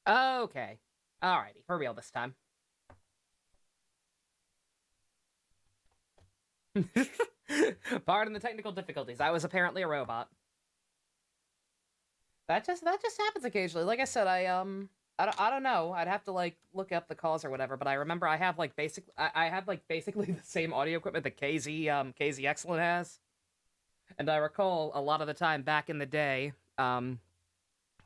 Okay. Alrighty, for real this time. Pardon the technical difficulties. I was apparently a robot. That just happens occasionally. Like I said, I don't know. I'd have to like look up the cause or whatever, but I remember I have like I have like basically the same audio equipment that KZ Excellent has. And I recall a lot of the time back in the day, all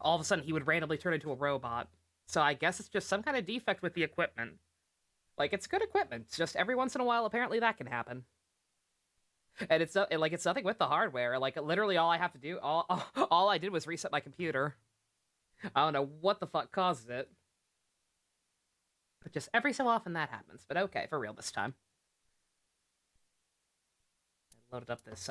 of a sudden he would randomly turn into a robot. So I guess it's just some kind of defect with the equipment. Like it's good equipment. It's just every once in a while apparently that can happen. And it's nothing with the hardware. Like literally all I have to do all I did was reset my computer. I don't know what the fuck causes it. But just every so often that happens. But okay, for real this time. I loaded up this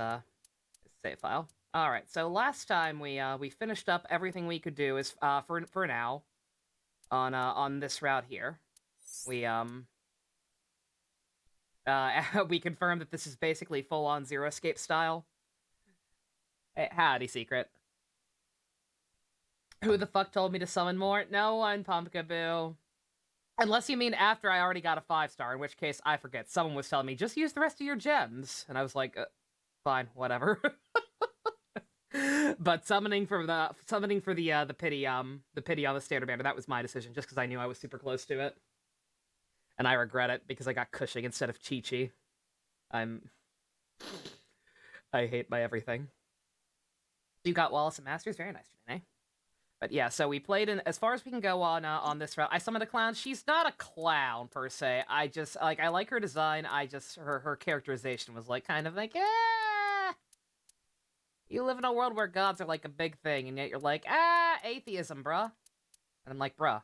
save file. All right, so last time we finished up everything we could do is for now on this route here. We we confirmed that this is basically full on Zero Escape style. Hey, howdy, Secret. Who the fuck told me to summon more? No one, Pumpkaboo. Unless you mean after I already got a 5-star, in which case I forget. Someone was telling me just use the rest of your gems, and I was like, fine, whatever. But summoning for the pity on the standard banner, that was my decision, just because I knew I was super close to it, and I regret it because I got Cushing instead of Chi Chi. I'm I hate my everything. You got Wallace and Masters, very nice, Janae. But yeah, so we played in as far as we can go on this route. I summoned a clown. She's not a clown per se. I just I like her design. I just her characterization was like kind of like you live in a world where gods are like a big thing, and yet you're like atheism, bruh. And I'm like, bruh.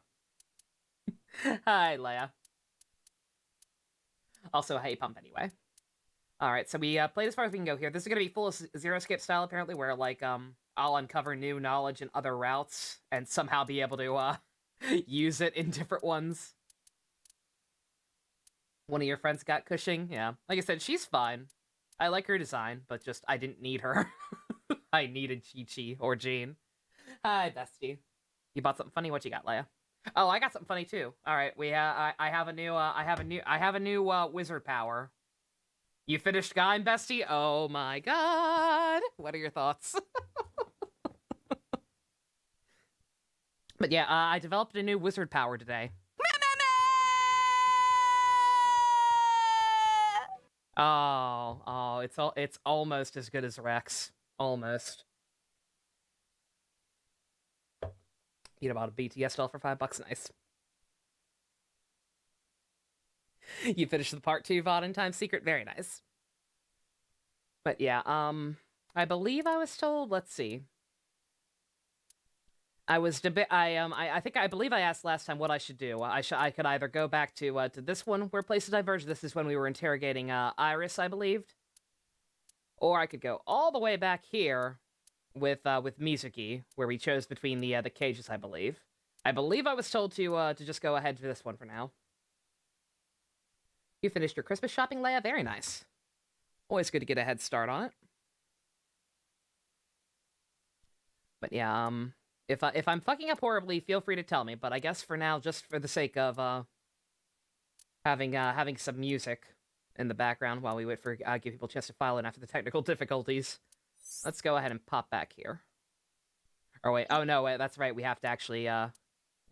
Hi, Leia. Also, hey, Pump anyway. All right, so we played as far as we can go here. This is gonna be full of Zero Escape style apparently, where like I'll uncover new knowledge in other routes and somehow be able to use it in different ones. One of your friends got Cushing. Yeah. Like I said, she's fine. I like her design, but just I didn't need her. I needed Chi Chi or Jean. Hi, bestie. You bought something funny? What you got, Leia? Oh, I got something funny too. All right, I have a new wizard power. You finished Gaim, bestie? Oh my god. What are your thoughts? But yeah, I developed a new wizard power today. It's almost as good as Rex. Almost. You know, about a BTS doll for $5. Nice. You finished the part 2 VOD in time secret. Very nice. But yeah, I believe I was told, let's see. I think I believe I asked last time what I should do. I could either go back to this one where places diverge. This is when we were interrogating Iris, I believed. Or I could go all the way back here with Mizuki, where we chose between the cages, I believe. I believe I was told to just go ahead to this one for now. You finished your Christmas shopping, Leia? Very nice. Always good to get a head start on it. But yeah, if I'm fucking up horribly, feel free to tell me. But I guess for now, just for the sake of having some music in the background while we wait for give people a chance to file in after the technical difficulties, let's go ahead and pop back here. Or wait, oh no, wait, that's right. We have to actually I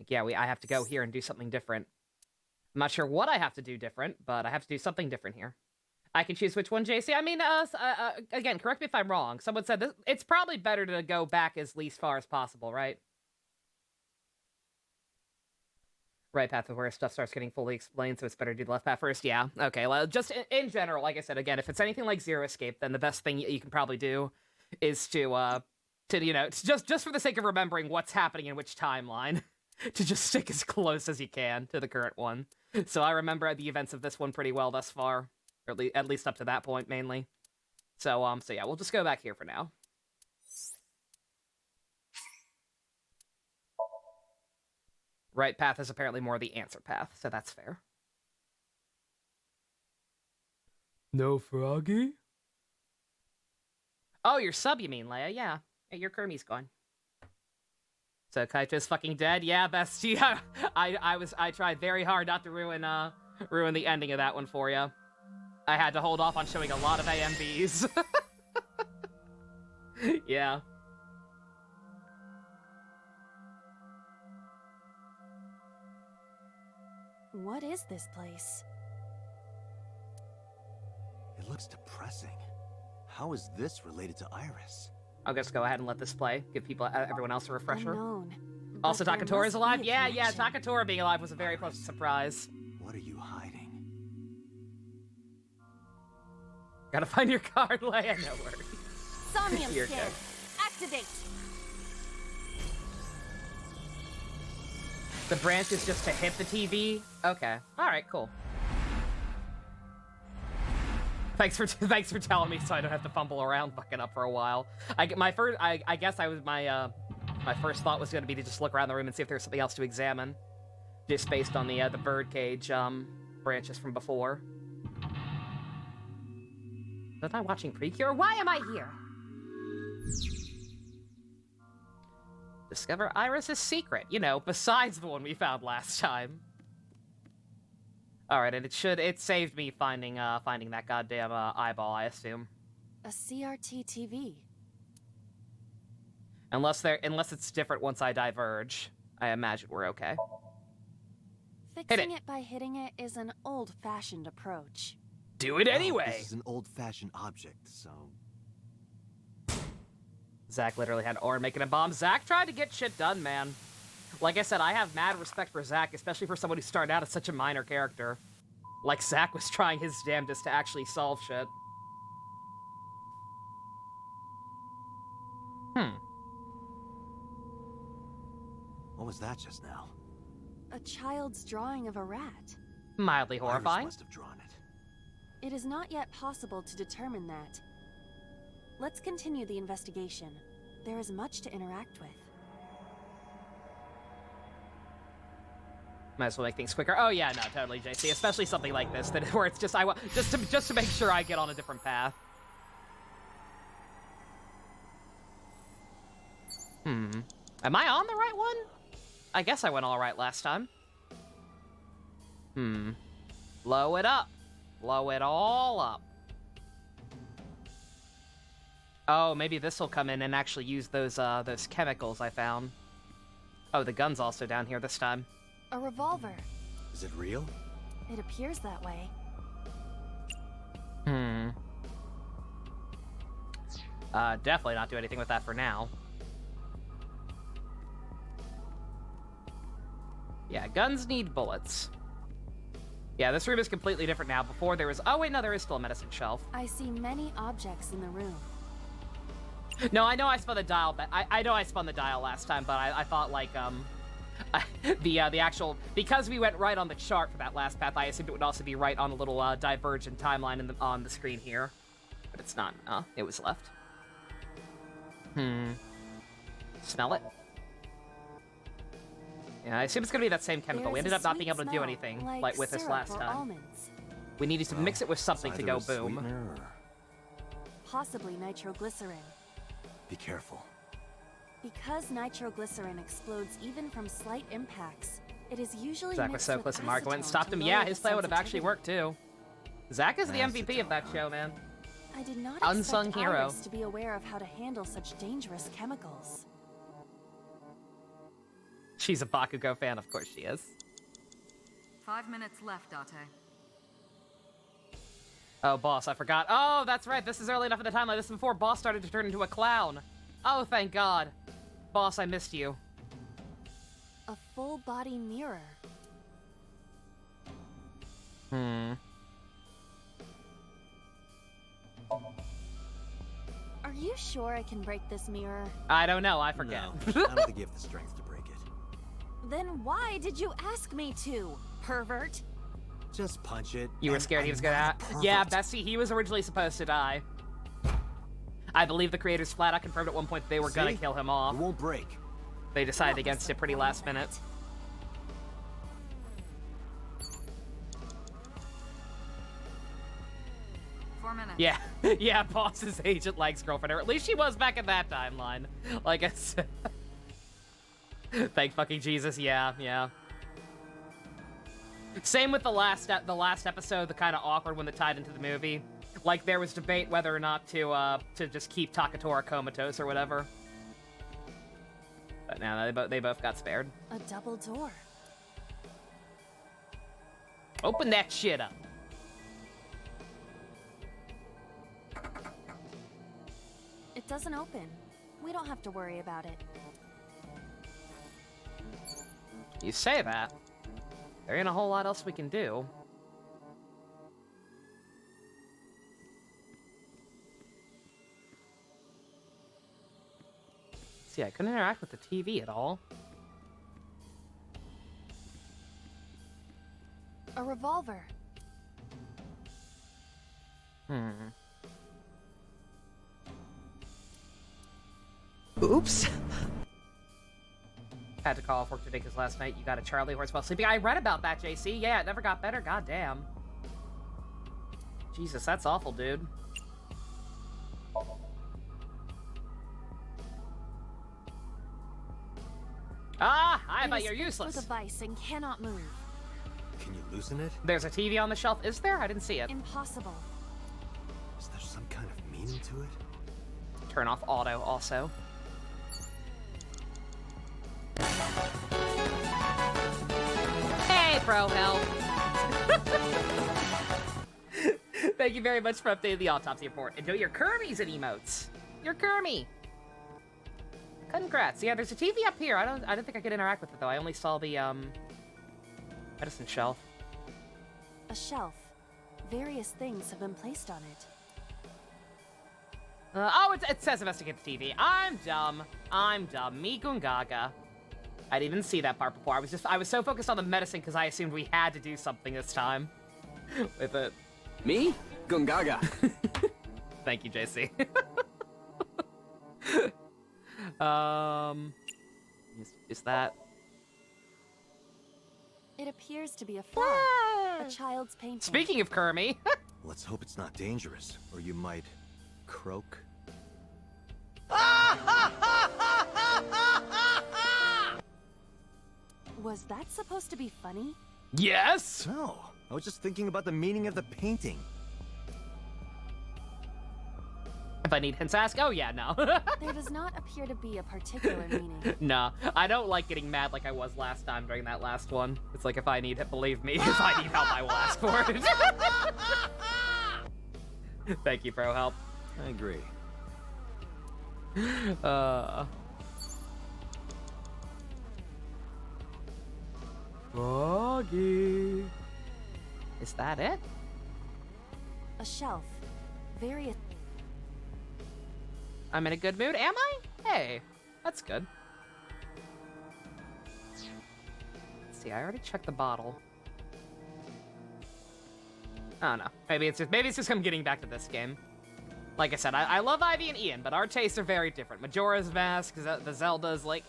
have to go here and do something different. I'm not sure what I have to do different, but I have to do something different here. I can choose which one, JC. I mean, again, correct me if I'm wrong. Someone said this, it's probably better to go back as least far as possible, right? Right path of where stuff starts getting fully explained, so it's better to do the left path first. Yeah, okay. Well, just in general, like I said, again, if it's anything like Zero Escape, then the best thing you can probably do is to just for the sake of remembering what's happening in which timeline, to just stick as close as you can to the current one. So I remember the events of this one pretty well thus far, or at least up to that point mainly. So yeah, we'll just go back here for now. Right path is apparently more the answer path, so that's fair. No Froggy? Oh, your sub, you mean, Leia? Yeah. Your Kermie's gone. So Kaito's fucking dead? Yeah, bestie. I tried very hard not to ruin the ending of that one for you. I had to hold off on showing a lot of AMVs. Yeah. What is this place? It looks depressing. How is this related to Iris? I'll just go ahead and let this play. Give people, everyone else a refresher. Unknown. Also, But there Takatora is must alive? be a Yeah, connection. Takatora being alive was a very pleasant surprise. What are you hiding? Gotta find your card, Leia. No worries. Somnium You're scan. good. Activate. The branch is just to hit the TV? Okay. Alright, cool. Thanks for telling me so I don't have to fumble around fucking up for a while. I guess my first thought was going to be to just look around the room and see if there's something else to examine, just based on the birdcage branches from before. Was I watching Precure? Why am I here? Discover Iris's secret. You know, besides the one we found last time. All right, and it saved me finding that goddamn eyeball, I assume. A CRT TV. Unless it's different once I diverge, I imagine we're okay. Fixing it by hitting it is an old-fashioned approach. Do it anyway. This is an old-fashioned object, so... Zach literally had Orin making a bomb. Zach tried to get shit done, man. Like I said, I have mad respect for Zach, especially for someone who started out as such a minor character. Like, Zach was trying his damnedest to actually solve shit. What was that just now? A child's drawing of a rat. Mildly Iris horrifying. must have drawn it. It is not yet possible to determine that. Let's continue the investigation. There is much to interact with. Might as well make things quicker. Oh yeah, no, totally, JC. Especially something like this, where it's just just to make sure I get on a different path. Am I on the right one? I guess I went all right last time. Blow it up. Blow it all up. Oh, maybe this will come in and actually use those chemicals I found. Oh, the gun's also down here this time. A revolver. Is it real? It appears that way. Definitely not do anything with that for now. Yeah, guns need bullets. Yeah, this room is completely different now. Before there was... Oh, wait, no, there is still a medicine shelf. I see many objects in the room. No, I know I spun the dial, but I know I spun the dial last time, but I thought, like, the actual... Because we went right on the chart for that last path, I assumed it would also be right on a little divergent timeline on the screen here. But it's not. It was left. Smell it? Yeah, I assume it's gonna be that same chemical. We ended up not being able to do anything like with this last time. Almonds. We needed to mix it with something to go It's either a boom. sweetener or... Possibly nitroglycerin. Be careful. Because nitroglycerin explodes even from slight impacts, it is usually Zach was mixed so with close and Mark went and acetone stopped to him. lower Yeah, the his plan would have actually sensitivity. worked too. Zach is the MVP of that Acetone. show, man. I did not Unsung expect hero. Iris to be aware of how to handle such dangerous chemicals. She's a Bakugo fan, of course she is. 5 minutes left, Date. Oh, boss, I forgot. Oh, that's right. This is early enough in the timeline. This is before boss started to turn into a clown. Oh, thank God. Boss, I missed you. A full-body mirror. Are you sure I can break this mirror? I don't know. I forget. No, I don't think you have the strength to break it. Then why did you ask me to, pervert? Just punch it. You were and scared he I'm was gonna... not a Yeah, pervert. Bessie, he was originally supposed to die. I believe the creators flat out confirmed at one point that they were gonna See? kill him off. It won't break. They decided What was against the it pretty point last of minute. it? 4 minutes. Yeah, yeah, boss's Agent Lang's girlfriend, or at least she was back in that timeline. Like I said. Thank fucking Jesus. Yeah, yeah. Same with the last episode, the kind of awkward one that tied into the movie. Like, there was debate whether or not to just keep Takatora comatose or whatever. But now they both got spared. A double door. Open that shit up. It doesn't open. We don't have to worry about it. You say that. There ain't a whole lot else we can do. See, I couldn't interact with the TV at all. A revolver. Oops. Had to call off work today because last night you got a Charlie horse while sleeping. I read about that, JC. Yeah, it never got better. Goddamn. Jesus, that's awful, dude. I bet you're useless. With a vice and cannot move. Can you loosen it? There's a TV on the shelf. Is there? I didn't see it. Impossible. Is there some kind of meaning to it? Turn off auto also. Hey, bro, help. Thank you very much for updating the autopsy report. Enjoy your Kermies and emotes. Your Kermie. Congrats. Yeah, there's a TV up here. I didn't think I could interact with it though. I only saw the medicine shelf. A shelf. Various things have been placed on it. It says investigate the TV. I'm dumb. Me Gungaga. I didn't even see that part before. I was so focused on the medicine because I assumed we had to do something this time with it. Me? Gungaga. Thank you, JC. Is that? It appears to be a flower. A child's painting. Speaking of Kermie. Let's hope it's not dangerous, or you might croak. Was that supposed to be funny? Yes. No, I was just thinking about the meaning of the painting. If I need hints, ask. Oh yeah, no. There does not appear to be a particular meaning. No, I don't like getting mad like I was last time during that last one. It's like if I need it, believe me, if I need help, I will ask for it. Thank you, bro. Help. I agree. Froggy. Is that it? A shelf. Various. I'm in a good mood, am I? Hey, that's good. Let's see, I already checked the bottle. I don't know. Maybe it's just I'm getting back to this game. Like I said, I love Ivy and Ian, but our tastes are very different. Majora's Mask, the Zelda's like,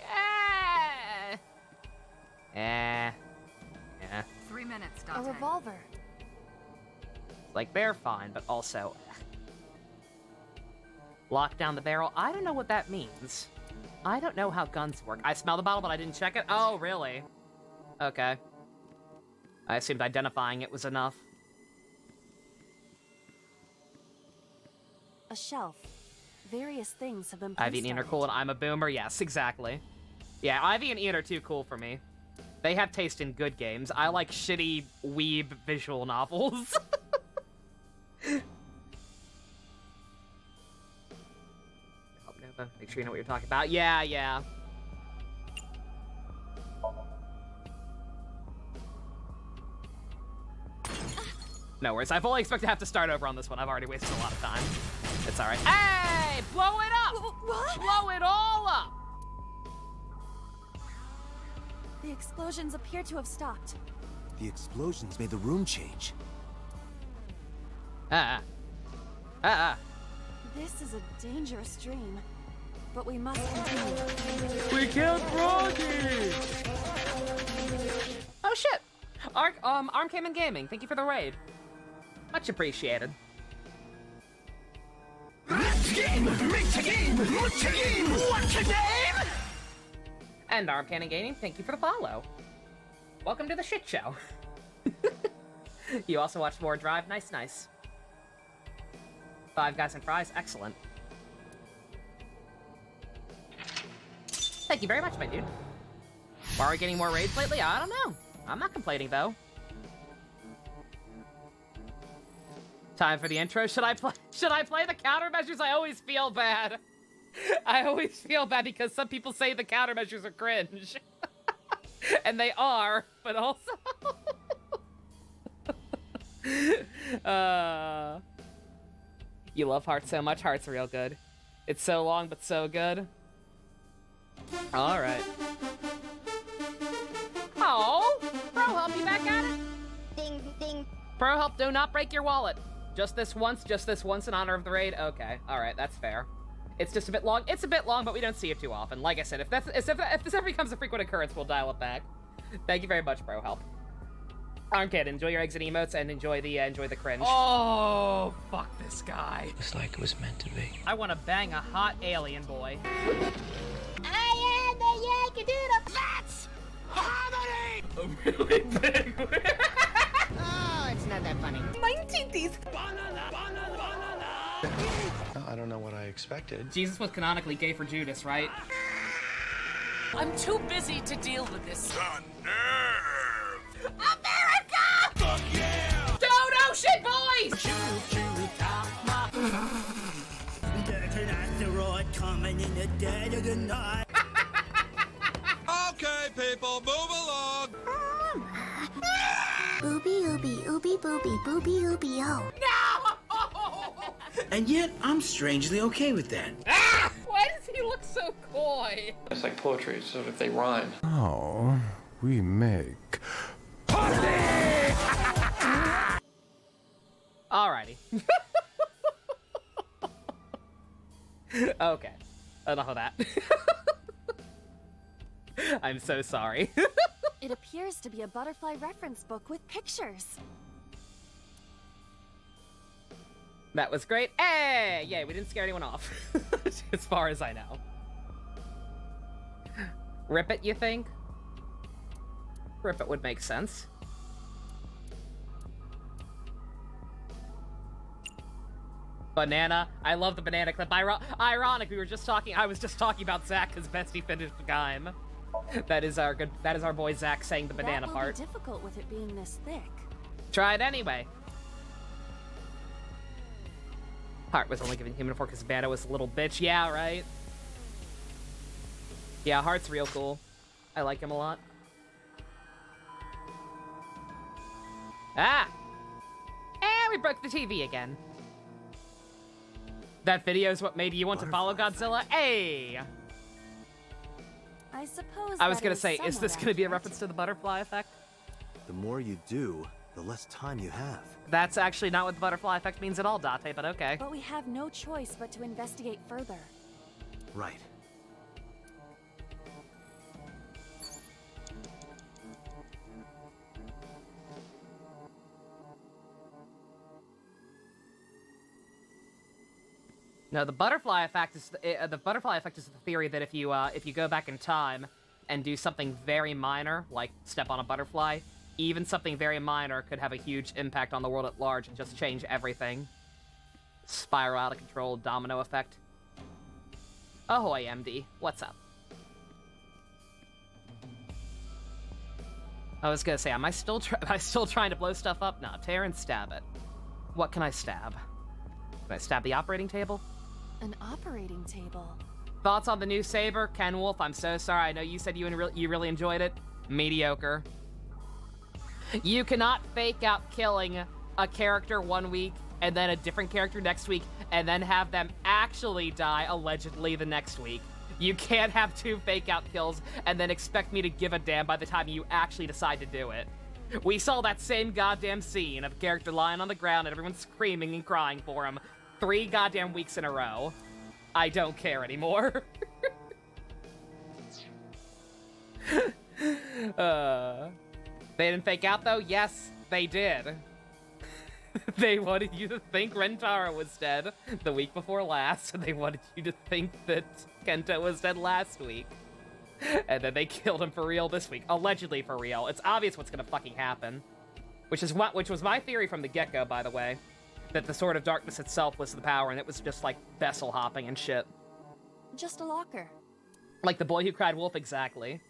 yeah. 3 minutes, A Date. revolver. Like, they're fine, but also... Lock down the barrel. I don't know what that means. I don't know how guns work. I smell the bottle, but I didn't check it. Oh, really? Okay. I assumed identifying it was enough. A shelf. Various things have been placed Ivy and Ian on are cool, it. and I'm a boomer. Yes, exactly. Yeah, Ivy and Ian are too cool for me. They have taste in good games. I like shitty weeb visual novels. Make sure you know what you're talking about. Yeah. No worries. I fully expect to have to start over on this one. I've already wasted a lot of time. It's alright. Hey! Blow it up! What? Blow it all up! The explosions appear to have stopped. The explosions made the room change. This is a dangerous dream. But we must continue. We killed Froggy! Oh shit! Arm Kamen Gaming, thank you for the raid. Much appreciated. And Arm Cannon Gaming, thank you for the follow. Welcome to the shit show. You also watched More Drive, nice. Five Guys and Fries, excellent. Thank you very much, my dude. Are we getting more raids lately? I don't know. I'm not complaining, though. Time for the intro. Should I play the countermeasures? I always feel bad. I always feel bad because some people say the countermeasures are cringe. And they are, but also... You love Heart so much. Heart's real good. It's so long, but so good. Alright. Oh! Pro Help, you back at it? Ding, ding. Pro Help, do not break your wallet. Just this once in honor of the raid? Okay, alright, that's fair. It's just a bit long. It's a bit long, but we don't see it too often. Like I said, if this ever becomes a frequent occurrence, we'll dial it back. Thank you very much, Pro Help. Armkid, enjoy your exit emotes and enjoy the cringe. Oh, fuck this guy. It's like it was meant to be. I want to bang a hot alien boy. I am the Yankadoodle. That's harmony. A really big one. Oh, it's not that funny. 19th. I don't know what I expected. Jesus was canonically gay for Judas, right? I'm too busy to deal with this. America! Fuck yeah! Dodo shit, boys! There's an asteroid coming in the dead of the night. Okay, people, move along. Ooby ooby ooby booby booby ooby oh. No! And yet, I'm strangely okay with that. Ah! Why does he look so coy? It's like poetry, so if they rhyme. Oh, we make Alrighty. Okay. Enough of that. I'm so sorry. It appears to be a butterfly reference book with pictures. That was great. Hey! Yay, we didn't scare anyone off. As far as I know. Rip it, you think? Rip it would make sense. Banana. I love the banana clip. Ironic, I was just talking about Zach because Bestie finished the game. That is our boy Zach saying the banana that will part. be difficult with it being this thick. Try it anyway. Heart was only given human for because Banana was a little bitch. Yeah, right? Yeah, Heart's real cool. I like him a lot. Ah! And we broke the TV again. That video is what made you want to follow Godzilla? Hey! I suppose I was that gonna say, is this somewhat gonna be a accurate. reference to the butterfly effect? the more you do, the less time you have. That's actually not what the butterfly effect means at all, Date, but okay. But we have no choice but to investigate further. Right. No, the butterfly effect is the theory that if you go back in time and do something very minor, like step on a butterfly, even something very minor could have a huge impact on the world at large and just change everything. Spiral out of control, domino effect. Ahoy, MD. What's up? I was gonna say, am I still trying to blow stuff up? Nah, tear and stab it. What can I stab? Can I stab the operating table? An operating table. Thoughts on the new Saber? Ken Wolf, I'm so sorry. I know you said you really enjoyed it. Mediocre. You cannot fake out killing a character 1 week and then a different character next week and then have them actually die allegedly the next week. You can't have 2 fake out kills and then expect me to give a damn by the time you actually decide to do it. We saw that same goddamn scene of a character lying on the ground and everyone screaming and crying for him 3 goddamn weeks in a row. I don't care anymore. They didn't fake out though? Yes, they did. They wanted you to think Rentaro was dead the week before last, and they wanted you to think that Kento was dead last week. And then they killed him for real this week. Allegedly for real. It's obvious what's gonna fucking happen. Which was my theory from the get-go, by the way. That the Sword of Darkness itself was the power, and it was just, like, vessel hopping and shit. Just a locker. Like the boy who cried wolf, exactly.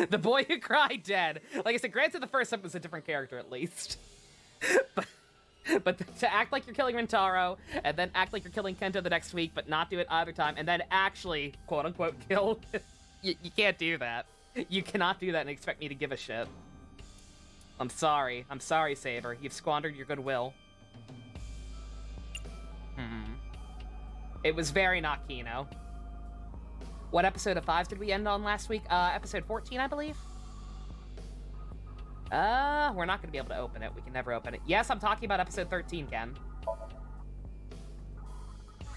The boy who cried dead. Like I said, granted the first step was a different character, at least. But to act like you're killing Rintaro, and then act like you're killing Kento the next week, but not do it either time, and then actually, quote-unquote, kill... you can't do that. You cannot do that and expect me to give a shit. I'm sorry. I'm sorry, Saber. You've squandered your goodwill. It was very not Kino. What episode of 5 did we end on last week? Episode 14, I believe? We're not gonna be able to open it. We can never open it. Yes, I'm talking about episode 13, Ken.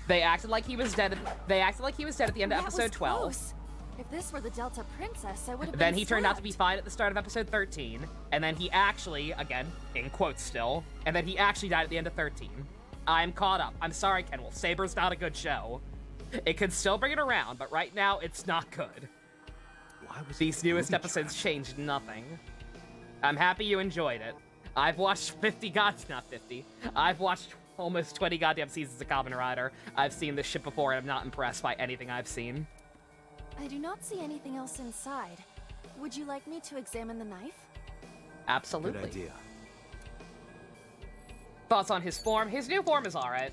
They acted like he was dead. They acted like he was dead at the end of episode 12. Close. If this were the Delta Princess, I would have been Then he turned out to swept. be fine at the start of episode 13, and then he actually, again, in quotes still, and then he actually died at the end of 13. I'm caught up. I'm sorry, Ken Wolf. Saber's not a good show. It could still bring it around, but right now, it's not good. Why was These newest episodes changed nothing. I'm happy you enjoyed it. I've watched 50 gods, not 50. I've watched almost 20 goddamn seasons of Kamen Rider. I've seen this shit before, and I'm not impressed by anything I've seen. I do not see anything else inside. Would you like me to examine the knife? Absolutely. Good idea. Thoughts on his form? His new form is alright.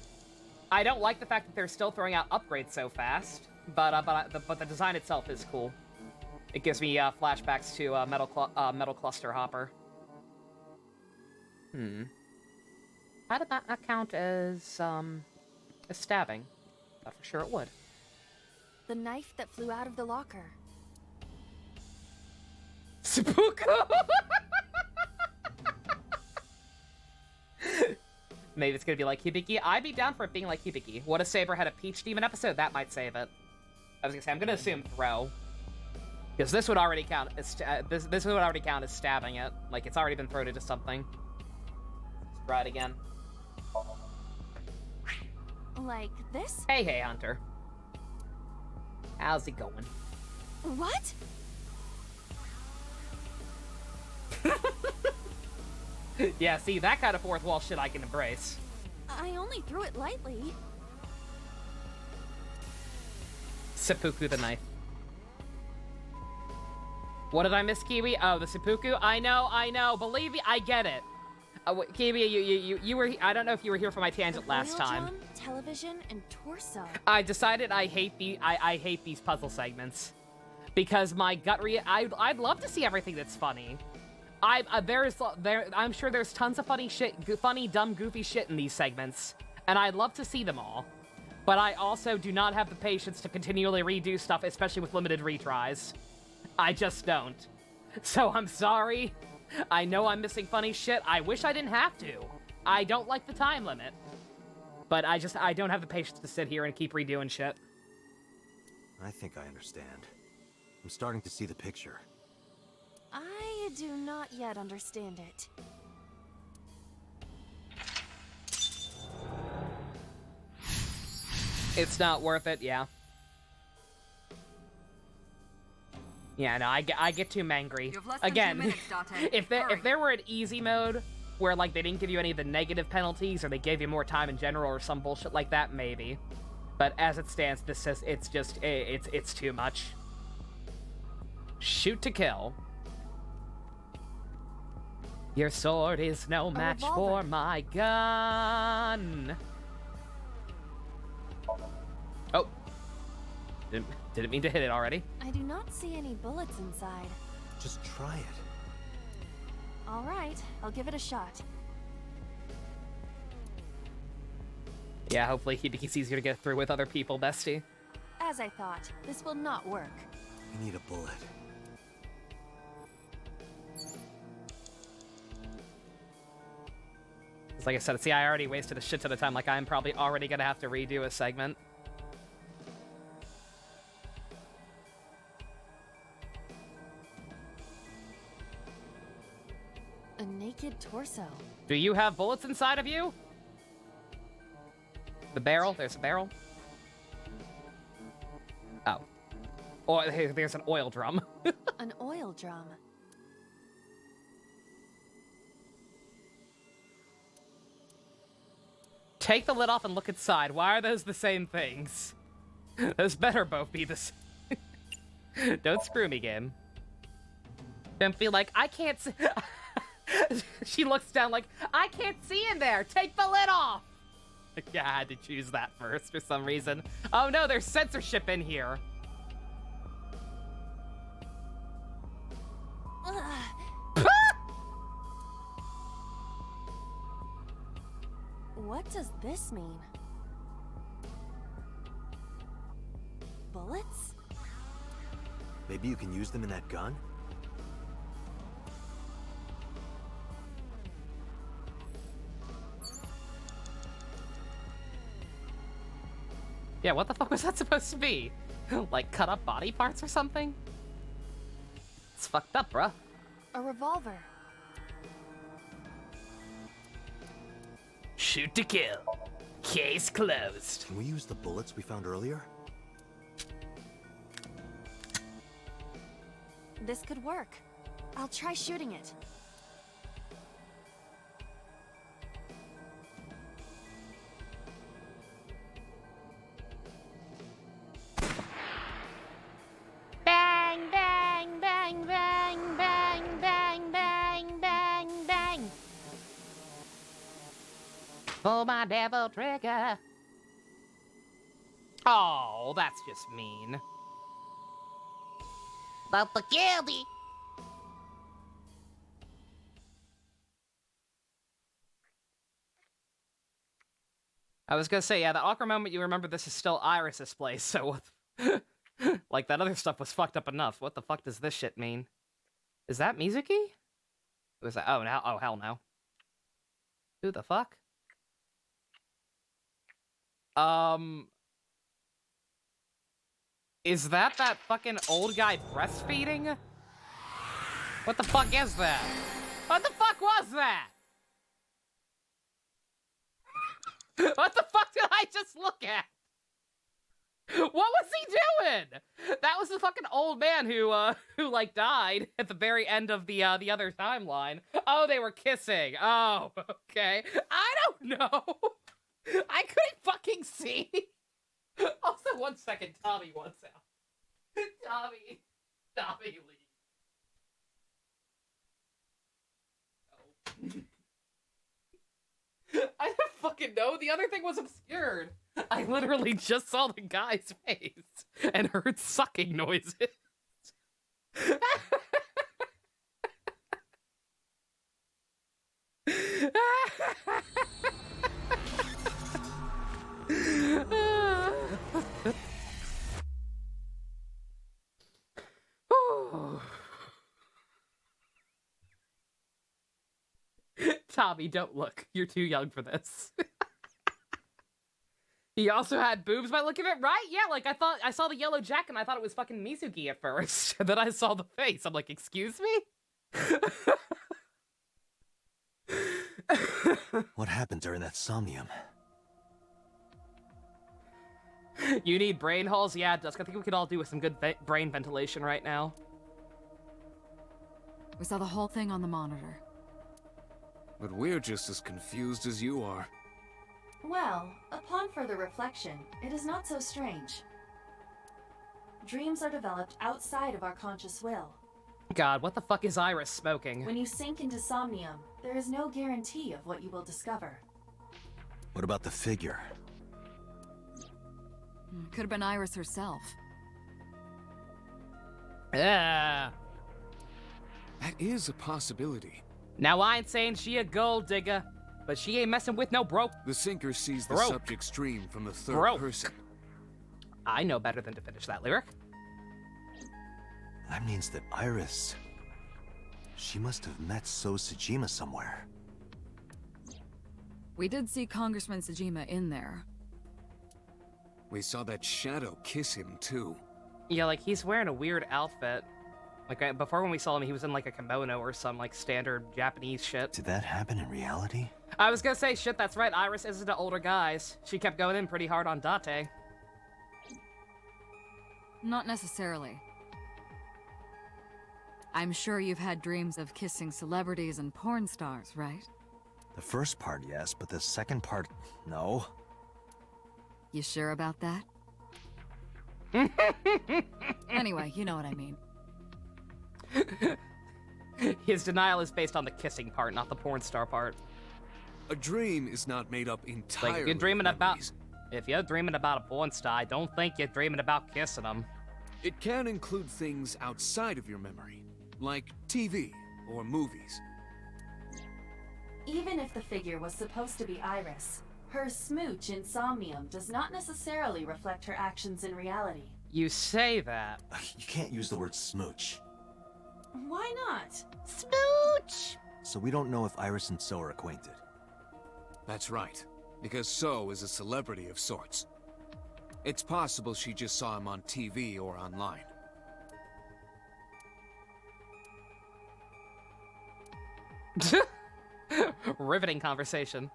I don't like the fact that they're still throwing out upgrades so fast, but the design itself is cool. It gives me flashbacks to Metal Cluster Hopper. How did that not count as stabbing? Thought for sure it would. The knife that flew out of the locker. Seppuku! Maybe it's gonna be like Hibiki. I'd be down for it being like Hibiki. What if Saber had a Peach Demon episode? That might save it. I was gonna say, I'm gonna assume throw. Because this would already count as this would already count as stabbing it. Like, it's already been thrown into something. Let's try it again. Like this? Hey, Hunter. How's it going? What? Yeah, see, that kind of fourth wall shit I can embrace. I only threw it lightly. Seppuku the knife. What did I miss, Kiwi? Oh, the seppuku? I know. Believe me, I get it. Kiwi, you were... I don't know if you were here for my tangent last time. Drum, television, and torso. I decided I hate these puzzle segments. Because my gut I'd love to see everything that's funny. I'm sure there's tons of funny shit, funny, dumb, goofy shit in these segments. And I'd love to see them all. But I also do not have the patience to continually redo stuff, especially with limited retries. I just don't. So I'm sorry. I know I'm missing funny shit. I wish I didn't have to. I don't like the time limit. But I don't have the patience to sit here and keep redoing shit. I think I understand. I'm starting to see the picture. I do not yet understand it. It's not worth it, yeah. Yeah, no, I get too mangry. You've less than Again, 2 minutes, Date. if there were an easy mode where like they didn't give you any of the negative penalties or they gave you more time in general or some bullshit like that, maybe. But as it stands, this says it's too much. Shoot to kill. Your sword is no match for my gun. Oh. Didn't mean to hit it already. I do not see any bullets inside. Just try it. All right, I'll give it a shot. Yeah, hopefully Hibiki's easier to get through with other people, bestie. As I thought, this will not work. We need a bullet. It's like I said, see, I already wasted a shit ton of time. Like, I'm probably already gonna have to redo a segment. A naked torso. Do you have bullets inside of you? The barrel? There's a barrel. Oh. Oh, there's an oil drum. kettle drum. Take the lid off and look inside. Why are those the same things? Those better both be the same. Don't screw me, game. Don't be like, I can't see. She looks down like, I can't see in there. Take the lid off. Yeah, I had to choose that first for some reason. Oh no, there's censorship in here. What does this mean? Bullets? Maybe you can use them in that gun? Yeah, what the fuck was that supposed to be? Like cut up body parts or something? It's fucked up, bruh. A revolver. Shoot to kill. Case closed. Can we use the bullets we found earlier? This could work. I'll try shooting it. Bang, bang, bang, bang, bang, bang, bang, bang, bang. Pull my devil trigger. Oh, that's just mean. About to kill me. I was gonna say, yeah, the awkward moment you remember this is still Iris's place, so what? Like, that other stuff was fucked up enough. What the fuck does this shit mean? Is that Mizuki? Was that? Oh, now, oh, hell no. Who the fuck? Is that fucking old guy breastfeeding? What the fuck is that? What the fuck was that? What the fuck did I just look at? What was he doing? That was the fucking old man who like died at the very end of the other timeline. Oh, they were kissing. Oh, okay. I don't know. I couldn't fucking see. Also, 1 second. Tommy wants out. Tommy, leave. Oh. I don't fucking know. The other thing was obscured. I literally just saw the guy's face and heard sucking noises. Tommy, don't look. You're too young for this. He also had boobs by looking at it, right? Yeah, like I saw the yellow jacket and I thought it was fucking Mizuki at first. And then I saw the face. I'm like, excuse me? What happened during that Somnium? You need brain holes? Yeah, Dusk. I think we could all do with some good brain ventilation right now. We saw the whole thing on the monitor. But we're just as confused as you are. Well, upon further reflection, it is not so strange. Dreams are developed outside of our conscious will. God, what the fuck is Iris smoking? When you sink into Somnium, there is no guarantee of what you will discover. What about the figure? Could have been Iris herself. Yeah. That is a possibility. Now I ain't saying she a gold digger, but she ain't messing with no broke. The sinker sees the Broke. subject's dream from the third Broke. person. I know better than to finish that lyric. That means that Iris... She must have met So Tsujima somewhere. We did see Congressman Tsujima in there. We saw that shadow kiss him, too. Yeah, like, he's wearing a weird outfit. Like, before when we saw him, he was in, like, a kimono or some, like, standard Japanese shit. Did that happen in reality? I was gonna say, shit, that's right, Iris isn't the older guys. She kept going in pretty hard on Date. Not necessarily. I'm sure you've had dreams of kissing celebrities and porn stars, right? The first part, yes, but the second part, no. You sure about that? Anyway, you know what I mean. His denial is based on the kissing part, not the porn star part. A dream is not made up entirely Like, if you're dreaming of about... memories. If you're dreaming about a porn star, I don't think you're dreaming about kissing them. It can include things outside of your memory, like TV or movies. Even if the figure was supposed to be Iris, her smooch in Somnium does not necessarily reflect her actions in reality. You say that. You can't use the word smooch. Why not? Smooch! So we don't know if Iris and So are acquainted. That's right, because So is a celebrity of sorts. It's possible she just saw him on TV or online. Riveting conversation.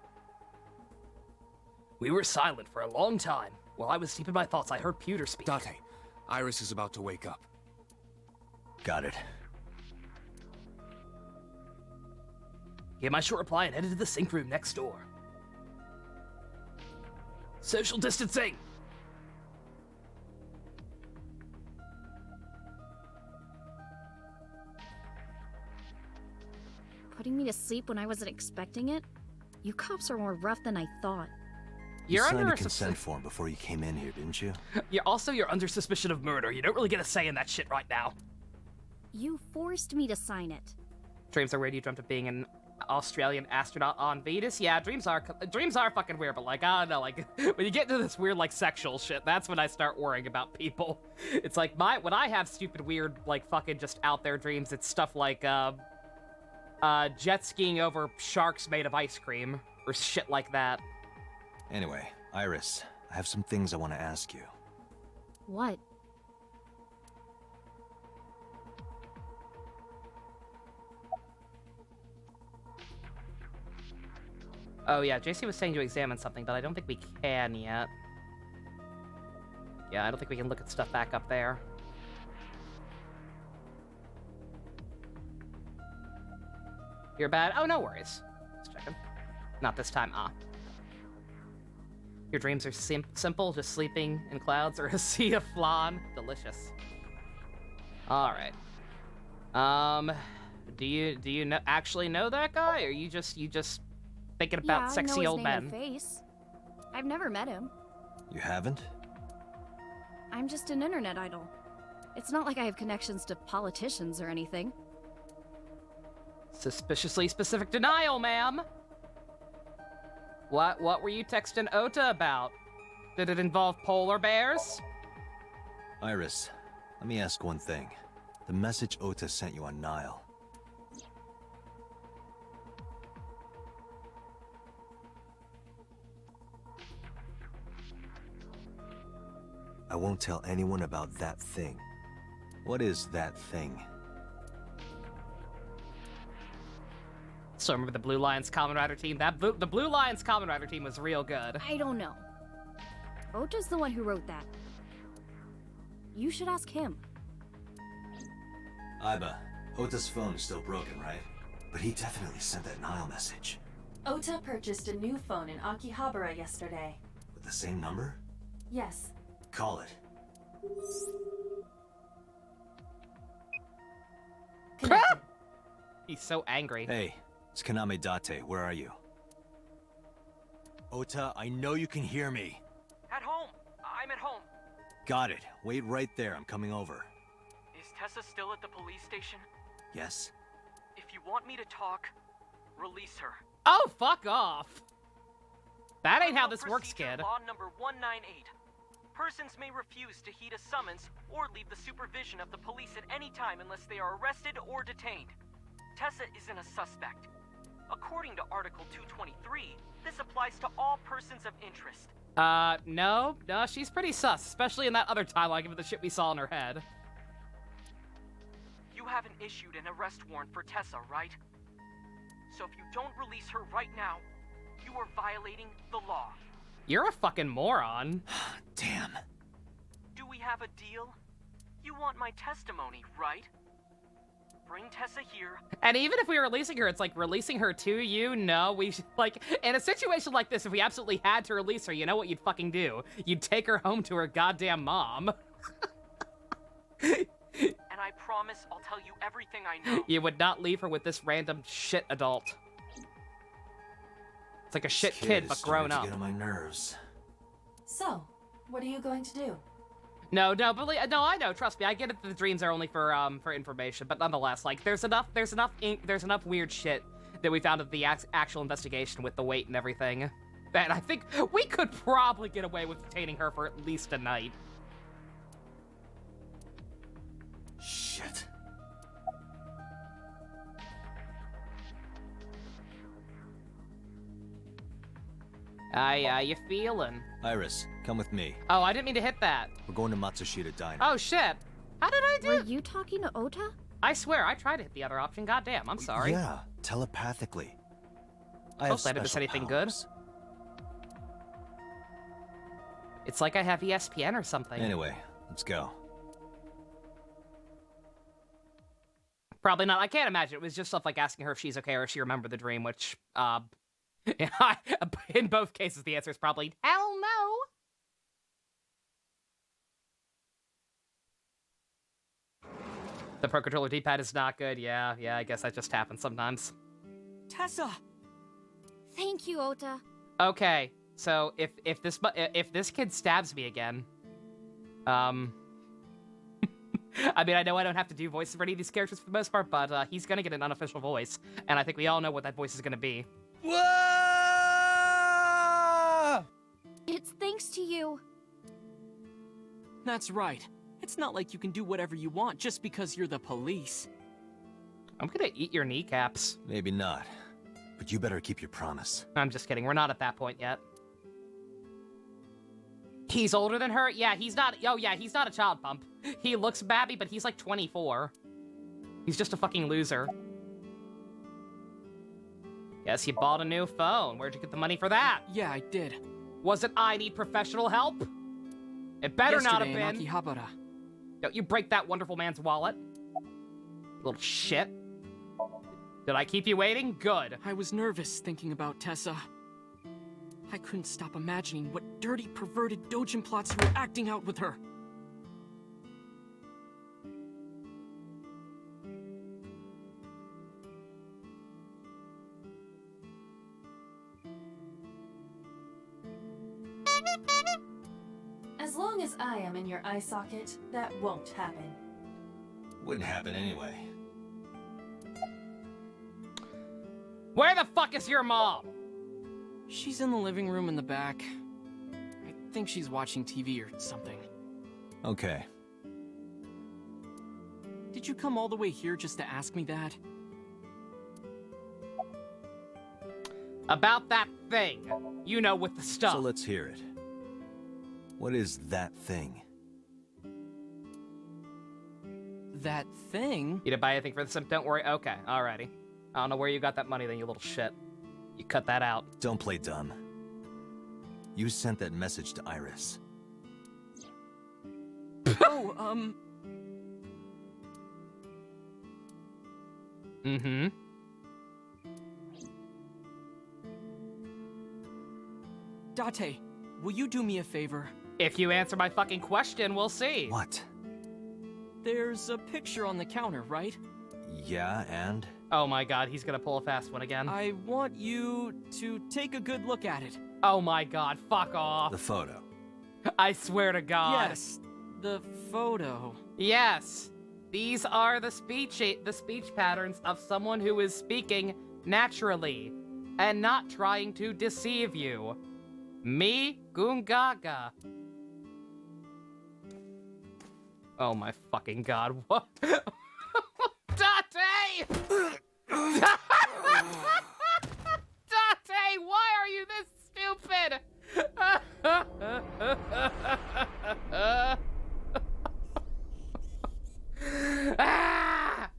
We were silent for a long time. While I was deep in my thoughts, I heard Pewter speak. Date, Iris is about to wake up. Got it. Gave my short reply and headed to the sink room next door. Social distancing! Putting me to sleep when I wasn't expecting it? You cops are more rough than I thought. You You're signed under a consent form before you came in here, didn't you? You're under suspicion of murder. You don't really get a say in that shit right now. You forced me to sign it. Dreams are weird. You dreamt of being an Australian astronaut on Venus. Yeah, dreams are fucking weird. But like, I don't know, like when you get into this weird like sexual shit, that's when I start worrying about people. It's like when I have stupid weird like fucking just out there dreams, it's stuff like jet skiing over sharks made of ice cream or shit like that. Anyway, Iris, I have some things I want to ask you. What? Oh yeah, JC was saying to examine something, but I don't think we can yet. Yeah, I don't think we can look at stuff back up there. You're bad? Oh, no worries. Just checking. Not this time, Your dreams are simple, just sleeping in clouds or a sea of flan. Delicious. Alright. Do you actually know that guy, or you just thinking about sexy I know old his name and men? face. I've never met him. You haven't? I'm just an internet idol. It's not like I have connections to politicians or anything. Suspiciously specific denial, ma'am. What were you texting Ota about? Did it involve polar bears? Iris, let me ask one thing. The message Ota sent you on Nile. I won't tell anyone about that thing. What is that thing? So remember the Blue Lions Kamen Rider team? The Blue Lions Kamen Rider team was real good. I don't know. Ota's the one who wrote that. You should ask him. Aiba, Ota's phone is still broken, right? But he definitely sent that Nile message. Ota purchased a new phone in Akihabara yesterday. With the same number? Yes. Call it. Connected. He's so angry. Hey, it's Kaname Date. Where are you? Ota, I know you can hear me. At home. I'm at home. Got it. Wait right there. I'm coming over. Is Tessa still at the police station? Yes? If you want me to talk, release her. Oh, fuck off. That ain't how this works, kid. Law number 198. Persons may refuse to heed a summons or leave the supervision of the police at any time unless they are arrested or detained. Tessa isn't a suspect. According to Article 223, this applies to all persons of interest. No, she's pretty sus, especially in that other timeline given the shit we saw in her head. You haven't issued an arrest warrant for Tessa, right? So if you don't release her right now, you are violating the law. You're a fucking moron. Damn. Do we have a deal? You want my testimony, right? bring Tessa here. And even if we were releasing her, it's like releasing her to you? No, we should, like, in a situation like this, if we absolutely had to release her, you know what you'd fucking do? You'd take her home to her goddamn mom. And I promise I'll tell you everything I know. You would not leave her with this random shit adult. It's like a shit This kid, is but starting grown to up. get on my nerves. So, what are you going to do? No, I know. Trust me, I get it. That the dreams are only for information, but nonetheless, like, there's enough weird shit that we found at the actual investigation with the weight and everything that I think we could probably get away with detaining her for at least a night. Shit. You feeling? Iris, come with me. Oh, I didn't mean to hit that. We're going to Matsushita Diner. Oh, shit. How did I do? Were you talking to Ota? I swear, I tried to hit the other option. Goddamn, I'm sorry. Yeah, telepathically. I Hopefully I didn't miss anything good. It's like I have ESPN or something. Anyway, let's go. Probably not. I can't imagine. It was just stuff like asking her if she's okay or if she remembered the dream, which, in both cases, the answer is probably hell no. The Pro Controller D-pad is not good. Yeah, I guess that just happens sometimes. Tessa! Thank you, Ota. Okay, so if this kid stabs me again, I mean, I know I don't have to do voices for any of these characters for the most part, but he's gonna get an unofficial voice, and I think we all know what that voice is gonna be. Whoa! It's thanks to you. That's right. It's not like you can do whatever you want just because you're the police. I'm gonna eat your kneecaps. Maybe not, but you better keep your promise. I'm just kidding. We're not at that point yet. He's older than her? Yeah, he's not. Oh, yeah, he's not a child pump. He looks babby, but he's like 24. He's just a fucking loser. Yes, you bought a new phone. Where'd you get the money for that? Yeah, I did. Was it I need professional help? It better not have Yesterday in been. Akihabara. Don't you break that wonderful man's wallet. Little shit. Did I keep you waiting? Good. I was nervous thinking about Tessa. I couldn't stop imagining what dirty, perverted Dojin plots you were acting out with her. As long as I am in your eye socket, that won't happen. Wouldn't happen anyway. Where the fuck is your mom? She's in the living room in the back. I think she's watching TV or something. Okay. Did you come all the way here just to ask me that? About that thing. You know, with the stuff. So let's hear it. What is that thing? That thing? You didn't buy anything for the sim? Don't worry. Okay, alrighty. I don't know where you got that money then, you little shit. You cut that out. Don't play dumb. You sent that message to Iris. Oh, Mm-hmm. Date, will you do me a favor? If you answer my fucking question, we'll see. What? There's a picture on the counter, right? Yeah, and? Oh my god, he's gonna pull a fast one again. I want you to take a good look at it. Oh my god, fuck off. The photo. I swear to god. Yes, the photo. Yes. These are the speech patterns of someone who is speaking naturally and not trying to deceive you. Me, Gungaga. Oh my fucking god, what? Date! Date, why are you this stupid? Ah!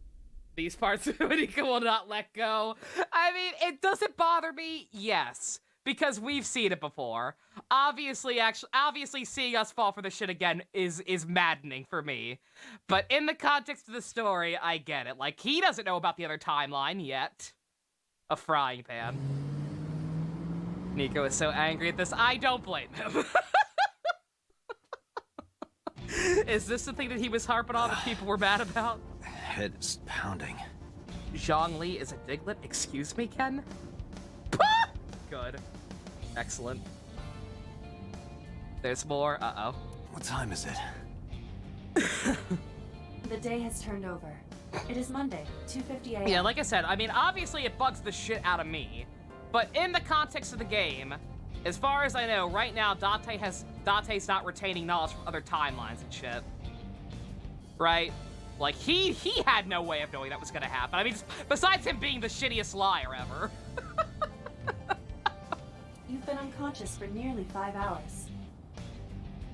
These parts of Monika will not let go. I mean, it doesn't bother me, yes. because we've seen it before. Obviously seeing us fall for the shit again is maddening for me. But in the context of the story, I get it. Like, he doesn't know about the other timeline yet. A frying pan. Nico is so angry at this. I don't blame him. Is this the thing that he was harping on that people were mad about? Head is pounding. Zhongli is a Diglett? Excuse me, Ken? Good. Excellent. There's more. Uh-oh. What time is it? The day has turned over. It is Monday, 2:50 a.m. Yeah, like I said, I mean, obviously it bugs the shit out of me. But in the context of the game, as far as I know, right now, Date's not retaining knowledge from other timelines and shit. Right? Like, he had no way of knowing that was gonna happen. I mean, besides him being the shittiest liar ever. You've been unconscious for nearly 5 hours.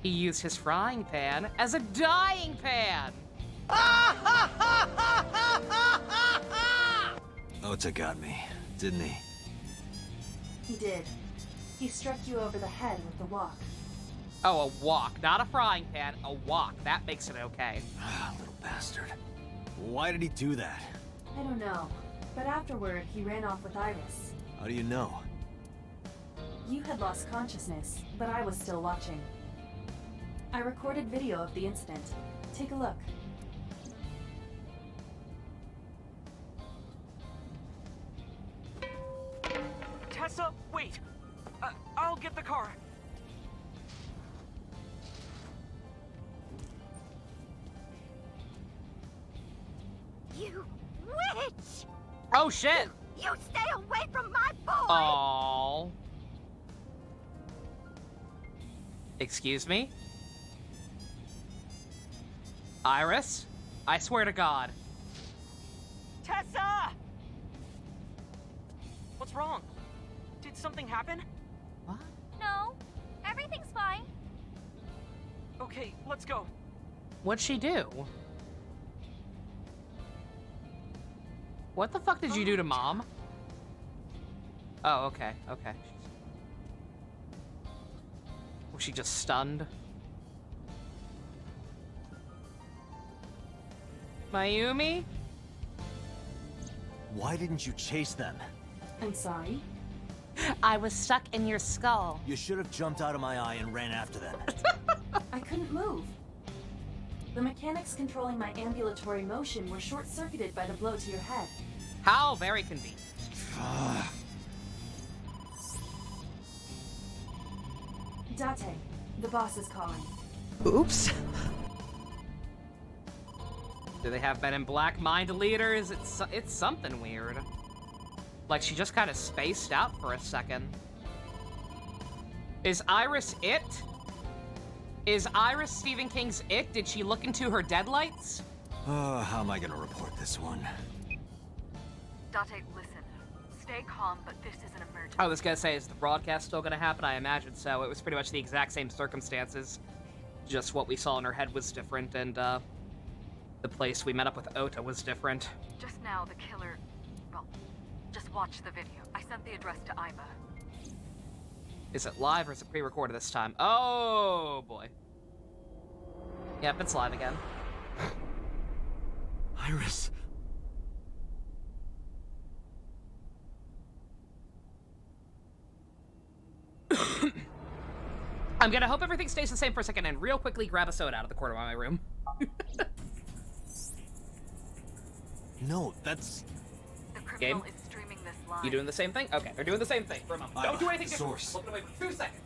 He used his frying pan as a dying pan! Ota got me, didn't he? He did. He struck you over the head with the wok. Oh, a wok. Not a frying pan, a wok. That makes it okay. Little bastard. Why did he do that? I don't know. But afterward, he ran off with Iris. How do you know? You had lost consciousness, but I was still watching. I recorded video of the incident. Take a look. Tessa, wait! I'll get the car. You witch! Oh, shit! You stay away from my boy! Aww. Excuse me? Iris? I swear to God. Tessa! What's wrong? Did something happen? What? No, everything's fine. Okay, let's go. What'd she do? What the fuck did you do to Mom? Oh, okay, okay. Was she just stunned? Mayumi? Why didn't you chase them? I'm sorry. I was stuck in your skull. You should have jumped out of my eye and ran after them. I couldn't move. The mechanics controlling my ambulatory motion were short-circuited by the blow to your head. How very convenient. Date, the boss is calling. Oops. Do they have Men in Black mind leaders? It's something weird. Like, she just kind of spaced out for a second. Is Iris it? Is Iris Stephen King's it? Did she look into her deadlights? Oh, how am I gonna report this one? Date, listen. Stay calm, but this is an emergency. I was gonna say, is the broadcast still gonna happen? I imagine so. It was pretty much the exact same circumstances. Just what we saw in her head was different, and, the place we met up with Ota was different. Just now, the killer... Well, just watch the video. I sent the address to Iva. Is it live or is it pre-recorded this time? Oh, boy. Yep, it's live again. Iris. I'm gonna hope everything stays the same for a second and real quickly grab a soda out of the corner of my room. No, that's... The criminal Game? is streaming this live. You doing the same thing? Okay, they're doing the same thing for a moment. Don't do anything different. Source. Looking away for 2 seconds.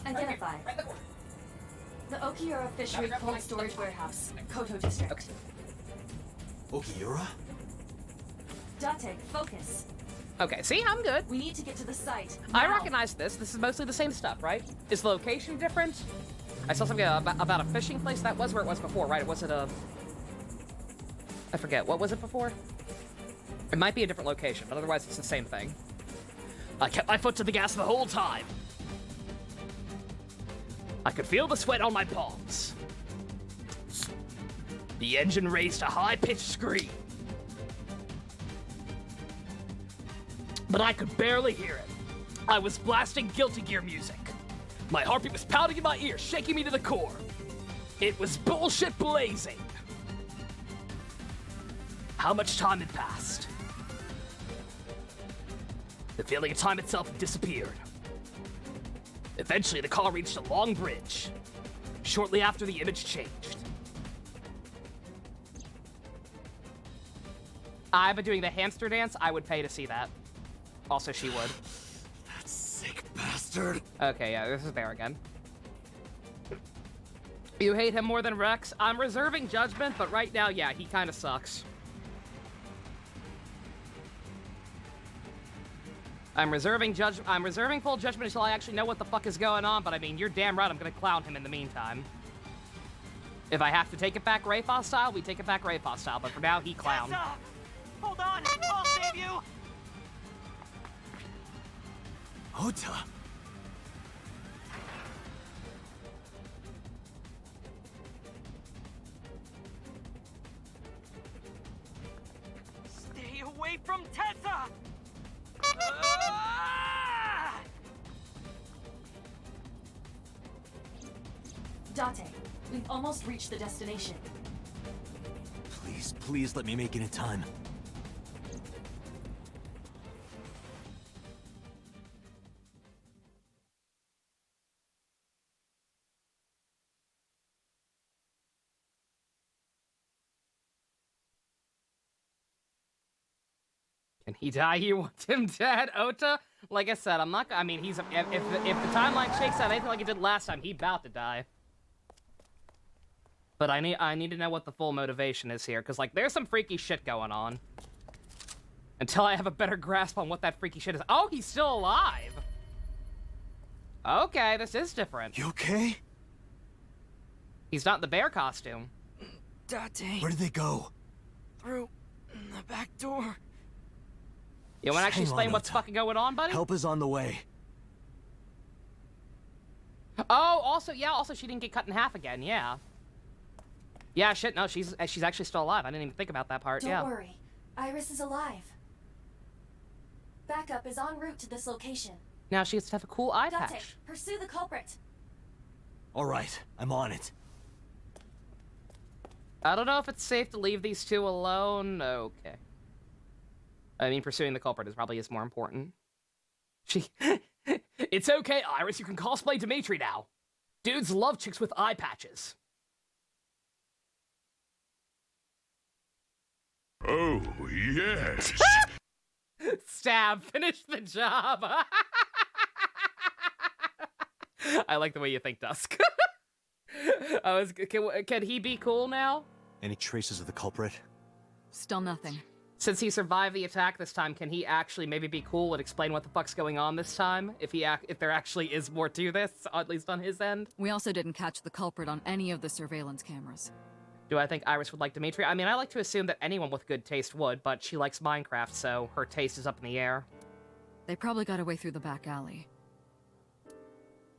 Identify. Right in the corner. The Okiura Fishery Cold Storage Warehouse, Koto District. Okay. Okiura? Date, focus. Okay, see, I'm good. We need to get to the site. I now. recognize this. This is mostly the same stuff, right? Is the location different? I saw something about a fishing place. That was where it was before, right? It wasn't a... I forget. What was it before? It might be a different location, but otherwise it's the same thing. I kept my foot to the gas the whole time. I could feel the sweat on my palms. The engine raised a high-pitched scream. But I could barely hear it. I was blasting Guilty Gear music. My heartbeat was pounding in my ears, shaking me to the core. It was bullshit blazing. How much time had passed? The feeling of time itself had disappeared. Eventually, the car reached a long bridge. Shortly after, the image changed. I've been doing the hamster dance. I would pay to see that. Also, she would. That sick bastard. Okay, yeah, this is Bear again. You hate him more than Rex? I'm reserving judgment, but right now, yeah, he kind of sucks. I'm reserving full judgment until I actually know what the fuck is going on, but I mean, you're damn right I'm gonna clown him in the meantime. If I have to take it back Rayfa style, we take it back Rayfa style, but for now, he clown. Tessa! Hold on! I'll save you! Ota! Stay away from Tessa! Ah! Date, we've almost reached the destination. Please, please let me make it in time. Can he die? You want him dead, Ota? Like I said, I'm not. I mean, he's. If the timeline shakes out anything like it did last time, he's about to die. But I need to know what the full motivation is here, because like there's some freaky shit going on. Until I have a better grasp on what that freaky shit is. Oh, he's still alive. Okay, this is different. You okay? He's not in the bear costume. Date. Where did they go? Through the back door. You want to actually Hang on, explain what's Ota. fucking going on, buddy? Help is on the way. Oh, also, yeah, also she didn't get cut in half again, yeah. Yeah, shit, no, she's actually still alive. I didn't even think about that part, yeah. Don't worry. Iris is alive. Backup is en route to this location. Now she gets to have a cool eye Date, patch. pursue the culprit. All right, I'm on it. I don't know if it's safe to leave these two alone. Okay. I mean, pursuing the culprit probably is more important. It's okay, Iris. You can cosplay Dimitri now. Dudes love chicks with eye patches. Oh, yes. Stab. Finish the job. I like the way you think, Dusk. Can he be cool now? Any traces of the culprit? Still nothing. Since he survived the attack this time, can he actually maybe be cool and explain what the fuck's going on this time? If there actually is more to this, at least on his end? We also didn't catch the culprit on any of the surveillance cameras. Do I think Iris would like Dimitri? I mean, I like to assume that anyone with good taste would, but she likes Minecraft, so her taste is up in the air. They probably got away through the back alley.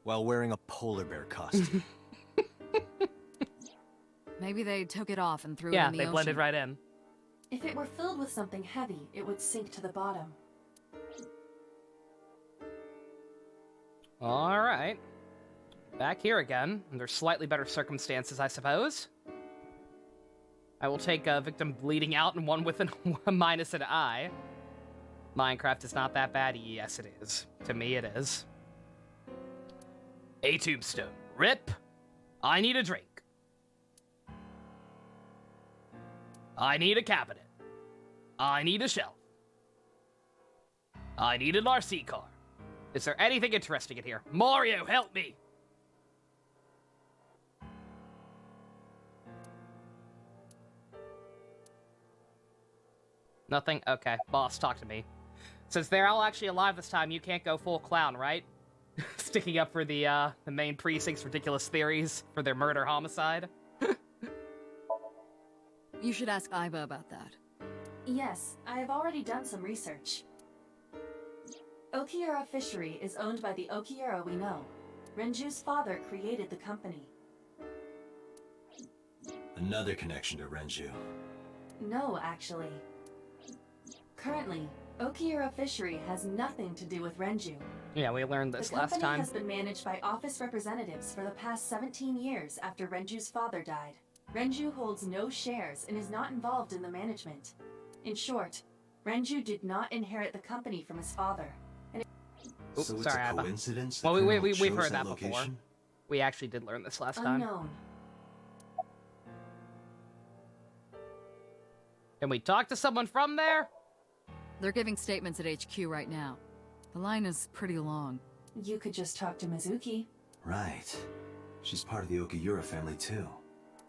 While wearing a polar bear costume. Maybe they took it off and threw it in the ocean. Yeah, they blended right in. If it were filled with something heavy, it would sink to the bottom. Alright. Back here again, under slightly better circumstances, I suppose. I will take a victim bleeding out and one with a minus an eye. Minecraft is not that bad. Yes, it is. To me, it is. A tombstone. Rip. I need a drink. I need a cabinet. I need a shelf. I need an RC car. Is there anything interesting in here? Mario, help me! Nothing? Okay. Boss, talk to me. Since they're all actually alive this time, you can't go full clown, right? Sticking up for the main precinct's ridiculous theories for their murder-homicide. You should ask Iba about that. Yes, I have already done some research. Okiura Fishery is owned by the Okiura we know. Renju's father created the company. Another connection to Renju. No, actually. Currently, Okiura Fishery has nothing to do with Renju. Yeah, we learned this The last company time. has been managed by office representatives for the past 17 years after Renju's father died. Renju holds no shares and is not involved in the management. In short, Renju did not inherit the company from his father. And So it's sorry, a Abba. coincidence? Well, the colonel we've chose heard that before. location? We actually did learn this last time. unknown. Can we talk to someone from there? They're giving statements at HQ right now. The line is pretty long. You could just talk to Mizuki. Right. She's part of the Okiura family too.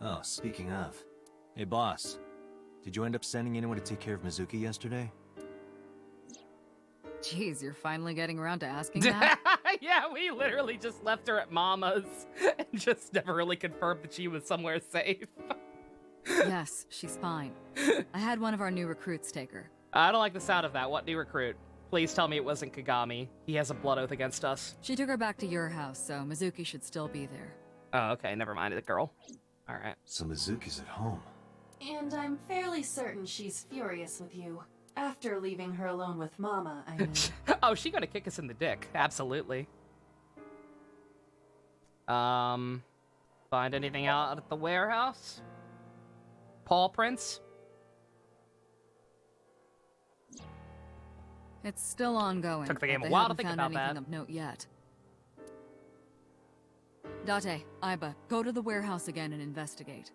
Oh, speaking of. Hey boss, did you end up sending anyone to take care of Mizuki yesterday? Jeez, you're finally getting around to asking that? Yeah, we literally just left her at Mama's and just never really confirmed that she was somewhere safe. Yes, she's fine. I had one of our new recruits take her. I don't like the sound of that. What new recruit? Please tell me it wasn't Kagami. He has a blood oath against us. She took her back to your house, so Mizuki should still be there. Oh, okay. Never mind the girl. All right. So Mizuki's at home. And I'm fairly certain she's furious with you. After leaving her alone with Mama, I mean. Oh, she gonna kick us in the dick. Absolutely. Find anything out at the warehouse? Paw prints? It's still ongoing. Took the game but a they while to haven't think found about anything that. of note yet. Date, Aiba, go to the warehouse again and investigate.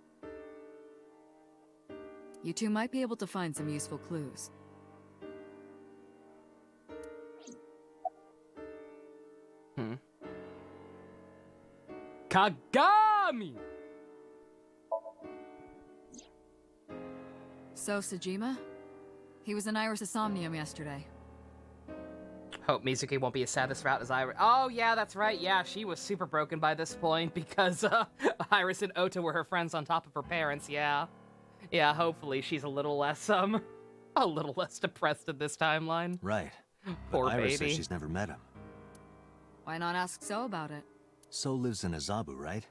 You two might be able to find some useful clues. Kagami! So, Sejima? He was in Iris' Somnium yesterday. Hope Mizuki won't be as sad this route as Iris. Oh, yeah, that's right. Yeah, she was super broken by this point because Iris and Ota were her friends on top of her parents, yeah. Yeah, hopefully she's a little less depressed in this timeline. Right. Poor but Iris baby. says she's never met him. Why not ask So about it? So lives in Azabu, right?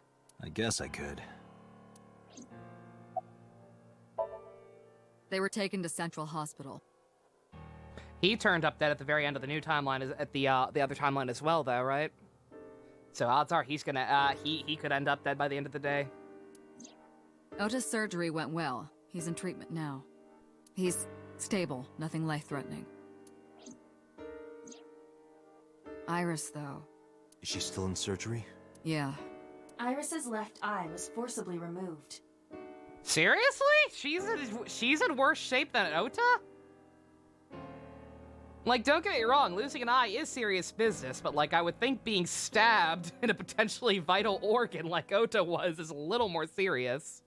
I guess I could. They were taken to Central Hospital. He turned up dead at the very end of the new timeline, at the other timeline as well, though, right? So odds are he's gonna, he could end up dead by the end of the day. Ota's surgery went well. He's in treatment now. He's stable, nothing life-threatening. Iris, though. Is she still in surgery? Yeah. Iris's left eye was forcibly removed. Seriously? She's in worse shape than Ota? Like, don't get me wrong, losing an eye is serious business, but like, I would think being stabbed in a potentially vital organ like Ota was is a little more serious.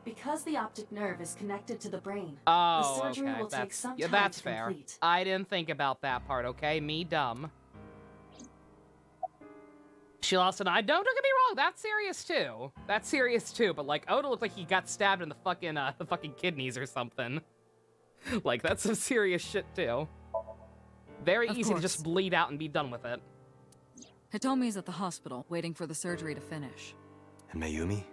Because the optic nerve is connected to the brain, Oh, the surgery okay. will take some Yeah, time that's to fair. complete. I didn't think about that part, okay? Me dumb. She lost an eye. Don't get me wrong, that's serious too. That's serious too, but like, Oda looked like he got stabbed in the fucking kidneys or something. Like, that's some serious shit too. Very Of easy to course. just bleed out and be done with it. Hitomi's at the hospital, waiting for the surgery to finish. And Mayumi?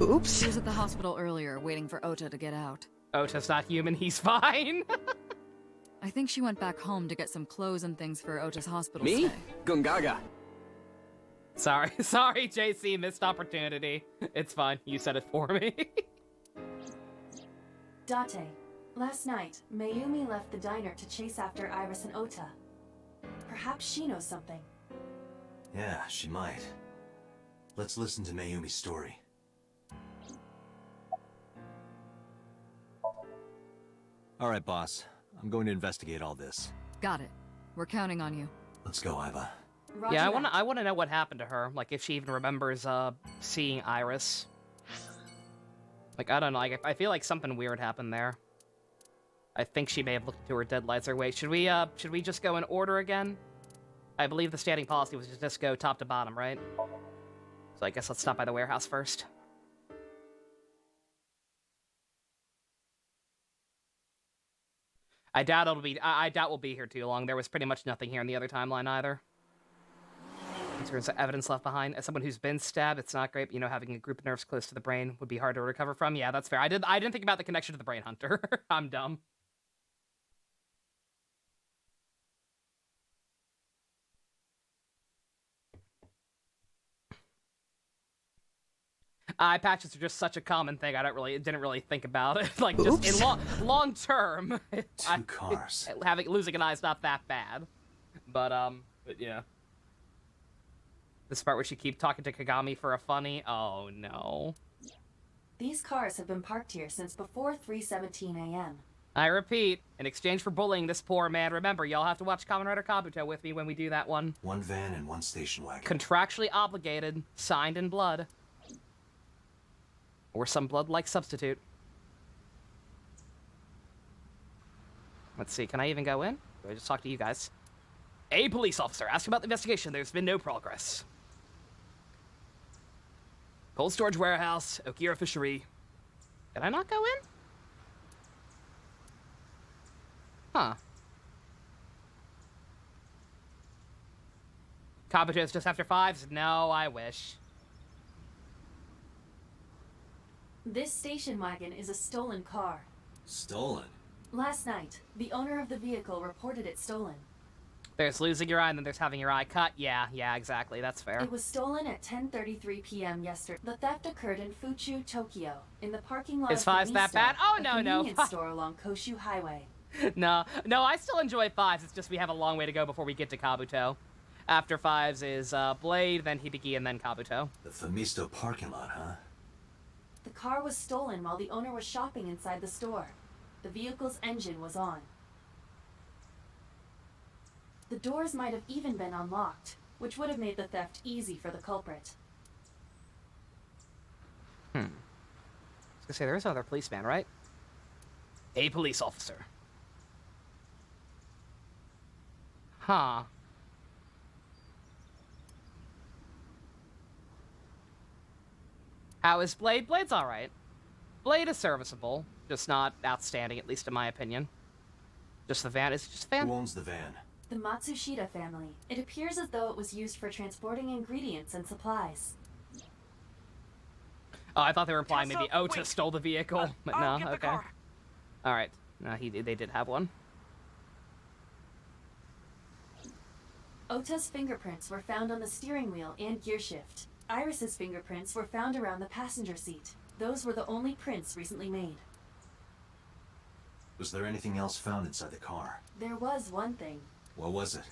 Oops. She was at the hospital earlier, waiting for Ota to get out. Ota's not human, he's fine. I think she went back home to get some clothes and things for Ota's hospital Me? stay. Gungaga. Sorry, JC, missed opportunity. It's fine, you said it for me. Date, last night, Mayumi left the diner to chase after Iris and Ota. Perhaps she knows something. Yeah, she might. Let's listen to Mayumi's story. Alright, boss. I'm going to investigate all this. Got it. We're counting on you. Let's go, Iva. Roger Yeah, that. I wanna know what happened to her. Like, if she even remembers, seeing Iris. Like, I don't know, like, I feel like something weird happened there. I think she may have looked into her dead lights. Or wait, should we just go in order again? I believe the standing policy was to just go top to bottom, right? So I guess let's stop by the warehouse first. I doubt we'll be here too long. There was pretty much nothing here in the other timeline either. In terms of evidence left behind, as someone who's been stabbed, it's not great, but, you know, having a group of nerves close to the brain would be hard to recover from. Yeah, that's fair. I didn't think about the connection to the brain hunter. I'm dumb. Eye patches are just such a common thing. I didn't really think about it. Like, just in long term, Two cars. Losing an eye is not that bad. But yeah. This part where she keep talking to Kagami for a funny. Oh no. These cars have been parked here since before 3:17 a.m. I repeat, in exchange for bullying this poor man, remember, y'all have to watch Kamen Rider Kabuto with me when we do that one. One van and one station wagon. Contractually obligated, signed in blood. Or some blood-like substitute. Let's see, can I even go in? Do I just talk to you guys? A police officer, ask about the investigation. There's been no progress. Cold storage warehouse, Okira fishery. Did I not go in? Huh. Kabuto's just after 5s? No, I wish. This station wagon is a stolen car. Stolen? Last night, the owner of the vehicle reported it stolen. There's losing your eye and then there's having your eye cut. Yeah, exactly. That's fair. It was stolen at 10:33 p.m. yesterday. The theft occurred in Fuchu, Tokyo, in the parking lot Is of 5s that bad? Oh, a no. convenience store along Koshu Highway. No, I still enjoy 5s. It's just we have a long way to go before we get to Kabuto. After 5s is Blade, then Hibiki, and then Kabuto. The Famisto parking lot, huh? The car was stolen while the owner was shopping inside the store. The vehicle's engine was on. The doors might have even been unlocked, which would have made the theft easy for the culprit. I was gonna say, there's another policeman, right? A police officer. Huh. How is Blade? Blade's alright. Blade is serviceable, just not outstanding, at least in my opinion. Just the van. Is it just a van? Who owns the van? The Matsushita family. It appears as though it was used for transporting ingredients and supplies. Oh, I thought they were implying maybe Tessa, Ota wait. stole the vehicle, but I'll no, get the okay. car. Alright. No, they did have one. Ota's fingerprints were found on the steering wheel and gearshift. Iris's fingerprints were found around the passenger seat. Those were the only prints recently made. Was there anything else found inside the car? There was one thing. What was it?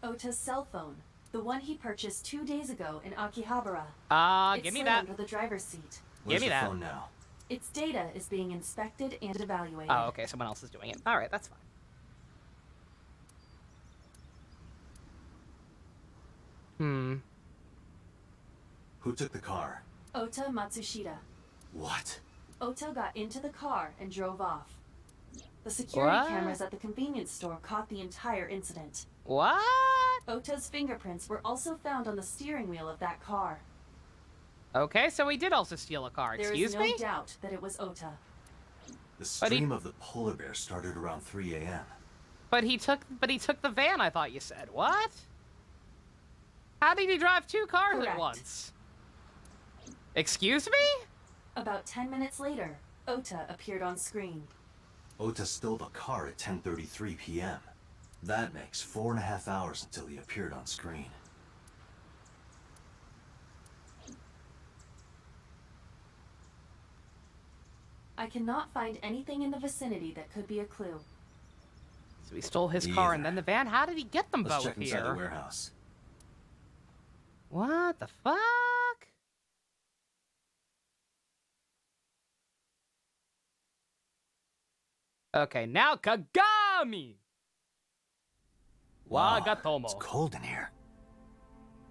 Ota's cell phone. The one he purchased 2 days ago in Akihabara. Give me It slid that. under the driver's seat. Where's me the that. phone now? Its data is being inspected and evaluated. Oh, okay, someone else is doing it. Alright, that's fine. Who took the car? Ota Matsushita. What? Ota got into the car and drove off. The security What? cameras at the convenience store caught the entire incident. What? Ota's fingerprints were also found on the steering wheel of that car. Okay, so he did also steal a car. There Excuse is no me? doubt that it was Ota. The stream of the polar bear started around 3 a.m. But he took the van, I thought you said. What? How did he drive 2 cars at Correct. once? Excuse me? About 10 minutes later, Ota appeared on screen. Ota stole the car at 10:33 p.m. That makes 4.5 hours until he appeared on screen. I cannot find anything in the vicinity that could be a clue. So he stole his Me car either. and then the van? How did he get them Let's both check inside here? the warehouse. What the fuck? Okay, now Kagami! Wow, Wagatomo. it's cold in here.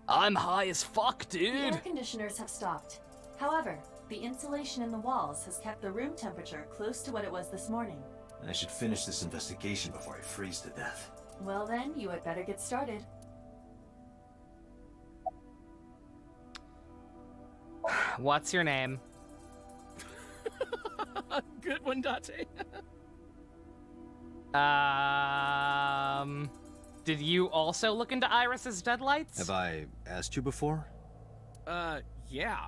I'm high as fuck, The dude. air conditioners have stopped. However, the insulation in the walls has kept the room temperature close to what it was this morning. I should finish this investigation before I freeze to death. Well then, you had better get started. What's your name? Good one, Date. Did you also look into Iris's deadlights? Have I asked you before? Yeah.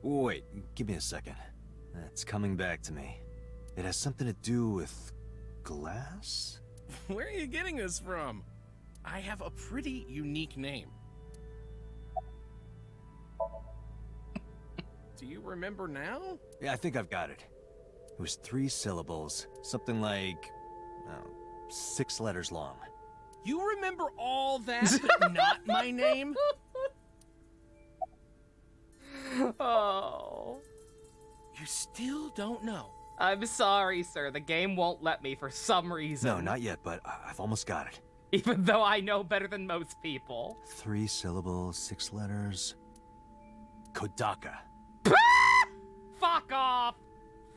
Wait, give me a second. It's coming back to me. It has something to do with glass? Where are you getting this from? I have a pretty unique name. Do you remember now? Yeah, I think I've got it. It was 3 syllables, something like, 6 letters long. You remember all that, but not my name? Oh. You still don't know. I'm sorry, sir. The game won't let me for some reason. No, not yet, but I've almost got it. Even though I know better than most people. 3 syllables, 6 letters. Kodaka. Fuck off!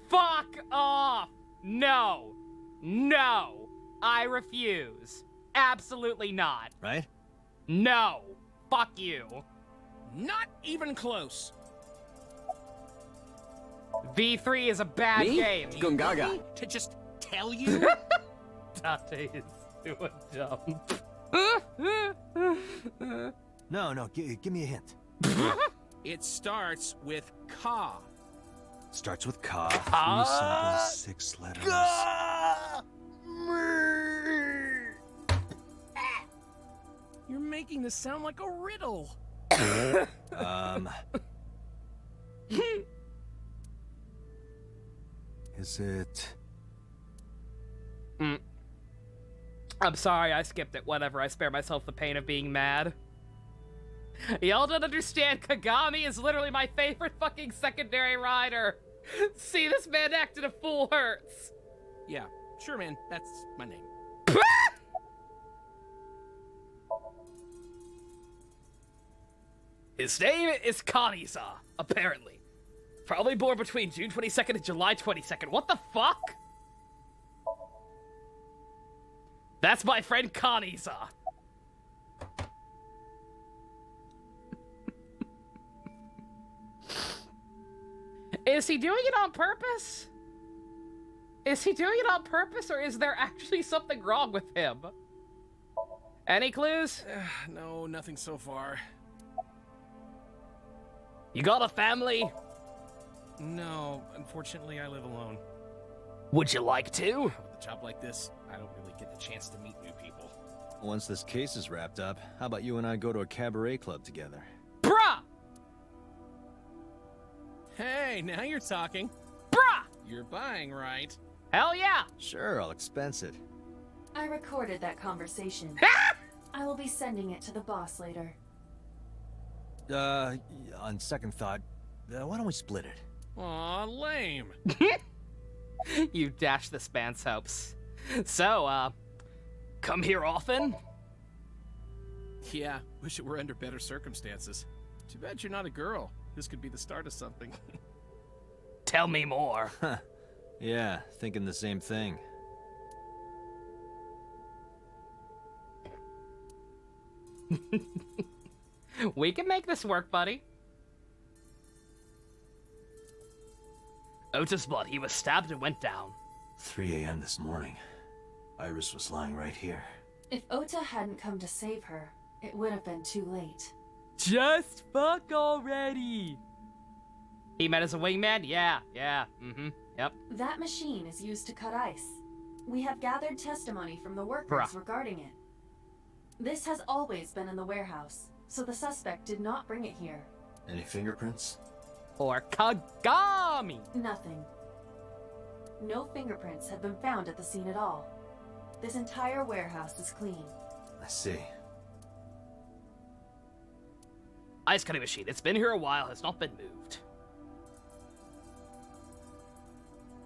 Fuck off! No! No! I refuse. Absolutely not. Right? No! Fuck you. Not even close. V3 is a bad game. Gungaga. To just tell you? Dante is doing dumb. No, give me a hint. It starts with Ka. Starts with Ka. 3 syllables, 6 letters. You're making this sound like a riddle. Is it... I'm sorry, I skipped it. Whatever, I spare myself the pain of being mad. Y'all don't understand, Kagami is literally my favorite fucking secondary rider. See this man acting a fool hurts. Yeah, sure, man. That's my name. His name is Kaniza, apparently. Probably born between June 22nd and July 22nd. What the fuck? That's my friend Kaniza. Is he doing it on purpose? Is he doing it on purpose, or is there actually something wrong with him? Any clues? No, nothing so far. You got a family? No, unfortunately I live alone. Would you like to? With a job like this, I don't really get the chance to meet new people. Once this case is wrapped up, how about you and I go to a cabaret club together? Bruh! Hey, now you're talking. Bruh! You're buying, right? Hell yeah! Sure, I'll expense it. I recorded that conversation. I will be sending it to the boss later. On second thought, why don't we split it? Aw, lame. You dashed this man's hopes. So, come here often? Yeah, wish it were under better circumstances. Too bad you're not a girl. This could be the start of something. Tell me more. Yeah, thinking the same thing. we can make this work, buddy. Otis blood. He was stabbed and went down. 3 a.m. this morning. Iris was lying right here. If Ota hadn't come to save her, it would have been too late. Just fuck already. He met as a wingman? Yeah, yep. That machine is used to cut ice. We have gathered testimony from the workers regarding it. This has always been in the warehouse, so the suspect did not bring it here. Any fingerprints? Or Kagami! Nothing. No fingerprints have been found at the scene at all. This entire warehouse is clean. I see. Ice cutting machine. It's been here a while, has not been moved.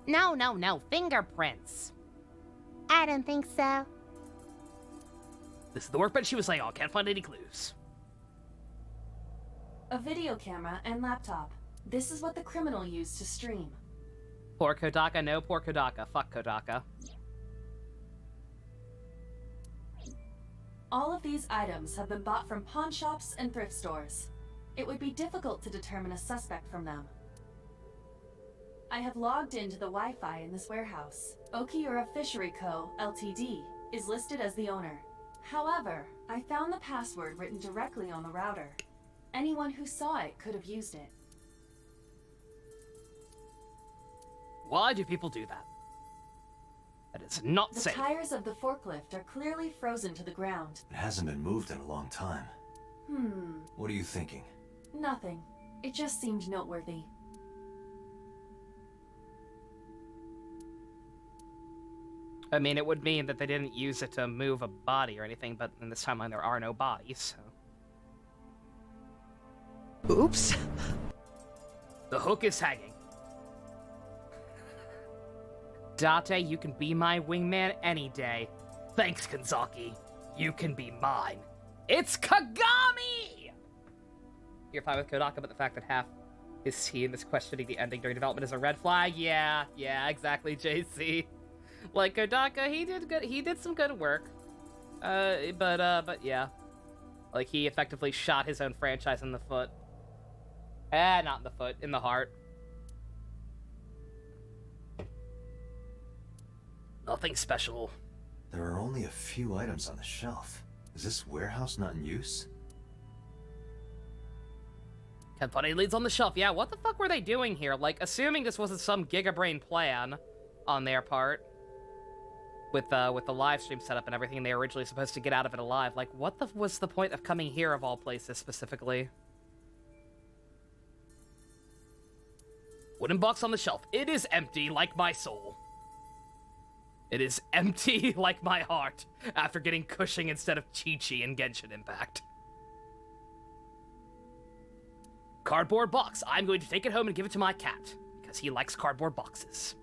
No, fingerprints. I don't think so. This is the workbench she was laying on. Can't find any clues. A video camera and laptop. This is what the criminal used to stream. Poor Kodaka, no poor Kodaka. Fuck Kodaka. All of these items have been bought from pawn shops and thrift stores. It would be difficult to determine a suspect from them. I have logged into the Wi-Fi in this warehouse. Okiura Fishery Co., Ltd. is listed as the owner. However, I found the password written directly on the router. Anyone who saw it could have used it. Why do people do that? That is not The safe. tires of the forklift are clearly frozen to the ground. It hasn't been moved in a long time. Hmm, What are you thinking? nothing. It just seemed noteworthy. I mean, it would mean that they didn't use it to move a body or anything, but in this timeline there are no bodies, so... Oops. The hook is hanging. Date, you can be my wingman any day. Thanks, Kanzaki. You can be mine. It's Kagami! You're fine with Kodaka, but the fact that half his team is questioning the ending during development is a red flag? Yeah, exactly, JC. Like, Kodaka, he did some good work. But yeah. Like, he effectively shot his own franchise in the foot. Not in the foot, in the heart. Nothing special. There are only a few items on the shelf. Is this warehouse not in use? Funny leads on the shelf. Yeah, what the fuck were they doing here? Like, assuming this wasn't some gigabrain plan on their part. With the live stream setup and everything, they were originally supposed to get out of it alive. Like, what was the point of coming here of all places, specifically? Wooden box on the shelf. It is empty, like my soul. It is empty, like my heart, after getting Cushing instead of Chi-Chi in Genshin Impact. Cardboard box. I'm going to take it home and give it to my cat, because he likes cardboard boxes.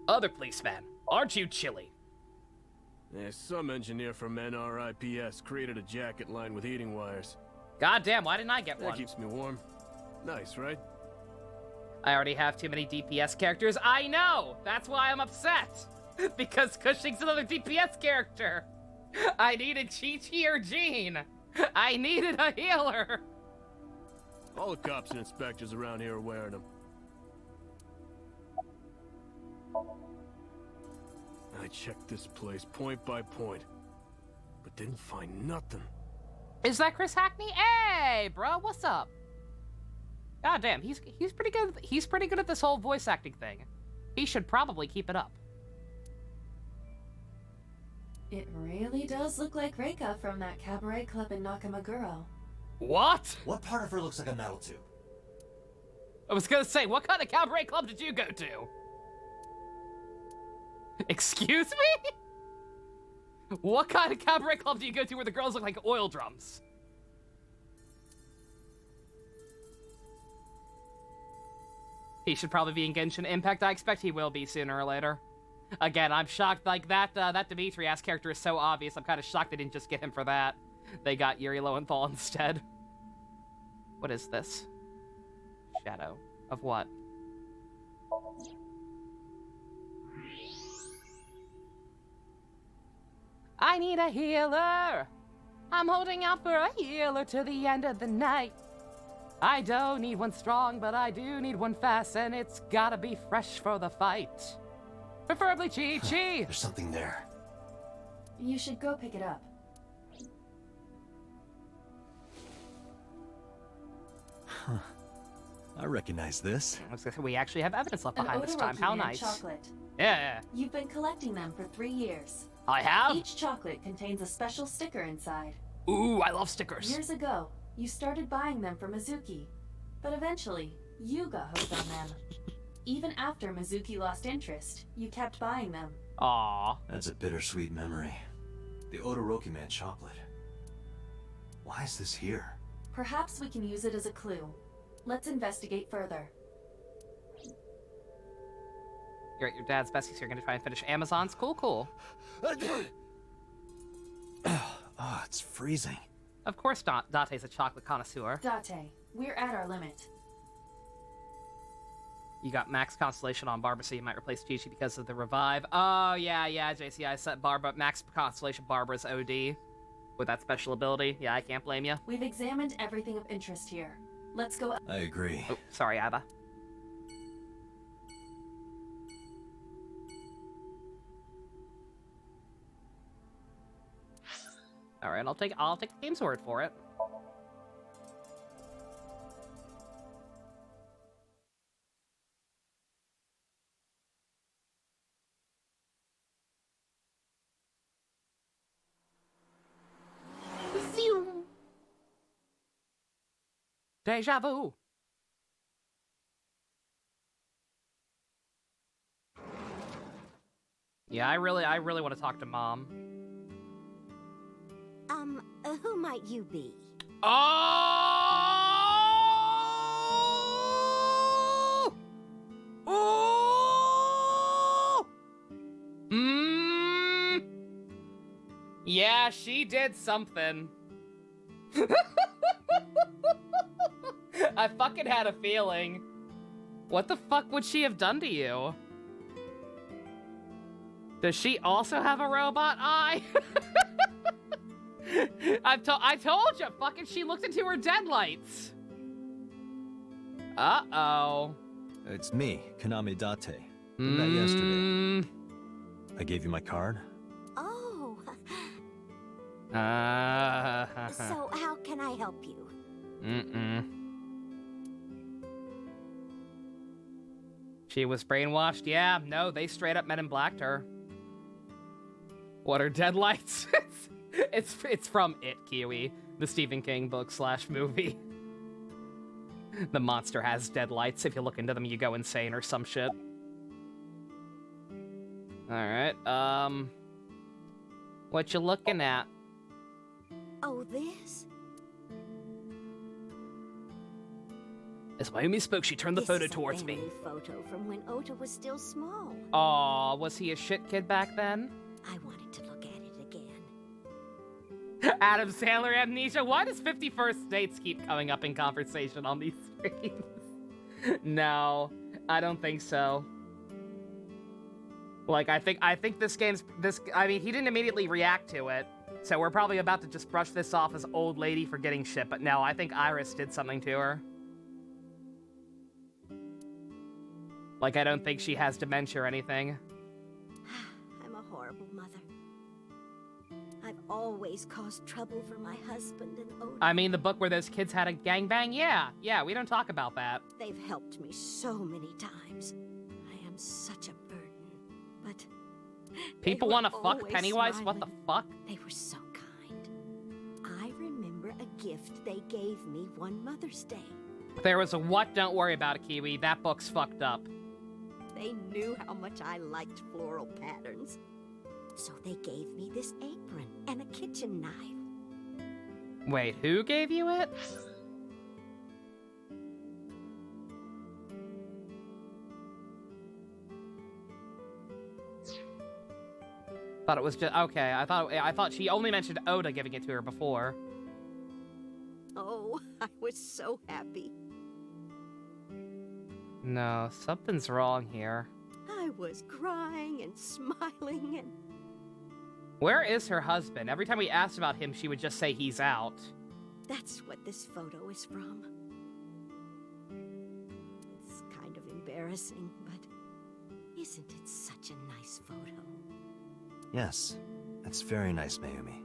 Other policeman, aren't you chilly? Yeah, some engineer from NRIPS created a jacket lined with heating wires. Goddamn, why didn't I get one? That keeps me warm. Nice, right? I already have too many DPS characters. I know! That's why I'm upset! Because Cushing's another DPS character! I needed Chi-Chi or Jean! I needed a healer! All the cops and inspectors around here are wearing them. I checked this place point by point, but didn't find nothing. Is that Chris Hackney? Hey, bro, what's up? God damn, he's pretty good. He's pretty good at this whole voice acting thing. He should probably keep it up. It really does look like Reika from that cabaret club in Nakamaguro. What? What part of her looks like a metal tube? I was gonna say, what kind of cabaret club did you go to? Excuse me? What kind of cabaret club do you go to where the girls look like oil drums? He should probably be in Genshin Impact. I expect he will be sooner or later. Again, I'm shocked. Like, that Dimitri-ass character is so obvious. I'm kind of shocked they didn't just get him for that. They got Yuri Lowenthal instead. What is this? Shadow. Of what? I need a healer. I'm holding out for a healer to the end of the night. I don't need one strong, but I do need one fast, and it's gotta be fresh for the fight. Preferably Chi-Chi. There's something there. You should go pick it up. Huh. I recognize this. We actually have evidence left behind this time. How nice. Chocolate. Yeah. You've been collecting them for 3 years. I have? Each chocolate contains a special sticker inside. Ooh, I love stickers. Years ago, you started buying them for Mizuki, but eventually, you got hooked on them. Even after Mizuki lost interest, you kept buying them. Aww. That's a bittersweet memory. The Odoroki Man chocolate. Why is this here? Perhaps we can use it as a clue. Let's investigate further. You're at your dad's besties, so you're gonna try and finish Amazon's? Cool. Oh, it's freezing. Of course Date's a chocolate connoisseur. Date, we're at our limit. You got Max Constellation on Barbara, so you might replace Chi-Chi because of the revive. Oh, yeah, JC, I set Max Constellation Barbara's OD with that special ability. Yeah, I can't blame you. We've examined everything of interest here. Let's go. I agree. Oh, sorry, Abba. All right, I'll take the game's word for it. Deja vu. Yeah, I really want to talk to Mom. Who might you be? Oh! Oh! Yeah, she did something. I fucking had a feeling. What the fuck would she have done to you? Does she also have a robot eye? I told you, fucking she looked into her deadlights. Uh-oh. It's me, Kaname Date. We met yesterday. I gave you my card. Oh. So how can I help you? She was brainwashed? Yeah, no, they straight up Men in Blacked her. What are deadlights? It's from It, Kiwi, the Stephen King book / movie. The monster has deadlights. If you look into them, you go insane or some shit. Alright, what you looking at? Oh, this? As Mayumi spoke, she turned the photo towards me. This is a photo from when Ota was still small. Aw, was he a shit kid back then? I wanted to look at it again. Adam Sandler amnesia? Why does 51st Dates keep coming up in conversation on these streams? No, I don't think so. Like, I think this game's, I mean, he didn't immediately react to it, so we're probably about to just brush this off as old lady forgetting shit, but no, I think Iris did something to her. Like, I don't think she has dementia or anything. I'm a horrible mother. I've always caused trouble for my husband and Ota. I mean, the book where those kids had a gangbang? Yeah, we don't talk about that. They've helped me so many times. I am such a burden, but... People want to fuck Pennywise? Smiling. What the fuck? They were so kind. I remember a gift they gave me one Mother's Day. There was a what? Don't worry about it, Kiwi. That book's fucked up. They knew how much I liked floral patterns. So they gave me this apron and a kitchen knife. Wait, who gave you it? Thought it was just okay. I thought she only mentioned Oda giving it to her before. Oh, I was so happy. No, something's wrong here. I was crying and smiling and... Where is her husband? Every time we asked about him, she would just say he's out. That's what this photo is from. It's kind of embarrassing, but isn't it such a nice photo? Yes, that's very nice, Mayumi.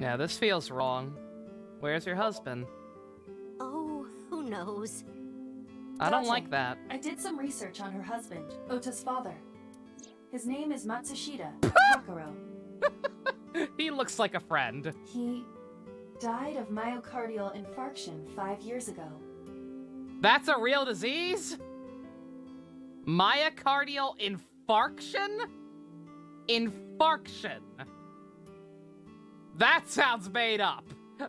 Yeah, this feels wrong. Where's your husband? Oh, who knows? I don't like that. I did some research on her husband, Ota's father. His name is Matsushita Takaro. He looks like a friend. He died of myocardial infarction 5 years ago. That's a real disease? Myocardial infarction? Infarction. That sounds made up.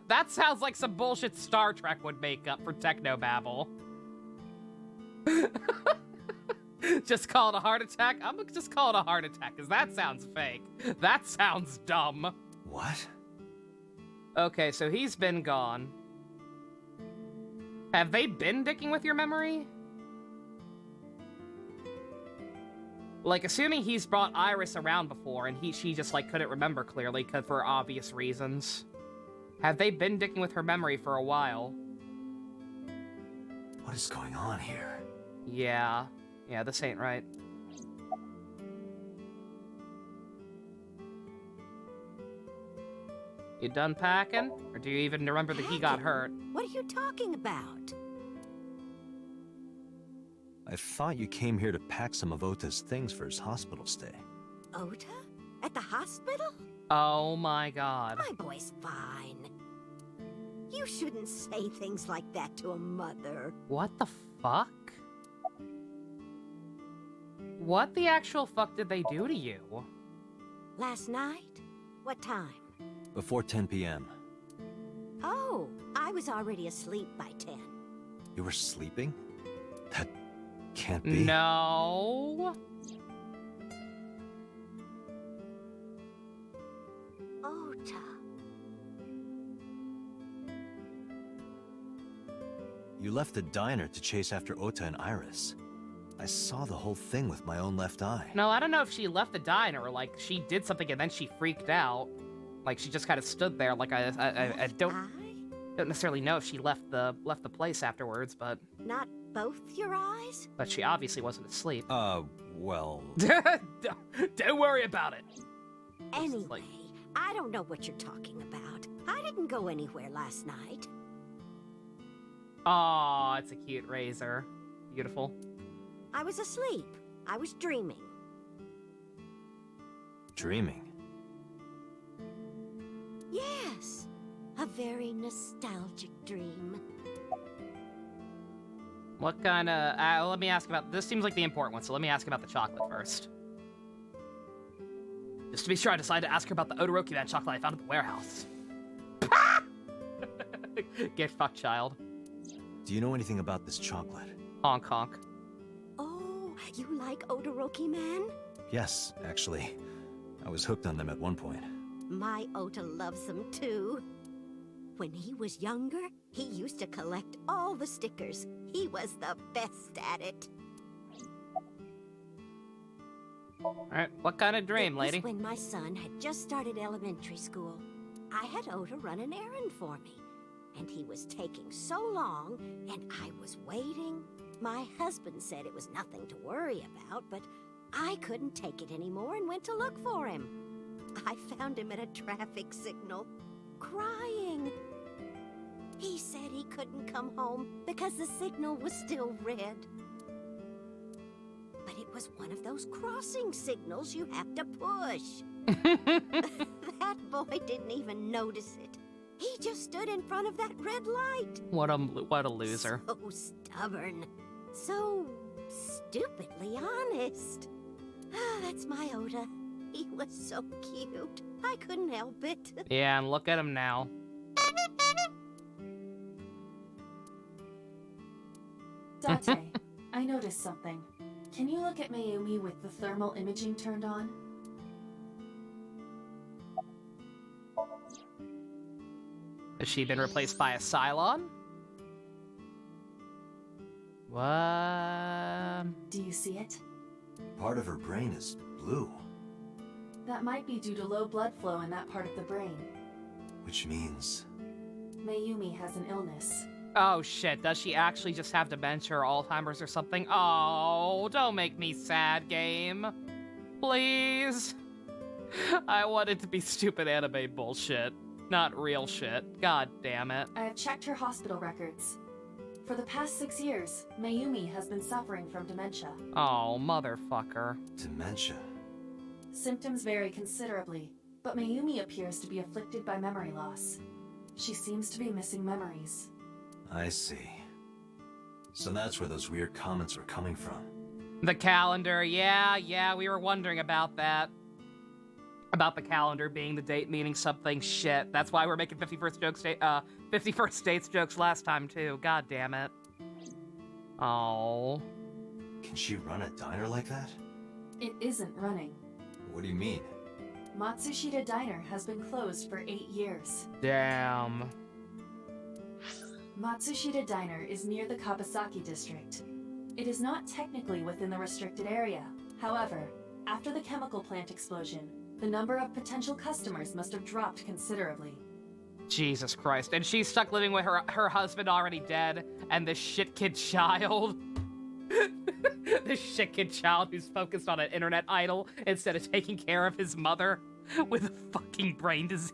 That sounds like some bullshit Star Trek would make up for technobabble. Just call it a heart attack? I'm gonna just call it a heart attack, because that sounds fake. That sounds dumb. What? Okay, so he's been gone. Have they been dicking with your memory? Like, assuming he's brought Iris around before, and she just, like, couldn't remember clearly, for obvious reasons. Have they been dicking with her memory for a while? What is going on here? Yeah. Yeah, this ain't right. You done packing? Or do you even remember that he got hurt? What are you talking about? I thought you came here to pack some of Ota's things for his hospital stay. Ota? At the hospital? Oh my god. My boy's fine. You shouldn't say things like that to a mother. What the fuck? What the actual fuck did they do to you? Last night? What time? Before 10 p.m. Oh, I was already asleep by 10. You were sleeping? That can't be. No. Ota. You left the diner to chase after Ota and Iris. I saw the whole thing with my own left eye. No, I don't know if she left the diner or like she did something and then she freaked out. Like she just kind of stood there. Like I don't necessarily know if she left the place afterwards, but Not both your eyes? but she obviously wasn't asleep. Well. Don't worry about it. Anyway, I don't know what you're talking about. I didn't go anywhere last night. Aw, it's a cute razor. Beautiful. I was asleep. I was dreaming. Dreaming? Yes, a very nostalgic dream. What kind of... let me ask about... This seems like the important one, so let me ask about the chocolate first. Just to be sure, I decided to ask her about the Odoroki Man chocolate I found at the warehouse. Get fucked, child. Do you know anything about this chocolate? Honk honk. Oh, you like Odoroki Man? Yes, actually. I was hooked on them at one point. My Ota loves them too. When he was younger, he used to collect all the stickers. He was the best at it. Alright, what kind of dream, lady? It was when my son had just started elementary school. I had Ota run an errand for me. And he was taking so long, and I was waiting. My husband said it was nothing to worry about, but I couldn't take it anymore and went to look for him. I found him at a traffic signal, crying. He said he couldn't come home because the signal was still red. But it was one of those crossing signals you have to push. That boy didn't even notice it. He just stood in front of that red light. What a loser. So stubborn. So stupidly honest. That's my Ota. He was so cute. I couldn't help it. Yeah, and look at him now. Date, I noticed something. Can you look at Mayumi with the thermal imaging turned on? Has she been replaced by a Cylon? What? Do you see it? Part of her brain is blue. That might be due to low blood flow in that part of the brain. Which means... Mayumi has an illness. Oh shit, does she actually just have dementia or Alzheimer's or something? Oh, don't make me sad, game. Please. I want it to be stupid anime bullshit, not real shit. God damn it. I have checked her hospital records. For the past 6 years, Mayumi has been suffering from dementia. Oh, motherfucker. Dementia? Symptoms vary considerably, but Mayumi appears to be afflicted by memory loss. She seems to be missing memories. I see. So that's where those weird comments were coming from. The calendar, yeah, we were wondering about that. About the calendar being the date meaning something shit. That's why we're making 51st dates jokes last time too. God damn it. Oh. Can she run a diner like that? It isn't running. What do you mean? Matsushita Diner has been closed for 8 years. Damn. Matsushita Diner is near the Kabasaki district. It is not technically within the restricted area. However, after the chemical plant explosion, the number of potential customers must have dropped considerably. Jesus Christ. And she's stuck living with her husband already dead, and this shit kid child. This shit kid child who's focused on an internet idol instead of taking care of his mother with a fucking brain disease.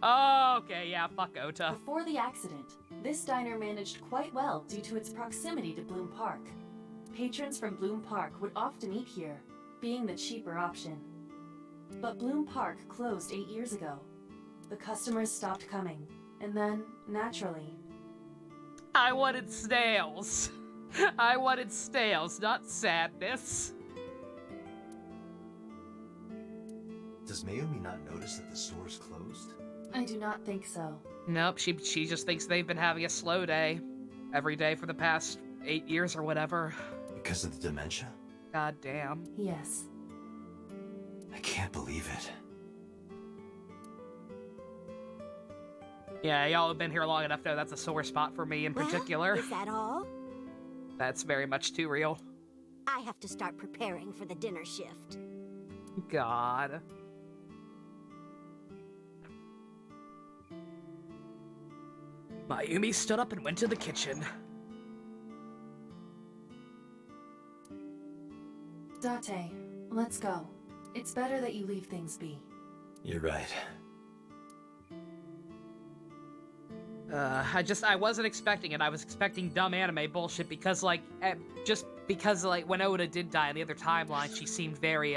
Oh, okay, yeah, fuck Ota. Before the accident, this diner managed quite well due to its proximity to Bloom Park. Patrons from Bloom Park would often eat here, being the cheaper option. But Bloom Park closed 8 years ago. The customers stopped coming, and then, naturally. I wanted snails. I wanted snails, not sadness. Does Mayumi not notice that the store's closed? I do not think so. Nope, she just thinks they've been having a slow day. Every day for the past 8 years or whatever. Because of the dementia? God damn. Yes. I can't believe it. Yeah, y'all have been here long enough to know that's a sore spot for me in particular. Is that all? That's very much too real. I have to start preparing for the dinner shift. God. Mayumi stood up and went to the kitchen. Date, let's go. It's better that you leave things be. You're right. I wasn't expecting it. I was expecting dumb anime bullshit because, like, just because, like, when Oda did die in the other timeline, she seemed very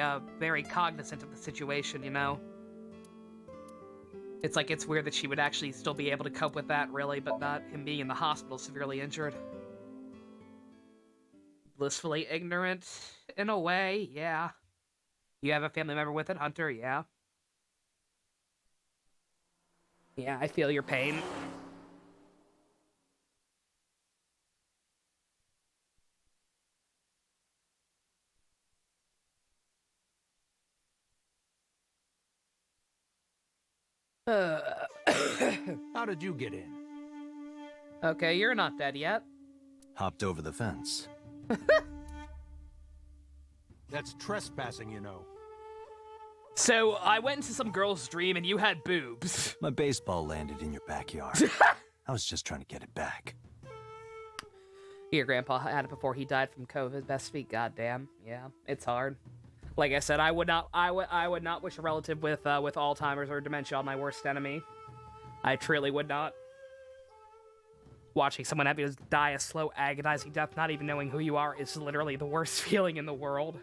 cognizant of the situation, you know? It's like, it's weird that she would actually still be able to cope with that, really, but not him being in the hospital severely injured. Blissfully ignorant, in a way, yeah. You have a family member with it, Hunter? Yeah. Yeah, I feel your pain. How did you get in? Okay, you're not dead yet. Hopped over the fence. That's trespassing, you know. So, I went into some girl's dream and you had boobs. My baseball landed in your backyard. I was just trying to get it back. Your grandpa had it before he died from COVID. Best speak, goddamn. Yeah, it's hard. Like I said, I would not wish a relative with Alzheimer's or dementia on my worst enemy. I truly would not. Watching someone have to die a slow, agonizing death, not even knowing who you are, is literally the worst feeling in the world.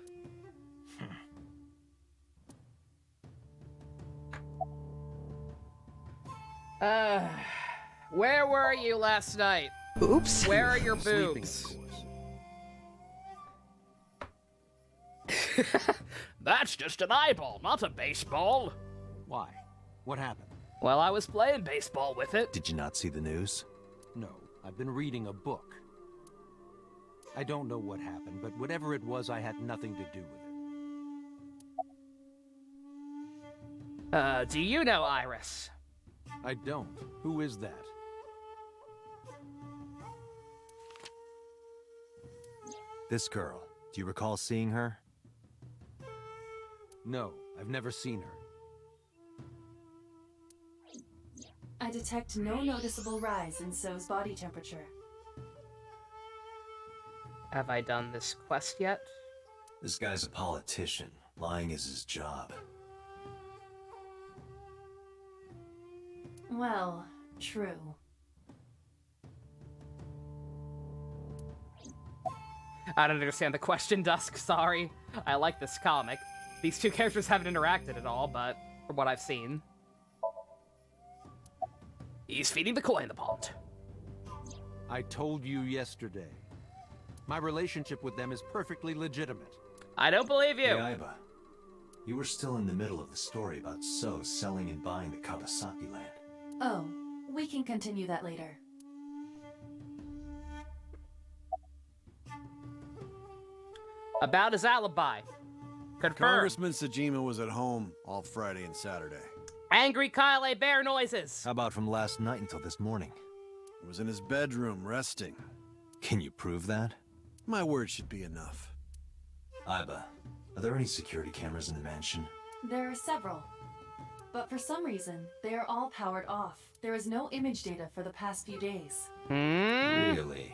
Where were you last night? Oops. Where are your boobs? That's just an eyeball, not a baseball. Why? What happened? Well, I was playing baseball with it. Did you not see the news? No, I've been reading a book. I don't know what happened, but whatever it was, I had nothing to do with it. Do you know Iris? I don't. Who is that? This girl. Do you recall seeing her? No, I've never seen her. I detect no noticeable rise in So's body temperature. Have I done this quest yet? This guy's a politician. Lying is his job. Well, true. I don't understand the question, Dusk, sorry. I like this comic. These two characters haven't interacted at all, but from what I've seen. He's feeding the koi in the pond. I told you yesterday. My relationship with them is perfectly legitimate. I don't believe you! Hey, Aiba. You were still in the middle of the story about So selling and buying the Kawasaki land. Oh, we can continue that later. About his alibi. Confirmed. Congressman Sajima was at home all Friday and Saturday. Angry Kyle bear noises! How about from last night until this morning? He was in his bedroom, resting. Can you prove that? My word should be enough. Aiba, are there any security cameras in the mansion? There are several. But for some reason, they are all powered off. There is no image data for the past few days. Really?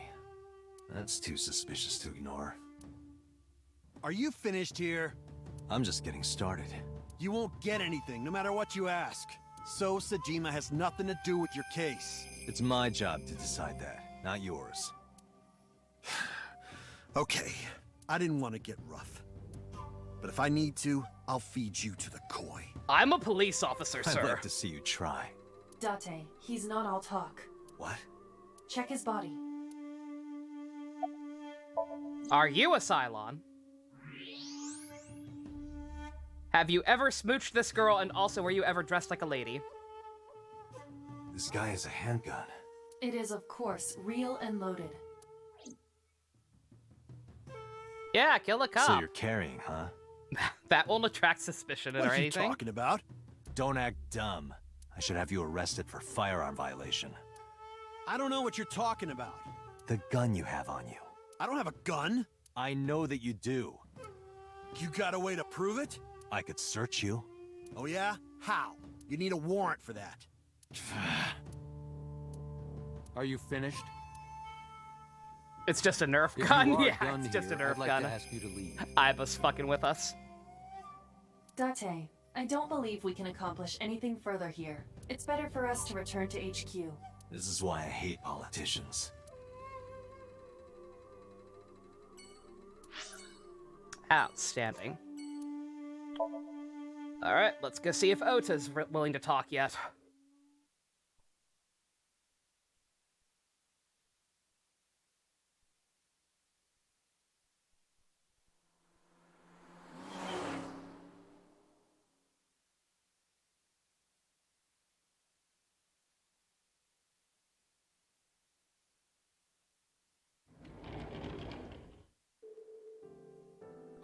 That's too suspicious to ignore. Are you finished here? I'm just getting started. You won't get anything, no matter what you ask. So Sajima has nothing to do with your case. It's my job to decide that, not yours. Okay, I didn't want to get rough. But if I need to, I'll feed you to the koi. I'm a police officer, sir. I'd like to see you try. Date, he's not all talk. What? Check his body. Are you a Cylon? Have you ever smooched this girl, and also were you ever dressed like a lady? This guy has a handgun. It is, of course, real and loaded. Yeah, kill a cop. So you're carrying, huh? That won't attract suspicion or anything. What are you talking about? Don't act dumb. I should have you arrested for firearm violation. I don't know what you're talking about. The gun you have on you. I don't have a gun. I know that you do. You got a way to prove it? I could search you. Oh yeah? How? You need a warrant for that. Are you finished? It's just a Nerf If gun? you are Yeah, done it's just a here, Nerf I'd like gun. to ask you to leave. Iva's fucking with us. Date, I don't believe we can accomplish anything further here. It's better for us to return to HQ. This is why I hate politicians. Outstanding. Alright, let's go see if Ota's willing to talk yet.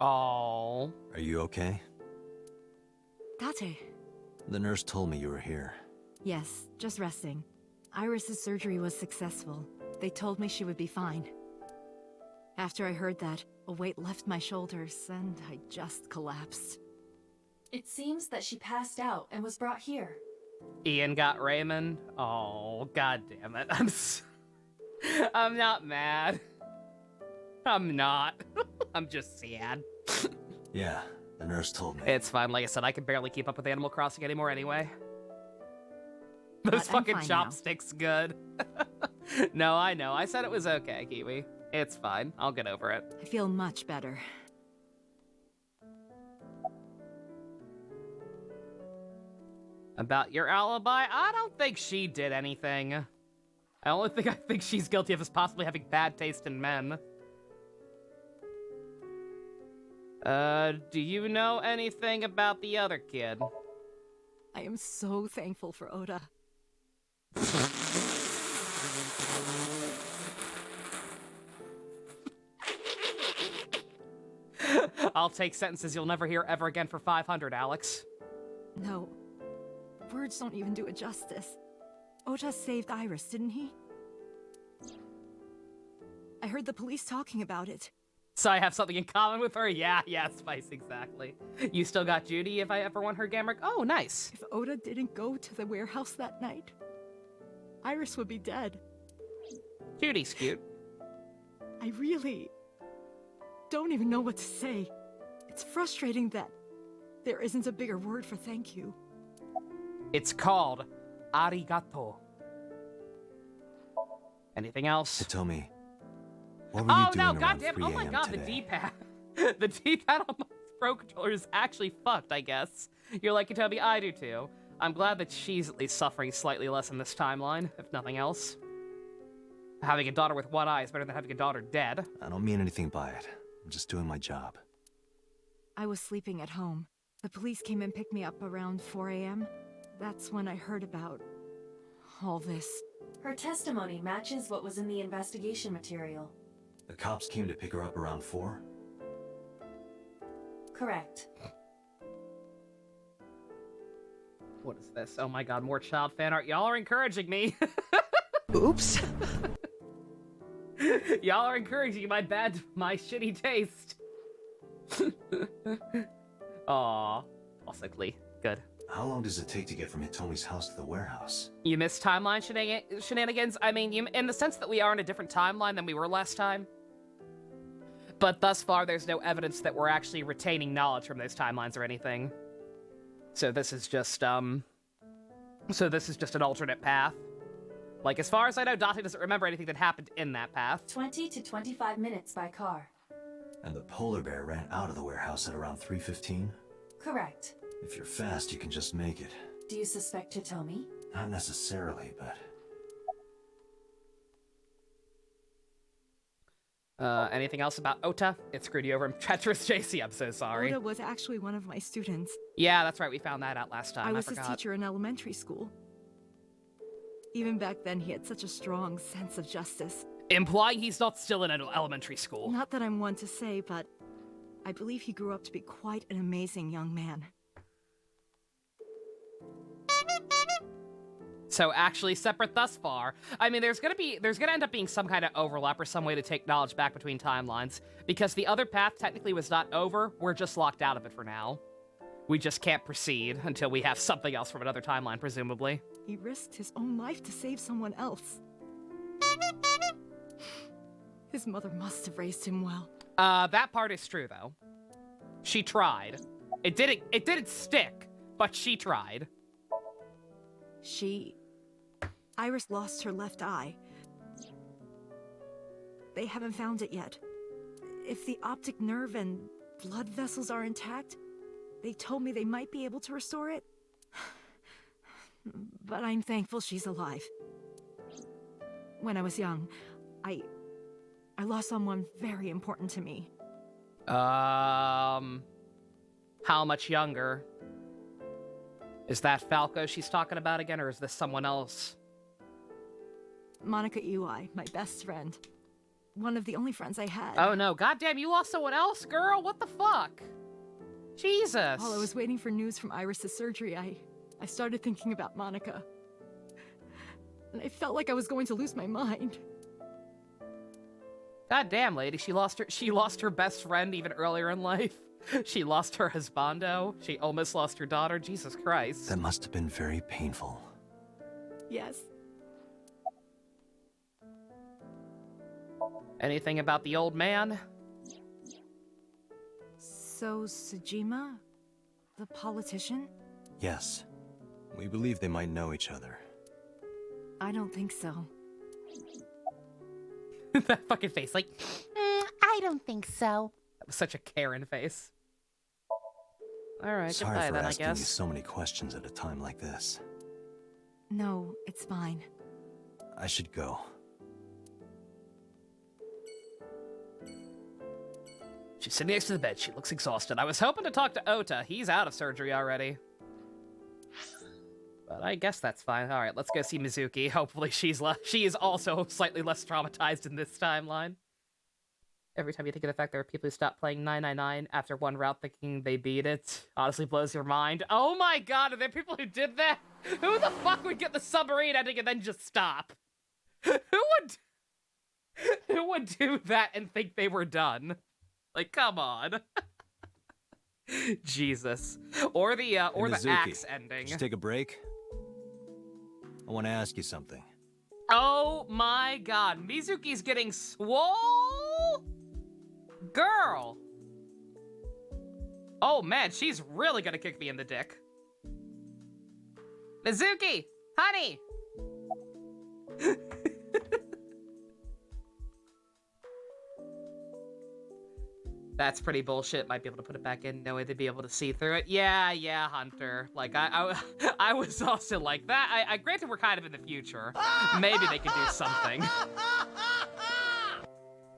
Oh. Are you okay? Date. The nurse told me you were here. Yes, just resting. Iris's surgery was successful. They told me she would be fine. After I heard that, a weight left my shoulders, and I just collapsed. It seems that she passed out and was brought here. Ian got Raymond. Oh, god damn it. I'm not mad. I'm not. I'm just sad. Yeah, the nurse told me. It's fine. Like I said, I can barely keep up with Animal Crossing anymore anyway. Those I'm fucking fine now. chopsticks good. No, I know. I said it was okay, Kiwi. It's fine. I'll get over it. I feel much better. About your alibi? I don't think she did anything. The only thing I think she's guilty of is possibly having bad taste in men. Do you know anything about the other kid? I am so thankful for Oda. I'll take sentences you'll never hear ever again for 500, Alex. No. Words don't even do it justice. Oda saved Iris, didn't he? I heard the police talking about it. So I have something in common with her? Yeah, Spice, exactly. You still got Judy if I ever want her Gamrick? Oh, nice. If Oda didn't go to the warehouse that night, Iris would be dead. Judy's cute. I really don't even know what to say. It's frustrating that there isn't a bigger word for thank you. It's called arigato. Anything else? Hitomi, what were you doing around goddamn! 3 Oh my a.m. god, today? the D-pad. The D-pad on my Pro controller is actually fucked, I guess. You're like, Hitomi, I do too. I'm glad that she's at least suffering slightly less in this timeline, if nothing else. Having a daughter with one eye is better than having a daughter dead. I don't mean anything by it. I'm just doing my job. I was sleeping at home. The police came and picked me up around 4 a.m. That's when I heard about all this. Her testimony matches what was in the investigation material. The cops came to pick her up around 4? Correct. What is this? Oh my god, more child fan art. Y'all are encouraging me. Oops. Y'all are encouraging my shitty taste. Aw. Also Glee. Good. How long does it take to get from Hitomi's house to the warehouse? You missed timeline shenanigans? I mean, in the sense that we are in a different timeline than we were last time. But thus far, there's no evidence that we're actually retaining knowledge from those timelines or anything. So this is just, an alternate path. Like, as far as I know, Date doesn't remember anything that happened in that path. 20 to 25 minutes by car. And the polar bear ran out of the warehouse at around 3:15? Correct. If you're fast, you can just make it. Do you suspect Hitomi? Not necessarily, but... Anything else about Ota? It screwed you over in Treacherous JC, I'm so sorry. Oda was actually one of my students. Yeah, that's right, we found that out last time, I was his forgot. teacher in elementary school. Even back then, he had such a strong sense of justice. Implying he's not still in elementary school. Not that I'm one to say, but I believe he grew up to be quite an amazing young man. So actually separate thus far. I mean, there's gonna end up being some kind of overlap or some way to take knowledge back between timelines. Because the other path technically was not over, we're just locked out of it for now. We just can't proceed until we have something else from another timeline, presumably. He risked his own life to save someone else. His mother must have raised him well. That part is true, though. She tried. It didn't stick, but she tried. Iris lost her left eye. They haven't found it yet. If the optic nerve and blood vessels are intact, they told me they might be able to restore it. But I'm thankful she's alive. When I was young, I lost someone very important to me. How much younger? Is that Falco she's talking about again, or is this someone else? Monica Ui, my best friend. One of the only friends I had. Oh no, goddamn, you lost someone else, girl? What the fuck? Jesus. While I was waiting for news from Iris's surgery, I started thinking about Monica. And I felt like I was going to lose my mind. God damn, lady, she lost her best friend even earlier in life. She lost her husbando. She almost lost her daughter. Jesus Christ. That must have been very painful. Yes. Anything about the old man? So, Sejima? The politician? Yes. We believe they might know each other. I don't think so. That fucking face, like... I don't think so. That was such a Karen face. Alright, Sorry goodbye for then, I asking guess. you so many questions at a time like this. No, it's fine. I should go. She's sitting next to the bed. She looks exhausted. I was hoping to talk to Ota. He's out of surgery already. But I guess that's fine. Alright, let's go see Mizuki. Hopefully she is also slightly less traumatized in this timeline. Every time you think of the fact there are people who stop playing 999 after one route thinking they beat it, honestly blows your mind. Oh my god, are there people who did that? Who the fuck would get the submarine ending and then just stop? Who would do that and think they were done? Like, come on. Jesus. Or the Mizuki, axe ending. Could you take a break? I want to ask you something. Oh my god, Mizuki's getting swole? Girl! Oh man, she's really gonna kick me in the dick. Mizuki! Honey! That's pretty bullshit. Might be able to put it back in. No way they'd be able to see through it. Yeah, Hunter. Like, I was also like that. I granted we're kind of in the future. Maybe they could do something.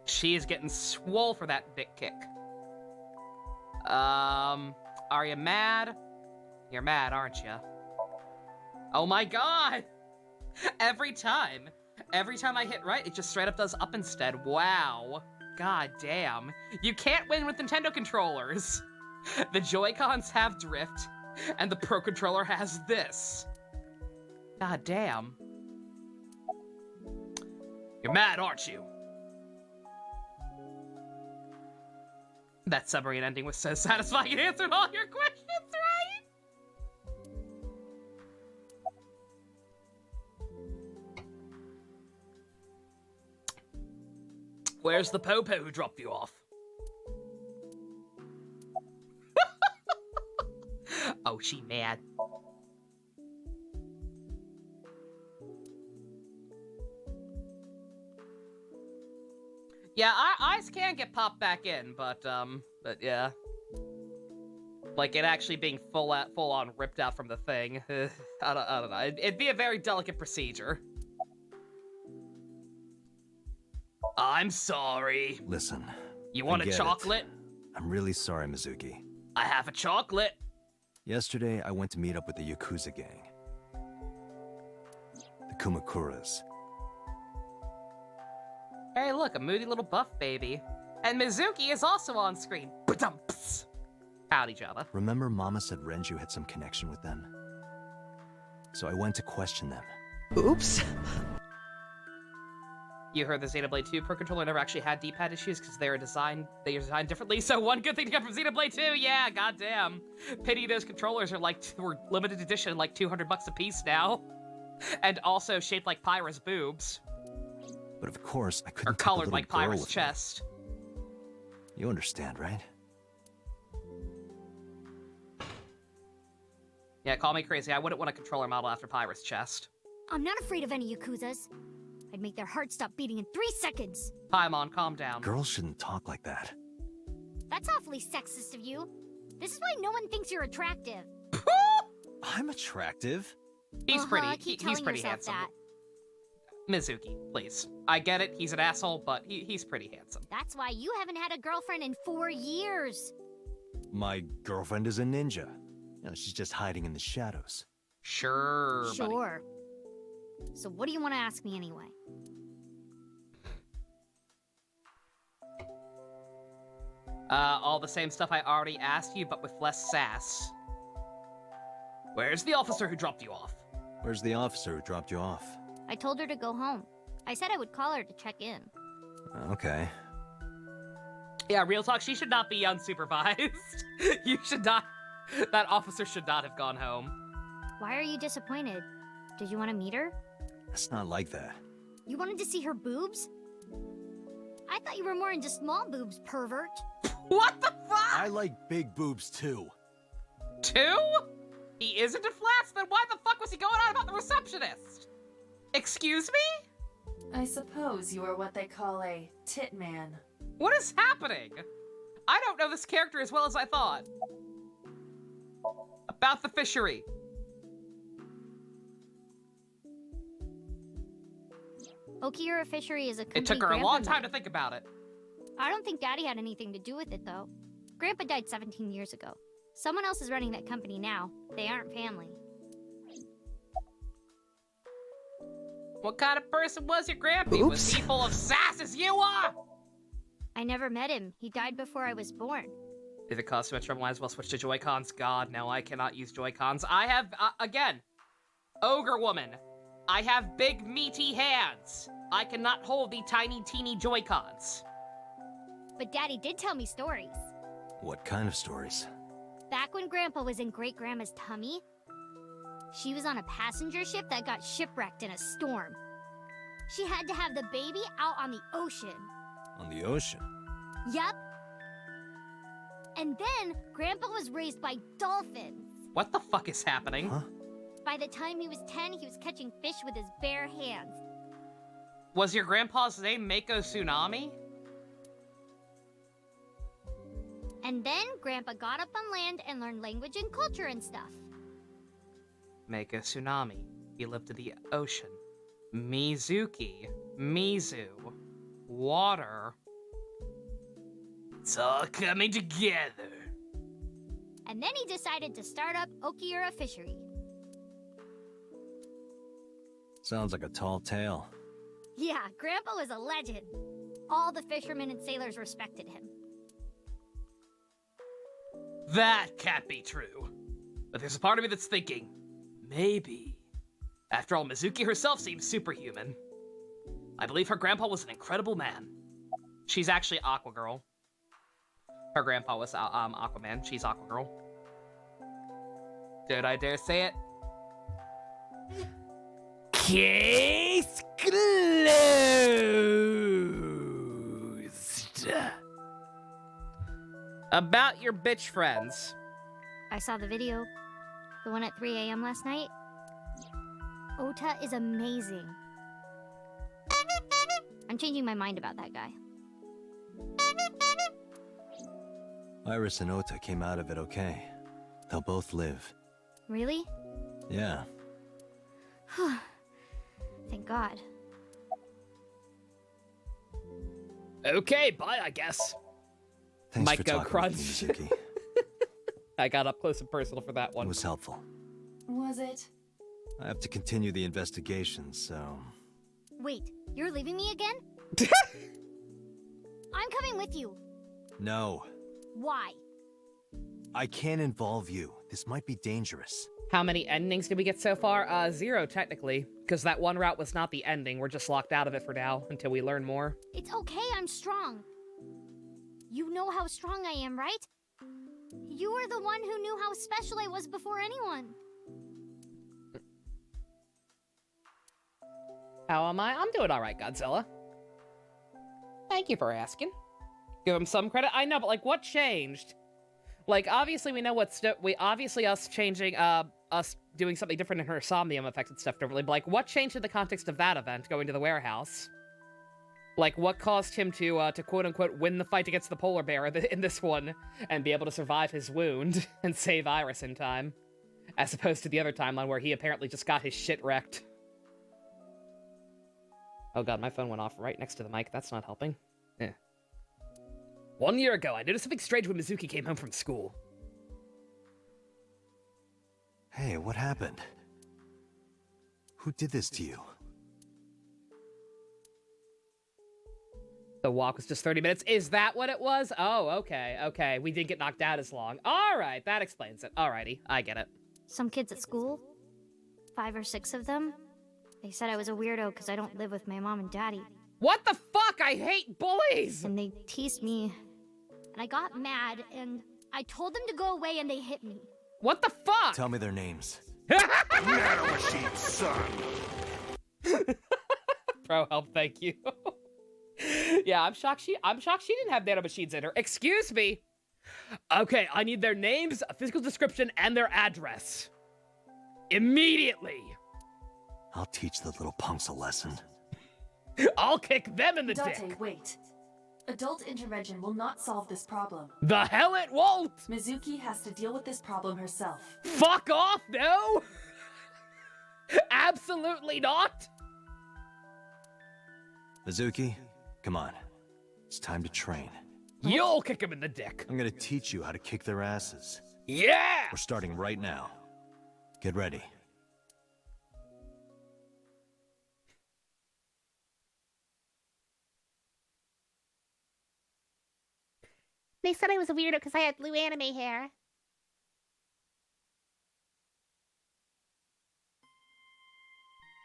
She's getting swole for that dick kick. Are you mad? You're mad, aren't you? Oh my god! Every time I hit right, it just straight up does up instead. Wow. God damn. You can't win with Nintendo controllers. The Joy-Cons have drift, and the Pro Controller has this. God damn. You're mad, aren't you? That submarine ending was so satisfying. It answered all your questions, right? Where's the popo who dropped you off? Oh, she mad. Yeah, eyes can get popped back in, but yeah. Like, it actually being full on ripped out from the thing. I don't know. It'd be a very delicate procedure. I'm sorry. Listen. You want a chocolate? I'm really sorry, Mizuki. I have a chocolate. Yesterday, I went to meet up with the Yakuza gang. The Kumakuras. Hey, look, a moody little buff baby. And Mizuki is also on screen. Ba-dumps. Howdy, Java. Remember Mama said Renju had some connection with them? So I went to question them. Oops. You heard the Xenoblade 2 Pro Controller never actually had D-pad issues because they are designed differently. So one good thing to get from Xenoblade 2, yeah, goddamn. Pity those controllers are were limited edition, like $200 a piece now, and also shaped like Pyra's boobs. But of course, I couldn't. Or colored like Pyra's chest. You understand, right? Yeah, call me crazy. I wouldn't want a controller model after Pyra's chest. I'm not afraid of any Yakuzas. I'd make their hearts stop beating in 3 seconds. Paimon, calm down. Girls shouldn't talk like that. That's awfully sexist of you. This is why no one thinks you're attractive. I'm attractive. He's pretty. Keep He's pretty yourself handsome. that. Mizuki, please. I get it. He's an asshole, but he's pretty handsome. That's why you haven't had a girlfriend in 4 years. My girlfriend is a ninja. You know, she's just hiding in the shadows. Sure. Sure. So what do you want to ask me anyway? All the same stuff I already asked you, but with less sass. Where's the officer who dropped you off? Where's the officer who dropped you off? I told her to go home. I said I would call her to check in. Okay. Yeah, real talk, she should not be unsupervised. You should not... That officer should not have gone home. Why are you disappointed? Did you want to meet her? It's not like that. You wanted to see her boobs? I thought you were more into small boobs, pervert. What the fuck? I like big boobs too. Two? He is into flats? Then why the fuck was he going on about the receptionist? Excuse me? I suppose you are what they call a tit man. What is happening? I don't know this character as well as I thought. About the fishery. Okiura Fishery is a company It took her a Grandpa long time made. to think about it. I don't think Daddy had anything to do with it, though. Grandpa died 17 years ago. Someone else is running that company now. They aren't family. What kind of person was your grandpa? Was he full of sass as you are? I never met him. He died before I was born. If it costs too much trouble, might as well switch to Joy-Cons. God, no, I cannot use Joy-Cons. I have, again, Ogre Woman. I have big, meaty hands. I cannot hold the tiny, teeny Joy-Cons. But Daddy did tell me stories. What kind of stories? Back when Grandpa was in Great-Grandma's tummy, she was on a passenger ship that got shipwrecked in a storm. She had to have the baby out on the ocean. On the ocean? Yep. And then, Grandpa was raised by dolphins. What the fuck is happening? Huh? By the time he was 10, he was catching fish with his bare hands. Was your grandpa's name Mako Tsunami? And then, Grandpa got up on land and learned language and culture and stuff. Mako Tsunami. He lived in the ocean. Mizuki. Mizu. Water. It's all coming together. And then he decided to start up Okiura Fishery. Sounds like a tall tale. Yeah, Grandpa was a legend. All the fishermen and sailors respected him. That can't be true. But there's a part of me that's thinking, maybe. After all, Mizuki herself seems superhuman. I believe her grandpa was an incredible man. She's actually Aqua Girl. Her grandpa was Aquaman. She's Aqua Girl. Did I dare say it? Case closed. About your bitch friends. I saw the video. The one at 3 a.m. last night. Ota is amazing. I'm changing my mind about that guy. Iris and Ota came out of it okay. They'll both live. Really? Yeah. Thank God. Okay, bye, I guess. Thanks Might for go talking crunch. with me, Mizuki. I got up close and personal for that It one. was helpful. Was it? I have to continue the investigation, so... Wait, you're leaving me again? I'm coming with you. No. Why? I can't involve you. This might be dangerous. How many endings did we get so far? 0, technically. Because that one route was not the ending. We're just locked out of it for now, until we learn more. It's okay, I'm strong. You know how strong I am, right? You were the one who knew how special I was before anyone. How am I? I'm doing alright, Godzilla. Thank you for asking. Give him some credit. I know, but like, what changed? Like, obviously we know what's... obviously us changing, us doing something different in her Somnium affected stuff differently, but like, what changed in the context of that event, going to the warehouse? Like, what caused him to quote-unquote win the fight against the polar bear in this one, and be able to survive his wound, and save Iris in time? As opposed to the other timeline where he apparently just got his shit wrecked. Oh god, my phone went off right next to the mic. That's not helping. Eh. 1 year ago, I noticed something strange when Mizuki came home from school. Hey, what happened? Who did this to you? The walk was just 30 minutes. Is that what it was? Oh, okay, okay. We didn't get knocked out as long. Alright, that explains it. Alrighty, I get it. Some kids at school, 5 or 6 of them, they said I was a weirdo because I don't live with my mom and daddy. What the fuck? I hate bullies! And they teased me, and I got mad, and I told them to go away, and they hit me. What the fuck? Tell me their names. Nano machine, son. Bro, help, thank you. Yeah, I'm shocked she didn't have nanomachines in her. Excuse me. Okay, I need their names, a physical description, and their address. Immediately! I'll teach the little punks a lesson. I'll kick them in the Date, dick! wait. Adult intervention will not solve this problem. The hell it won't! Mizuki has to deal with this problem herself. Fuck off, no! Absolutely not! Mizuki, come on. It's time to train. You'll kick him in the dick. I'm gonna teach you how to kick their asses. Yeah! We're starting right now. Get ready. They said I was a weirdo because I had blue anime hair.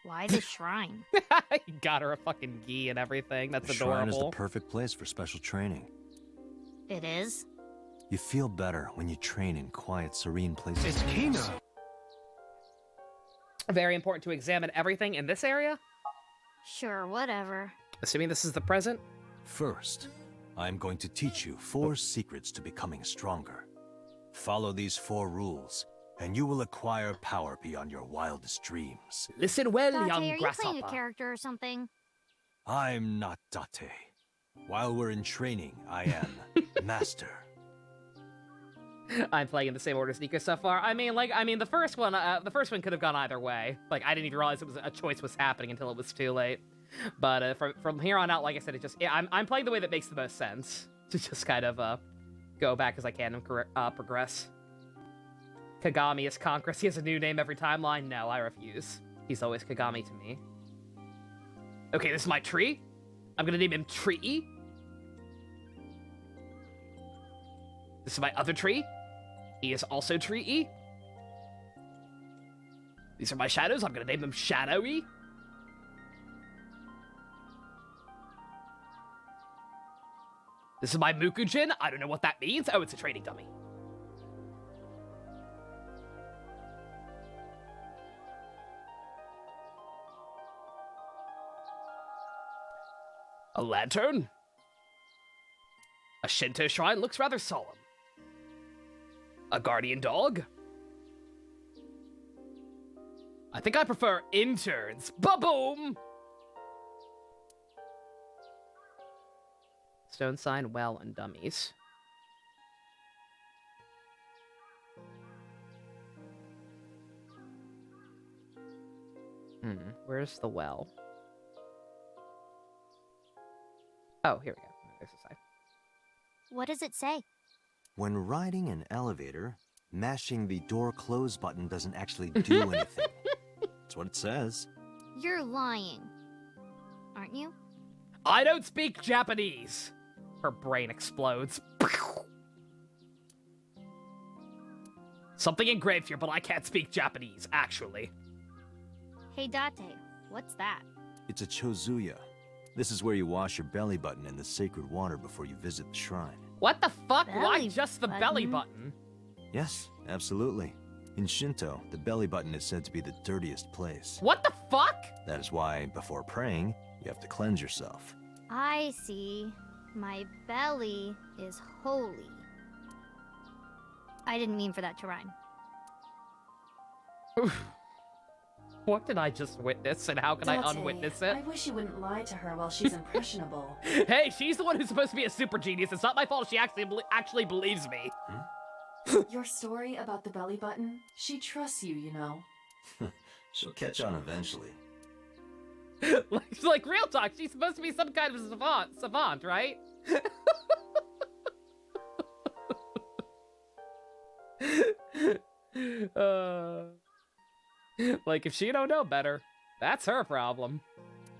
Why the shrine? You got her a fucking gi and everything. That's The shrine is the adorable. perfect place for special training. It is? You feel better when you train in quiet, serene places. It's Kino. Very important to examine everything in this area. Sure, whatever. Assuming this is the present. First, I'm going to teach you 4 secrets to becoming stronger. Follow these 4 rules, and you will acquire power beyond your wildest dreams. Listen well, Date, young are you grasshopper. playing a character or something? I'm not Date. While we're in training, I am Master. I'm playing in the same order as Nico so far. I mean, the first one could have gone either way. Like, I didn't even realize a choice was happening until it was too late. But from here on out, like I said, I'm playing the way that makes the most sense to just kind of go back as I can and progress. Kagami is Conquest. He has a new name every timeline. No, I refuse. He's always Kagami to me. Okay, this is my tree. I'm gonna name him Tree. This is my other tree. He is also Tree. These are my shadows. I'm gonna name them Shadowy. This is my Mukujin. I don't know what that means. Oh, it's a trading dummy. A lantern. A Shinto shrine looks rather solemn. A guardian dog. I think I prefer interns. Ba-boom! Stone sign, well, and dummies. Where's the well? Oh, here we go. There's the sign. What does it say? When riding an elevator, mashing the door close button doesn't actually do anything. That's what it says. You're lying. Aren't you? I don't speak Japanese. Her brain explodes. Something engraved here, but I can't speak Japanese, actually. Hey, Date, what's that? It's a chozuya. This is where you wash your belly button in the sacred water before you visit the shrine. What the fuck? Why Belly just the belly button? Yes, absolutely. In Shinto, the belly button is said to be the dirtiest place. What the fuck? That is why, before praying, you have to cleanse yourself. I see. My belly is holy. I didn't mean for that to rhyme. What did I just witness, and how can I Date, unwitness it? I wish you wouldn't lie to her while she's impressionable. Hey, she's the one who's supposed to be a super genius. It's not my fault if she actually believes me. Your story about the belly button, she trusts you, you know. She'll catch on eventually. like real talk, she's supposed to be some kind of savant, right? Like, if she don't know better, that's her problem.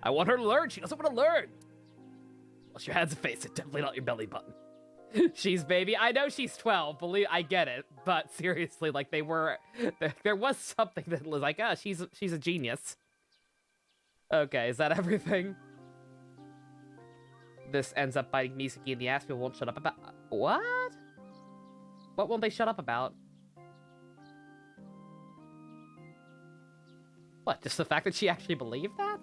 I want her to learn. She doesn't want to learn. Wash your hands and face. It's definitely not your belly button. She's baby. I know she's 12. Believe I get it, but seriously, like there was something that was like, ah, she's a genius. Okay, is that everything? This ends up biting Misaki in the ass. People won't shut up about what? What won't they shut up about? What? Just the fact that she actually believed that?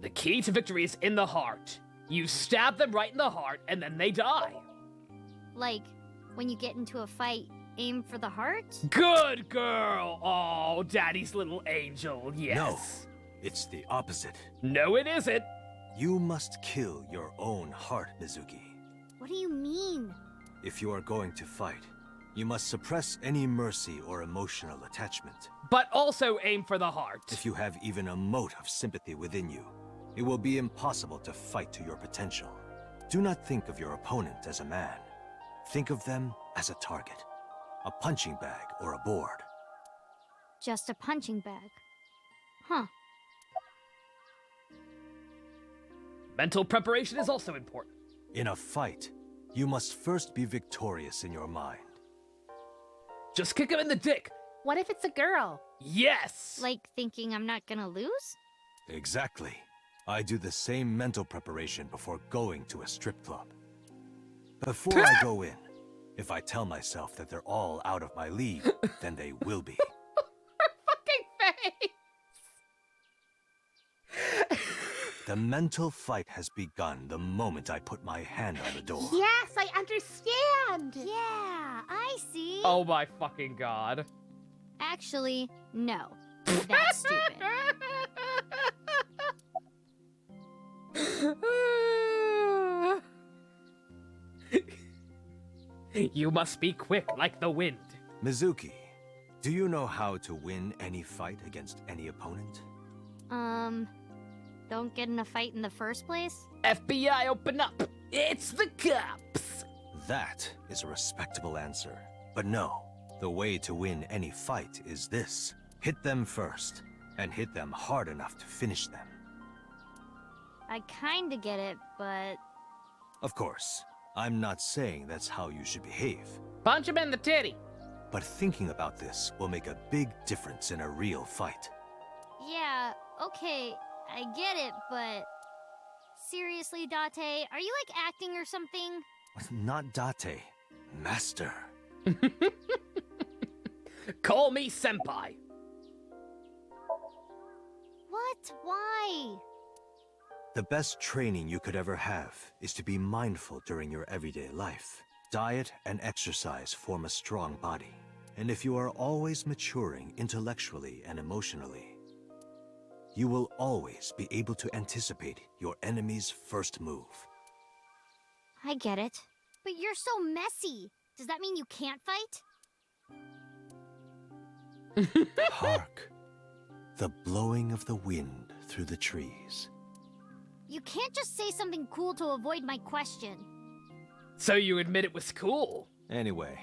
The key to victory is in the heart. You stab them right in the heart, and then they die. Like, when you get into a fight, aim for the heart? Good girl! Oh, daddy's little angel, yes. No, it's the opposite. No, it isn't. You must kill your own heart, Mizuki. What do you mean? If you are going to fight, you must suppress any mercy or emotional attachment. But also aim for the heart. If you have even a mote of sympathy within you, it will be impossible to fight to your potential. Do not think of your opponent as a man. Think of them as a target, a punching bag or a board. Just a punching bag. Huh. Mental preparation is also important. In a fight, you must first be victorious in your mind. Just kick him in the dick. What if it's a girl? Yes! Like thinking I'm not gonna lose? Exactly. I do the same mental preparation before going to a strip club. Before I go in, if I tell myself that they're all out of my league, then they will be. Fucking face! The mental fight has begun the moment I put my hand on the door. Yes, I understand! Yeah, I see. Oh my fucking god. Actually, no. That's stupid. You must be quick like the wind. Mizuki, do you know how to win any fight against any opponent? Don't get in a fight in the first place? FBI, open up! It's the cops! That is a respectable answer. But no, the way to win any fight is this. Hit them first, and hit them hard enough to finish them. I kinda get it, but... Of course, I'm not saying that's how you should behave. Punch him in the titty! But thinking about this will make a big difference in a real fight. Yeah, okay, I get it, but... Seriously, Date, are you like acting or something? Not Date, Master. Call me Senpai. What? Why? The best training you could ever have is to be mindful during your everyday life. Diet and exercise form a strong body. And if you are always maturing intellectually and emotionally, you will always be able to anticipate your enemy's first move. I get it. But you're so messy. Does that mean you can't fight? Hark! The blowing of the wind through the trees. You can't just say something cool to avoid my question. So you admit it was cool? Anyway,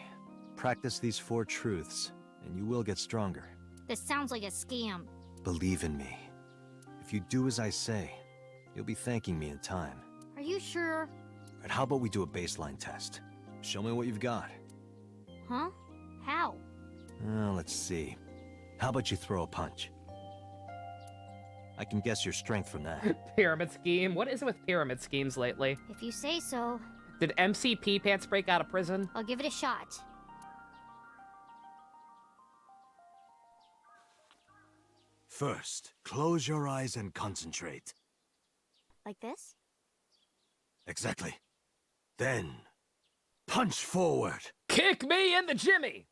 practice these 4 truths, and you will get stronger. This sounds like a scam. Believe in me. If you do as I say, you'll be thanking me in time. Are you sure? Right, how about we do a baseline test? Show me what you've got. Huh? How? Let's see. How about you throw a punch? I can guess your strength from that. Pyramid scheme? What is it with pyramid schemes lately? If you say so. Did MCP Pants break out of prison? I'll give it a shot. First, close your eyes and concentrate. Like this? Exactly. Then, punch forward. Kick me in the Jimmy!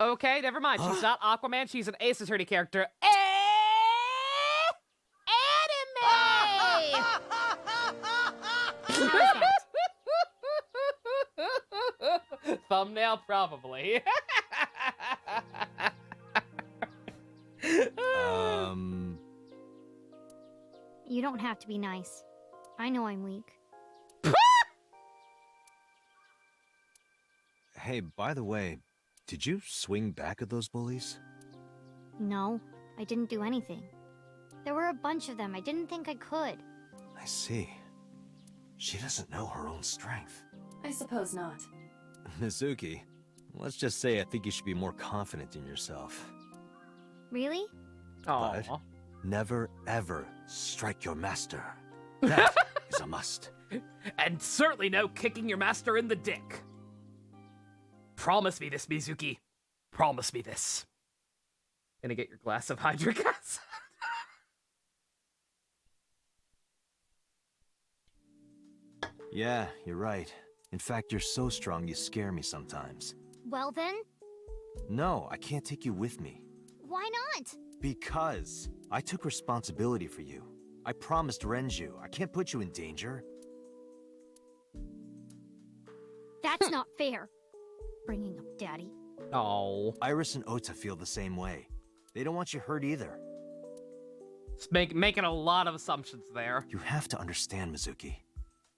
Okay, never mind. She's not Aquaman. She's an Ace Attorney character. Anime! Thumbnail, probably. You don't have to be nice. I know I'm weak. Hey, by the way, did you swing back at those bullies? No, I didn't do anything. There were a bunch of them. I didn't think I could. I see. She doesn't know her own strength. I suppose not. Mizuki, let's just say I think you should be more confident in yourself. Really? But never ever strike your master. That is a must. And certainly no kicking your master in the dick. Promise me this, Mizuki. Promise me this. Gonna get your glass of hydric acid. Yeah, you're right. In fact, you're so strong you scare me sometimes. Well then? No, I can't take you with me. Why not? Because I took responsibility for you. I promised Renju. I can't put you in danger. That's not fair. Bringing up Daddy. Oh. Iris and Ota feel the same way. They don't want you hurt either. Just making a lot of assumptions there. You have to understand, Mizuki.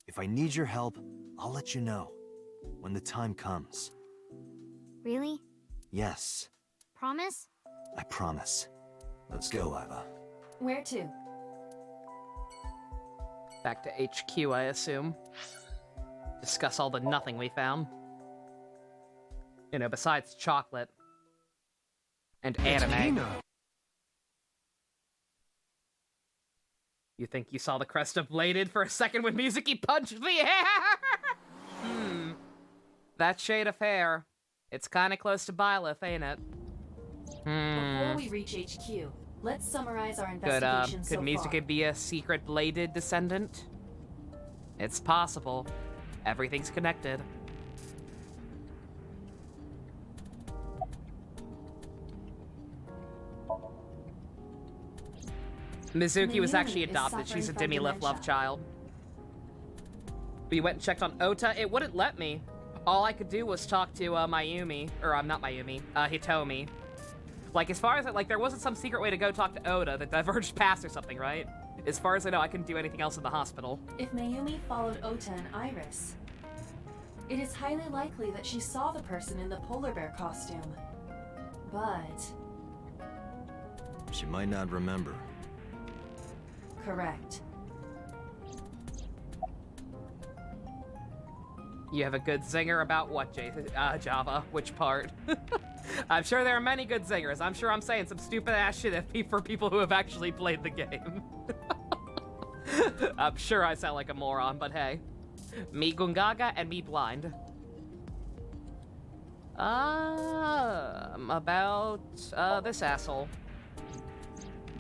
If I need your help, I'll let you know. When the time comes. Really? Yes. Promise? I promise. Let's go, Iva. Where to? Back to HQ, I assume. Discuss all the nothing we found. You know, besides chocolate. And anime. You think you saw the crest of Bladed for a second when Mizuki punched the air? That shade of hair. It's kinda close to Byleth, ain't it? Before we reach HQ, let's summarize our investigation so Could Mizuki far. be a secret Bladed descendant? It's possible. Everything's connected. Mizuki was actually adopted. She's a Demi-Lift love child. We went and checked on Ota. It wouldn't let me. All I could do was talk to Mayumi. Or, I'm not Mayumi. Hitomi. Like, as far as, like, there wasn't some secret way to go talk to Ota that diverged past or something, right? As far as I know, I couldn't do anything else in the hospital. If Mayumi followed Ota and Iris, it is highly likely that she saw the person in the polar bear costume. But... She might not remember. Correct. You have a good zinger about what, Java? Which part? I'm sure there are many good zingers. I'm sure I'm saying some stupid ass shit for people who have actually played the game. I'm sure I sound like a moron, but hey. Me Gungaga and me blind. About, this asshole.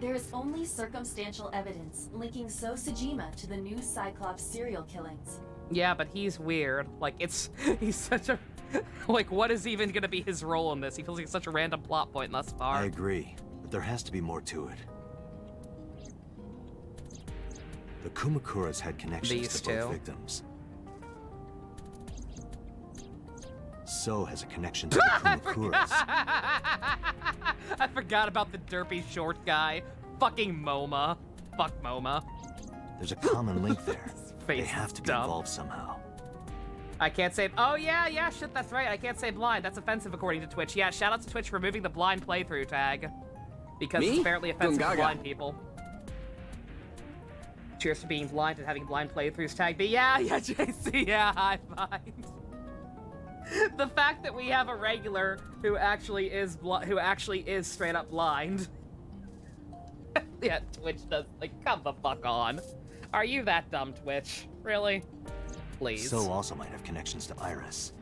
There is only circumstantial evidence linking So Sejima to the new Cyclops serial killings. Yeah, but he's weird. Like, he's such a... Like, what is even gonna be his role in this? He feels like such a random plot point thus far. I agree, but there has to be more to it. The Kumakuras had connections These to both two. victims. So has a connection to the Kumakuras. I forgot about the derpy short guy. Fucking MoMA. Fuck MoMA. There's a common link there. They Face have to be dumb. involved somehow. I can't say. Oh yeah, shit, that's right. I can't say blind. That's offensive according to Twitch. Yeah, shout out to Twitch for removing the blind playthrough tag because Me? it's apparently offensive to Gungaga. blind people. Cheers to being blind and having blind playthroughs tagged. But yeah, JC, yeah, high five. The fact that we have a regular who actually is straight up blind. Yeah, Twitch does, like, come the fuck on. Are you that dumb, Twitch? Really? Please. So also might have connections to Iris.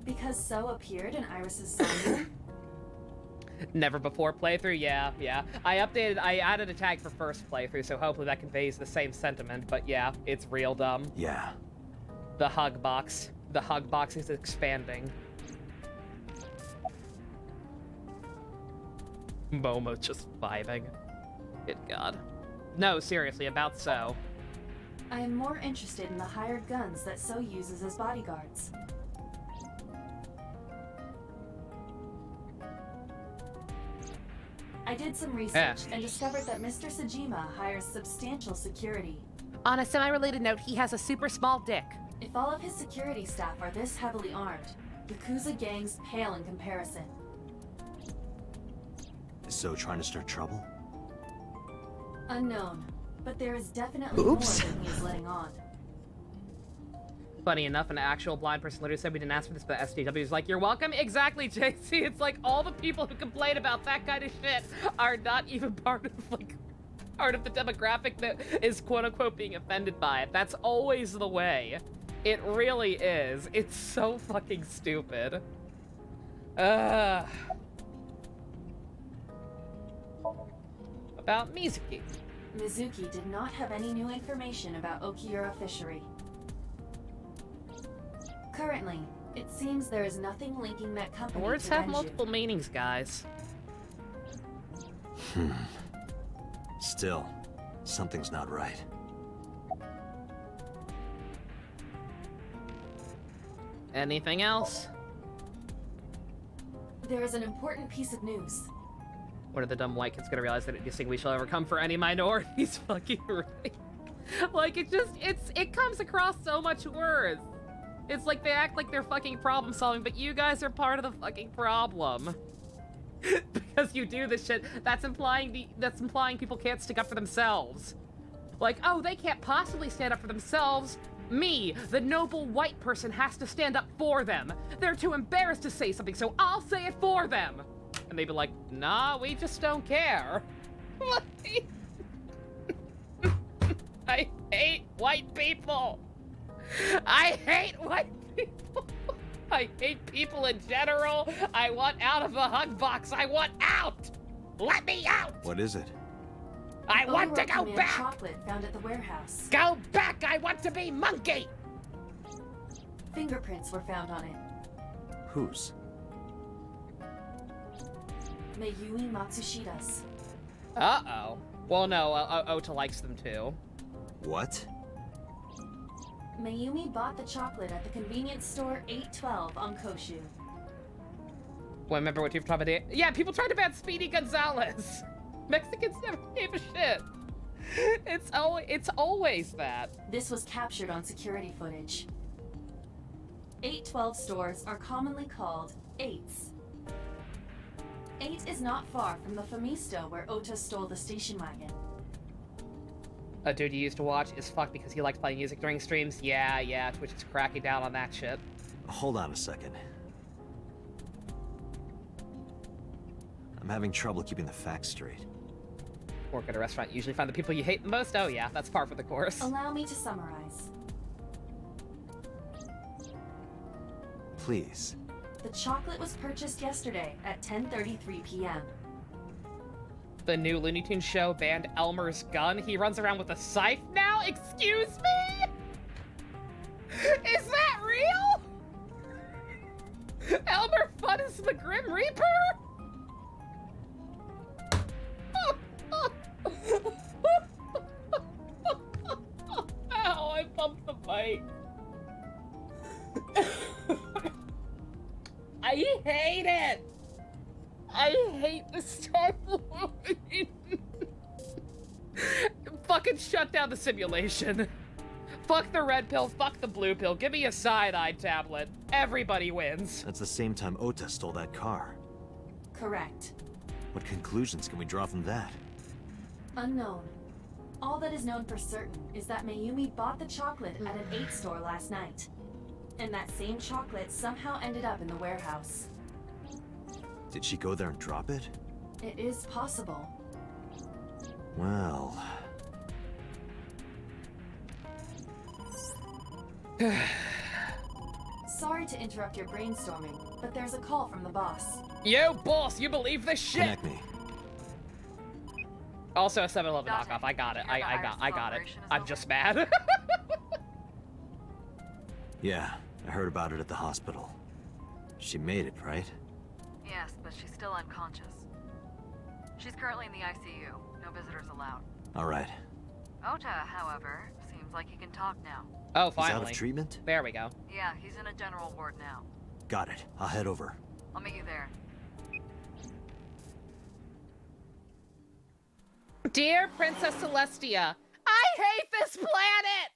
Because So appeared in Iris's Somnium? Never before playthrough, yeah. I added a tag for first playthrough, so hopefully that conveys the same sentiment, but yeah, it's real dumb. Yeah. The hug box is expanding. Momo just vibing. Good God. No, seriously, about So. I am more interested in the hired guns that So uses as bodyguards. I did some research and discovered that Mr. Sajima hires substantial security. On a semi-related note, he has a super small dick. If all of his security staff are this heavily armed, Yakuza gangs pale in comparison. Is So trying to start trouble? Unknown, but there is definitely more than he is letting on. Funny enough, an actual blind person literally said we didn't ask for this, but SDW is like, you're welcome. Exactly, JC. It's like all the people who complain about that kind of shit are not even part of the demographic that is quote unquote being offended by it. That's always the way. It really is. It's so fucking stupid. About Mizuki. Mizuki did not have any new information about Okiura Fishery. Currently, it seems there is nothing linking that company Words to have Renju. multiple meanings, guys. Still, something's not right. Anything else? There is an important piece of news. What are the dumb white kids gonna realize that anything we shall ever come for any minorities? Fucking right. Like, it comes across so much worse. It's like they act like they're fucking problem solving, but you guys are part of the fucking problem. Because you do this shit, that's implying people can't stick up for themselves. Like, oh, they can't possibly stand up for themselves. Me, the noble white person, has to stand up for them. They're too embarrassed to say something, so I'll say it for them. And they'd be like, nah, we just don't care. I hate white people. I hate white people. I hate people in general. I want out of the hug box. I want out. Let me out. What is it? I want to go Command back. chocolate found at the warehouse. Go back. I want to be monkey. Fingerprints were found on it. Whose? Mayumi Matsushida's. Uh-oh. Well, no, Ota likes them too. What? Mayumi bought the chocolate at the convenience store 812 on Koshu. Well, remember what you were talking about? Yeah, people tried to ban Speedy Gonzalez. Mexicans never gave a shit. It's always that. This was captured on security footage. 812 stores are commonly called 8s. 8 is not far from the Famisto where Ota stole the station wagon. A dude you used to watch is fucked because he likes playing music during streams. Yeah, Twitch is cracking down on that shit. Hold on a second. I'm having trouble keeping the facts straight. Work at a restaurant, usually find the people you hate the most. Oh yeah, that's par for the course. Allow me to summarize. Please. The chocolate was purchased yesterday at 10:33 p.m. The new Looney Tunes show banned Elmer's gun. He runs around with a scythe now? Excuse me? Is that real? Elmer Fudd is the Grim Reaper? Ow, I bumped the bike. I hate it! I hate this timeline! Fucking shut down the simulation. Fuck the red pill, fuck the blue pill. Give me a cyanide tablet. Everybody wins. That's the same time Ota stole that car. Correct. What conclusions can we draw from that? Unknown. All that is known for certain is that Mayumi bought the chocolate at an 8 store last night. And that same chocolate somehow ended up in the warehouse. Did she go there and drop it? It is possible. Well... Sorry to interrupt your brainstorming, but there's a call from the boss. Yo, boss, you believe this shit? Connect me. Also a 7-Eleven knockoff. I got it. I got it. I'm just mad. Yeah, I heard about it at the hospital. She made it, right? Yes, but she's still unconscious. She's currently in the ICU. No visitors allowed. All right. Ota, however, seems like he can talk now. Oh, He's finally. out of treatment? There we go. Yeah, he's in a general ward now. Got it. I'll head over. I'll meet you there. Dear Princess Celestia, I hate this planet!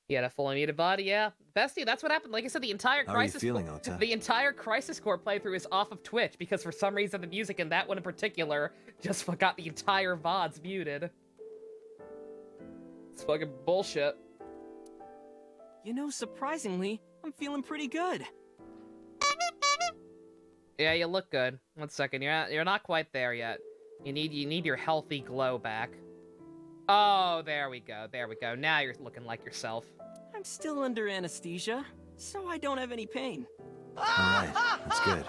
He had a fully muted body, yeah. Bestie, that's what happened. Like I said, the entire How are you Crisis feeling, Ota? the entire Crisis Core playthrough is off of Twitch because for some reason the music in that one in particular just got the entire VODs muted. It's fucking bullshit. You know, surprisingly, I'm feeling pretty good. Yeah, you look good. 1 second, you're not quite there yet. You need your healthy glow back. Oh, there we go. There we go. Now you're looking like yourself. I'm still under anesthesia, so I don't have any pain. Alright, that's good.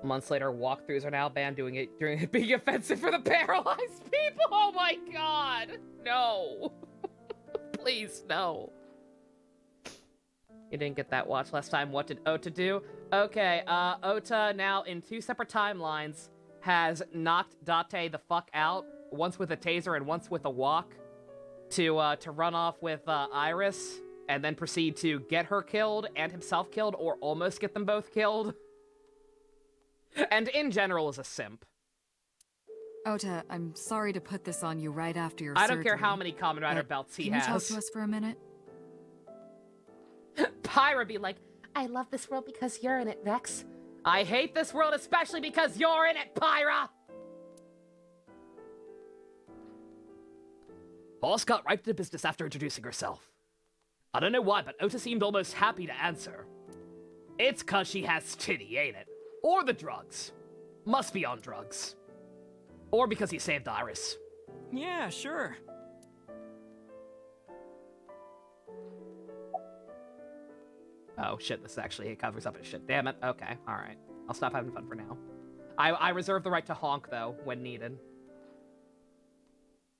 Months later, walkthroughs are now banned during it being offensive for the paralyzed people. Oh my god! No. Please, no. You didn't get that watch last time. What did Ota do? Okay, Ota now in 2 separate timelines has knocked Date the fuck out, once with a taser and once with a walk, to run off with Iris, and then proceed to get her killed and himself killed, or almost get them both killed. And in general is a simp. Ota, I'm sorry to put this on you right after your I surgery. don't care how many Kamen Rider belts he Can has. you talk to us for a minute? Pyra be like, I love this world because you're in it, Vex. I hate this world especially because you're in it, Pyra! Boss got right to business after introducing herself. I don't know why, but Ota seemed almost happy to answer. It's 'cause she has titty, ain't it? Or the drugs. Must be on drugs. Or because he saved Iris. Yeah, sure. Oh shit, this actually it covers up his shit. Damn it. Okay, alright. I'll stop having fun for now. I reserve the right to honk, though, when needed.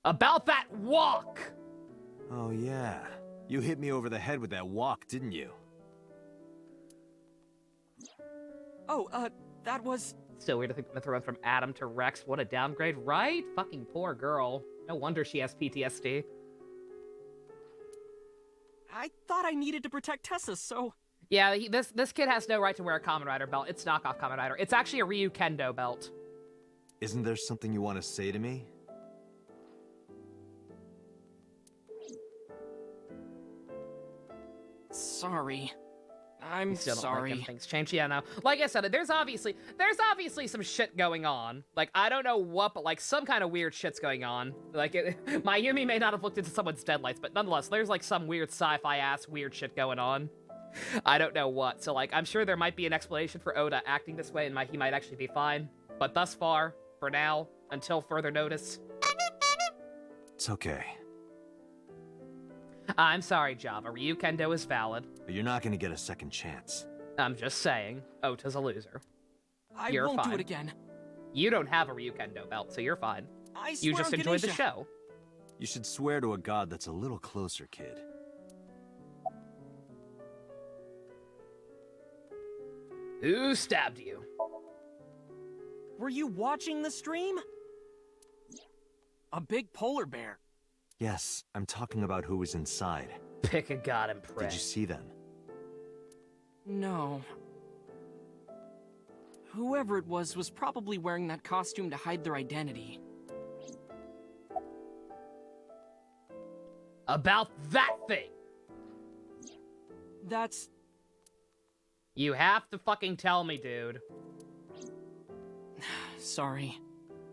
About that walk! Oh yeah. You hit me over the head with that walk, didn't you? Oh, that was... Still weird to think Mythra went from Adam to Rex. What a downgrade, right? Fucking poor girl. No wonder she has PTSD. I thought I needed to protect Tessa, so... Yeah, this kid has no right to wear a Kamen Rider belt. It's knockoff Kamen Rider. It's actually a Ryu Kendo belt. Isn't there something you want to say to me? Sorry. I'm Still don't sorry. like when things change. Yeah, no. Like I said, there's obviously some shit going on. Like, I don't know what, but like some kind of weird shit's going on. Like, Mayumi may not have looked into someone's deadlights, but nonetheless, there's like some weird sci-fi ass weird shit going on. I don't know what. So like, I'm sure there might be an explanation for Ota acting this way, and he might actually be fine. But thus far, for now, until further notice, It's okay. I'm sorry, Java. Ryu Kendo is valid. But you're not gonna get a second chance. I'm just saying, Ota's a loser. I won't do it again. You don't have a Ryu Kendo belt, so you're fine. I You swear just on enjoyed the Ganesha. show. You should swear to a god that's a little closer, kid. Who stabbed you? Were you watching the stream? A big polar bear. Yes, I'm talking about who was inside. Pick a god and pray. Did you see them? No. Whoever it was probably wearing that costume to hide their identity. About that thing! That's... You have to fucking tell me, dude. Sorry.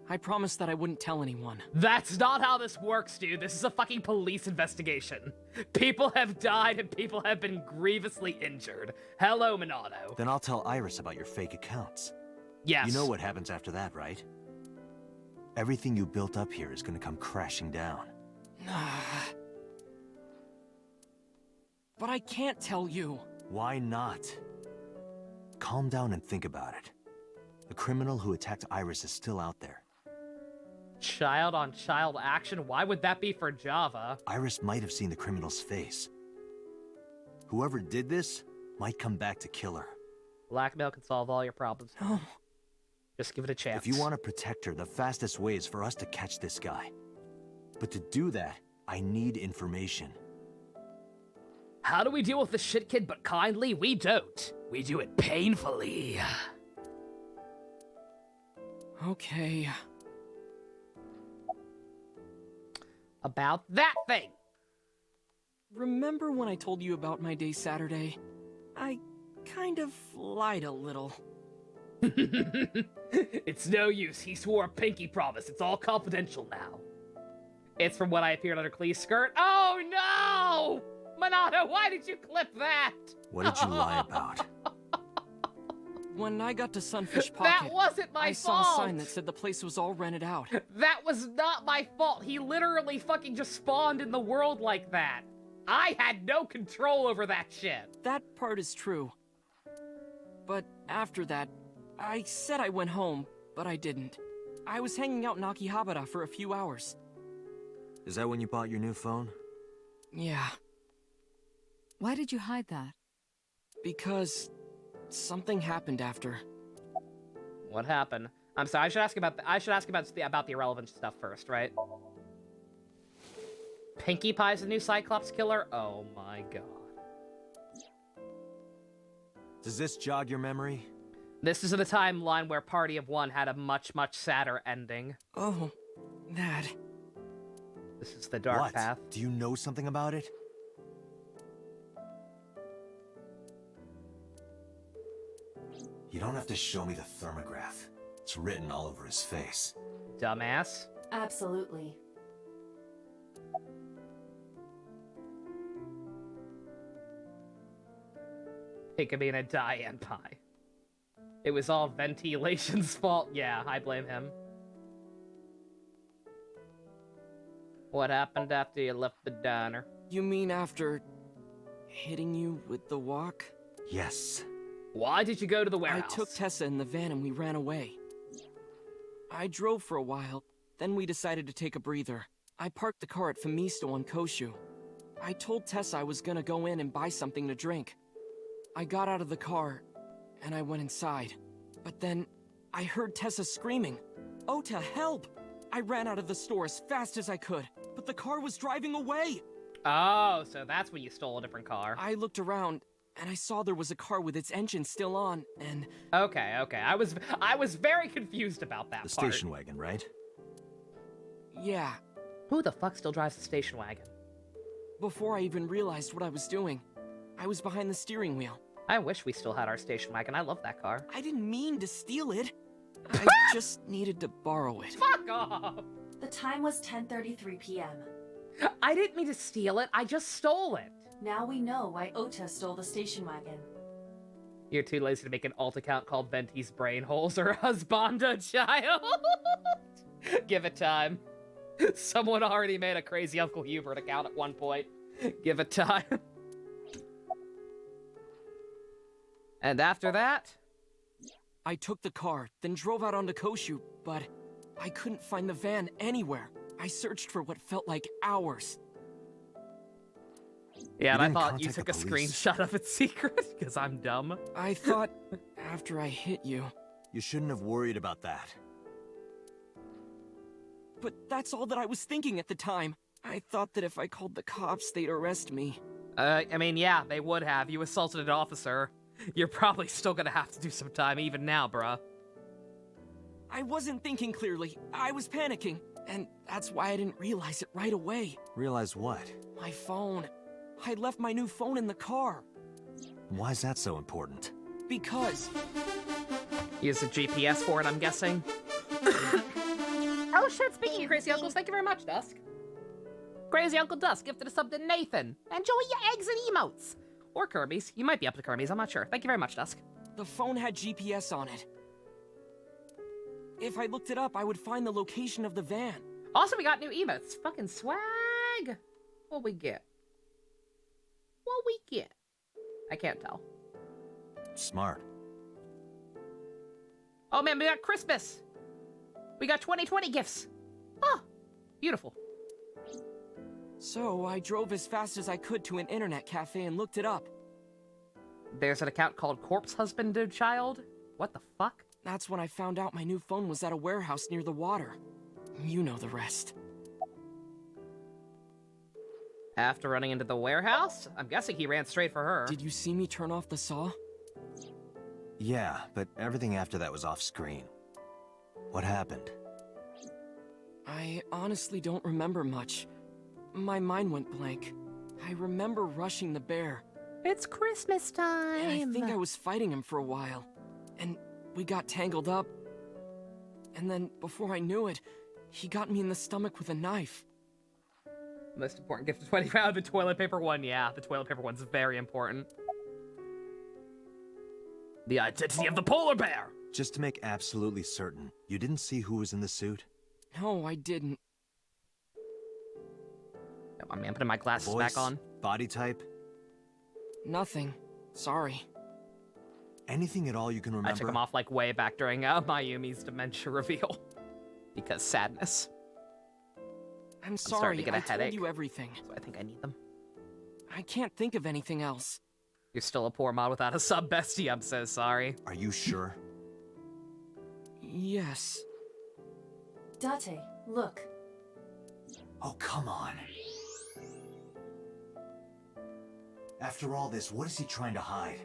I promised that I wouldn't tell anyone. That's not how this works, dude. This is a fucking police investigation. People have died and people have been grievously injured. Hello, Minato. Then I'll tell Iris about your fake accounts. Yes. You know what happens after that, right? Everything you built up here is gonna come crashing down. But I can't tell you. Why not? Calm down and think about it. The criminal who attacked Iris is still out there. Child-on-child action? Why would that be for Java? Iris might have seen the criminal's face. Whoever did this might come back to kill her. Blackmail can solve all your problems. Just give it a chance. If you want to protect her, the fastest way is for us to catch this guy. But to do that, I need information. How do we deal with the shit kid but kindly? We don't. We do it painfully. Okay. About that thing! Remember when I told you about my day Saturday? I kind of lied a little. It's no use. He swore a pinky promise. It's all confidential now. It's from when I appeared under Klee's skirt. Oh no! Minato, why did you clip that? What did you lie about? When I got to Sunfish Pocket, that wasn't my I fault. saw a sign that said the place was all rented out. That was not my fault. He literally fucking just spawned in the world like that. I had no control over that shit. That part is true. But after that, I said I went home, but I didn't. I was hanging out in Akihabara for a few hours. Is that when you bought your new phone? Yeah. Why did you hide that? Because something happened after. What happened? I'm sorry. I should ask about the irrelevant stuff first, right? Pinkie Pie's the new Cyclops killer. Oh my god. Does this jog your memory? This is in a timeline where Party of One had a much, much sadder ending. Oh, that. This is the dark path. Do you know something about it? You don't have to show me the thermograph. It's written all over his face. Dumbass. Absolutely. It could be in a Diane pie. It was all Ventilation's fault. Yeah, I blame him. What happened after you left the diner? You mean after hitting you with the walk? Yes. Why did you go to the warehouse? I took Tessa in the van and we ran away. I drove for a while, then we decided to take a breather. I parked the car at Famisto on Koshu. I told Tessa I was gonna go in and buy something to drink. I got out of the car, and I went inside. But then, I heard Tessa screaming, "Ota, help!" I ran out of the store as fast as I could, but the car was driving away! Oh, so that's when you stole a different car. I looked around, and I saw there was a car with its engine still on, and... Okay. I was very confused about that part. The part. station wagon, right? Yeah. Who the fuck still drives the station wagon? Before I even realized what I was doing, I was behind the steering wheel. I wish we still had our station wagon. I love that car. I didn't mean to steal it. I just needed to borrow it. Fuck off! The time was 10:33 p.m. I didn't mean to steal it. I just stole it. Now we know why Ota stole the station wagon. You're too lazy to make an alt account called Venti's Brain Holes or Husbanda Child. Give it time. Someone already made a crazy Uncle Hubert account at one point. Give it time. And after that? I took the car, then drove out onto Koshu, but I couldn't find the van anywhere. I searched for what felt like hours. Yeah, and I thought you took a screenshot of it secret, because I'm dumb. I thought, after I hit you... You shouldn't have worried about that. But that's all that I was thinking at the time. I thought that if I called the cops, they'd arrest me. I mean, yeah, they would have. You assaulted an officer. You're probably still gonna have to do some time even now, bruh. I wasn't thinking clearly. I was panicking. And that's why I didn't realize it right away. Realize what? My phone. I left my new phone in the car. Why's that so important? Because... Use the GPS for it, I'm guessing. Oh shit, speaking of crazy uncles, thank you very much, Dusk. Crazy Uncle Dusk gifted a sub to Nathan. Enjoy your eggs and emotes. Or Kirby's. You might be up to Kirby's, I'm not sure. Thank you very much, Dusk. The phone had GPS on it. If I looked it up, I would find the location of the van. Also, we got new emotes. Fucking swag. What we get? What we get? I can't tell. Smart. Oh man, we got Christmas. We got 2020 gifts. Oh, beautiful. So, I drove as fast as I could to an internet cafe and looked it up. There's an account called Corpse Husbanded Child? What the fuck? That's when I found out my new phone was at a warehouse near the water. You know the rest. After running into the warehouse? I'm guessing he ran straight for her. Did you see me turn off the saw? Yeah, but everything after that was off screen. What happened? I honestly don't remember much. My mind went blank. I remember rushing the bear. It's Christmas time! And I think I was fighting him for a while. And we got tangled up. And then, before I knew it, he got me in the stomach with a knife. Most important gift of 25, the toilet paper one. Yeah, the toilet paper one's very important. The identity of the polar bear! Just to make absolutely certain, you didn't see who was in the suit? No, I didn't. Oh, man, putting my glasses Voice, back on. Body type? Nothing. Sorry. Anything at all you can remember? I took them off like way back during Mayumi's dementia reveal. Because sadness. I'm starting sorry, to get a I headache. told you everything. So I think I need them. I can't think of anything else. You're still a poor mod without a sub, bestie. I'm so sorry. Are you sure? Yes. Date, look. Oh, come on. After all this, what is he trying to hide?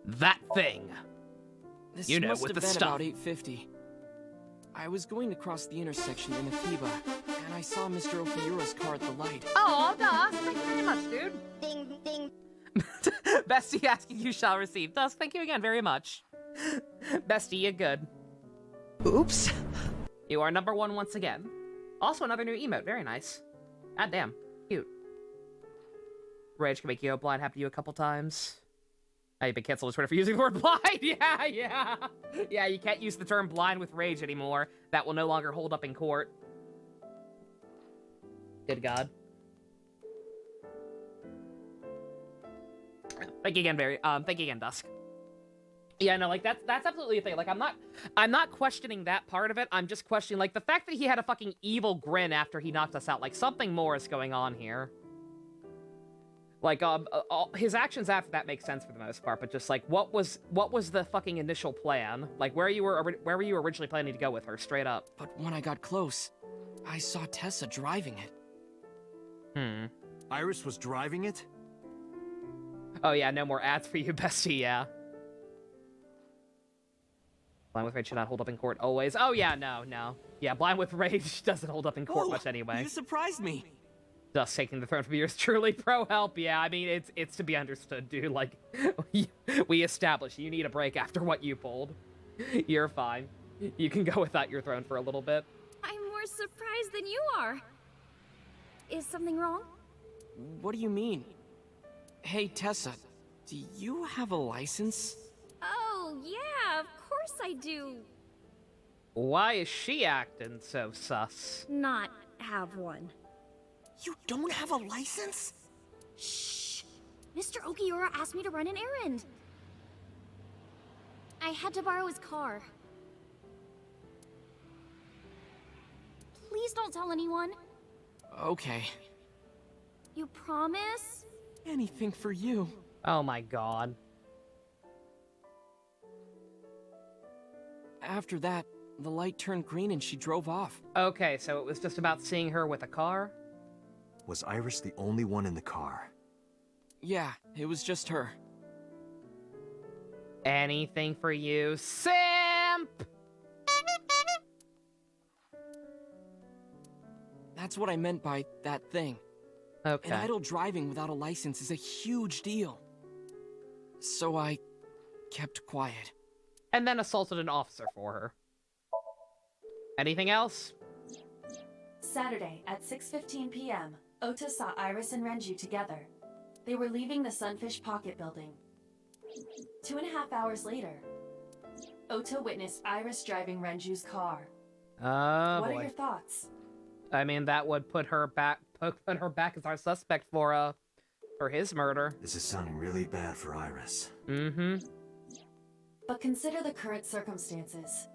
That thing. This You know, must with have the been stuff. about 8:50. I was going to cross the intersection in Akiba, and I saw Mr. Okiura's car at the light. Oh, Dusk, thank you very much, dude. Ding, ding. Bestie asking you shall receive. Dusk, thank you again very much. Bestie, you're good. Oops. You are number one once again. Also another new emote, very nice. God damn, cute. Rage can make you go blind, happened to you a couple times. Now you've been canceled on Twitter for using the word blind. Yeah, you can't use the term blind with rage anymore. That will no longer hold up in court. Good God. Thank you again, Dusk. Yeah, no, like that's absolutely a thing. Like I'm not questioning that part of it. I'm just questioning like the fact that he had a fucking evil grin after he knocked us out. Like something more is going on here. Like his actions after that make sense for the most part, but just like what was the fucking initial plan? Like where were you originally planning to go with her, straight up? But when I got close, I saw Tessa driving it. Iris was driving it? Oh yeah, no more ads for you, bestie, yeah. Blind with Rage should not hold up in court always. Oh yeah, no. Yeah, Blind with Rage doesn't hold up in court much anyway. You surprised me. Thus taking the throne from yours truly pro help. Yeah, I mean, it's to be understood, dude. Like, we established you need a break after what you pulled. You're fine. You can go without your throne for a little bit. I'm more surprised than you are. Is something wrong? What do you mean? Hey, Tessa, do you have a license? Oh, yeah, of course I do. Why is she acting so sus? Not have one. You don't have a license? Shh! Mr. Okiura asked me to run an errand. I had to borrow his car. Please don't tell anyone. Okay. You promise? Anything for you. Oh my God. after that, the light turned green and she drove off. Okay, so it was just about seeing her with a car? Was Iris the only one in the car? Yeah, it was just her. Anything for you, simp! That's what I meant by that thing. Okay. And idle driving without a license is a huge deal. So I kept quiet. And then assaulted an officer for her. Anything else? Saturday at 6:15 p.m., Ota saw Iris and Renju together. They were leaving the Sunfish Pocket building. 2.5 hours later, Ota witnessed Iris driving Renju's car. Oh, What boy. are your thoughts? I mean, that would put her back as our suspect for his murder. This is sounding really bad for Iris. Mm-hmm. But consider the current circumstances.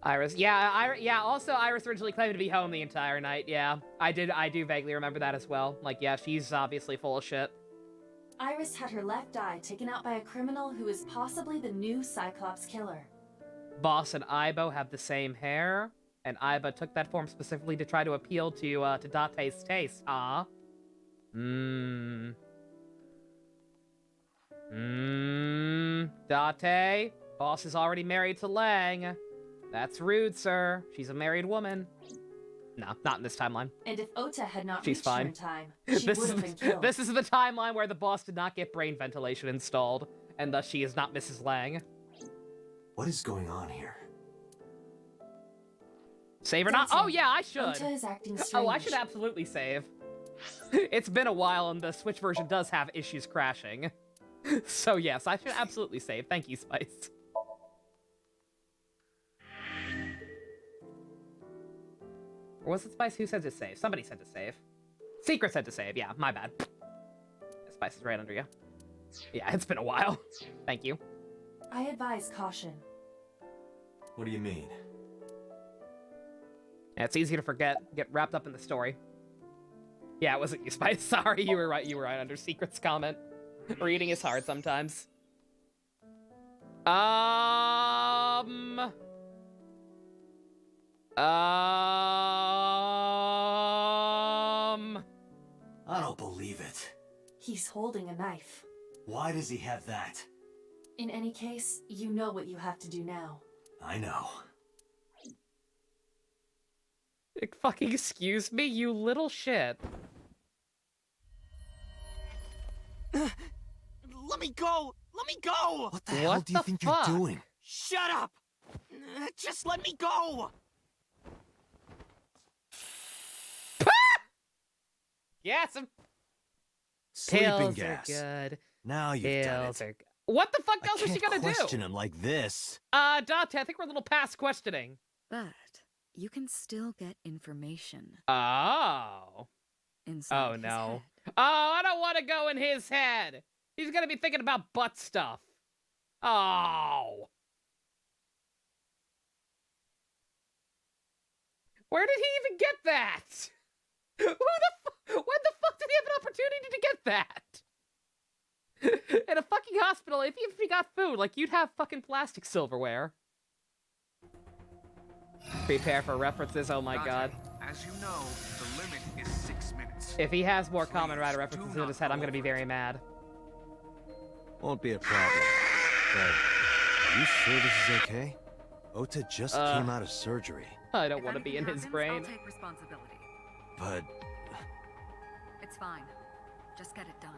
Iris, yeah, also Iris originally claimed to be home the entire night, yeah. I do vaguely remember that as well. Like, yeah, she's obviously full of shit. Iris had her left eye taken out by a criminal who is possibly the new Cyclops killer. Boss and Aibo have the same hair, and Aiba took that form specifically to try to appeal to Date's taste, Date, boss is already married to Lang. That's rude, sir. She's a married woman. No, not in this timeline. And if Ota had not She's reached her fine. in time, she would have been killed. This is the timeline where the boss did not get brain ventilation installed, and thus she is not Mrs. Lang. What is going on here? Save or not? Oh yeah, I should. Ota is acting Oh, I strange. should absolutely save. It's been a while, and the Switch version does have issues crashing. So yes, I should absolutely save. Thank you, Spice. Or was it Spice who said to save? Somebody said to save. Secret said to save. Yeah, my bad. Spice is right under you. Yeah, it's been a while. Thank you. I advise caution. What do you mean? Yeah, it's easy to forget. Get wrapped up in the story. Yeah, it wasn't you, Spice. Sorry, you were right. You were right under Secret's comment. Reading is hard sometimes. I don't believe it. He's holding a knife. Why does he have that? In any case, you know what you have to do now. I know. Fucking excuse me, you little shit. Let me go! Let me go! What the hell do you think you're doing? Shut up! Just let me go! Yes. Sleeping Pills gas. are good. Now you've done Pills it. are good. What the fuck else I is she can't gonna do? question him like this. Date, I think we're a little past questioning. But you can still get information. Oh. Inside Oh his no. head. Oh, I don't want to go in his head. He's gonna be thinking about butt stuff. Oh. Where did he even get that? When the fuck did he have an opportunity to get that? In a fucking hospital, if you got food, like, you'd have fucking plastic silverware. Prepare for references, oh my god. As you know, the limit is 6 minutes. If he has more Kamen Rider references in his head, I'm gonna be very mad. Won't be a problem. But are you sure this is okay? Ota just came out of surgery. I don't want to be in his brain. I'll take responsibility. But It's fine. Just get it done.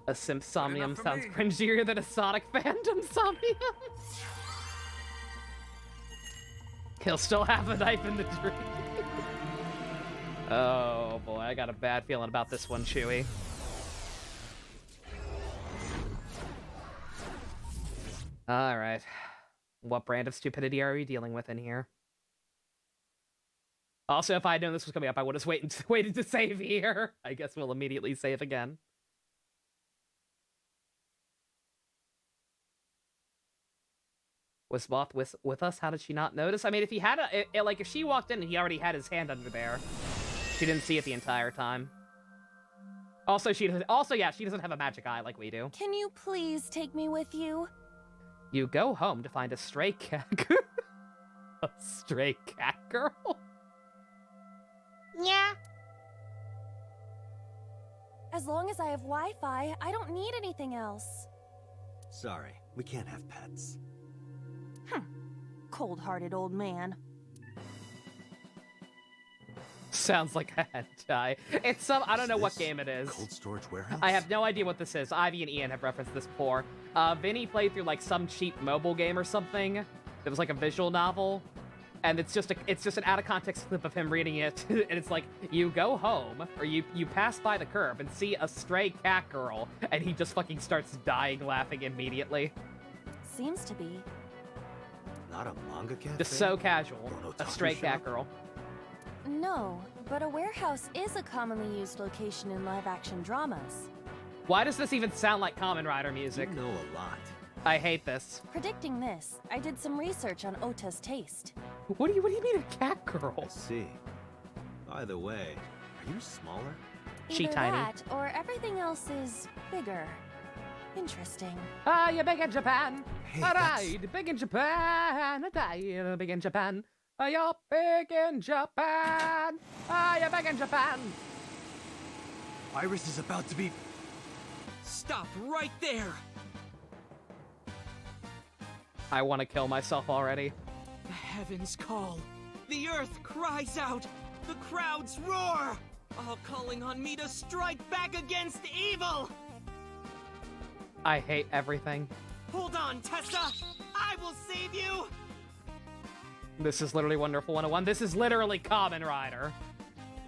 A Somnium sounds cringier than a Sonic Phantom Somnium. He'll still have a knife in the dream. Oh boy, I got a bad feeling about this one, Chewie. Alright. What brand of stupidity are we dealing with in here? Also, if I had known this was coming up, I would have waited to save here. I guess we'll immediately save again. Was Moth with us? How did she not notice? I mean, if he had like, if she walked in and he already had his hand under there, she didn't see it the entire time. Also, she doesn't have a magic eye like we do. Can you please take me with you? You go home to find a stray cat. A stray cat girl? Yeah. As long as I have Wi-Fi, I don't need anything else. Sorry, we can't have pets. Cold-hearted old man. Sounds like a hentai. It's some, I don't know what game it is. Cold storage warehouse? I have no idea what this is. Ivy and Ian have referenced this before. Vinny played through like some cheap mobile game or something. It was like a visual novel. And it's just an out of context clip of him reading it. And it's like, you go home, or you pass by the curb and see a stray cat girl, and he just fucking starts dying laughing immediately. Seems to be. Not a manga cat? Just so casual. A stray cat girl. No, but a warehouse is a commonly used location in live-action dramas. Why does this even sound like Kamen Rider music? You know a lot. I hate this. Predicting this, I did some research on Ota's taste. What do you mean a cat girl? I see. By the way, are you smaller? She Either tiny. that, or everything else is bigger. Interesting. Ah, you're big in Japan. Hey, Alright, big in Japan. You're big in Japan. You're big in Japan. Ah, you're big in Japan. Iris is about to be... Stop right there! I want to kill myself already. The heavens call. The earth cries out. The crowds roar. All calling on me to strike back against evil. I hate everything. Hold on, Tessa. I will save you. This is literally Wonderful 101. This is literally Kamen Rider,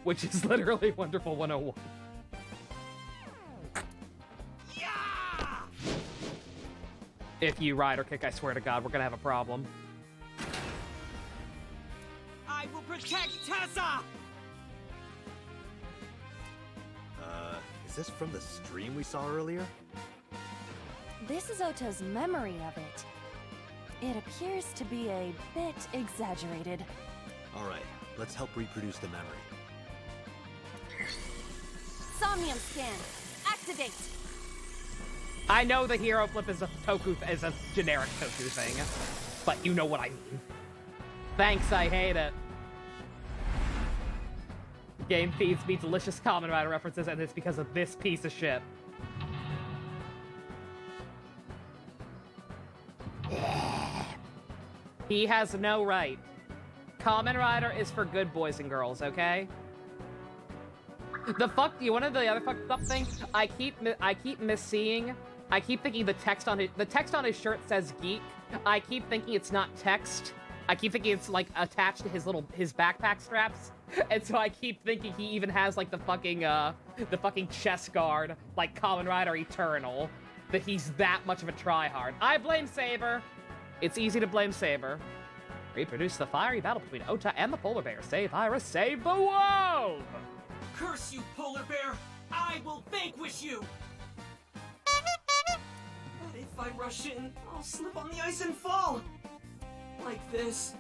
which is literally Wonderful 101. If you ride or kick, I swear to God, we're gonna have a problem. I will protect Tessa! Is this from the stream we saw earlier? This is Ota's memory of it. It appears to be a bit exaggerated. Alright, let's help reproduce the memory. Somnium scan! Activate! I know the hero flip is a generic Toku thing, but you know what I mean. Thanks, I hate it. Game feeds me delicious Kamen Rider references, and it's because of this piece of shit. He has no right. Kamen Rider is for good boys and girls, okay? The fuck? You want to know the other fucked up thing? I keep misseeing. I keep thinking the text on his shirt says geek. I keep thinking it's not text. I keep thinking it's like attached to his backpack straps. And so I keep thinking he even has like the fucking chest guard, like Kamen Rider Eternal. That he's that much of a tryhard. I blame Saber. It's easy to blame Saber. Reproduce the fiery battle between Ota and the polar bear. Save Iris, save the world! Curse you, polar bear! I will vanquish you! But if I rush in, I'll slip on the ice and fall! Like this.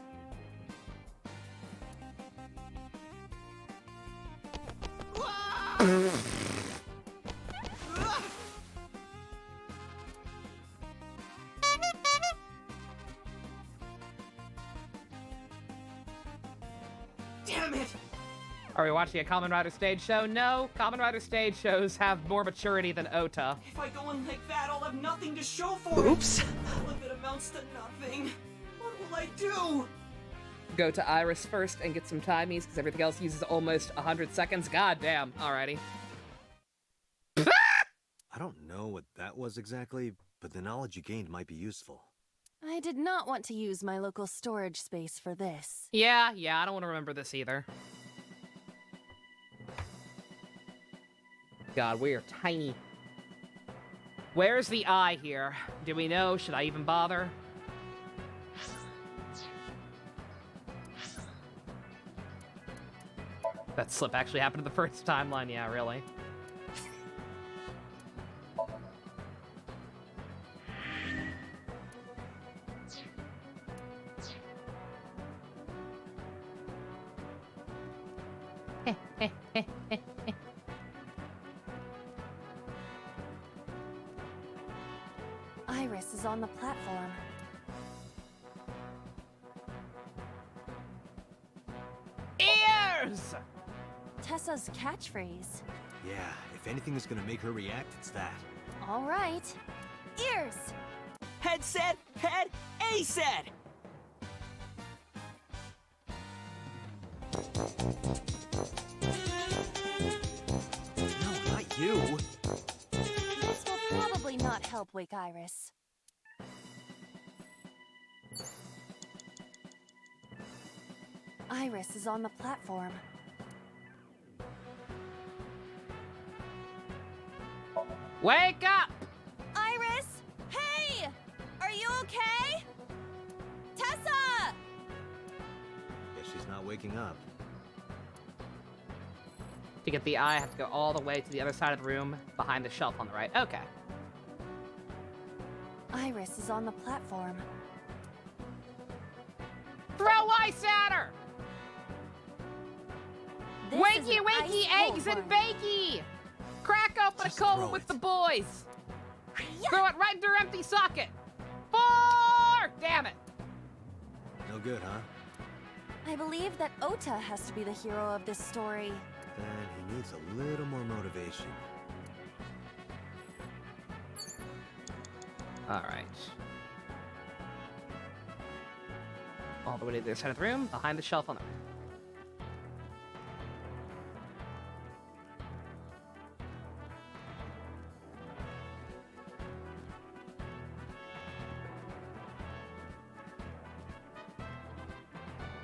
Damn it! Are we watching a Kamen Rider stage show? No, Kamen Rider stage shows have more maturity than Ota. If I go in like that, I'll have nothing to show for it! Oops. All of it amounts to nothing. What will I do? Go to Iris first and get some timies, because everything else uses almost 100 seconds. God damn. Alrighty. I don't know what that was exactly, but the knowledge you gained might be useful. I did not want to use my local storage space for this. Yeah, I don't want to remember this either. God, we are tiny. Where's the eye here? Do we know? Should I even bother? That slip actually happened in the first timeline, yeah, really. Iris is on the platform. ears! Tessa's catchphrase. Yeah, if anything is gonna make her react, it's that. All right. Ears! Head said, head, A said! No, not you! This will probably not help wake Iris. Iris is on the platform. Wake up! Iris! Hey! Are you okay? Tessa! Guess she's not waking up. To get the eye, I have to go all the way to the other side of the room, behind the shelf on the right. Okay. Iris is on the platform. Throw ice at her! This is Wakey, an wakey, ice-cold eggs and one. bakey! Crack open Just a cola throw with it. the boys! Yeah. Throw it right into her empty socket! 4! Damn it! No good, huh? I believe that Ota has to be the hero of this story. Then he needs a little more motivation. Alright. All the way to the other side of the room, behind the shelf on the right.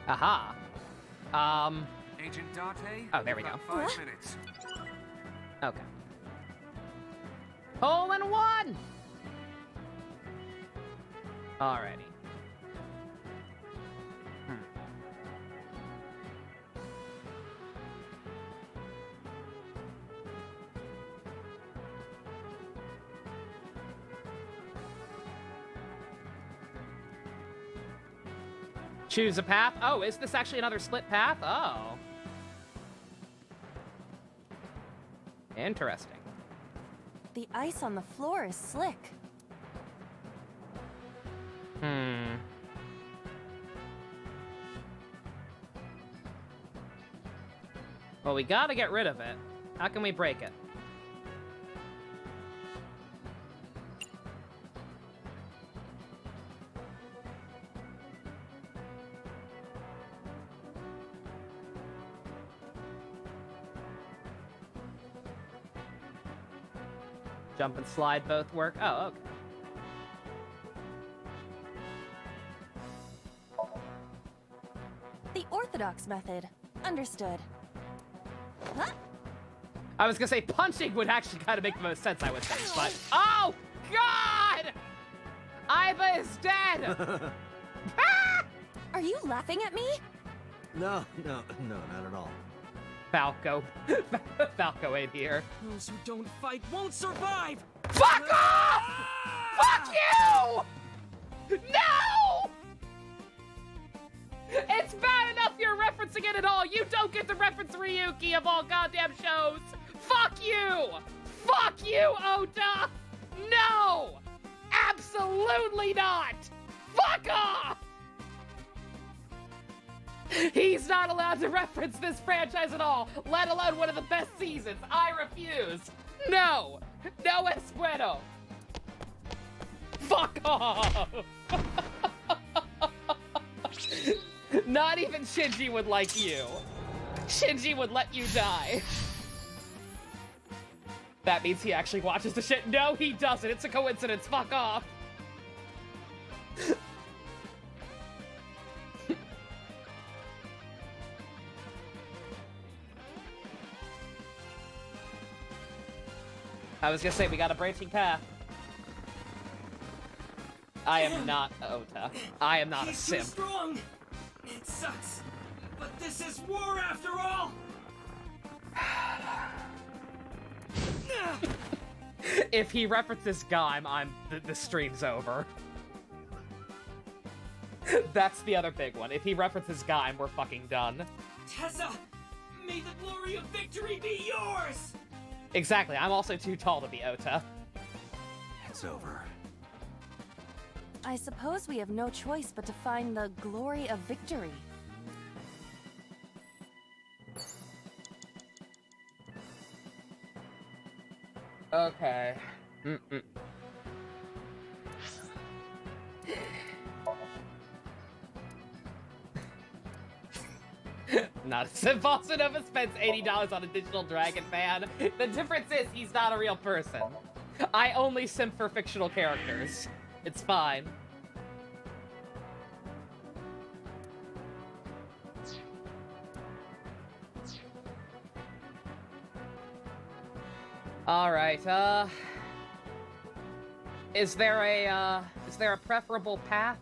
Aha. Agent Date? Oh, there we about go. 5 minutes. Okay. Hole in one! Alrighty. Choose a path. Oh, is this actually another split path? Oh. Interesting. The ice on the floor is slick. Well, we gotta get rid of it. How can we break it? Jump and slide both work? Oh, okay. The orthodox method. Understood. Huh? I was gonna say punching would actually kind of make the most sense, I would think, but... Oh! God! Iva is dead! Ah! Are you laughing at me? No, not at all. Falco. Falco ain't here. Those who don't fight won't survive! Fuck off! Fuck you! No! It's bad enough you're referencing it at all. You don't get to reference Ryuki of all goddamn shows. Fuck you! Fuck you, Ota! No! Absolutely not! Fuck off! He's not allowed to reference this franchise at all, let alone one of the best seasons. I refuse. No! No es bueno! Fuck off! Not even Shinji would like you. Shinji would let you die. That means he actually watches the shit. No, he doesn't. It's a coincidence. Fuck off. I was gonna say, we got a branching path. I am not Ota. I am not a He's too simp. strong! It sucks, but this is war after all! If he references Gaim, the stream's over. That's the other big one. If he references Gaim, we're fucking done. Tessa, may the glory of victory be yours! Exactly, I'm also too tall to be Ota. It's over. I suppose we have no choice but to find the glory of victory. Okay. Not a simp. Also Nova spends $80 on a digital dragon fan. The difference is he's not a real person. I only simp for fictional characters. It's fine. Alright, is there a preferable path?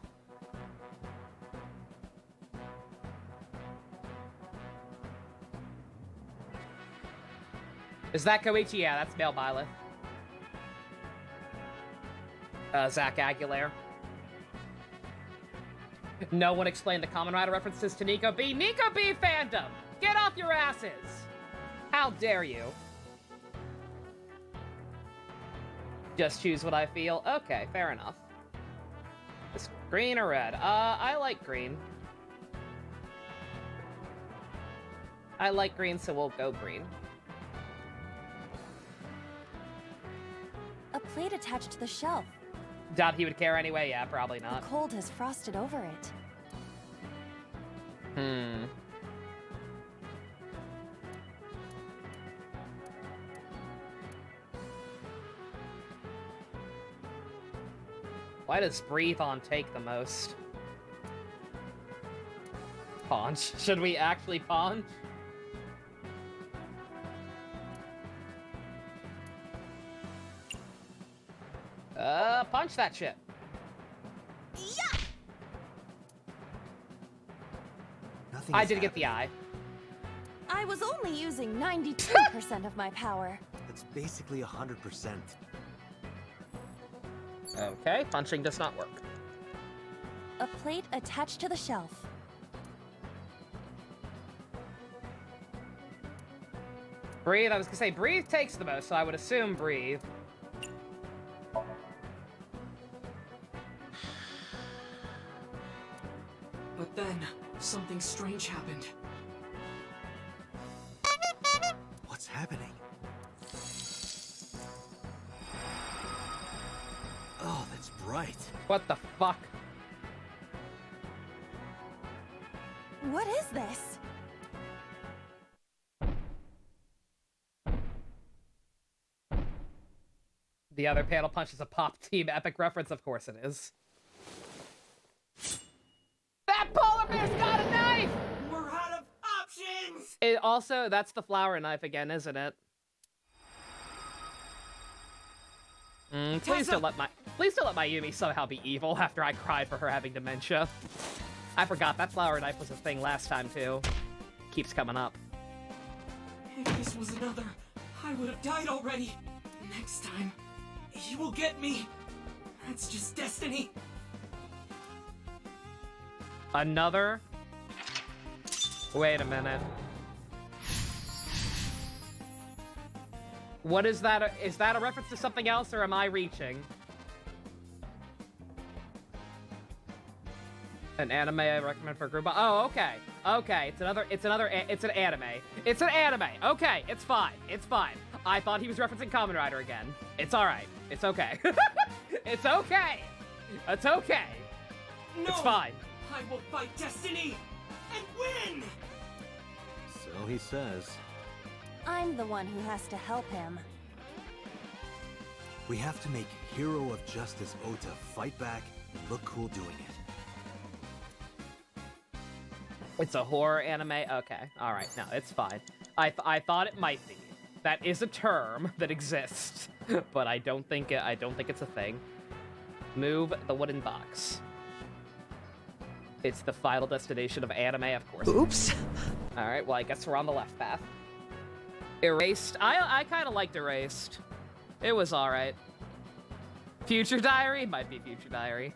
Is that Koichi? Yeah, that's Male Byleth. Zach Aguilera. No one explained the Kamen Rider references to Nico B. Nico B fandom! Get off your asses! How dare you? Just choose what I feel. Okay, fair enough. Is green or red? I like green. I like green, so we'll go green. A plate attached to the shelf. Doubt he would care anyway. Yeah, probably not. The cold has frosted over it. Why does breathe on take the most? Paunch. Should we actually paunch? Punch that shit. Yeah. I did get the eye. I was only using 92% of my power. That's basically 100%. Okay, punching does not work. A plate attached to the shelf. Breathe, I was gonna say, breathe takes the most, so I would assume breathe. But then, something strange happened. What's happening? Oh, that's bright. What the fuck? What is this? The other panel punches a Pop Team epic reference, of course it is. That polar bear's got a knife! We're out of options! It also, that's the flower knife again, isn't it? Please don't let my Yumi somehow be evil after I cried for her having dementia. I forgot that flower knife was a thing last time too. Keeps coming up. If this was another, I would have died already. Next time, you will get me. That's just destiny. Another? Wait a minute. What is that? Is that a reference to something else, or am I reaching? An anime I recommend for a group. Oh, okay. Okay, it's an anime. It's an anime. Okay, it's fine. It's fine. I thought he was referencing Kamen Rider again. It's alright. It's okay. It's okay. It's okay. No! It's fine. I will fight destiny and win! So he says. I'm the one who has to help him. We have to make Hero of Justice Ota fight back and look cool doing it. It's a horror anime? Okay. Alright, no, it's fine. I thought it might be. That is a term that exists, but I don't think it's a thing. Move the wooden box. It's the final destination of anime, of course. Oops. Alright, well, I guess we're on the left path. Erased. I kind of liked Erased. It was alright. Future Diary? Might be Future Diary.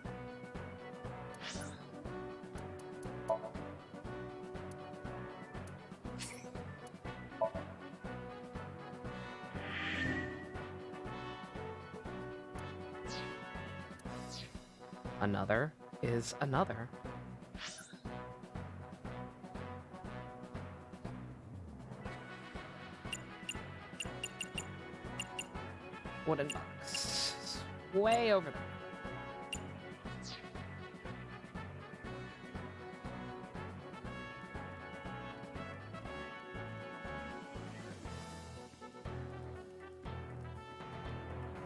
Another is another. Wooden box. Way over there.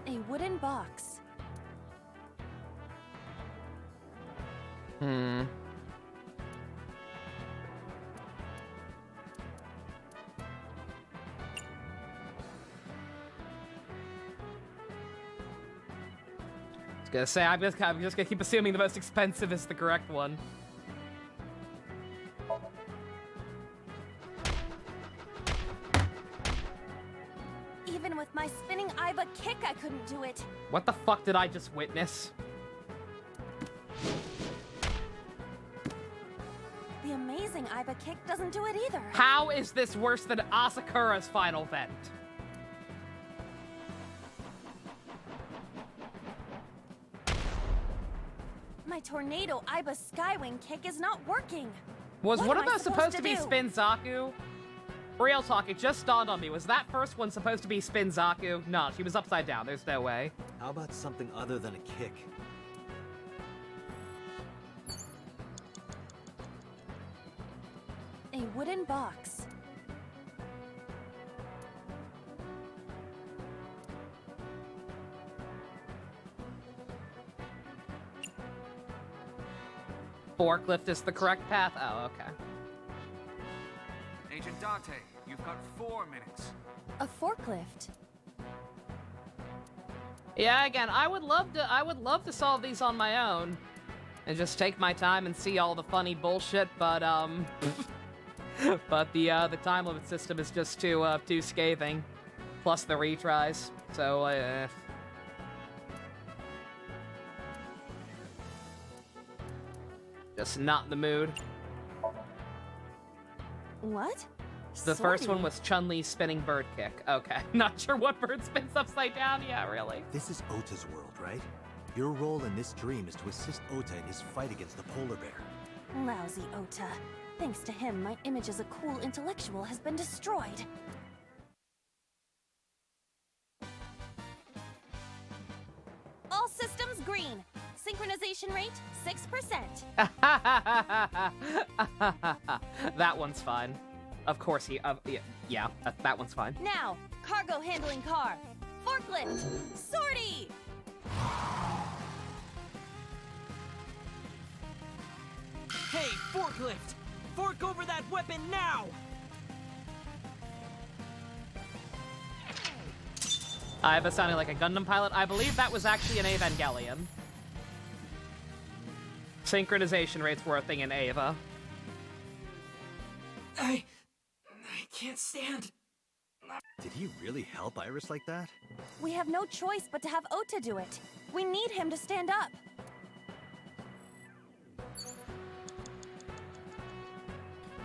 A wooden box. I was gonna say, I'm just gonna keep assuming the most expensive is the correct one. Even with my spinning Iba kick, I couldn't do it. What the fuck did I just witness? The amazing Iba kick doesn't do it either. How is this worse than Asakura's final vent? My tornado Iba skywing kick is not working. Was What one am of I those supposed to be do? Spin Zaku? Real talk, it just dawned on me. Was that first one supposed to be Spin Zaku? No, she was upside down. There's no way. How about something other than a kick? A wooden box. Forklift is the correct path? Oh, okay. Agent Dante, you've got 4 minutes. A forklift. Yeah, again, I would love to solve these on my own. And just take my time and see all the funny bullshit, but, but the time limit system is just too scathing. Plus the retries, so, just not in the mood. What? The first one was Chun-Li's spinning bird kick. Okay, not sure what bird spins upside down. Yeah, really. This is Ota's world, right? Your role in this dream is to assist Ota in his fight against the polar bear. Lousy Ota. Thanks to him, my image as a cool intellectual has been destroyed. All systems green. Synchronization rate, 6%. That one's fine. Of course yeah, that one's fine. Now, cargo handling car. Forklift. Sortie! Hey, forklift! Fork over that weapon now! Iva sounding like a Gundam pilot. I believe that was actually an Evangelion. Synchronization rates were a thing in Ava. I can't stand. Did he really help Iris like that? We have no choice but to have Ota do it. We need him to stand up.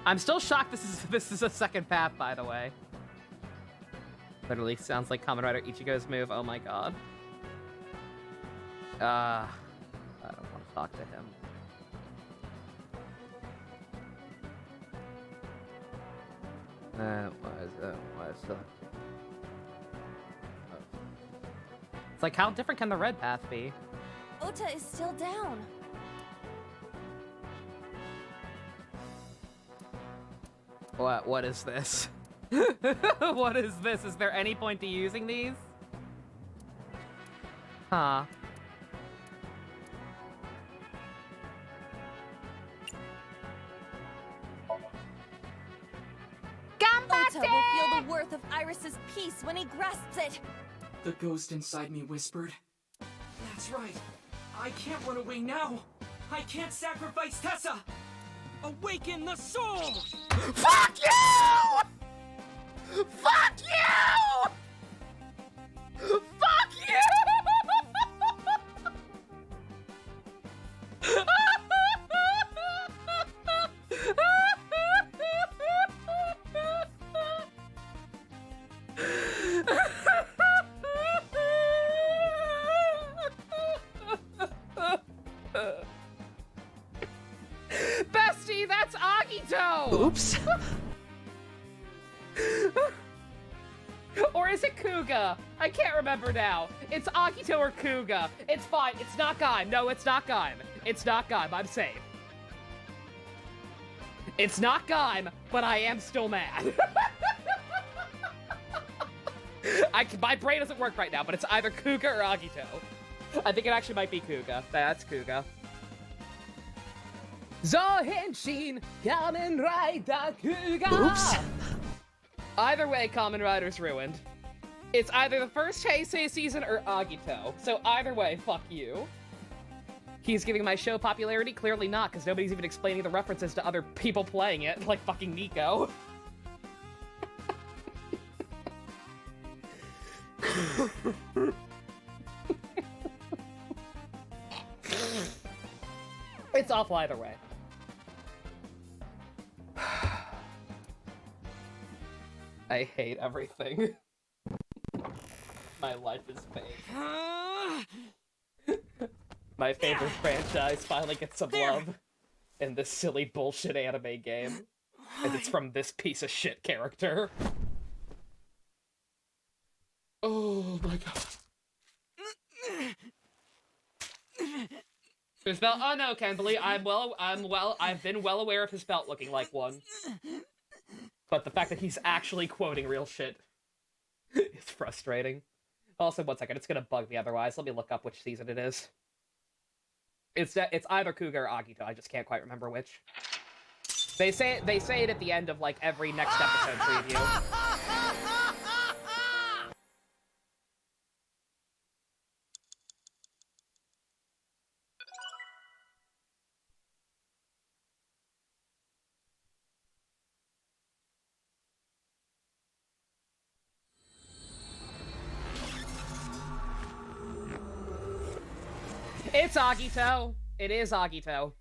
I'm still shocked this is a second path, by the way. Literally sounds like Kamen Rider Ichigo's move. Oh my god. I don't want to talk to him. It's like, how different can the red path be? Ota is still down. What is this? What is this? Is there any point to using these? Huh. Ota will feel the worth of Iris's peace when he grasps it. The ghost inside me whispered. That's right. I can't run away now. I can't sacrifice Tessa. Awaken the soul! Fuck you! Fuck you! Fuck you! Bestie, that's Agito! Oops. Or is it Kuga? I can't remember now. It's Akito or Kuga. It's fine. It's not Gaim. No, it's not Gaim. It's not Gaim. I'm safe. It's not Gaim, but I am still mad. My brain doesn't work right now, but it's either Kuga or Agito. I think it actually might be Kuga. That's Kuga. Zohenshin Kamen Rider Kuga! Oops. Either way, Kamen Rider's ruined. It's either the first Heisei season or Agito. So either way, fuck you. He's giving my show popularity? Clearly not, because nobody's even explaining the references to other people playing it, like fucking Nico. It's awful either way. I hate everything. My life is fake. My favorite franchise finally gets some love in this silly bullshit anime game. And it's from this piece of shit character. Oh my god. His belt? Oh no, Kimberly. I've been well aware of his belt looking like one. But the fact that he's actually quoting real shit is frustrating. Also, one second, it's gonna bug me otherwise. Let me look up which season it is. It's either Kuga or Agito. I just can't quite remember which. They say it at the end of like every next episode preview. It's Agito. It is Agito.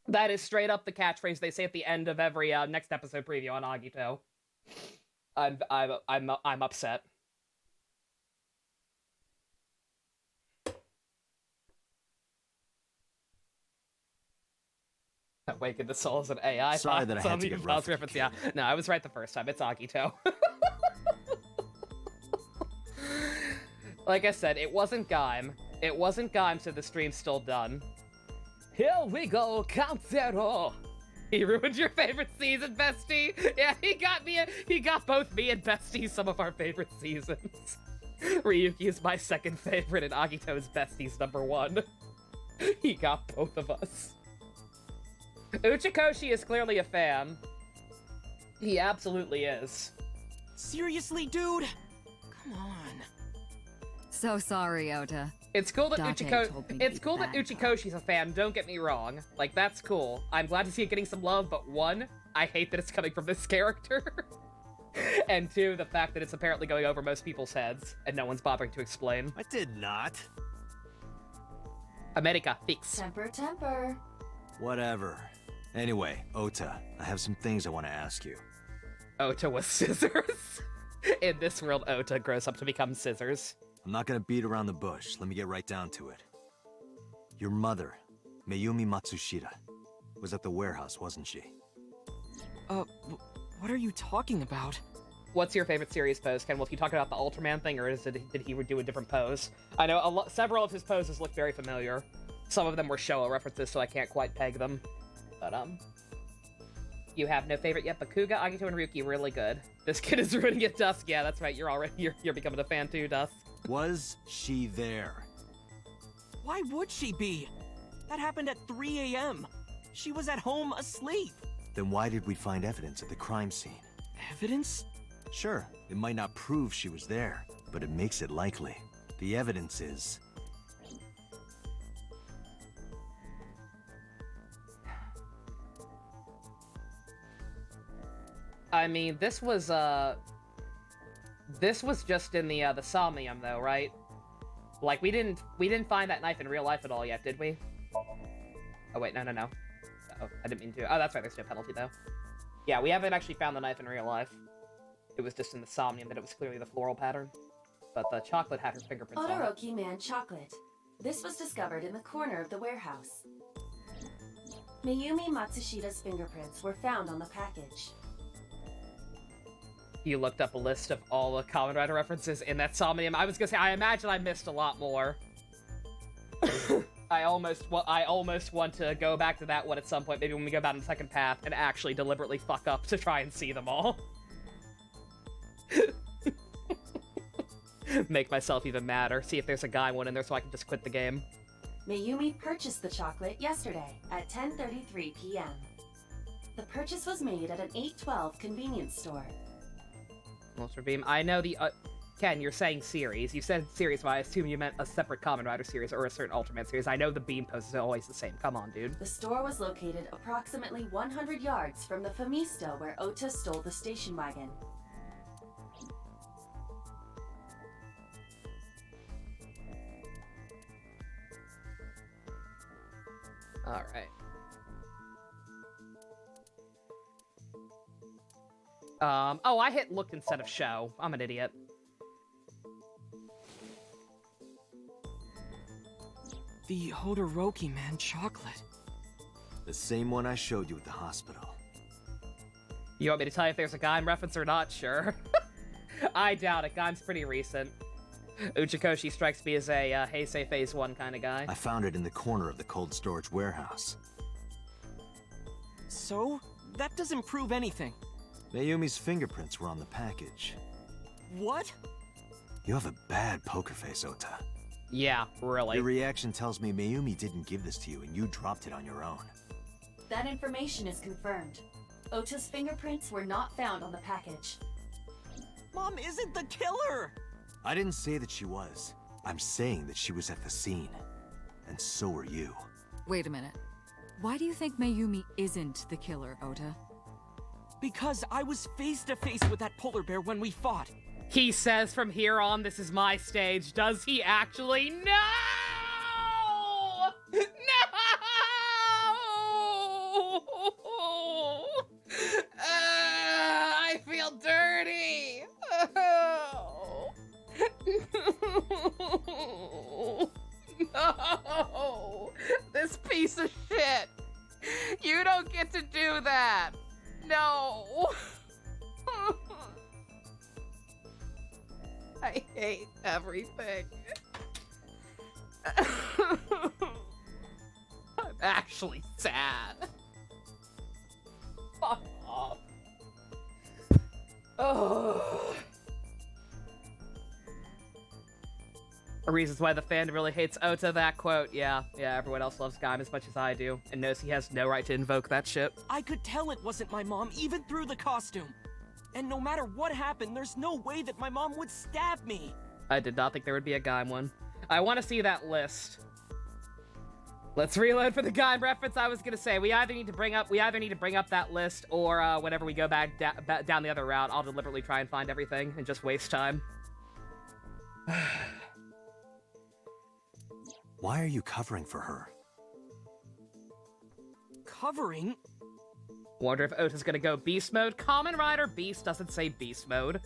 That is straight up the catchphrase they say at the end of every next episode preview on Agito. I'm upset. Awaken the Soul is an AI. Sorry that I had to get rough with you, Yeah, no, I was right the first time. It's Agito. Like I said, it wasn't Gaim. It wasn't Gaim, so the stream's still done. Here we go, Count Zero. He ruined your favorite season, Bestie. Yeah, he got both me and Bestie some of our favorite seasons. Ryuki is my second favorite, and Agito is Bestie's #1. He got both of us. Uchikoshi is clearly a fan. He absolutely is. Seriously, dude? Come on. So sorry, Ota. It's cool that Date Uchikoshi's a fan, don't get me wrong. Like, that's cool. I'm glad to see it getting some love, but one, I hate that it's coming from this character. And two, the fact that it's apparently going over most people's heads, and no one's bothering to explain. I did not. America, fix. Temper, temper. Whatever. Anyway, Ota, I have some things I want to ask you. Ota was scissors. In this world, Ota grows up to become scissors. I'm not gonna beat around the bush. Let me get right down to it. Your mother, Mayumi Matsushita, was at the warehouse, wasn't she? What are you talking about? What's your favorite series pose, Ken? Well, if you talking about the Ultraman thing, or did he do a different pose? I know several of his poses look very familiar. Some of them were Showa references, so I can't quite peg them. But, you have no favorite yet, but Kuga, Agito, and Ryuki really good. This kid is ruining it, Dusk. Yeah, that's right. You're becoming a fan too, Dusk. Was she there? Why would she be? That happened at 3 a.m. She was at home asleep. Then why did we find evidence at the crime scene? Evidence? Sure, it might not prove she was there, but it makes it likely. The evidence is... I mean, this was just in the Somnium, though, right? Like, we didn't find that knife in real life at all yet, did we? Oh, wait, no. Oh, I didn't mean to. Oh, that's right, there's no penalty, though. Yeah, we haven't actually found the knife in real life. It was just in the Somnium that it was clearly the floral pattern. But the chocolate had her fingerprints on it. Todoroki Man chocolate. This was discovered in the corner of the warehouse. Mayumi Matsushita's fingerprints were found on the package. You looked up a list of all the Kamen Rider references in that Somnium. I was gonna say, I imagine I missed a lot more. I almost want to go back to that one at some point, maybe when we go back in the second path, and actually deliberately fuck up to try and see them all. Make myself even madder. See if there's a guy one in there so I can just quit the game. Mayumi purchased the chocolate yesterday at 10:33 p.m. The purchase was made at an 812 convenience store. Monster Beam. I know the... Ken, you're saying series. You said series, but I assume you meant a separate Kamen Rider series or a certain Ultraman series. I know the beam post is always the same. Come on, dude. The store was located approximately 100 yards from the Famisto where Ota stole the station wagon. Alright. Oh, I hit look instead of show. I'm an idiot. The Hodoroki Man chocolate. The same one I showed you at the hospital. You want me to tell you if there's a Gaim reference or not? Sure. I doubt it. Gaim's pretty recent. Uchikoshi strikes me as a Heisei Phase 1 kind of guy. I found it in the corner of the cold storage warehouse. So? That doesn't prove anything. Mayumi's fingerprints were on the package. What? You have a bad poker face, Ota. Yeah, really. Your reaction tells me Mayumi didn't give this to you and you dropped it on your own. That information is confirmed. Ota's fingerprints were not found on the package. Mom isn't the killer! I didn't say that she was. I'm saying that she was at the scene. And so were you. Wait a minute. Why do you think Mayumi isn't the killer, Ota? Because I was face to face with that polar bear when we fought. He says from here on, this is my stage. Does he actually? No! No! I feel dirty. No! This piece of shit. You don't get to do that. No. I hate everything. I'm actually sad. Fuck off. Oh. Reasons why the fan really hates Ota, that quote. Yeah, everyone else loves Gaim as much as I do, and knows he has no right to invoke that shit. I could tell it wasn't my mom, even through the costume. And no matter what happened, there's no way that my mom would stab me. I did not think there would be a Gaim one. I want to see that list. Let's reload for the Gaim reference. I was gonna say we either need to bring up that list, or whenever we go back down the other route, I'll deliberately try and find everything and just waste time. Why are you covering for her? Covering? Wonder if Ota's gonna go Beast mode. Kamen Rider Beast doesn't say Beast mode.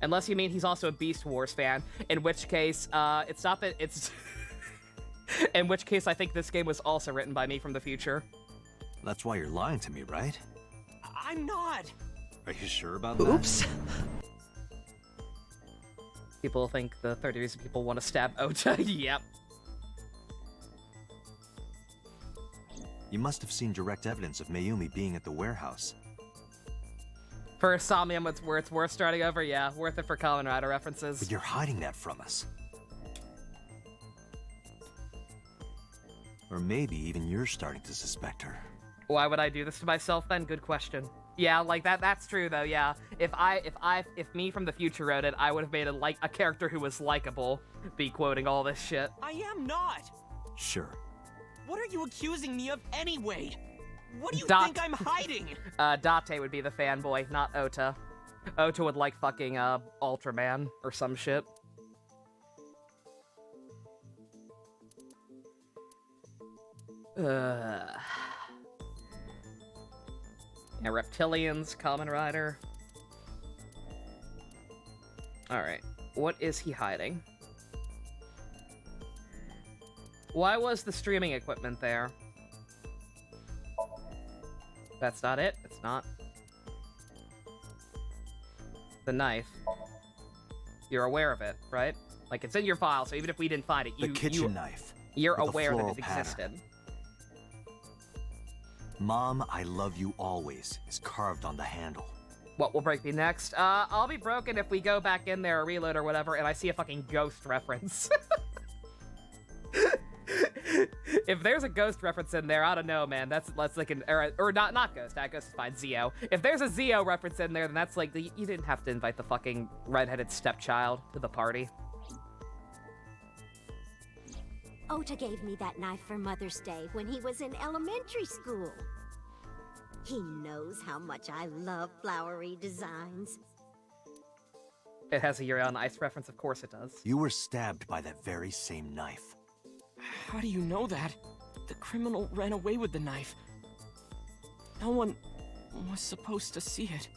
Unless you mean he's also a Beast Wars fan. In which case, it's not that it's... In which case, I think this game was also written by me from the future. That's why you're lying to me, right? I'm not! Are you sure about that? Oops. People think the 30 reason people want to stab Ota. Yep. You must have seen direct evidence of Mayumi being at the warehouse. For Somnium, where it's worth starting over, yeah, worth it for Kamen Rider references. But you're hiding that from us. Or maybe even you're starting to suspect her. Why would I do this to myself then? Good question. Yeah, like that's true though, yeah. If me from the future wrote it, I would have made a character who was likable be quoting all this shit. I am not! Sure. What are you accusing me of anyway? What do you think I'm hiding? Date would be the fanboy, not Ota. Ota would like fucking Ultraman or some shit. Yeah, reptilians, Kamen Rider. Alright, what is he hiding? Why was the streaming equipment there? That's not it? It's not. The knife. You're aware of it, right? Like, it's in your file, so even if we didn't find it, The kitchen knife. You're with a aware that floral it pattern. existed. Mom, I love you always is carved on the handle. What will break me next? I'll be broken if we go back in there or reload or whatever, and I see a fucking ghost reference. If there's a ghost reference in there, I don't know, man. That's like an or not ghost. That ghost is fine. Zeo. If there's a Zeo reference in there, then that's like you didn't have to invite the fucking redheaded stepchild to the party. Ota gave me that knife for Mother's Day when he was in elementary school. He knows how much I love flowery designs. It has a Yuri on Ice reference, of course it does. You were stabbed by that very same knife. How do you know that? The criminal ran away with the knife. No one was supposed to see it.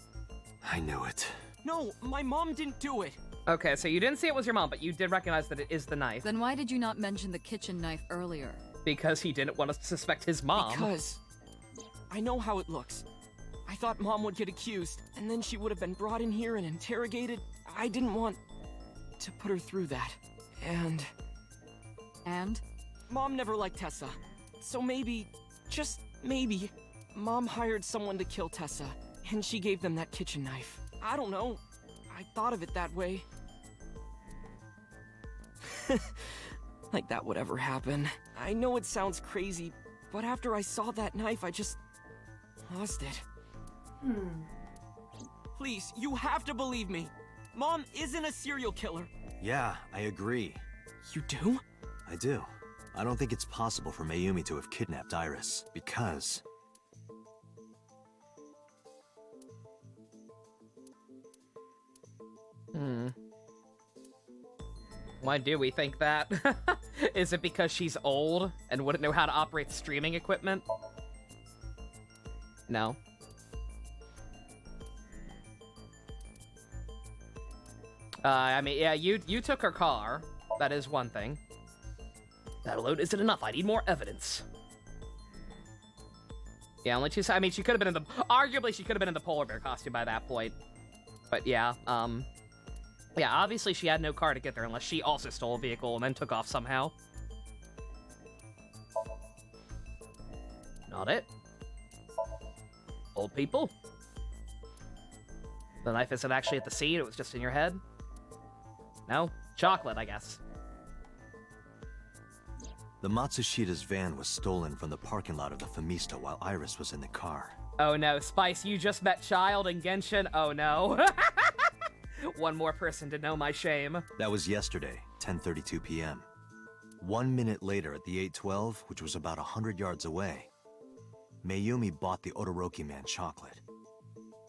I knew it. No, my mom didn't do it. Okay, so you didn't see it was your mom, but you did recognize that it is the knife. Then why did you not mention the kitchen knife earlier? Because he didn't want us to suspect his mom. Because I know how it looks. I thought Mom would get accused, and then she would have been brought in here and interrogated. I didn't want to put her through that. And? Mom never liked Tessa. So maybe, just maybe, Mom hired someone to kill Tessa, and she gave them that kitchen knife. I don't know. I thought of it that way. Like that would ever happen. I know it sounds crazy, but after I saw that knife, I just lost it. Please, you have to believe me. Mom isn't a serial killer. Yeah, I agree. You do? I do. I don't think it's possible for Mayumi to have kidnapped Iris, because... Why do we think that? Is it because she's old and wouldn't know how to operate streaming equipment? No. I mean, yeah, you took her car. That is one thing. That alone isn't enough. I need more evidence. Yeah, only two. I mean, she could have been in the. Arguably, she could have been in the polar bear costume by that point. But yeah, yeah. Obviously, she had no car to get there unless she also stole a vehicle and then took off somehow. Not it. Old people. The knife isn't actually at the scene. It was just in your head. No? Chocolate, I guess. The Matsushida's van was stolen from the parking lot of the Famista while Iris was in the car. Oh no, Spice, you just met Child in Genshin? Oh no. One more person to know my shame. That was yesterday, 10:32 p.m. 1 minute later at the 812, which was about 100 yards away, Mayumi bought the Odoroki man chocolate.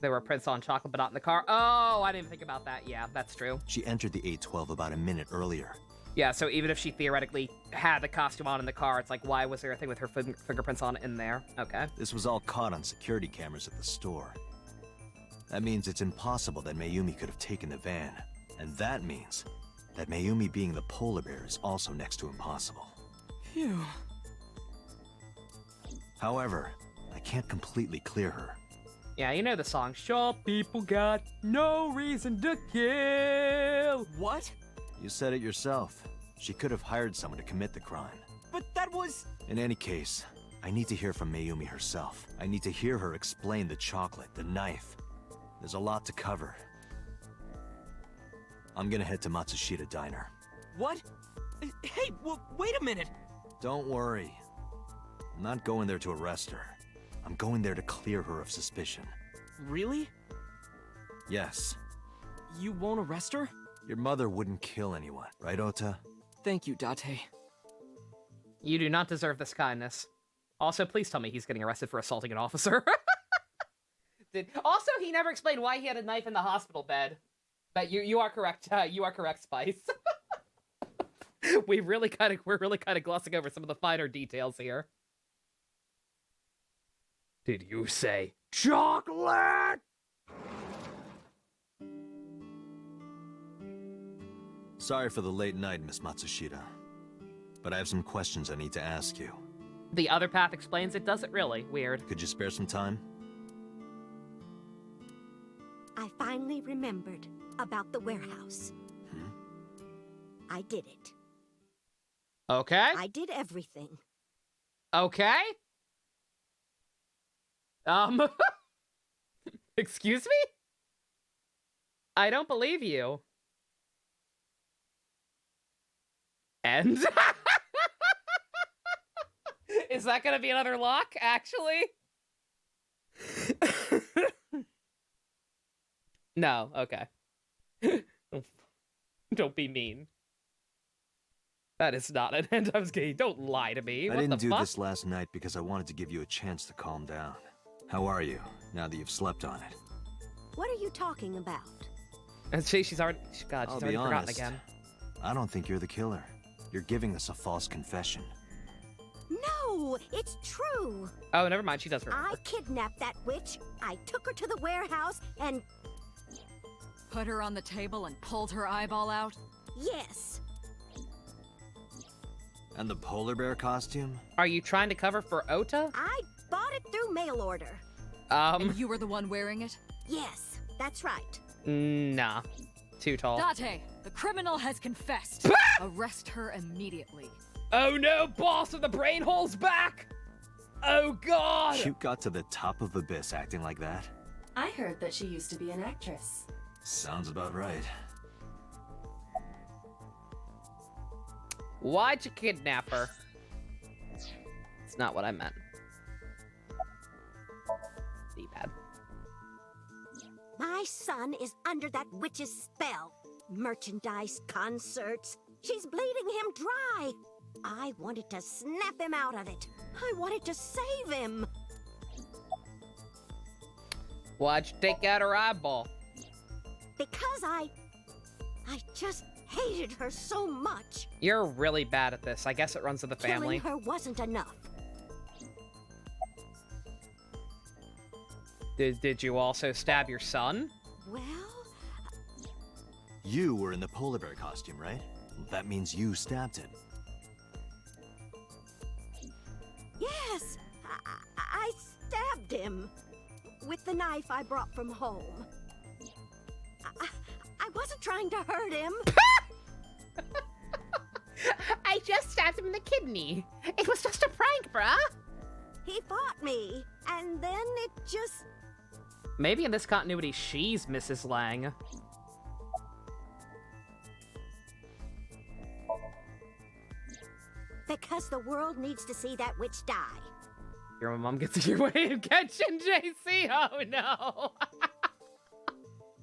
There were prints on chocolate, but not in the car. Oh, I didn't think about that. Yeah, that's true. She entered the 812 about a minute earlier. Yeah, so even if she theoretically had the costume on in the car, it's like, why was there a thing with her fingerprints on in there? Okay. This was all caught on security cameras at the store. That means it's impossible that Mayumi could have taken the van. And that means that Mayumi being the polar bear is also next to impossible. Phew. However, I can't completely clear her. Yeah, you know the song, "Sure people got no reason to kill." What? You said it yourself. She could have hired someone to commit the crime. But that was... In any case, I need to hear from Mayumi herself. I need to hear her explain the chocolate, the knife. There's a lot to cover. I'm gonna head to Matsushita Diner. What? Hey, wait a minute! Don't worry. I'm not going there to arrest her. I'm going there to clear her of suspicion. Really? Yes. You won't arrest her? Your mother wouldn't kill anyone, right, Ota? Thank you, Date. You do not deserve this kindness. Also, please tell me he's getting arrested for assaulting an officer. Also, he never explained why he had a knife in the hospital bed. But you are correct. You are correct, Spice. We're really kind of glossing over some of the finer details here. Did you say chocolate? Sorry for the late night, Miss Matsushita. But I have some questions I need to ask you. The other path explains it doesn't really. Weird. Could you spare some time? I finally remembered about the warehouse. I did it. Okay. I did everything. Okay. Excuse me? I don't believe you. And? Is that gonna be another lock, actually? No, okay. Don't be mean. That is not an end. I was kidding. Don't lie to me. I What didn't the do fuck? this last night because I wanted to give you a chance to calm down. How are you, now that you've slept on it? What are you talking about? And she's already... God, she's I'll already be forgotten honest, again. I don't think you're the killer. You're giving us a false confession. No, it's true. Oh, never mind. She does remember. I kidnapped that witch. I took her to the warehouse and... Put her on the table and pulled her eyeball out? Yes. And the polar bear costume? Are you trying to cover for Ota? I bought it through mail order. And you were the one wearing it? Yes, that's right. Nah. Too tall. Date, the criminal has confessed. Arrest her immediately. Oh no, boss of the brain hole's back! Oh god! You got to the top of Abyss acting like that? I heard that she used to be an actress. Sounds about right. Why'd you kidnap her? It's not what I meant. D-pad. My son is under that witch's spell. Merchandise, concerts. She's bleeding him dry. I wanted to snap him out of it. I wanted to save him. Why'd you take out her eyeball? Because I just hated her so much. You're really bad at this. I guess it runs in the family. Killing her wasn't enough. Did you also stab your son? Well... You were in the polar bear costume, right? That means you stabbed him. Yes! I stabbed him. With the knife I brought from home. I wasn't trying to hurt him. I just stabbed him in the kidney. It was just a prank, bruh. He fought me, and then it just... Maybe in this continuity, she's Mrs. Lang. Because the world needs to see that witch die. Your mom gets your way of catching JC. Oh no.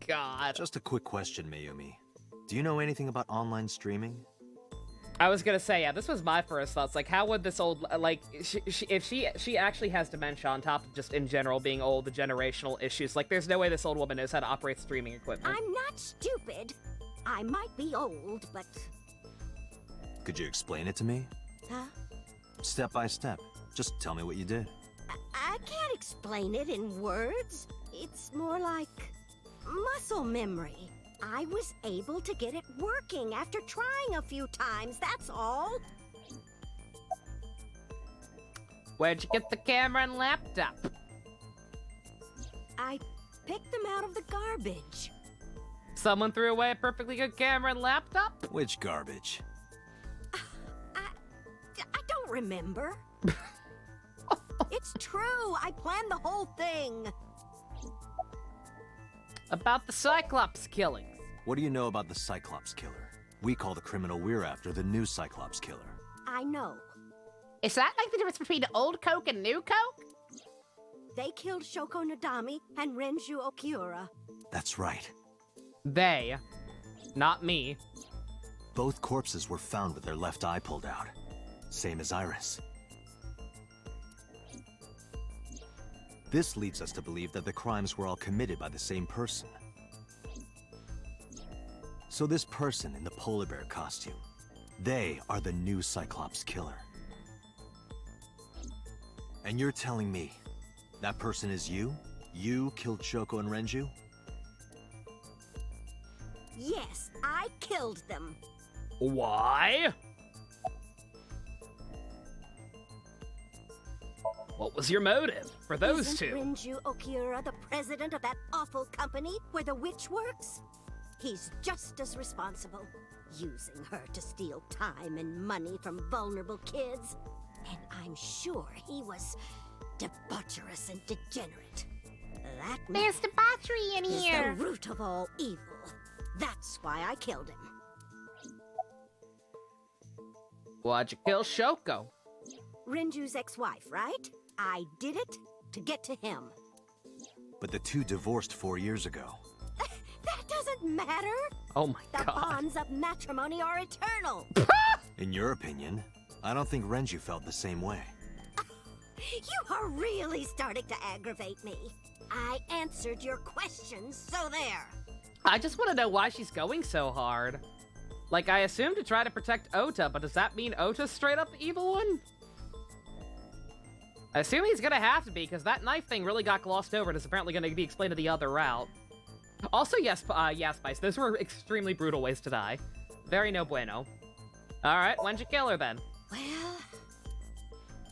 God. Just a quick question, Mayumi. Do you know anything about online streaming? I was gonna say, yeah, this was my first thoughts. Like, how would this old, like, if she actually has dementia on top of just in general being old, the generational issues, like, there's no way this old woman knows how to operate streaming equipment. I'm not stupid. I might be old, but... Could you explain it to me? Huh? Step by step. Just tell me what you did. I can't explain it in words. It's more like muscle memory. I was able to get it working after trying a few times, that's all. Where'd you get the camera and laptop? I picked them out of the garbage. Someone threw away a perfectly good camera and laptop? Which garbage? I don't remember. It's true, I planned the whole thing. About the Cyclops killings. What do you know about the Cyclops killer? We call the criminal we're after the new Cyclops killer. I know. Is that like the difference between old Coke and new Coke? They killed Shoko Nadami and Renju Okiura. That's right. They. Not me. Both corpses were found with their left eye pulled out. Same as Iris. This leads us to believe that the crimes were all committed by the same person. So this person in the polar bear costume, they are the new Cyclops killer. And you're telling me that person is you? You killed Shoko and Renju? Yes, I killed them. Why? What was your motive for those Isn't two? Renju Okura the president of that awful company where the witch works? He's just as responsible, using her to steal time and money from vulnerable kids. And I'm sure he was debaucherous and degenerate. That There's debauchery in is here. the root of all evil. That's why I killed him. Why'd you kill Shoko? Renju's ex-wife, right? I did it to get to him. But the two divorced 4 years ago. That doesn't matter. Oh my The god. bonds of matrimony are eternal. In your opinion, I don't think Renju felt the same way. You are really starting to aggravate me. I answered your questions, so there. I just want to know why she's going so hard. Like, I assume to try to protect Ota, but does that mean Ota's straight up the evil one? I assume he's gonna have to be, because that knife thing really got glossed over and is apparently gonna be explained to the other route. Also, yes, Spice, those were extremely brutal ways to die. Very no bueno. Alright, when'd you kill her then? Well,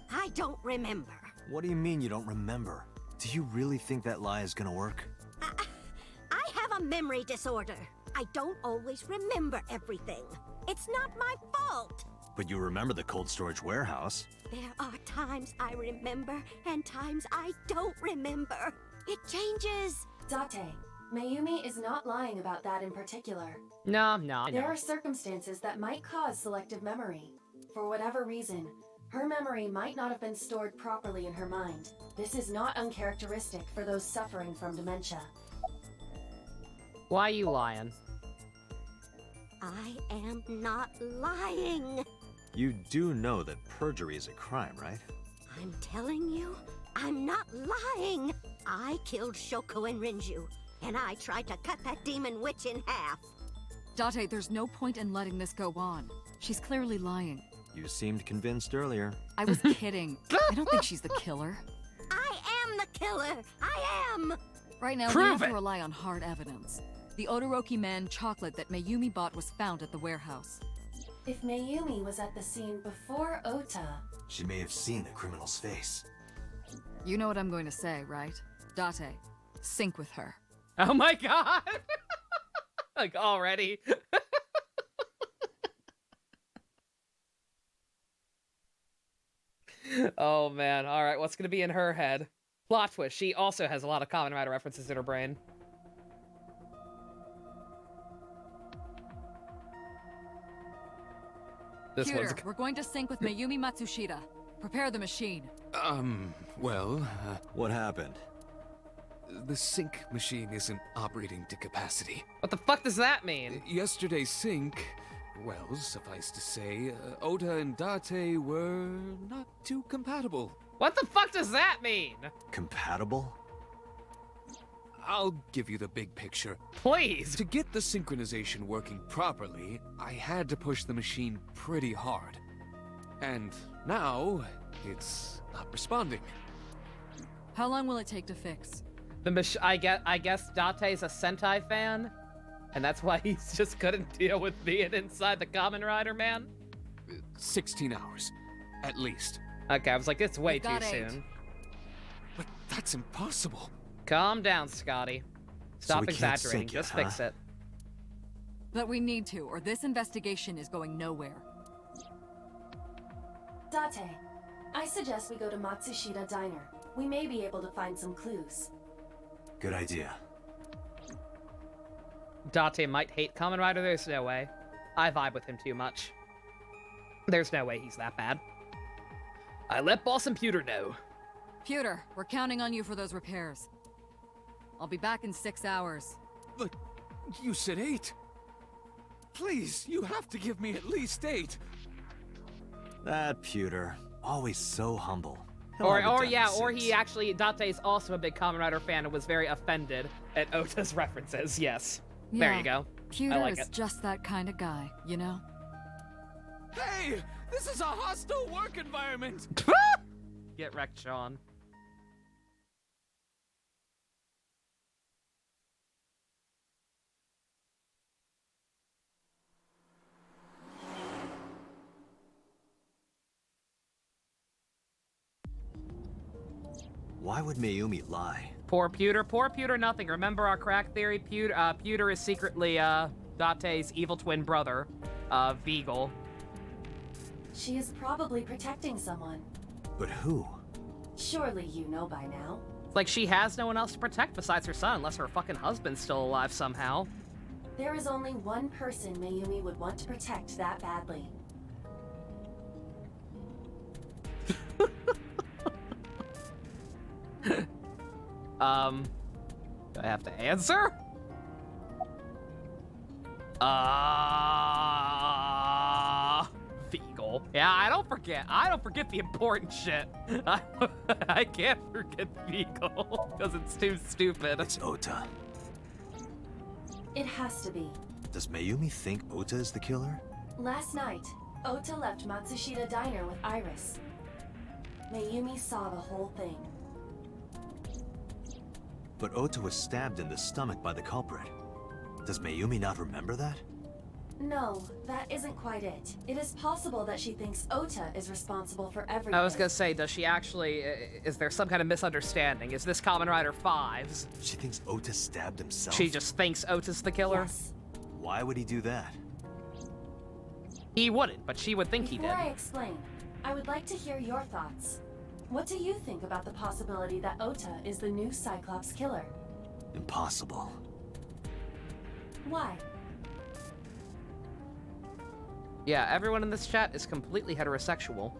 I don't remember. What do you mean you don't remember? Do you really think that lie is gonna work? I have a memory disorder. I don't always remember everything. It's not my fault. But you remember the cold storage warehouse. There are times I remember and times I don't remember. It changes. Date, Mayumi is not lying about that in particular. No, I know. There are circumstances that might cause selective memory. For whatever reason, her memory might not have been stored properly in her mind. This is not uncharacteristic for those suffering from dementia. Why are you lying? I am not lying. You do know that perjury is a crime, right? I'm telling you, I'm not lying. I killed Shoko and Renju, and I tried to cut that demon witch in half. Date, there's no point in letting this go on. She's clearly lying. You seemed convinced earlier. I was kidding. I don't think she's the killer. I am the killer. I am. Right now, we have to rely on hard evidence. The Odoroki Man chocolate that Mayumi bought was found at the warehouse. If Mayumi was at the scene before Ota... She may have seen the criminal's face. You know what I'm going to say, right? Date, sync with her. Oh my god! Like, already? Oh man, alright, what's gonna be in her head? Plot twist, she also has a lot of Kamen Rider references in her brain. This Computer, one's... we're going to sync with Mayumi Matsushita. Prepare the machine. Well, What happened? the sync machine isn't operating to capacity. What the fuck does that mean? Yesterday's sync, well, suffice to say, Ota and Date were not too compatible. What the fuck does that mean? Compatible? I'll give you the big picture. Please! To get the synchronization working properly, I had to push the machine pretty hard. And now, it's not responding. How long will it take to fix? I guess Date's a Sentai fan, and that's why he just couldn't deal with being inside the Kamen Rider, man? 16 hours, at least. Okay, I was like, it's way We've too got 8. soon. But that's impossible. Calm down, Scotty. Stop we can't exaggerating, sync it, just huh? fix it. But we need to, or this investigation is going nowhere. Date, I suggest we go to Matsushita Diner. We may be able to find some clues. Good idea. Date might hate Kamen Rider, there's no way. I vibe with him too much. There's no way he's that bad. I let Boss and Pewter know. Pewter, we're counting on you for those repairs. I'll be back in 6 hours. But you said 8. Please, you have to give me at least 8. That Pewter, always so humble. Or he actually, Date's also a big Kamen Rider fan and was very offended at Ota's references, yes. There Yeah, you go. Pewter I like is it. just that kind of guy, you know? Hey, this is a hostile work environment. Get wrecked, Sean. Why would Mayumi lie? Poor Pewter nothing. Remember our crack theory? Pewter is secretly, Date's evil twin brother, Beagle. She is probably protecting someone. But who? Surely you know by now. It's like she has no one else to protect besides her son, unless her fucking husband's still alive somehow. There is only one person Mayumi would want to protect that badly. Do I have to answer? Beagle. Yeah, I don't forget the important shit. I can't forget Beagle, because it's too stupid. It's Ota. It has to be. Does Mayumi think Ota is the killer? Last night, Ota left Matsushita Diner with Iris. Mayumi saw the whole thing. But Ota was stabbed in the stomach by the culprit. Does Mayumi not remember that? No, that isn't quite it. It is possible that she thinks Ota is responsible for everything. I was gonna say, does she actually... is there some kind of misunderstanding? Is this Kamen Rider 5's? She thinks Ota stabbed himself? She just thinks Ota's the killer? Yes. Why would he do that? He wouldn't, but she would think he did. Before I explain, I would like to hear your thoughts. What do you think about the possibility that Ota is the new Cyclops killer? Impossible. Why? Yeah, everyone in this chat is completely heterosexual.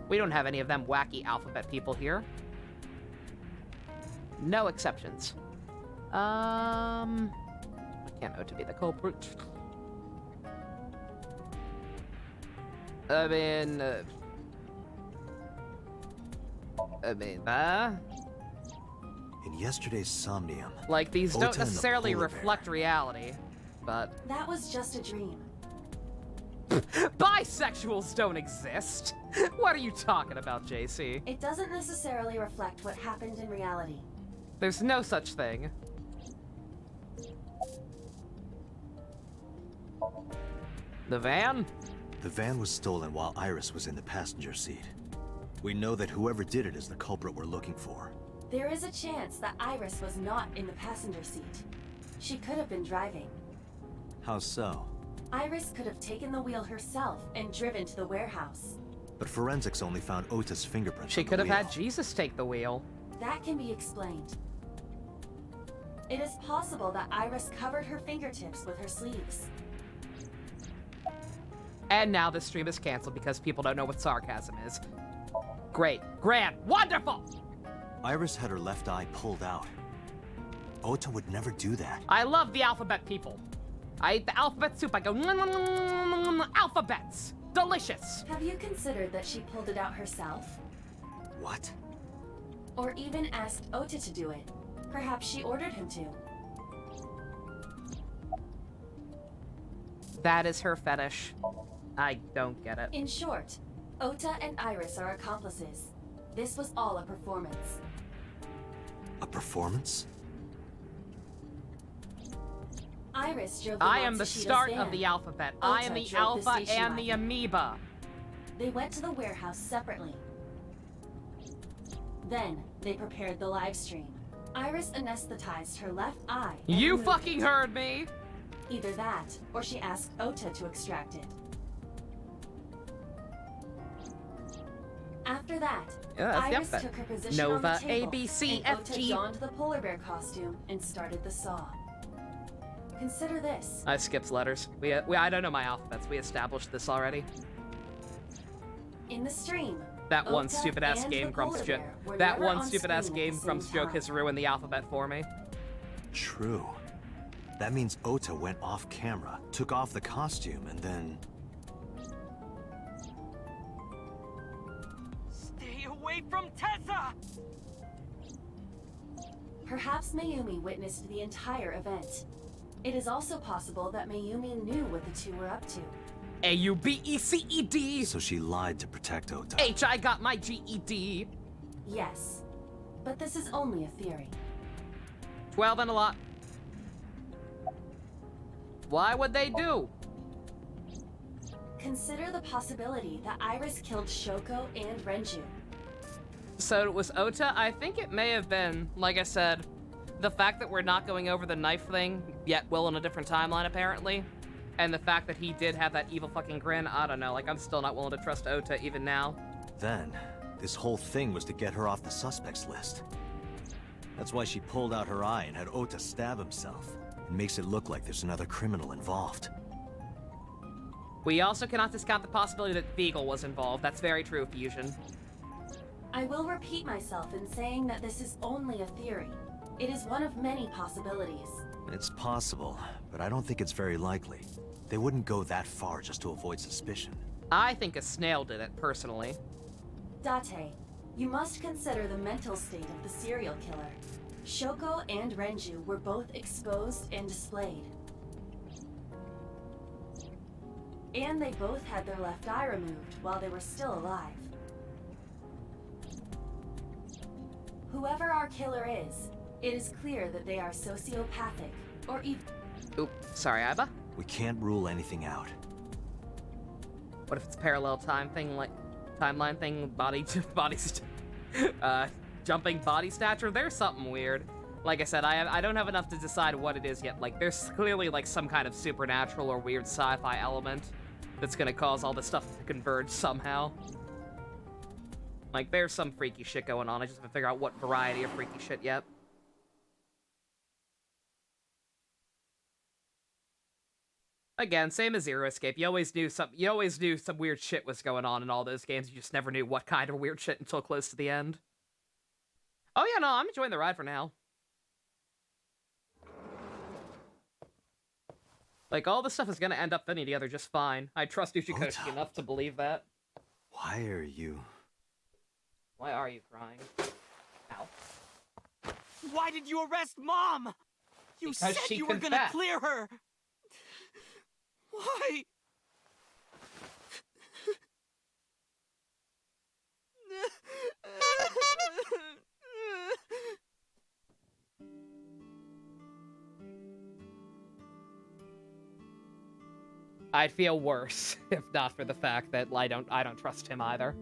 We don't have any of them wacky alphabet people here. No exceptions. Why can't Ota be the culprit? I mean, In yesterday's Somnium, like, these Ota don't and the necessarily polar reflect reality, but... That was just a dream. Bisexuals don't exist! What are you talking about, JC? It doesn't necessarily reflect what happened in reality. There's no such thing. The van? The van was stolen while Iris was in the passenger seat. We know that whoever did it is the culprit we're looking for. There is a chance that Iris was not in the passenger seat. She could have been driving. How so? Iris could have taken the wheel herself and driven to the warehouse. But forensics only found Ota's fingerprints She on the could have wheel. had Jesus take the wheel. That can be explained. It is possible that Iris covered her fingertips with her sleeves. And now this stream is canceled because people don't know what sarcasm is. Great. Grand. Wonderful! Iris had her left eye pulled out. Ota would never do that. I love the alphabet people. I eat the alphabet soup. I go, alphabets. Delicious. Have you considered that she pulled it out herself? What? Or even asked Ota to do it? Perhaps she ordered him to. That is her fetish. I don't get it. In short, Ota and Iris are accomplices. This was all a performance. A performance? Iris drove the I am the Matsushita's start van. of the alphabet. Ota I am the drove alpha station and the wagon. amoeba. They went to the warehouse separately. Then, they prepared the live stream. Iris anesthetized her left eye. and You removed fucking it. heard me! Either that, or she asked Ota to extract it. After that, Yeah, that's the Iris alphabet. took her position Nova, on the table, A, B, C, and F, Ota G. donned the polar bear costume and started the saw. Consider this. I skipped letters. I don't know my alphabets. We established this already. In the stream, That one Ota stupid-ass and Game the Grumps polar joke. bear were That never one on stupid-ass screen at Game the same Grumps joke time. has ruined the alphabet for me. True. That means Ota went off camera, took off the costume, and then... Stay away from Tessa! Perhaps Mayumi witnessed the entire event. It is also possible that Mayumi knew what the two were up to. A-U-B-E-C-E-D! So she lied to protect Ota. H, I got my GED. Yes, but this is only a theory. 12 and a lot. Why would they do? Consider the possibility that Iris killed Shoko and Renju. So it was Ota? I think it may have been, like I said, the fact that we're not going over the knife thing, yet will in a different timeline, apparently. And the fact that he did have that evil fucking grin, I don't know, like, I'm still not willing to trust Ota even now. Then, this whole thing was to get her off the suspects list. That's why she pulled out her eye and had Ota stab himself. It makes it look like there's another criminal involved. We also cannot discount the possibility that Beagle was involved. That's very true, Fusion. I will repeat myself in saying that this is only a theory. It is one of many possibilities. It's possible, but I don't think it's very likely. They wouldn't go that far just to avoid suspicion. I think a snail did it, personally. Date, you must consider the mental state of the serial killer. Shoko and Renju were both exposed and displayed. And they both had their left eye removed while they were still alive. Whoever our killer is, it is clear that they are sociopathic, or even— Oop, sorry, Iba? We can't rule anything out. What if it's a parallel time thing, like, timeline thing, jumping body stature? There's something weird. Like I said, I don't have enough to decide what it is yet. Like, there's clearly, like, some kind of supernatural or weird sci-fi element that's gonna cause all this stuff to converge somehow. Like, there's some freaky shit going on. I just haven't figured out what variety of freaky shit yet. Again, same as Zero Escape. You always knew some weird shit was going on in all those games. You just never knew what kind of weird shit until close to the end. Oh yeah, no, I'm enjoying the ride for now. Like, all this stuff is gonna end up fitting together just fine. I trust Uchikoshi enough to believe that. Why are you crying? Ow. Why did you arrest Mom? You Because said she you were gonna confessed. clear her. Why? I'd feel worse if not for the fact that I don't trust him either.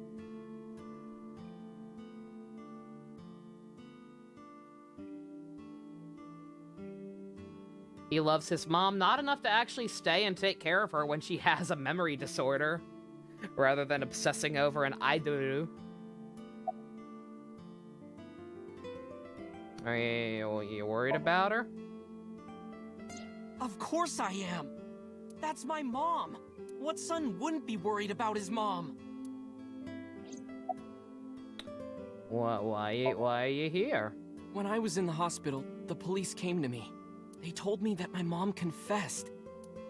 He loves his mom not enough to actually stay and take care of her when she has a memory disorder, rather than obsessing over an idol. Are you worried about her? Of course I am. That's my mom. What son wouldn't be worried about his mom? Why are you here? When I was in the hospital, the police came to me. They told me that my mom confessed.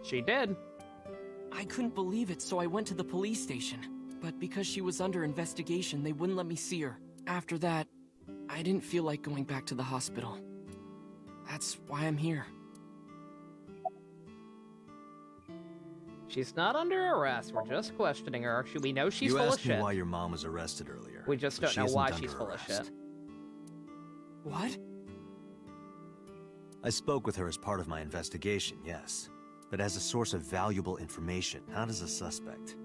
She did. I couldn't believe it, so I went to the police station. But because she was under investigation, they wouldn't let me see her. After that, I didn't feel like going back to the hospital. That's why I'm here. She's not under arrest. We're just questioning her. We know she's full of shit. You asked me why your mom was arrested earlier. We just don't know why she's full of shit. What? I spoke with her as part of my investigation, yes. But as a source of valuable information, not as a suspect.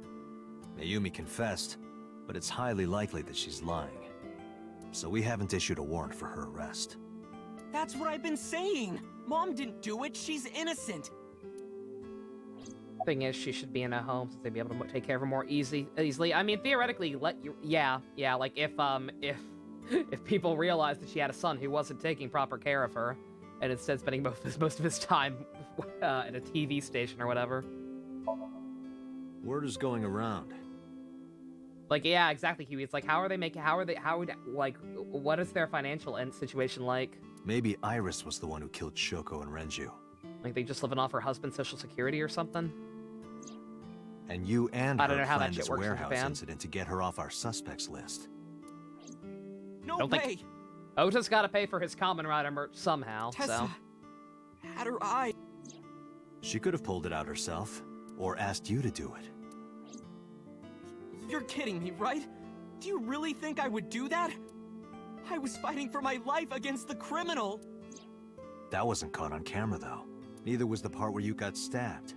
Mayumi confessed, but it's highly likely that she's lying. So we haven't issued a warrant for her arrest. That's what I've been saying. Mom didn't do it. She's innocent. Thing is, she should be in a home since they'd be able to take care of her more easily. I mean, theoretically, yeah, like if people realized that she had a son who wasn't taking proper care of her, and instead spending most of his time at a TV station or whatever. Word is going around. Like, yeah, exactly, Huey. It's like, what is their financial end situation like? Maybe Iris was the one who killed Shoko and Renju. Like, they just living off her husband's social security or something? And you and I don't her know how that planned shit this works in warehouse Japan. incident to get her off our suspects list. No Don't way! think Ota's gotta pay for his Kamen Rider merch somehow, Tessa had her eye. She could have pulled it out herself, or asked you to do it. You're kidding me, right? Do you really think I would do that? I was fighting for my life against the criminal. That wasn't caught on camera, though. Neither was the part where you got stabbed.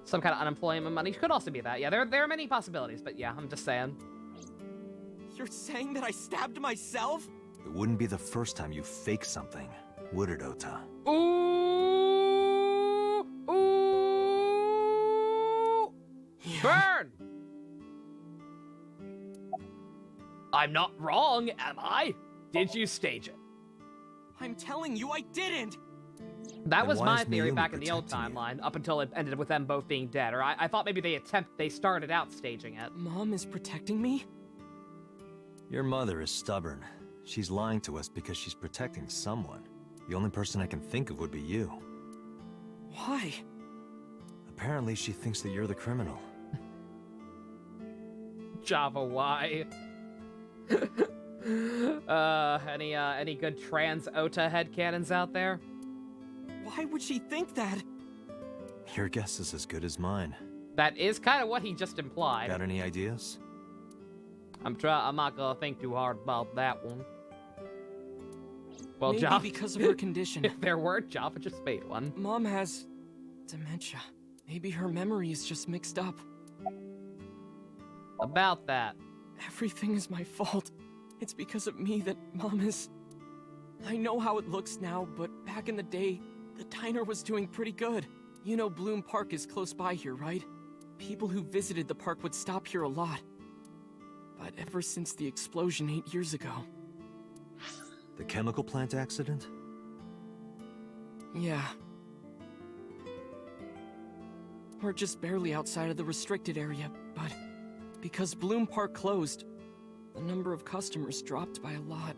Some kind of unemployment money. Could also be that. Yeah, there are many possibilities, but yeah, I'm just saying. You're saying that I stabbed myself? It wouldn't be the first time you faked something, would it, Ota? Ooh! Ooh! Burn! I'm not wrong, am I? Did you stage it? I'm telling you, I didn't! That Then was why my is theory Mayumi back in the old protecting you? timeline, up until it ended with them both being dead. Or I thought maybe they started out staging it. Mom is protecting me? Your mother is stubborn. She's lying to us because she's protecting someone. The only person I can think of would be you. Why? Apparently, she thinks that you're the criminal. Java, why? Any good trans Ota headcanons out there? Why would she think that? Your guess is as good as mine. That is kind of what he just implied. Got any ideas? I'm not gonna think too hard about that one. Well, Maybe Java, because of her condition. If there were, Java just made one. Mom has dementia. Maybe her memory is just mixed up. About that. Everything is my fault. It's because of me that Mom is... I know how it looks now, but back in the day, the diner was doing pretty good. You know Bloom Park is close by here, right? People who visited the park would stop here a lot. But ever since the explosion 8 years ago... The chemical plant accident? Yeah. We're just barely outside of the restricted area, but because Bloom Park closed, the number of customers dropped by a lot.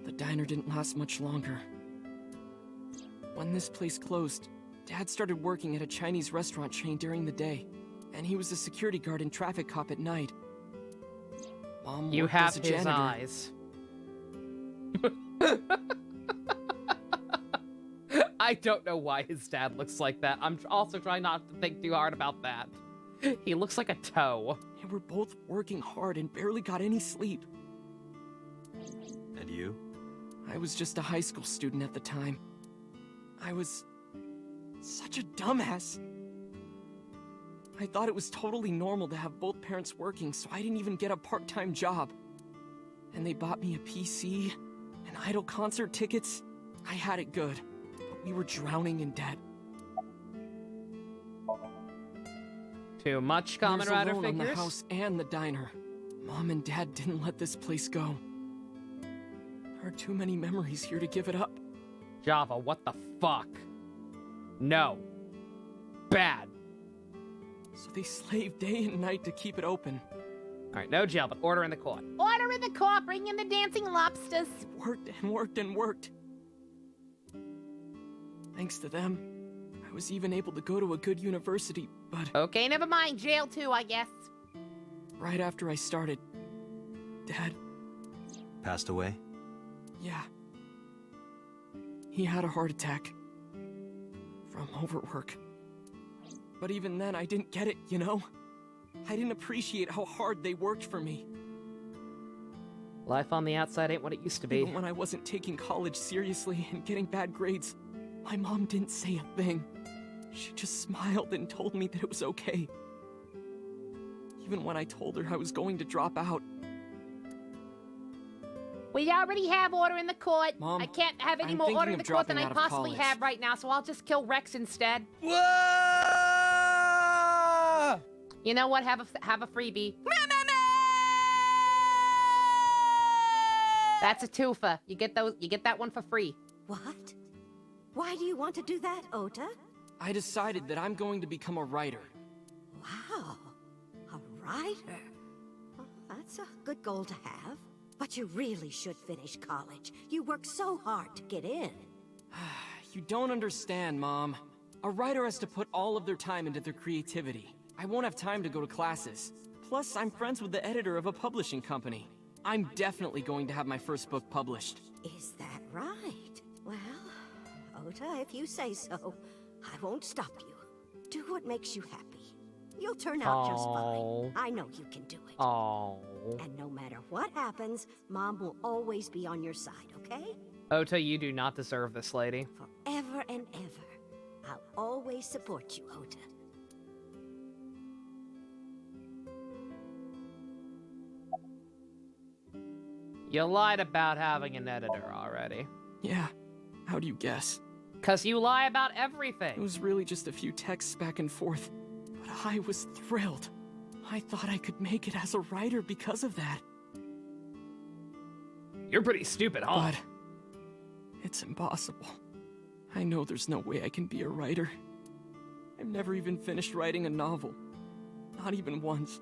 The diner didn't last much longer. When this place closed, Dad started working at a Chinese restaurant chain during the day, and he was a security guard and traffic cop at night. Mom You worked have as a his janitor. eyes. I don't know why his dad looks like that. I'm also trying not to think too hard about that. He looks like a toe. And we're both working hard and barely got any sleep. And you? I was just a high school student at the time. I was such a dumbass. I thought it was totally normal to have both parents working, so I didn't even get a part-time job. And they bought me a PC and Idol concert tickets. I had it good, but we were drowning in debt. Too much Kamen There's a Rider loan on the figures? house and the diner. Mom and Dad didn't let this place go. There are too many memories here to give it up. Java, what the fuck? No. Bad. So they slaved day and night to keep it open. Alright, no jail, but order in the court. Order in the court, bring in the dancing lobsters. Worked and worked and worked. Thanks to them, I was even able to go to a good university, but... Okay, never mind. Jail too, I guess. Right after I started, Dad... Passed away? Yeah. He had a heart attack. From overwork. But even then, I didn't get it, you know? I didn't appreciate how hard they worked for me. Life on the outside ain't what it used to be. Even when I wasn't taking college seriously and getting bad grades, my mom didn't say a thing. She just smiled and told me that it was okay. Even when I told her I was going to drop out. We already have order in the court. Mom, I can't have any I'm more thinking order in of the court than I dropping out of possibly college. have right now, so I'll just kill Rex instead. Whoa! You know what? Have a freebie. That's a twofer. You get that one for free. What? Why do you want to do that, Ota? I decided that I'm going to become a writer. Wow. A writer? Well, that's a good goal to have. But you really should finish college. You worked so hard to get in. You don't understand, Mom. A writer has to put all of their time into their creativity. I won't have time to go to classes. Plus, I'm friends with the editor of a publishing company. I'm definitely going to have my first book published. Is that right? Well, Ota, if you say so, I won't stop you. Do what makes you happy. You'll turn out just fine. I know you can do it. Oh. And no matter what happens, Mom will always be on your side, okay? Ota, you do not deserve this, lady. Forever and ever. I'll always support you, Ota. You lied about having an editor already. Yeah. How do you guess? 'Cause you lie about everything. It was really just a few texts back and forth. But I was thrilled. I thought I could make it as a writer because of that. You're pretty stupid, huh? But it's impossible. I know there's no way I can be a writer. I've never even finished writing a novel. Not even once.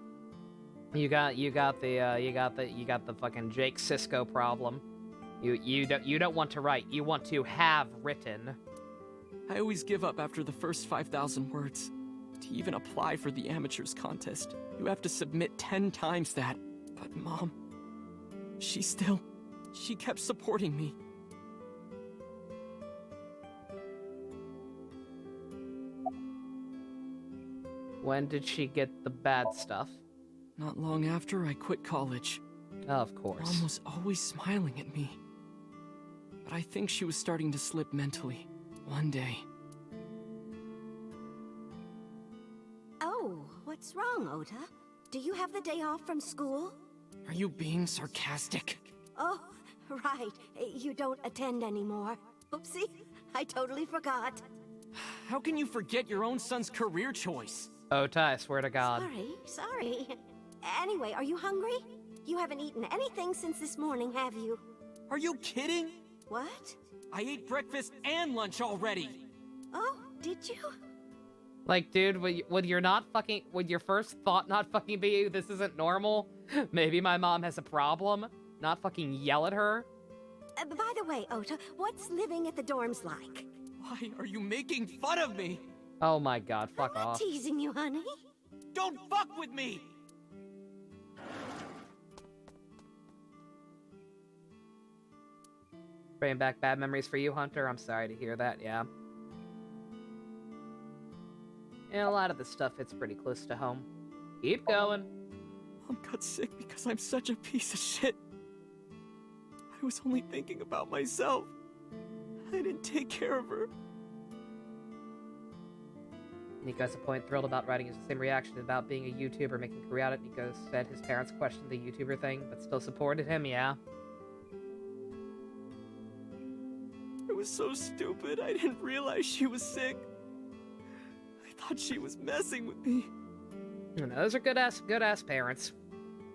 You got the fucking Jake Sisko problem. You don't want to write. You want to have written. I always give up after the first 5,000 words. To even apply for the amateurs contest, you have to submit 10 times that. But Mom, she kept supporting me. When did she get the bad stuff? Not long after I quit college. Of course. Mom was always smiling at me. But I think she was starting to slip mentally. One day. Oh, what's wrong, Ota? Do you have the day off from school? Are you being sarcastic? Oh, right. You don't attend anymore. Oopsie, I totally forgot. How can you forget your own son's career choice? Ota, I swear to God. Sorry. Anyway, are you hungry? You haven't eaten anything since this morning, have you? Are you kidding? What? I ate breakfast and lunch already. Oh, did you? Like, dude, would your first thought not fucking be, this isn't normal? Maybe my mom has a problem? Not fucking yell at her? By the way, Ota, what's living at the dorms like? Why are you making fun of me? Oh my God, fuck off. I'm teasing you, honey. Don't fuck with me! Bringing back bad memories for you, Hunter. I'm sorry to hear that, yeah. Yeah, a lot of this stuff hits pretty close to home. Keep going. Mom got sick because I'm such a piece of shit. I was only thinking about myself. I didn't take care of her. Nico's a point thrilled about writing his same reaction about being a YouTuber, making a career out of it. Nico said his parents questioned the YouTuber thing, but still supported him, yeah. I was so stupid, I didn't realize she was sick. I thought she was messing with me. You know, those are good ass parents.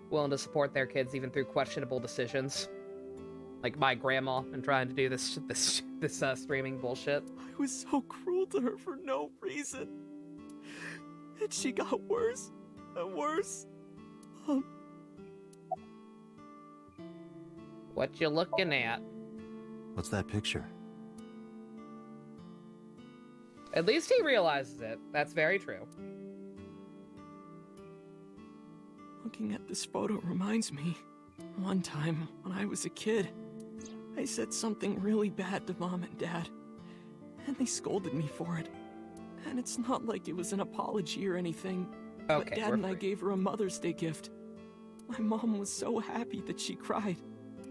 Willing to support their kids even through questionable decisions. Like my grandma and trying to do this streaming bullshit. I was so cruel to her for no reason. And she got worse and worse. What you looking at? What's that picture? At least he realizes it. That's very true. Looking at this photo reminds me, one time when I was a kid, I said something really bad to Mom and Dad, and they scolded me for it. And it's not like it was an apology or anything, but Dad and I gave her a Mother's Day gift. My mom was so happy that she cried.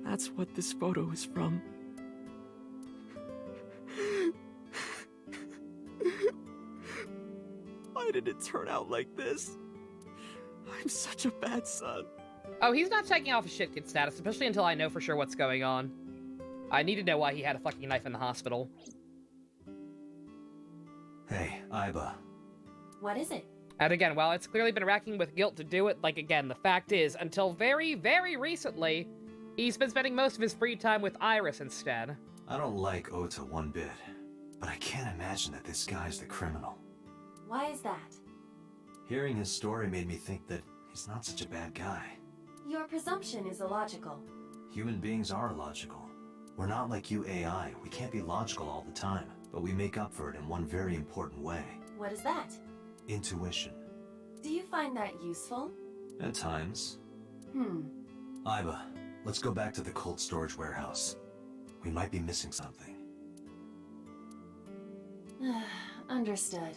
That's what this photo is from. Why did it turn out like this? I'm such a bad son. Oh, he's not checking off his shit kid status, especially until I know for sure what's going on. I need to know why he had a fucking knife in the hospital. Hey, Aiba. What is it? And again, while it's clearly been racking with guilt to do it, like again, the fact is, until very, very recently, he's been spending most of his free time with Iris instead. I don't like Ota one bit, but I can't imagine that this guy's the criminal. Why is that? Hearing his story made me think that he's not such a bad guy. Your presumption is illogical. Human beings are logical. We're not like you AI. We can't be logical all the time, but we make up for it in one very important way. What is that? Intuition. Do you find that useful? At times. Aiba, let's go back to the cold storage warehouse. We might be missing something. Understood.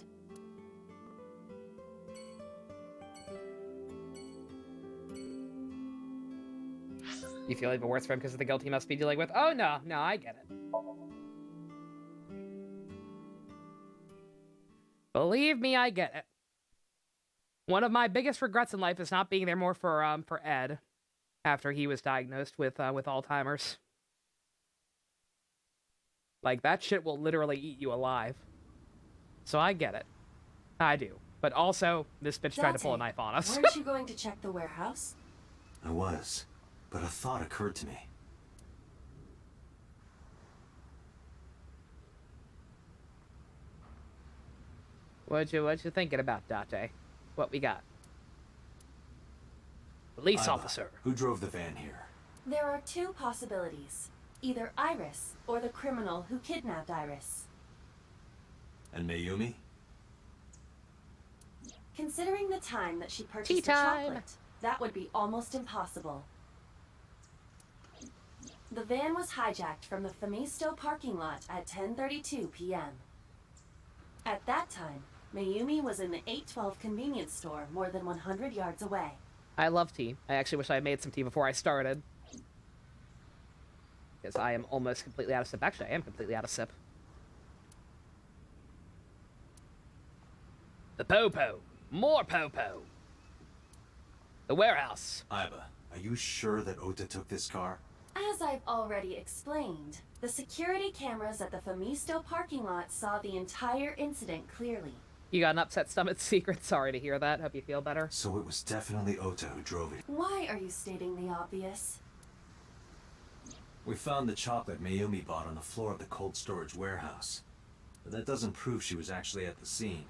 You feel even worse for him because of the guilt he must be dealing with? Oh, no, I get it. Believe me, I get it. One of my biggest regrets in life is not being there more for Ed. after he was diagnosed with Alzheimer's. Like, that shit will literally eat you alive. So I get it. I do. But also, this bitch tried to pull a knife on us. Weren't you going to check the warehouse? I was, but a thought occurred to me. What you thinking about, Date? What we got? Police officer. Who drove the van here? There are two possibilities. Either Iris, or the criminal who kidnapped Iris. And Mayumi? Considering the time that she purchased Tea the time. chocolate, that would be almost impossible. The van was hijacked from the Famisto parking lot at 10:32 p.m. At that time, Mayumi was in the 812 convenience store more than 100 yards away. I love tea. I actually wish I had made some tea before I started. Because I am almost completely out of sip. Actually, I am completely out of sip. The Popo. More Popo. The warehouse. Aiba, are you sure that Ota took this car? As I've already explained, the security cameras at the Famisto parking lot saw the entire incident clearly. You got an upset stomach secret. Sorry to hear that. Hope you feel better. So it was definitely Ota who drove it. Why are you stating the obvious? We found the chocolate Mayumi bought on the floor of the cold storage warehouse. But that doesn't prove she was actually at the scene.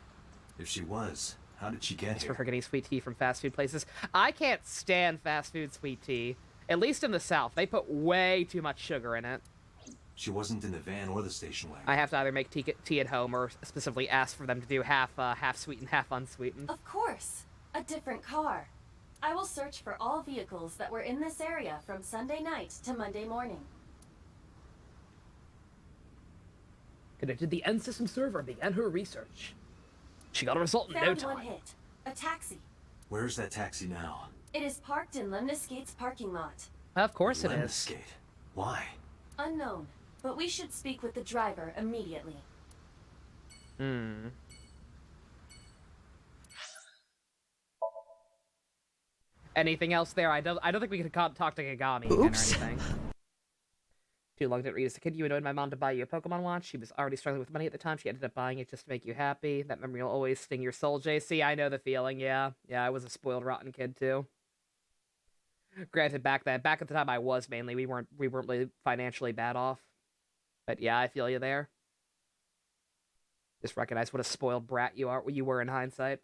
If she was, how did she get Thanks here? for forgetting sweet tea from fast food places. I can't stand fast food sweet tea. At least in the South. They put way too much sugar in it. She wasn't in the van or the station wagon. I have to either make tea at home or specifically ask for them to do half sweetened, half unsweetened. Of course. A different car. I will search for all vehicles that were in this area from Sunday night to Monday morning. Connected the end system server and began her research. She got a result in no Found time. one hit. A taxi. Where's that taxi now? It is parked in Lemniscate's parking lot. Of course it is. Lemniscate. Why? Unknown, but we should speak with the driver immediately. Anything else there? I don't think we could talk to Kagami again or anything. Too long didn't read as a kid. You annoyed my mom to buy you a Pokemon watch. She was already struggling with money at the time. She ended up buying it just to make you happy. That memory will always sting your soul, JC. I know the feeling, yeah. Yeah, I was a spoiled, rotten kid, too. Granted, back at the time I was mainly. We weren't really financially bad off. But yeah, I feel you there. Just recognize what a spoiled brat you were in hindsight.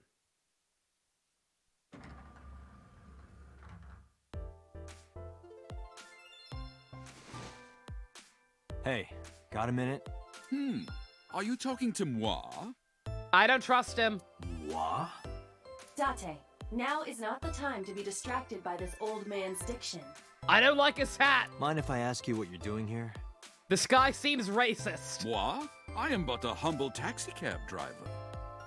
Hey, got a minute? Are you talking to moi? I don't trust him. Moi? Date, now is not the time to be distracted by this old man's diction. I don't like his hat. Mind if I ask you what you're doing here? This guy seems racist. Moi? I am but a humble taxicab driver.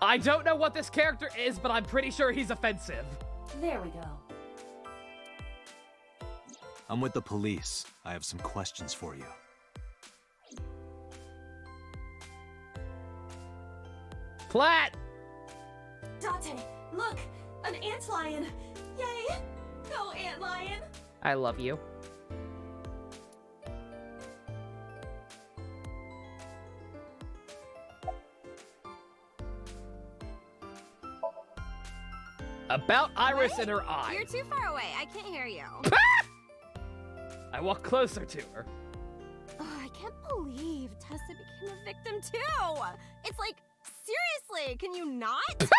I don't know what this character is, but I'm pretty sure he's offensive. There we go. I'm with the police. I have some questions for you. Platt! Date, look! An antlion! Yay! Go, antlion! I love you. About Iris and her eye. You're too far away. I can't hear you. I walk closer to her. Oh, I can't believe Tessa became a victim too. It's like, seriously, can you not?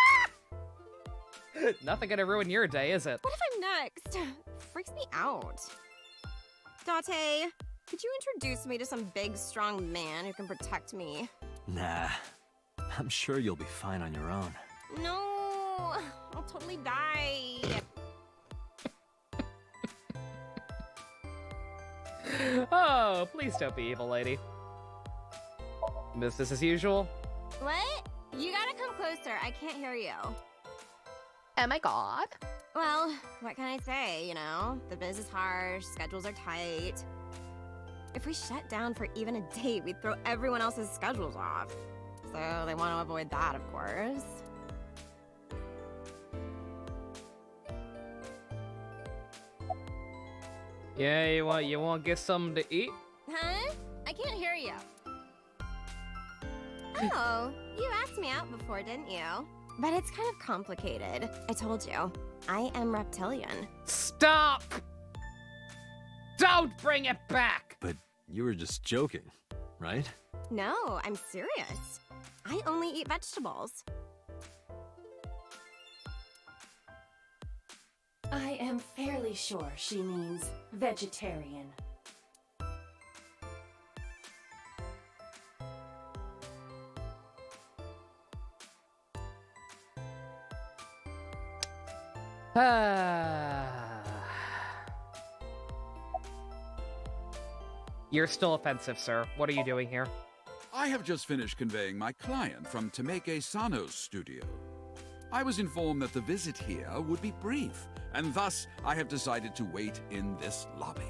Nothing gonna ruin your day, is it? What if I'm next? Freaks me out. Date, could you introduce me to some big, strong man who can protect me? Nah, I'm sure you'll be fine on your own. No, I'll totally die. Oh, please don't be evil, lady. Business as usual. What? You gotta come closer. I can't hear you. Oh my god. Well, what can I say, you know? The biz is harsh, schedules are tight. If we shut down for even a date, we'd throw everyone else's schedules off. So they want to avoid that, of course. Yeah, you want to get something to eat? Huh? I can't hear you. Oh, you asked me out before, didn't you? But it's kind of complicated. I told you, I am reptilian. Stop! Don't bring it back! But you were just joking, right? No, I'm serious. I only eat vegetables. I am fairly sure she means vegetarian. You're still offensive, sir. What are you doing here? I have just finished conveying my client from Tameke Sano's studio. I was informed that the visit here would be brief, and thus I have decided to wait in this lobby.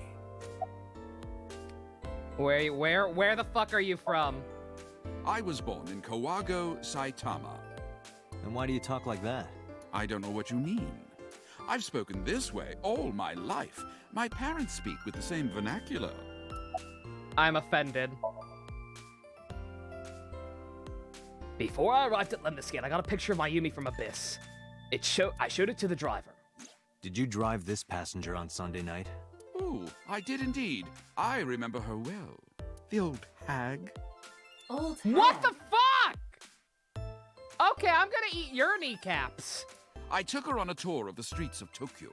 Where the fuck are you from? I was born in Kawago, Saitama. And why do you talk like that? I don't know what you mean. I've spoken this way all my life. My parents speak with the same vernacular. I'm offended. Before I arrived at Lemniscan, I got a picture of Mayumi from Abyss. I showed it to the driver. Did you drive this passenger on Sunday night? Oh, I did indeed. I remember her well. The old hag. Old hag? What the fuck? Okay, I'm gonna eat your kneecaps. I took her on a tour of the streets of Tokyo.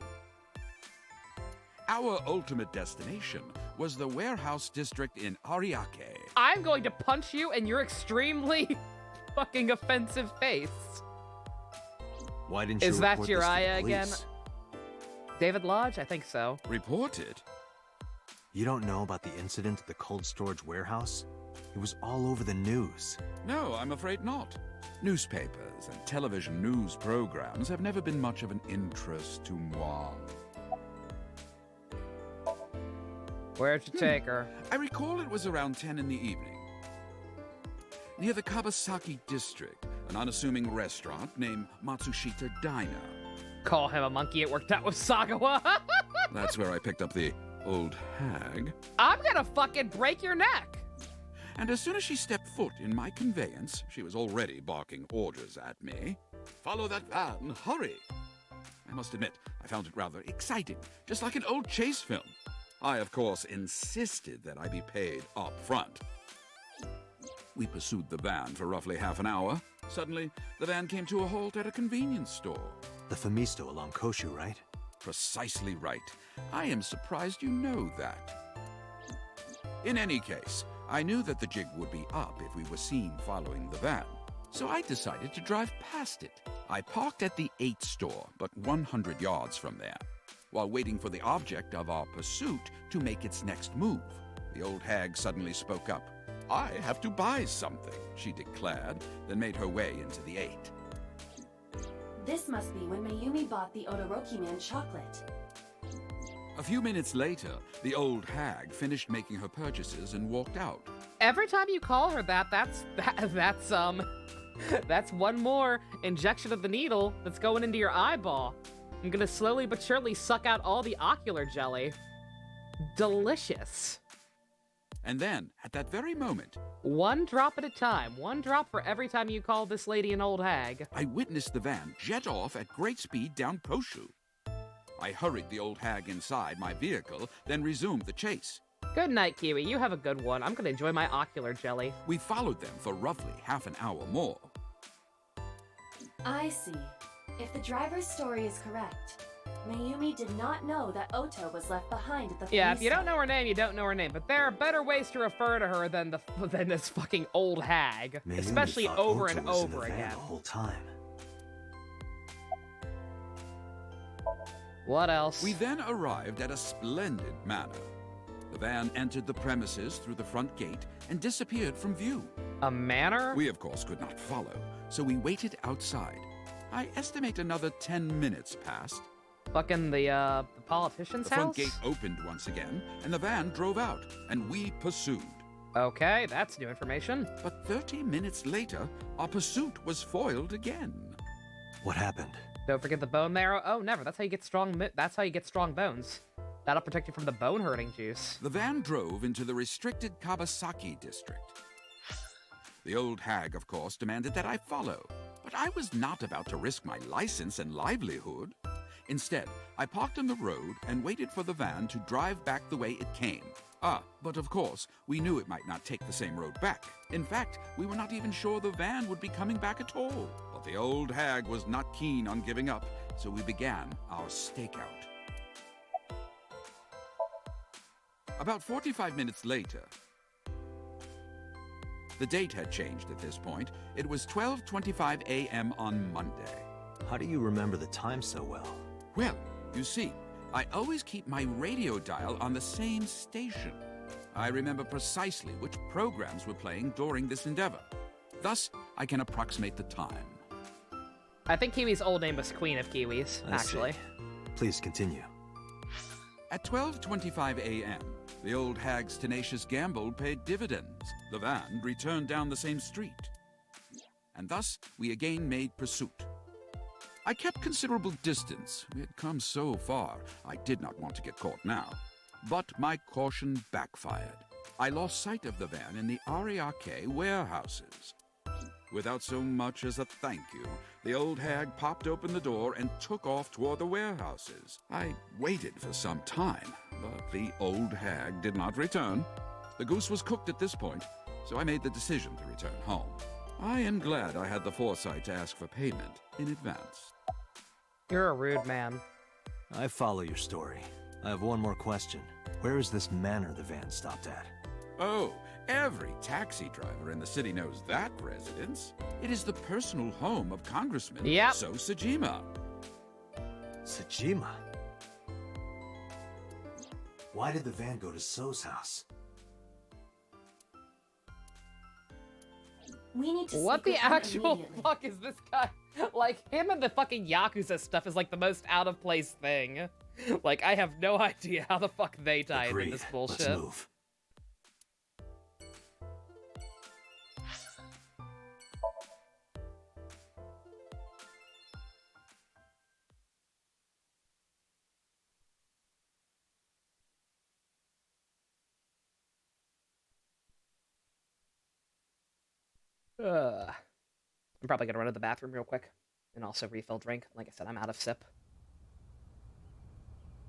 Our ultimate destination was the warehouse district in Ariake. I'm going to punch you in your extremely fucking offensive face. Why didn't you Is that report this to the Jiraiya again? police? David Lodge? I think so. Report it? You don't know about the incident at the cold storage warehouse? It was all over the news. No, I'm afraid not. Newspapers and television news programs have never been much of an interest to moi. Where'd you take her? I recall it was around 10 in the evening. Near the Kabasaki district, an unassuming restaurant named Matsushita Diner. Call him a monkey, it worked out with Sagawa. That's where I picked up the old hag. I'm gonna fucking break your neck. And as soon as she stepped foot in my conveyance, she was already barking orders at me. Follow that van, hurry! I must admit, I found it rather exciting, just like an old chase film. I, of course, insisted that I be paid up front. We pursued the van for roughly half an hour. Suddenly, the van came to a halt at a convenience store. The Famisto along Koshu, right? Precisely right. I am surprised you know that. In any case, I knew that the jig would be up if we were seen following the van, so I decided to drive past it. I parked at the 8 store, but 100 yards from there, while waiting for the object of our pursuit to make its next move. The old hag suddenly spoke up. I have to buy something, she declared, then made her way into the 8. This must be when Mayumi bought the Odoroki Man chocolate. A few minutes later, the old hag finished making her purchases and walked out. Every time you call her that's one more injection of the needle that's going into your eyeball. I'm gonna slowly but surely suck out all the ocular jelly. Delicious. And then, at that very moment, one drop at a time. One drop for every time you call this lady an old hag. I witnessed the van jet off at great speed down Koshu. I hurried the old hag inside my vehicle, then resumed the chase. Good night, Kiwi. You have a good one. I'm gonna enjoy my ocular jelly. We followed them for roughly half an hour more. I see. If the driver's story is correct, Mayumi did not know that Oto was left behind at the Yeah, if you don't know her name, you don't know her name. But there are better ways to refer to her than this fucking old hag, Mayumi especially thought over Oto and was in the over van again. the whole time. What else? We then arrived at a splendid manor. The van entered the premises through the front gate and disappeared from view. A manor? We, of course, could not follow, so we waited outside. I estimate another 10 minutes passed. Fucking the politician's The front house? gate opened once again, and the van drove out, and we pursued. Okay, that's new information. But 30 minutes later, our pursuit was foiled again. What happened? Don't forget the bone marrow. Oh, never. That's how you get strong. That's how you get strong bones. That'll protect you from the bone-hurting juice. The van drove into the restricted Kabasaki district. The old hag, of course, demanded that I follow, but I was not about to risk my license and livelihood. Instead, I parked on the road and waited for the van to drive back the way it came. But of course, we knew it might not take the same road back. In fact, we were not even sure the van would be coming back at all. But the old hag was not keen on giving up, so we began our stakeout. About 45 minutes later, the date had changed at this point. It was 12:25 a.m. on Monday. How do you remember the time so well? Well, you see, I always keep my radio dial on the same station. I remember precisely which programs were playing during this endeavor. Thus, I can approximate the time. I think Kiwi's old name was Queen of Kiwis, actually. Please continue. At 12:25 a.m., the old hag's tenacious gamble paid dividends. The van returned down the same street. And thus, we again made pursuit. I kept considerable distance. We had come so far, I did not want to get caught now. But my caution backfired. I lost sight of the van in the Ariake warehouses. Without so much as a thank you, the old hag popped open the door and took off toward the warehouses. I waited for some time, but the old hag did not return. The goose was cooked at this point, so I made the decision to return home. I am glad I had the foresight to ask for payment in advance. You're a rude man. I follow your story. I have one more question. Where is this manor the van stopped at? Oh, every taxi driver in the city knows that residence. It is the personal home of Congressman So Sajima. Sajima? Why did the van go to So's house? We need to What speak the with him actual immediately. fuck is this guy? Like, him and the fucking Yakuza stuff is like the most out-of-place thing. Like, I have no idea how the fuck they tie into Agreed. this bullshit. Let's move. I'm probably gonna run to the bathroom real quick and also refill drink. Like I said, I'm out of sip.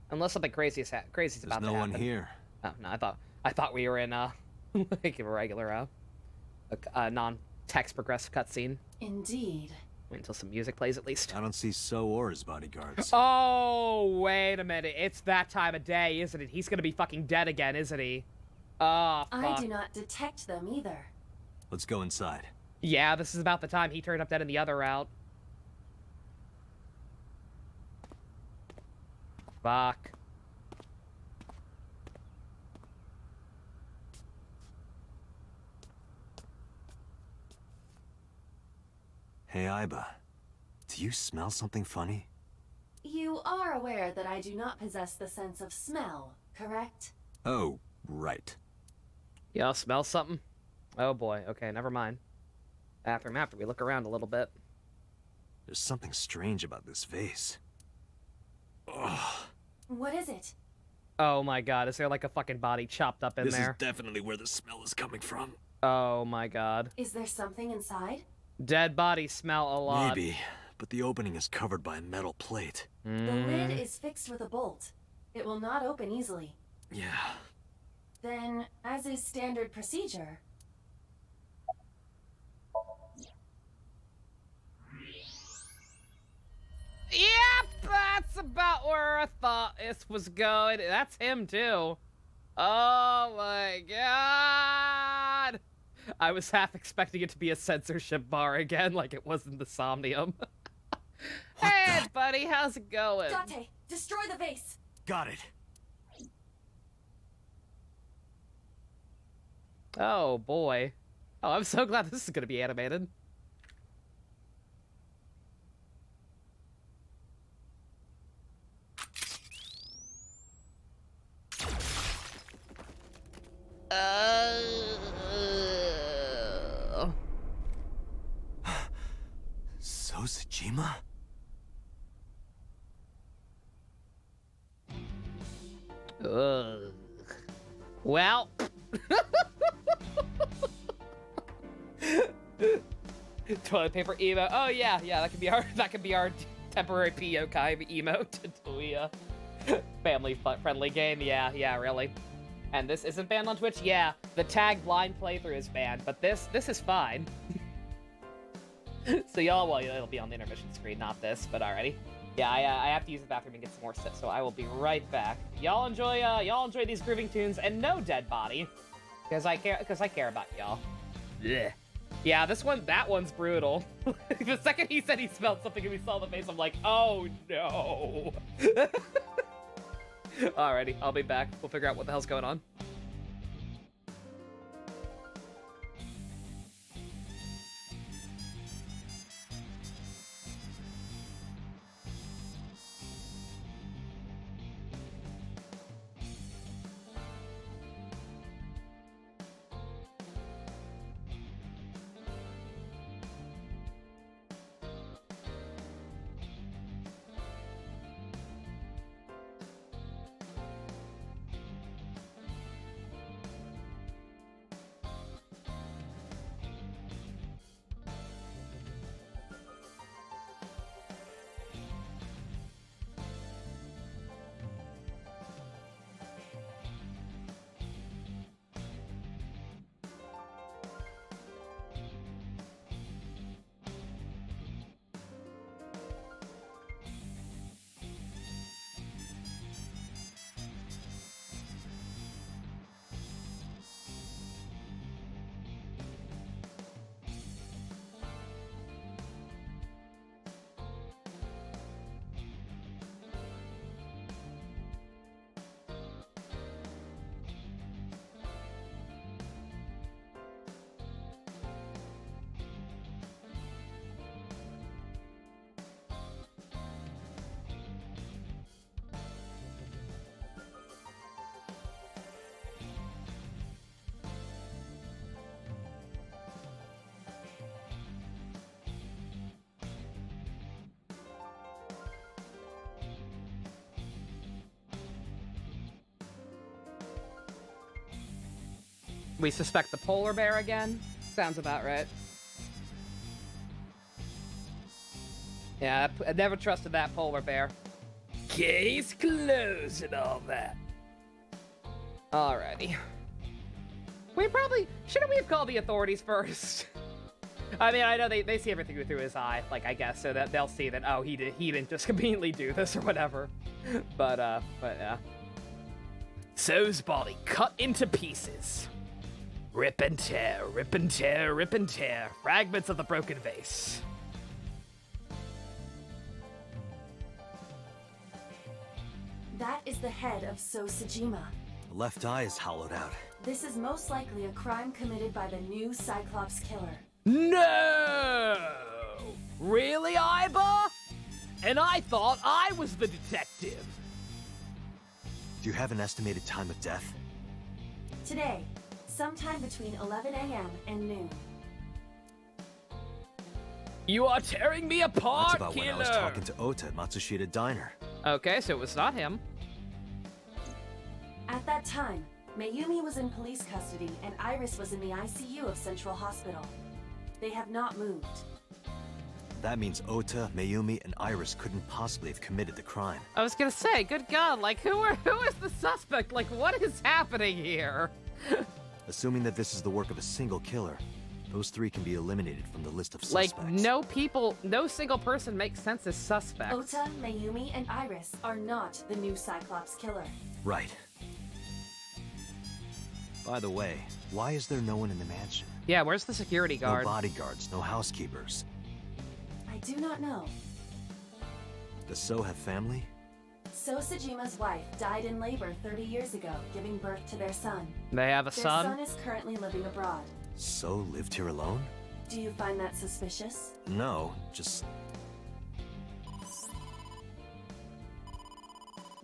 Unless something crazy's about to happen. There's no one here. Oh no, I thought we were in like a regular non-text progressive cutscene. Indeed. Wait until some music plays at least. I don't see So or his bodyguards. Oh, wait a minute. It's that time of day, isn't it? He's gonna be fucking dead again, isn't he? Oh, fuck. I do not detect them either. Let's go inside. Yeah, this is about the time he turned up dead in the other route. Fuck. Hey, Aiba. Do you smell something funny? You are aware that I do not possess the sense of smell, correct? Oh, right. Y'all smell something? Oh boy, okay, never mind. Bathroom after we look around a little bit. There's something strange about this vase. Ugh. What is it? Oh my god, is there like a fucking body chopped up in This there? is definitely where the smell is coming from. Oh my god. Is there something inside? Dead bodies smell a lot. Maybe, but the opening is covered by a metal plate. The lid is fixed with a bolt. It will not open easily. Yeah. Then, as is standard procedure... Yep, that's about where I thought this was going. That's him too. Oh my god. I was half expecting it to be a censorship bar again, like it was in the Somnium. Hey, buddy, how's it going? Date, destroy the vase! Got it. Oh, boy. Oh, I'm so glad this is going to be animated. So Sajima? Well. Toilet paper emo. Oh yeah, that could be our temporary yokai emote until we family friendly game. Yeah, really. And this isn't banned on Twitch. Yeah, the tag blind playthrough is banned, but this is fine. So y'all, it'll be on the intermission screen, not this, but alrighty. Yeah, I have to use the bathroom and get some more sips, so I will be right back. Y'all enjoy these grooving tunes and no dead body, because I care about y'all. Blech. Yeah, that one's brutal. The second he said he smelled something and we saw the face, I'm like, oh no. Alrighty, I'll be back. We'll figure out what the hell's going on. We suspect the polar bear again? Sounds about right. Yeah, I never trusted that polar bear. Case closed and all that. Alrighty. Shouldn't we have called the authorities first? I mean, I know they see everything through his eye, like, I guess, so that they'll see that, oh, he didn't just conveniently do this or whatever. But yeah. So's body cut into pieces. Rip and tear, rip and tear, rip and tear. Fragments of the broken vase. That is the head of So Sajima. The left eye is hollowed out. This is most likely a crime committed by the new Cyclops killer. No! Really, Iba? And I thought I was the detective. Do you have an estimated time of death? Today, sometime between 11 a.m. and noon. You are tearing me apart, That's about killer! when I was talking to Ota at Matsushita Diner. Okay, so it was not him. At that time, Mayumi was in police custody and Iris was in the ICU of Central Hospital. They have not moved. That means Ota, Mayumi, and Iris couldn't possibly have committed the crime. I was gonna say, good God, like, who is the suspect? Like, what is happening here? Assuming that this is the work of a single killer, those three can be eliminated from the list of suspects. Like, no single person makes sense as suspects. Ota, Mayumi, and Iris are not the new Cyclops killer. Right. By the way, why is there no one in the mansion? Yeah, where's the security guard? No bodyguards, no housekeepers. I do not know. Does So have family? So Sajima's wife died in labor 30 years ago, giving birth to their son. They have a son? Their son is currently living abroad. So lived here alone? Do you find that suspicious? No, just...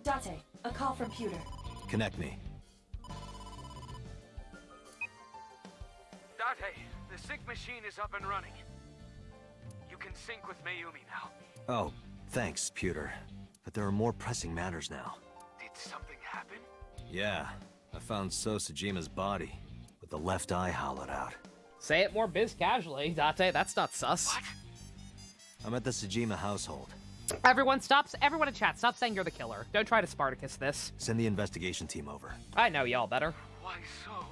Date, a call from Pewter. Connect me. Date, the sync machine is up and running. You can sync with Mayumi now. Oh, thanks, Pewter. But there are more pressing matters now. Did something happen? Yeah, a found Sosajima's body, with the left eye hollowed out. Say it more biz casually, Date. That's not sus. What? I'm at the Sajima household. Everyone in chat, stop saying you're the killer. Don't try to Spartacus this. Send the investigation team over. I know y'all better. Why so?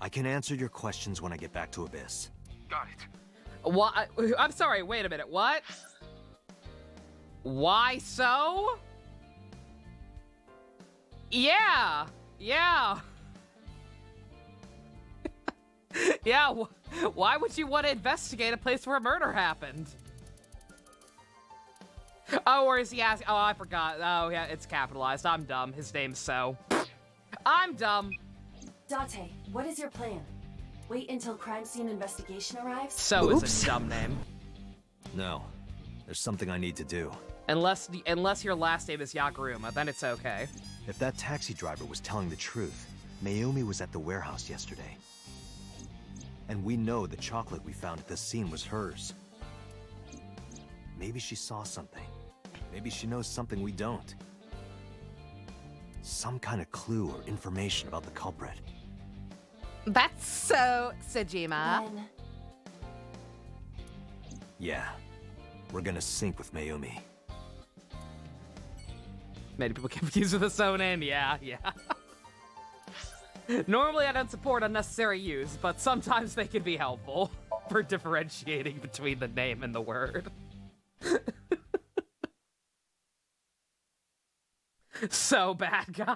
I can answer your questions when I get back to Abyss. Got it. Why? I'm sorry, wait a minute, what? Why so? Yeah. Yeah, why would you want to investigate a place where a murder happened? Oh, or is he asking? Oh, I forgot. Oh, yeah, it's capitalized. I'm dumb. His name's So. I'm dumb. Date, what is your plan? Wait until crime scene investigation arrives? So is a dumb name. No, there's something I need to do. Unless your last name is Yakaruma, then it's okay. If that taxi driver was telling the truth, Mayumi was at the warehouse yesterday. And we know the chocolate we found at the scene was hers. Maybe she saw something. Maybe she knows something we don't. Some kind of clue or information about the culprit. That's so Sajima. Then... Yeah, we're gonna sync with Mayumi. Many people confused with the Sonen, yeah. Normally I don't support unnecessary use, but sometimes they can be helpful for differentiating between the name and the word. So bad guy.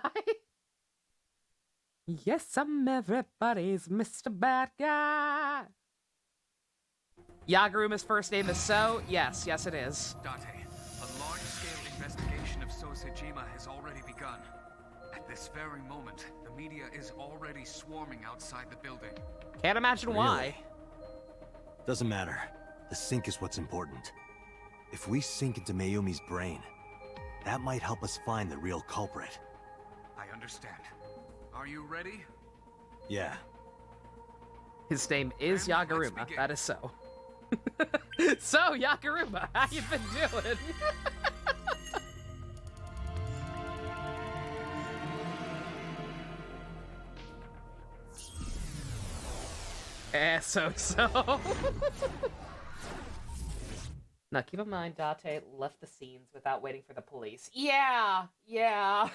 Yes, I'm everybody's Mr. Bad Guy. Yaguruma's first name is So? Yes, it is. Date, a large-scale investigation of Sosejima has already begun. At this very moment, the media is already swarming outside the building. Can't imagine why. Really? Doesn't matter. The sync is what's important. If we sink into Mayumi's brain, that might help us find the real culprit. I understand. Are you ready? Yeah. His name is Yagaruma. That is So. So, Yagaruma, how you been doing? So. Now, keep in mind, Date left the scenes without waiting for the police. Yeah. Yeah,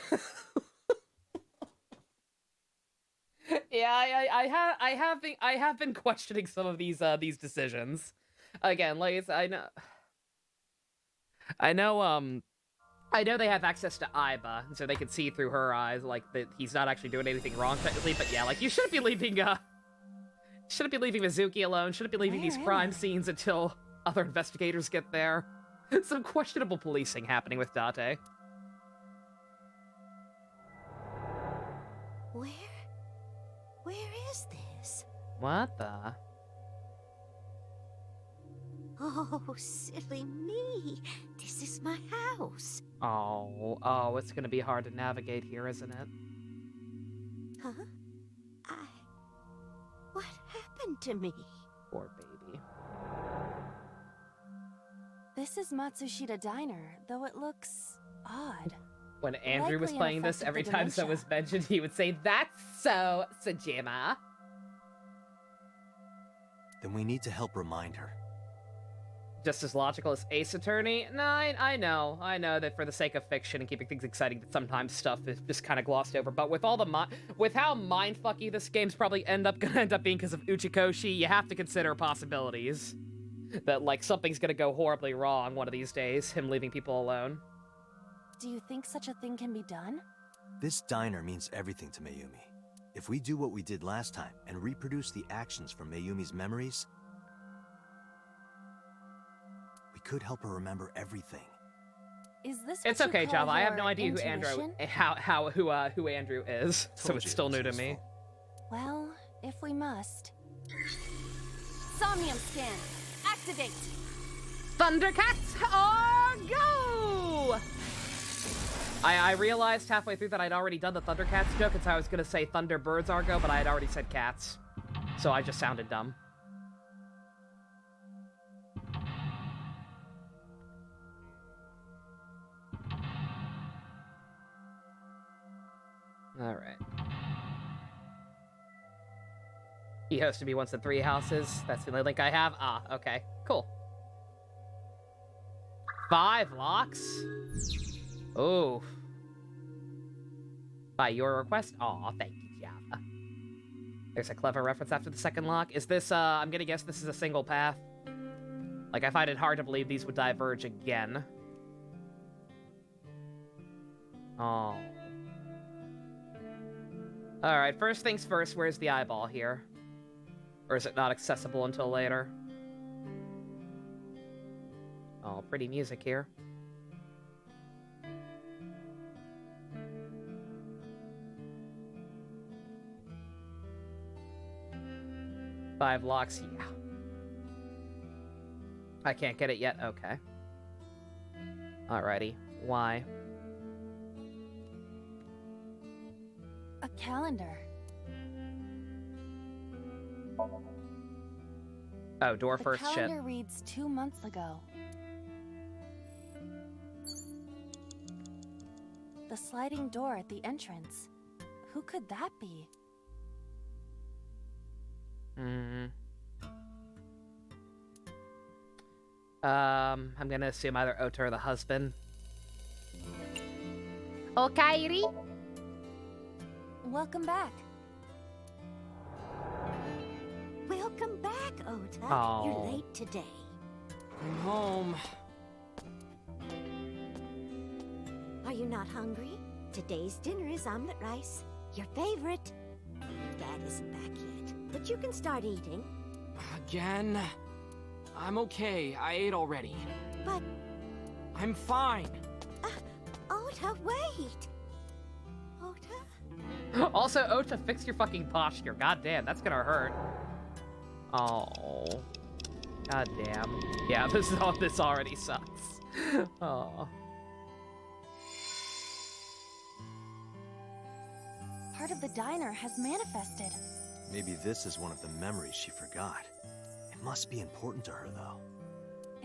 I have been questioning some of these decisions. Again, like I know they have access to Aiba, so they can see through her eyes, like that he's not actually doing anything wrong technically. But yeah, like you shouldn't be leaving Mizuki alone. Shouldn't be leaving these crime scenes until other investigators get there. Some questionable policing happening with Date. Where is this? What the? Oh, silly me. This is my house. Oh, it's gonna be hard to navigate here, isn't it? Huh? What happened to me? Poor baby. This is Matsushita Diner, though it looks odd. When Andrew was Likely an playing effect this, of every the time So dementia. was mentioned, he would say, "That's So, Sajima." Then we need to help remind her. Just as logical as Ace Attorney? No, I know that for the sake of fiction and keeping things exciting, that sometimes stuff is just kind of glossed over. But with all the with how mindfucky this game's probably gonna end up being because of Uchikoshi, you have to consider possibilities that like something's gonna go horribly wrong one of these days. Him leaving people alone. Do you think such a thing can be done? This diner means everything to Mayumi. If we do what we did last time and reproduce the actions from Mayumi's memories, we could help her remember everything. Is this It's what you okay, call Java. I have your no idea who Andrew intuition? who Andrew is, so Told it's you still it new was to me. useful. Well, if we must. Somnium scan. Activate. Thundercats are go! I realized halfway through that I'd already done the Thundercats joke, and so I was gonna say Thunderbirds are go, but I had already said cats. So I just sounded dumb. Alright. He hosted me once at 3 houses. That's the only link I have. Ah, okay. Cool. 5 locks? Oh. By your request? Aw, thank you, Java. There's a clever reference after the second lock. Is this, I'm gonna guess this is a single path? Like, I find it hard to believe these would diverge again. Oh. Alright, first things first, where's the eyeball here? Or is it not accessible until later? Oh, pretty music here. Five locks, yeah. I can't get it yet? Okay. Alrighty. Why? A calendar. Oh, door The first shit. calendar reads 2 months ago. The sliding door at the entrance. Who could that be? I'm gonna assume either Ota or the husband. Oh, Kairi? Welcome back. Welcome back, Ota. Aw. You're late today. I'm home. Are you not hungry? Today's dinner is omelet rice. Your favorite. Dad isn't back yet, but you can start eating. Again? I'm okay. I ate already. But... I'm fine. Ota, wait! Ota? Also, Ota, fix your fucking posture. God damn, that's gonna hurt. Oh. God damn. Yeah, this already sucks. Oh. Part of the diner has manifested. Maybe this is one of the memories she forgot. It must be important to her, though.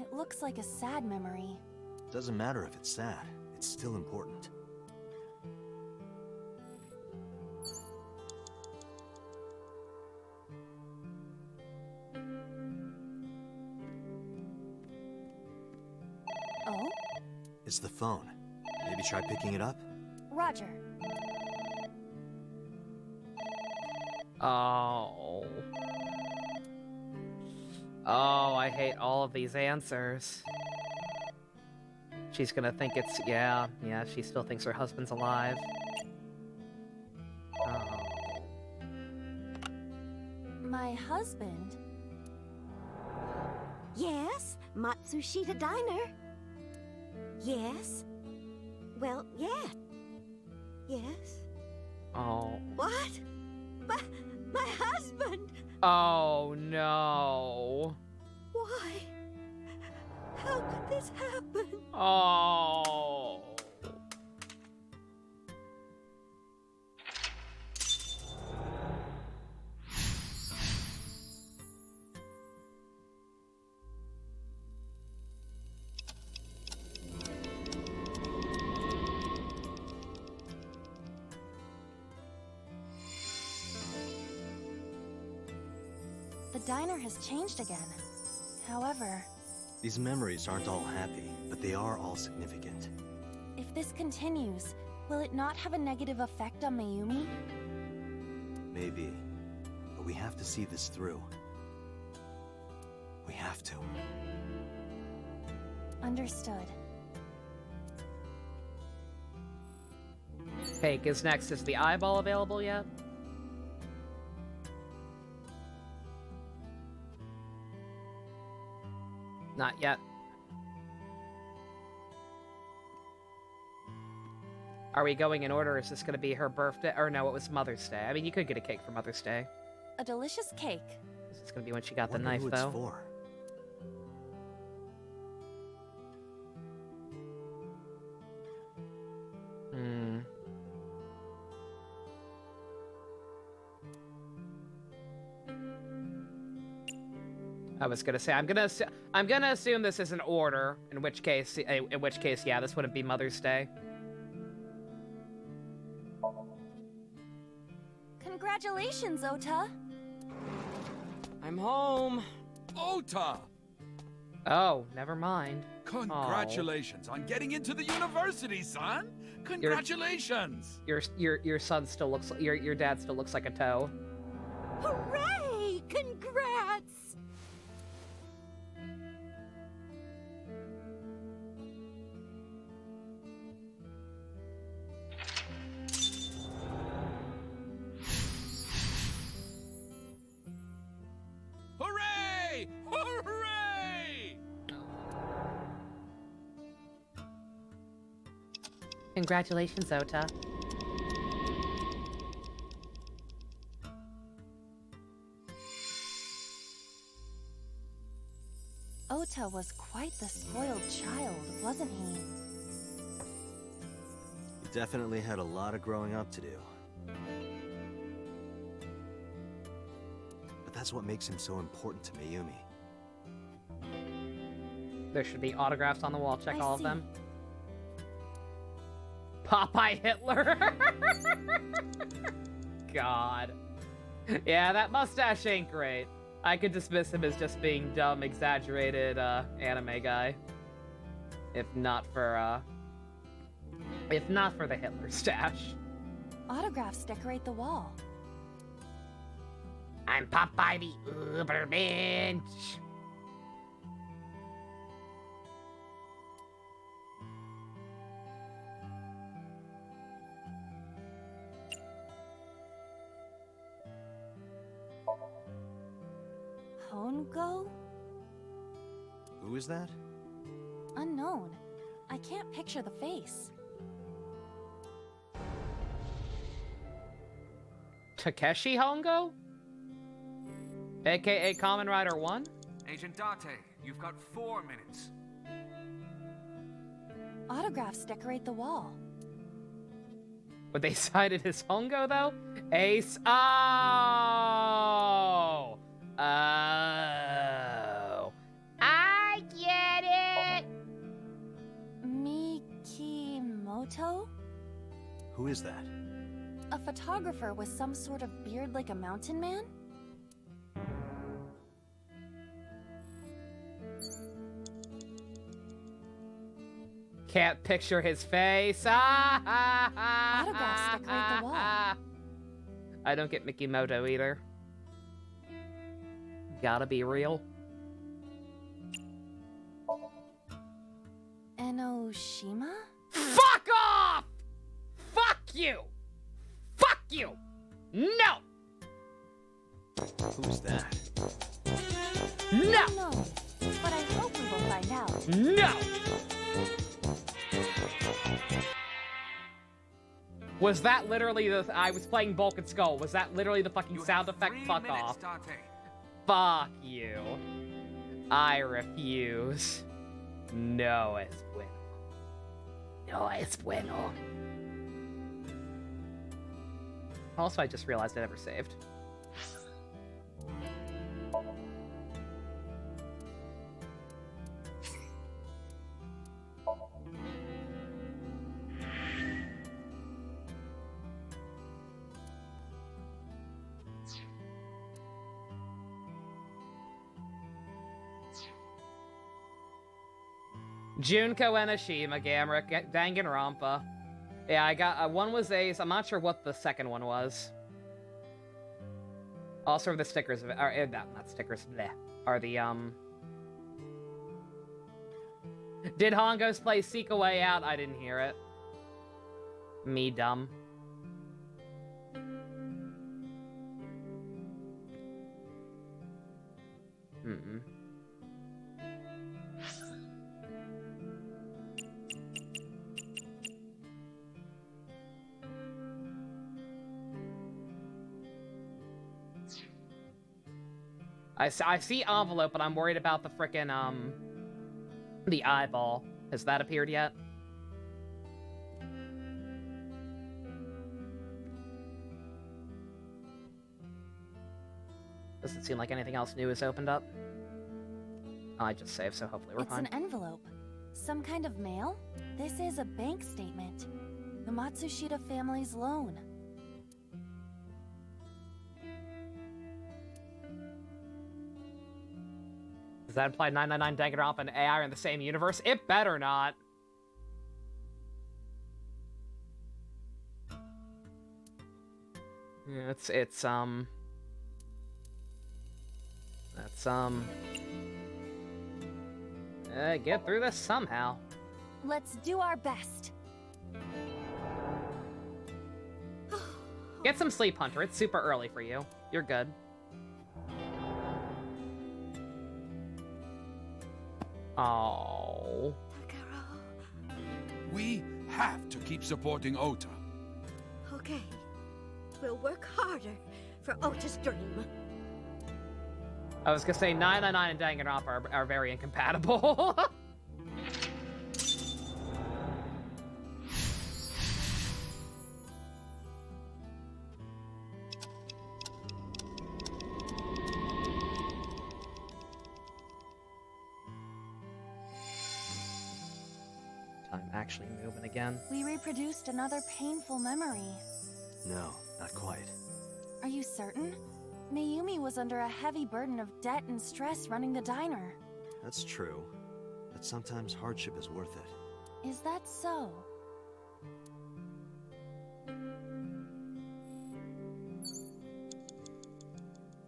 It looks like a sad memory. Doesn't matter if it's sad. It's still important. Oh? It's the phone. Maybe try picking it up? Roger. Oh. Oh, I hate all of these answers. She's gonna think it's... Yeah, she still thinks her husband's alive. Oh. My husband? Yes, Matsushita Diner. Yes. Well, yeah. Yes. Oh. What? My husband! Oh, no. Why? How could this happen? Oh. The diner has changed again. However, These memories aren't all happy, but they are all significant. if this continues, will it not have a negative effect on Mayumi? Maybe. But we have to see this through. We have to. Understood. Cake is next. Is the eyeball available yet? Not yet. Are we going in order? Is this going to be her birthday? Or no, it was Mother's Day. I mean, you could get a cake for Mother's Day. A delicious cake. This is going to be when she got the Wonder knife, who it's though. for. Hmm. I was gonna say I'm gonna assume this is an order. In which case, yeah, this wouldn't be Mother's Day. Congratulations, Ota. I'm home. Ota! Oh, never mind. Congratulations on getting into the university, son! Congratulations! Your son still looks like your dad still looks like a toe. Hooray! Congrats! Hooray! Hooray! Congratulations, Ota. Ota was quite the spoiled child, wasn't he? He definitely had a lot of growing up to do. But that's what makes him so important to Mayumi. There should be autographs on the wall. Check I all see. of them. Popeye Hitler. God. Yeah, that mustache ain't great. I could dismiss him as just being dumb, exaggerated, anime guy. If not for the Hitler stash. Autographs decorate the wall. I'm Popeye the Ubermensch. Hongo? Who is that? Unknown. I can't picture the face. Takeshi Hongo? AKA Kamen Rider 1? Agent Date, you've got 4 minutes. Autographs decorate the wall. But they cited his Hongo, though? Ace. Oh! Oh. I get it! Mikimoto? Who is that? A photographer with some sort of beard like a mountain man? Can't picture his face. Ah! Autographs decorate the wall. I don't get Mikimoto either. Gotta be real. Enoshima? Fuck off! Fuck you! Fuck you! No! Who's that? No! No, but I hope we will find out. No! Was that literally the... I was playing Bulk and Skull. Was that literally the fucking sound effect? Fuck off. Fuck you. I refuse. No es bueno. No es bueno. Also, I just realized I never saved. Junko Enoshima, Gamera, Danganronpa. Yeah, I got one was Ace. I'm not sure what the second one was. Also, the stickers of it are not stickers. Bleh, are the Did Hongo's play Seek a Way Out? I didn't hear it. Me dumb. Mm-mm. I see envelope, but I'm worried about the frickin' the eyeball. Has that appeared yet? Doesn't seem like anything else new has opened up. I just saved, so hopefully we're It's fine. an envelope. Some kind of mail? This is a bank statement. The Matsushita family's loan. Does that imply 999 Danganronpa and AI are in the same universe? It better not. Yeah, get through this somehow. Let's do our best. Get some sleep, Hunter. It's super early for you. You're good. Oh. We have to keep supporting Ota. Okay. We'll work harder for Ota's dream. I was gonna say 999 and Danganronpa are very incompatible. Time actually moving again. We reproduced another painful memory. No, not quite. Are you certain? Mayumi was under a heavy burden of debt and stress running the diner. That's true. But sometimes hardship is worth it. Is that so?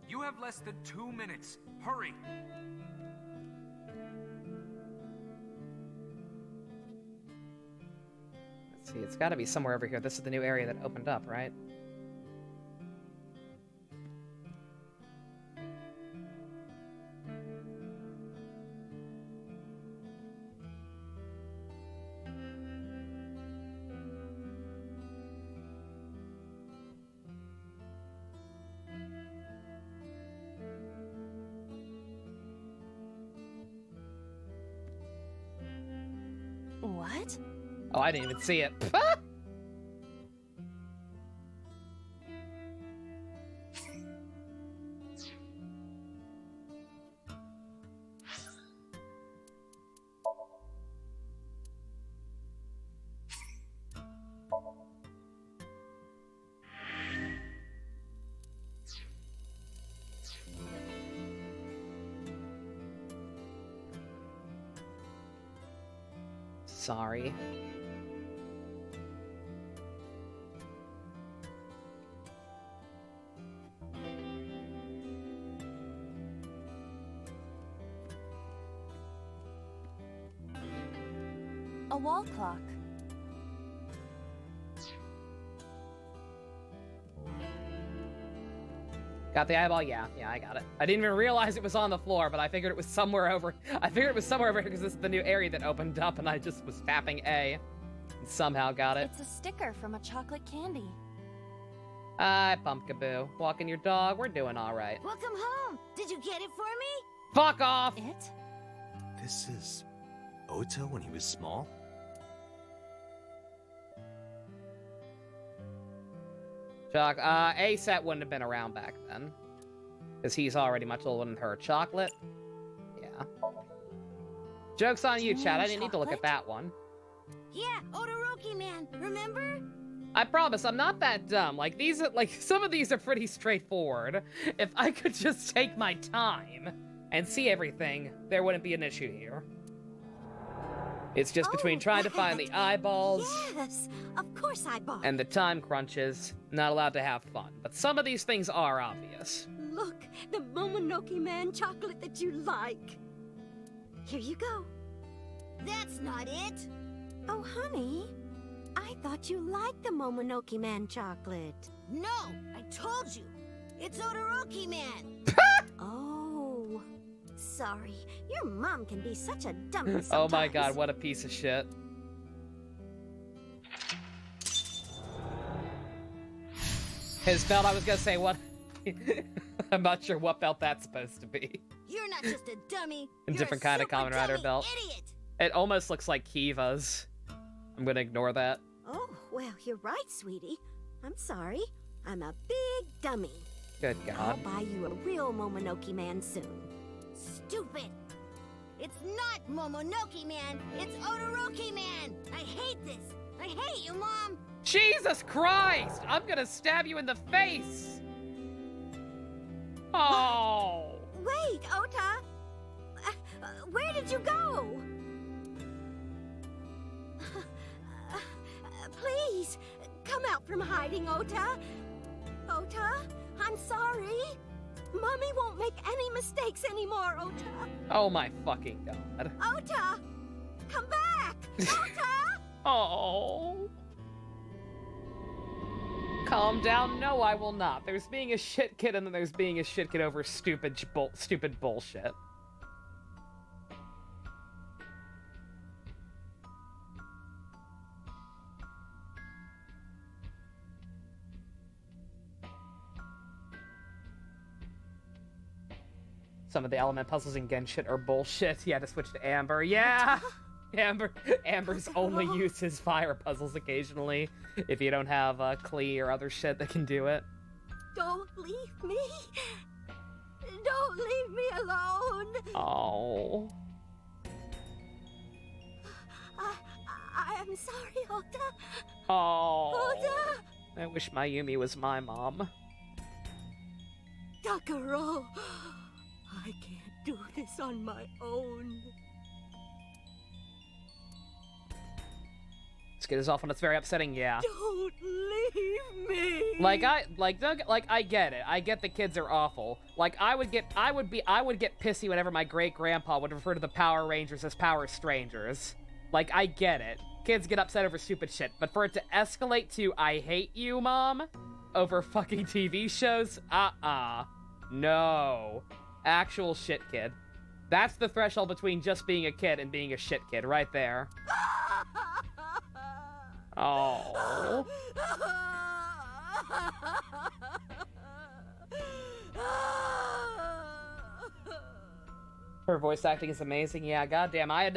You have less than 2 minutes. Hurry! Let's see, it's gotta be somewhere over here. This is the new area that opened up, right? What? Oh, I didn't even see it. Sorry. A wall clock. Got the eyeball? Yeah, I got it. I didn't even realize it was on the floor, but I figured it was somewhere over. I figured it was somewhere over here because this is the new area that opened up, and I just was tapping A, and somehow got it. It's a sticker from a chocolate candy. Hi, Pumpkaboo. Walking your dog. We're doing all right. Welcome home. Did you get it for me? Fuck off! It? This is Ota when he was small? Choc, A-Set wouldn't have been around back then. Because he's already much older than her. Chocolate? Yeah. Joke's on you, Chad. I didn't need to look at that one. Yeah, Odoroki man, remember? I promise, I'm not that dumb. Like, these are, like, some of these are pretty straightforward. If I could just take my time and see everything, there wouldn't be an issue here. It's just between trying to find the eyeballs... Yes, of course eyeballs. And the time crunches, not allowed to have fun. But some of these things are obvious. Look, the Momonoki Man chocolate that you like. Here you go. That's not it. Oh, honey, I thought you liked the Momonoki Man chocolate. No, I told you. It's Odoroki Man. Oh, sorry. Your mom can be such a dummy sometimes. Oh my god, what a piece of shit. His belt, I was gonna say, what? I'm not sure what belt that's supposed to be. You're not just a dummy. A different kind of Kamen Rider belt. Idiot. It almost looks like Kiva's. I'm gonna ignore that. Oh, well, you're right, sweetie. I'm sorry. I'm a big dummy. Good God. I'll buy you a real Momonoki Man soon. Stupid! It's not Momonoki Man, it's Odoroki Man! I hate this! I hate you, Mom! Jesus Christ! I'm gonna stab you in the face! Oh! Wait, Ota! hiding, Ota. Ota, I'm sorry. Mommy won't make any mistakes anymore, Ota. Oh my fucking god. Ota! Come back! Ota! Oh. Calm down. No, I will not. There's being a shit kid and then there's being a shit kid over stupid bullshit. Some of the element puzzles in Genshin are bullshit. You had to switch to Amber. Yeah! Amber's only uses fire puzzles occasionally if you don't have Klee or other shit that can do it. Don't leave me. Don't leave me alone. Oh. I am sorry, Ota. Oh. Ota! I wish Mayumi was my mom. Takaro, I can't do this on my own. This kid is off and it's very upsetting, yeah. Don't leave me. I get it. I get the kids are awful. Like, I would get pissy whenever my great-grandpa would refer to the Power Rangers as Power Strangers. Like, I get it. Kids get upset over stupid shit, but for it to escalate to, I hate you, Mom, over fucking TV shows? No. Actual shit kid. That's the threshold between just being a kid and being a shit kid, right there. Oh. Her voice acting is amazing. Yeah, goddamn. I have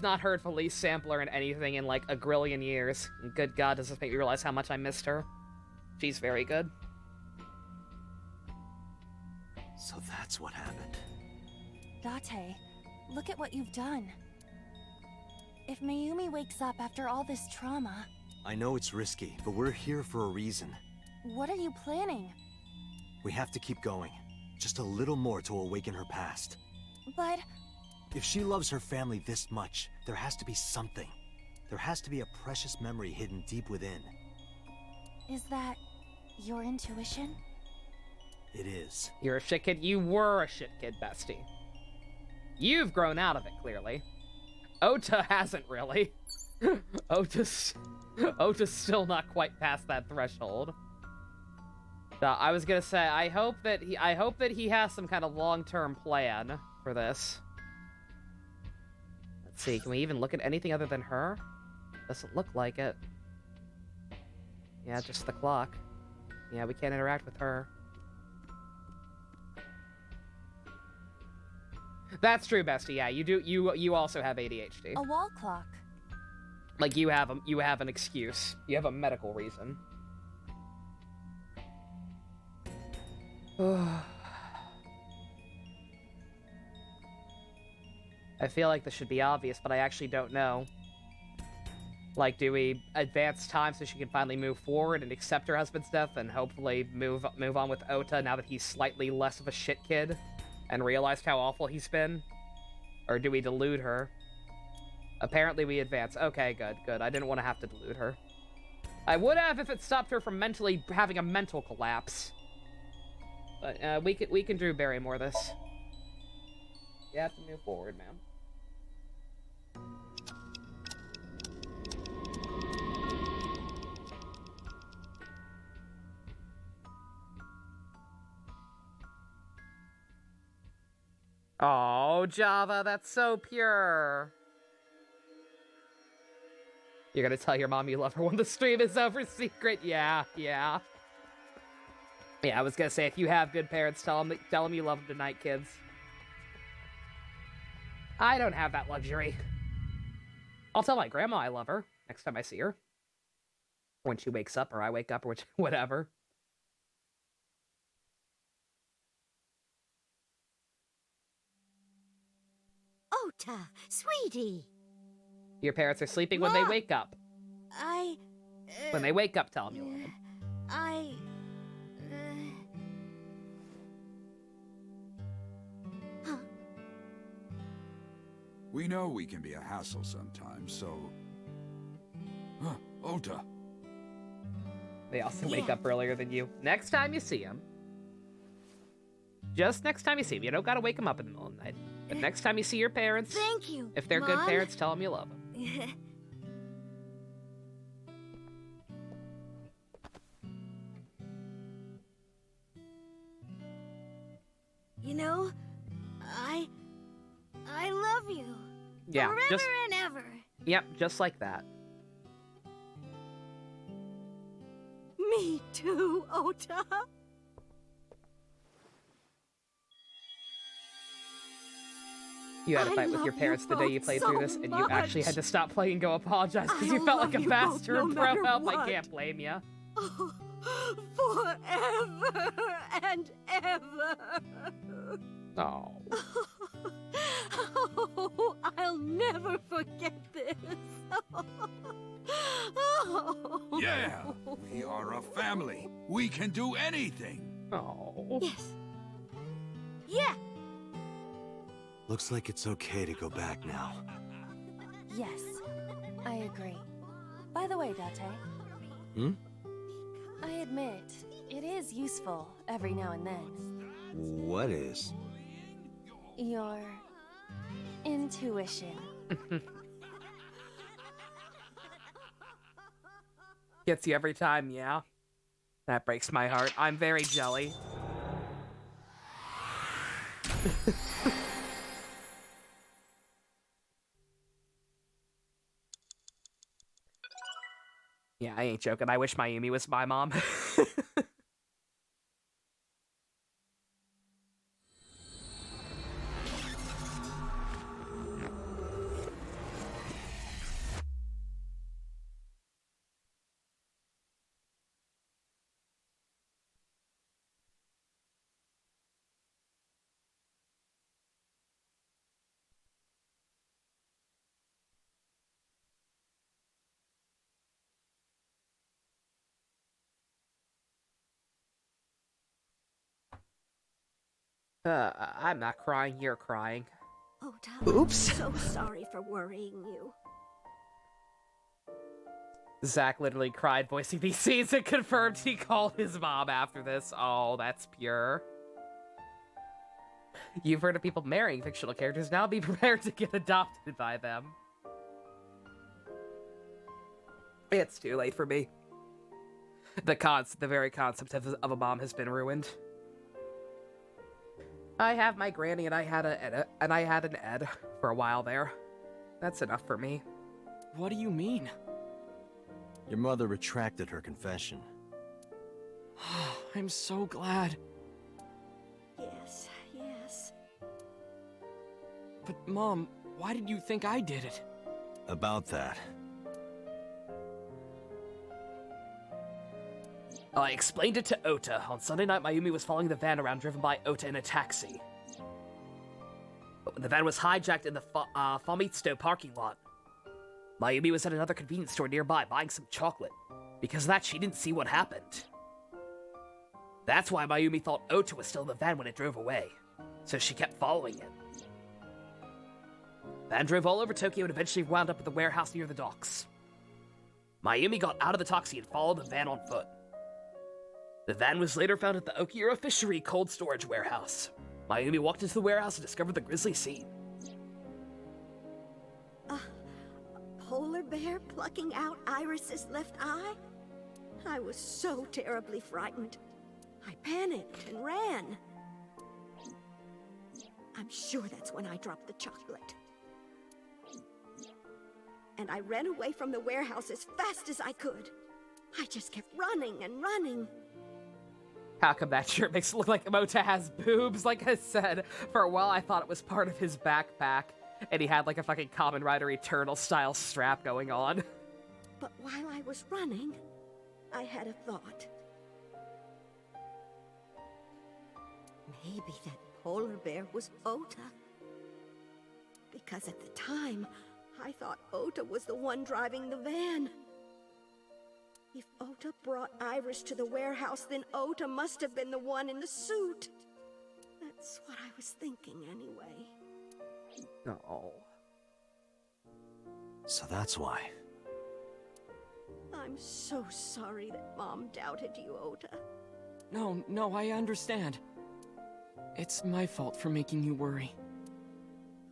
not heard Felice Sampler in anything in like a grillion years. And good God, does this make me realize how much I missed her? She's very good. So that's what happened. Date, look at what you've done. If Mayumi wakes up after all this trauma... I know it's risky, but we're here for a reason. What are you planning? We have to keep going. Just a little more to awaken her past. But... If she loves her family this much, there has to be something. There has to be a precious memory hidden deep within. Is that your intuition? It is. You're a shit kid. You were a shit kid, bestie. You've grown out of it, clearly. Ota hasn't really. Ota's still not quite past that threshold. I was gonna say, I hope that he has some kind of long-term plan for this. Let's see, can we even look at anything other than her? Doesn't look like it. Yeah, just the clock. Yeah, we can't interact with her. That's true, bestie. Yeah, you also have ADHD. A wall clock. Like you have an excuse. You have a medical reason. I feel like this should be obvious, but I actually don't know. Like, do we advance time so she can finally move forward and accept her husband's death and hopefully move on with Ota now that he's slightly less of a shit kid and realized how awful he's been? Or do we delude her? Apparently we advance. Okay, good. I didn't want to have to delude her. I would have if it stopped her from mentally having a mental collapse. But we can Drew Barrymore this. You have to move forward, man. Oh, Java, that's so pure. You're gonna tell your mom you love her when the stream is over, secret? Yeah. Yeah, I was gonna say, if you have good parents, tell them you love them tonight, kids. I don't have that luxury. I'll tell my grandma I love her next time I see her. When she wakes up, or I wake up, or whatever. Ota, sweetie. Your parents are sleeping when they wake up. When they wake up, tell them you love them. We know we can be a hassle sometimes, so... Ota. They also wake up earlier than you. Next time you see him. Just next time you see him. You don't gotta wake him up in the middle of the night. But next time you see your parents, Thank you, if they're good Mom. parents, tell them you love them. You know, I love you. Yeah, Forever just and ever. Yep, just like that. Me too, Ota. You had a I fight with your love parents the day you both played so through this, and you actually had to much. stop playing and go apologize because you I felt like love a you both bastard, no bro. matter I what. can't blame you. Forever and ever. Oh. Oh, I'll never forget this. Yeah, we are a family. We can do anything. Oh. Yes. Yeah. Looks like it's okay to go back now. Yes, I agree. By the way, Date, Hmm? I admit, it is useful every now and then. What is? Your intuition. Gets you every time, yeah? That breaks my heart. I'm very jelly. Yeah, I ain't joking. I wish Mayumi was my mom. I'm not crying, you're crying. Ota, Oops. I'm so sorry for worrying you. Zach literally cried voicing these scenes and confirmed he called his mom after this. Oh, that's pure. You've heard of people marrying fictional characters. Now be prepared to get adopted by them. It's too late for me. The very concept of a mom has been ruined. I have my granny and I had an Ed for a while there. That's enough for me. What do you mean? Your mother retracted her confession. I'm so glad. Yes, yes. But Mom, why did you think I did it? About that. I explained it to Ota. On Sunday night, Mayumi was following the van around driven by Ota in a taxi. But when the van was hijacked in the Famitsu parking lot, Mayumi was at another convenience store nearby buying some chocolate. Because of that, she didn't see what happened. That's why Mayumi thought Ota was still in the van when it drove away. So she kept following it. Van drove all over Tokyo and eventually wound up at the warehouse near the docks. Mayumi got out of the taxi and followed the van on foot. The van was later found at the Okiura Fishery cold storage warehouse. Mayumi walked into the warehouse and discovered the grisly scene. A polar bear plucking out Iris's left eye? I was so terribly frightened. I panicked and ran. I'm sure that's when I dropped the chocolate. And I ran away from the warehouse as fast as I could. I just kept running and running. How come that shirt makes it look like Mota has boobs? Like I said, for a while I thought it was part of his backpack, and he had like a fucking Kamen Rider Eternal style strap going on. But while I was running, I had a thought. Maybe that polar bear was Ota. Because at the time, I thought Ota was the one driving the van. If Ota brought Iris to the warehouse, then Ota must have been the one in the suit. That's what I was thinking anyway. Oh. So that's why. I'm so sorry that Mom doubted you, Ota. No, I understand. It's my fault for making you worry.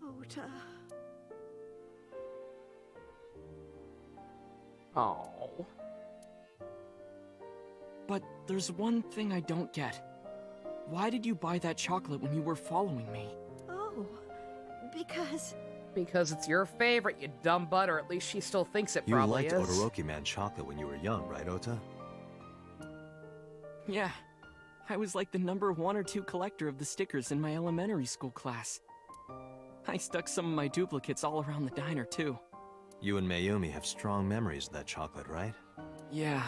Ota. Oh. But there's one thing I don't get. Why did you buy that chocolate when you were following me? Oh, because... Because it's your favorite, you dumb butt, or at least she still thinks it You probably liked is. Todoroki Man chocolate when you were young, right, Ota? Yeah. I was like the number 1 or 2 collector of the stickers in my elementary school class. I stuck some of my duplicates all around the diner, too. You and Mayumi have strong memories of that chocolate, right? Yeah.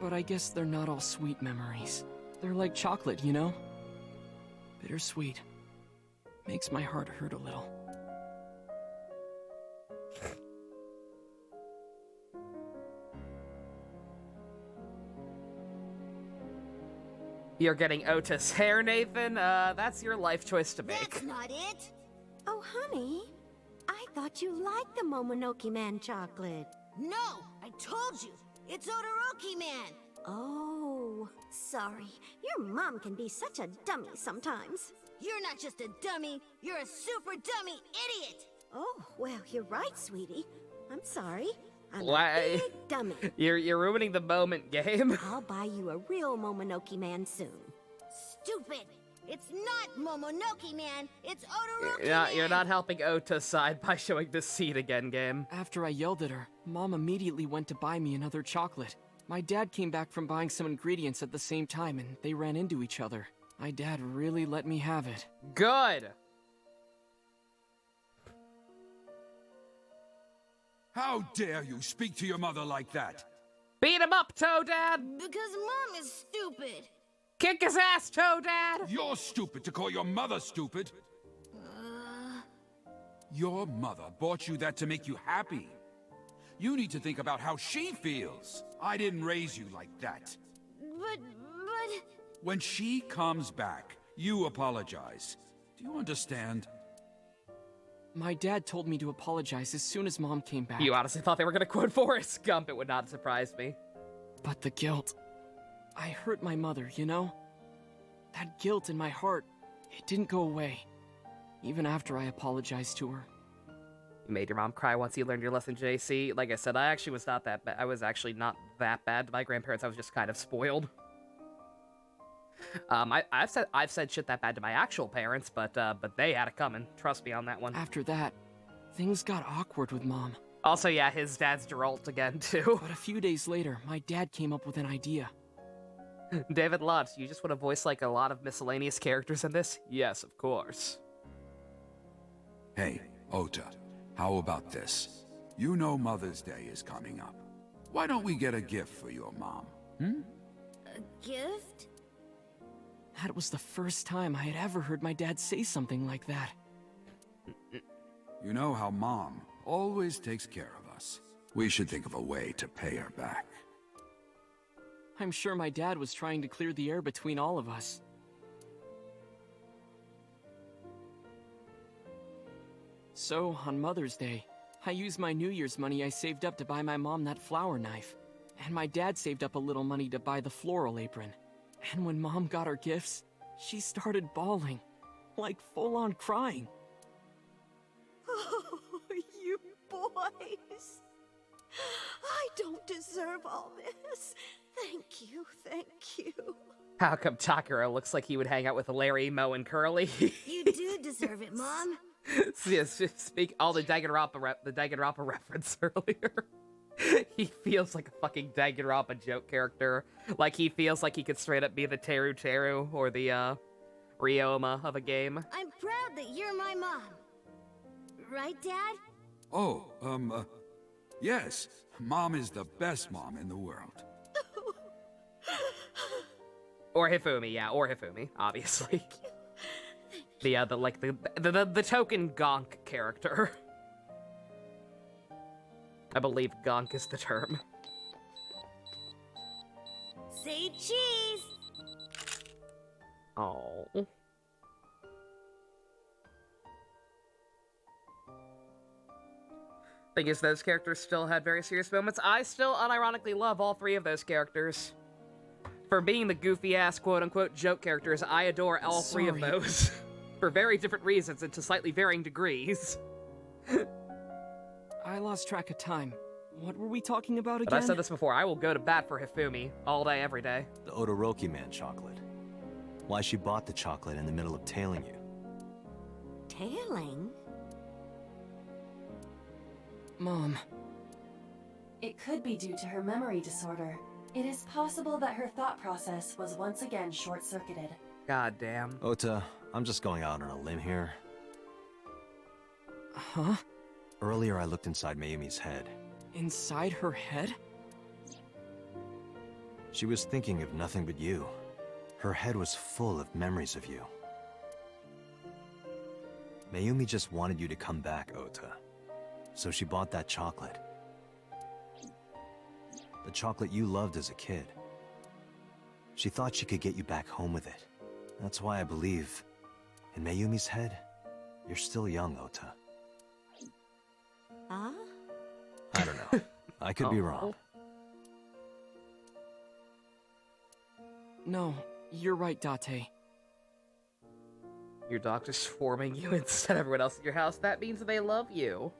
But I guess they're not all sweet memories. They're like chocolate, you know? Bittersweet. Makes my heart hurt a little. You're getting Ota's hair, Nathan? That's your life choice to make. That's not it! Oh, honey, I thought you liked the Momonoki Man chocolate. No! I told you! It's Todoroki Man! Oh, sorry. Your mom can be such a dummy sometimes. You're not just a dummy, you're a super dummy idiot! Oh, well, you're right, sweetie. I'm sorry. I'm Why? a big dummy. You're ruining the moment, game. I'll buy you a real Momonoki Man soon. Stupid! It's not Momonoki Man, it's Todoroki Man! You're not helping Ota's side by showing this seed again, game. After I yelled at her, Mom immediately went to buy me another chocolate. My dad came back from buying some ingredients at the same time and they ran into each other. My dad really let me have it. Good! How dare you speak to your mother like that? Beat him up, Toadad! Because Mom is stupid! Kick his ass, Toadad! You're stupid to call your mother stupid. Your mother bought you that to make you happy. You need to think about how she feels. I didn't raise you like that. But... When she comes back, you apologize. Do you understand? My dad told me to apologize as soon as Mom came back. You honestly thought they were gonna quote Forrest Gump, it would not surprise me. But the guilt... I hurt my mother, you know? That guilt in my heart, it didn't go away. Even after I apologized to her. You made your mom cry once you learned your lesson, JC. Like I said, I actually was not that bad. I was actually not that bad to my grandparents. I was just kind of spoiled. I've said shit that bad to my actual parents, but they had it coming. Trust me on that one. After that, things got awkward with Mom. Also, yeah, his dad's Geralt again, too. But a few days later, my dad came up with an idea. David Lutz, you just want to voice like a lot of miscellaneous characters in this? Yes, of course. Hey, Ota, how about this? You know Mother's Day is coming up. Why don't we get a gift for your mom? A gift? That was the first time I had ever heard my dad say something like that. You know how Mom always takes care of us. We should think of a way to pay her back. I'm sure my dad was trying to clear the air between all of us. So, on Mother's Day, I used my New Year's money I saved up to buy my mom that flower knife. And my dad saved up a little money to buy the floral apron. And when Mom got her gifts, she started bawling. Like full-on crying. Oh, you boys. I don't deserve all this. Thank you, thank you. How come Takara looks like he would hang out with Larry, Moe, and Curly? You do deserve it, Mom. Yes, speak all the Danganronpa reference earlier. He feels like a fucking Danganronpa joke character. Like he feels like he could straight up be the Teru Teru or the Ryoma of a game. I'm proud that you're my mom. Right, Dad? Oh, yes. Mom is the best mom in the world. Or Hifumi, yeah, or Hifumi, obviously. The token Gonk character. I believe Gonk is the term. Say cheese! Oh. Thing is, those characters still had very serious moments. I still unironically love all three of those characters. For being the goofy-ass quote-unquote joke characters, I adore all three of those. For very different reasons and to slightly varying degrees. I lost track of time. What were we talking about again? But I said this before, I will go to bat for Hifumi all day, every day. The Todoroki Man chocolate. Why she bought the chocolate in the middle of tailing you. Tailing? Mom. It could be due to her memory disorder. It is possible that her thought process was once again short-circuited. God damn. Ota, I'm just going out on a limb here. Huh? Earlier I looked inside Mayumi's head. Inside her head? She was thinking of nothing but you. Her head was full of memories of you. Mayumi just wanted you to come back, Ota. So she bought that chocolate. The chocolate you loved as a kid. She thought she could get you back home with it. That's why I believe, in Mayumi's head, you're still young, Ota. Huh? I don't know. I could be wrong. No, you're right, Date. Your doctor's forming you instead of everyone else in your house. That means they love you.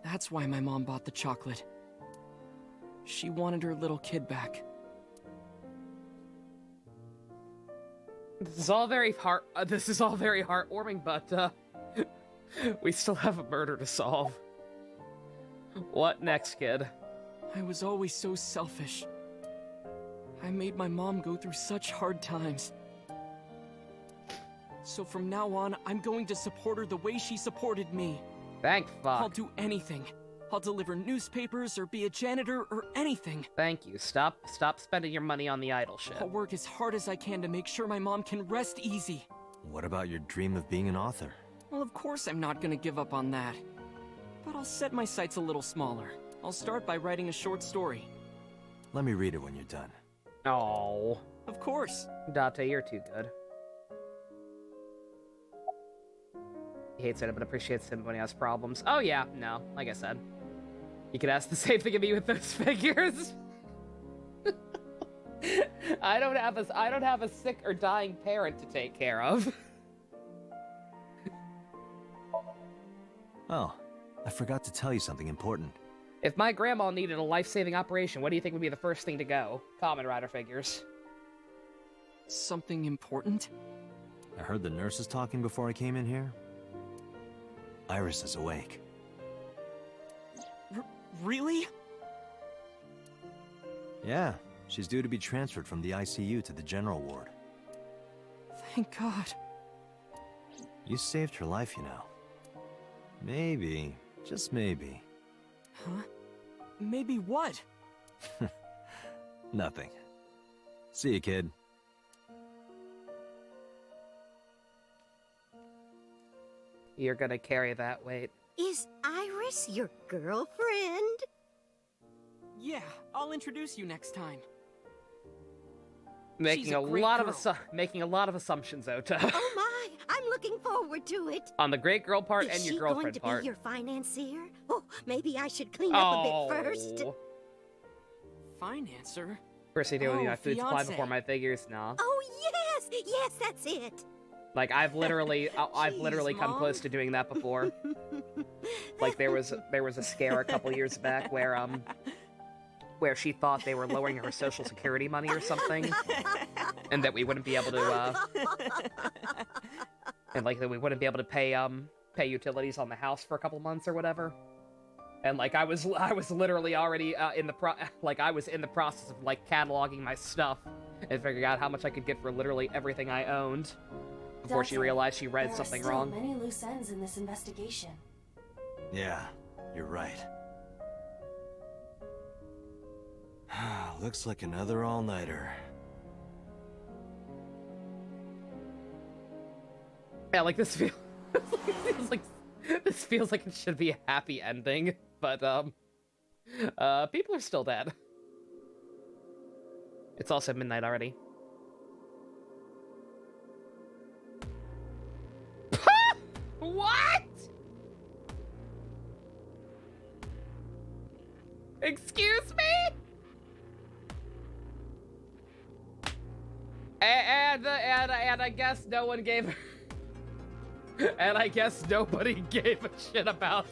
That's why my mom bought the chocolate. She wanted her little kid back. This is all very heartwarming, but we still have a murder to solve. What next, kid? I was always so selfish. I made my mom go through such hard times. So from now on, I'm going to support her the way she supported me. Thank fuck. I'll do anything. I'll deliver newspapers or be a janitor or anything. Thank you. Stop spending your money on the idle shit. I'll work as hard as I can to make sure my mom can rest easy. What about your dream of being an author? Well, of course I'm not gonna give up on that. But I'll set my sights a little smaller. I'll start by writing a short story. Let me read it when you're done. Oh. Of course. Date, you're too good. He hates it, but appreciates him when he has problems. Oh yeah, no, like I said. You could ask the same thing of me with those figures. I don't have a sick or dying parent to take care of. Oh, I forgot to tell you something important. If my grandma needed a life-saving operation, what do you think would be the first thing to go? Kamen Rider figures. Something important? I heard the nurses talking before I came in here. Iris is awake. Really? Yeah, she's due to be transferred from the ICU to the general ward. Thank God. You saved her life, you know. Maybe, just maybe. Huh? Maybe what? Nothing. See you, kid. You're gonna carry that weight. Is Iris your girlfriend? Yeah, I'll introduce you next time. Making a lot of assumptions, Ota. Oh my! I'm looking forward to it. On the great girl part and your girlfriend Is she part. going to be your financier? Oh, maybe I should clean up a bit first. Financer? First I do my food supply fiancé. before my figures, nah. Oh yes, yes, that's it. Like I've literally come close to doing that before. Like there was a scare a couple years back where she thought they were lowering her social security money or something, and that we wouldn't be able to pay utilities on the house for a couple months or whatever. And like I was literally already in the process of like cataloging my stuff and figuring out how much I could get for literally everything I owned before she realized she read something wrong. There are still many loose ends in this investigation. Yeah, you're right. Looks like another all-nighter. Yeah, like this feels like it should be a happy ending, but people are still dead. It's also midnight already. What? Excuse me? And I guess no one gave her... And I guess nobody gave a shit about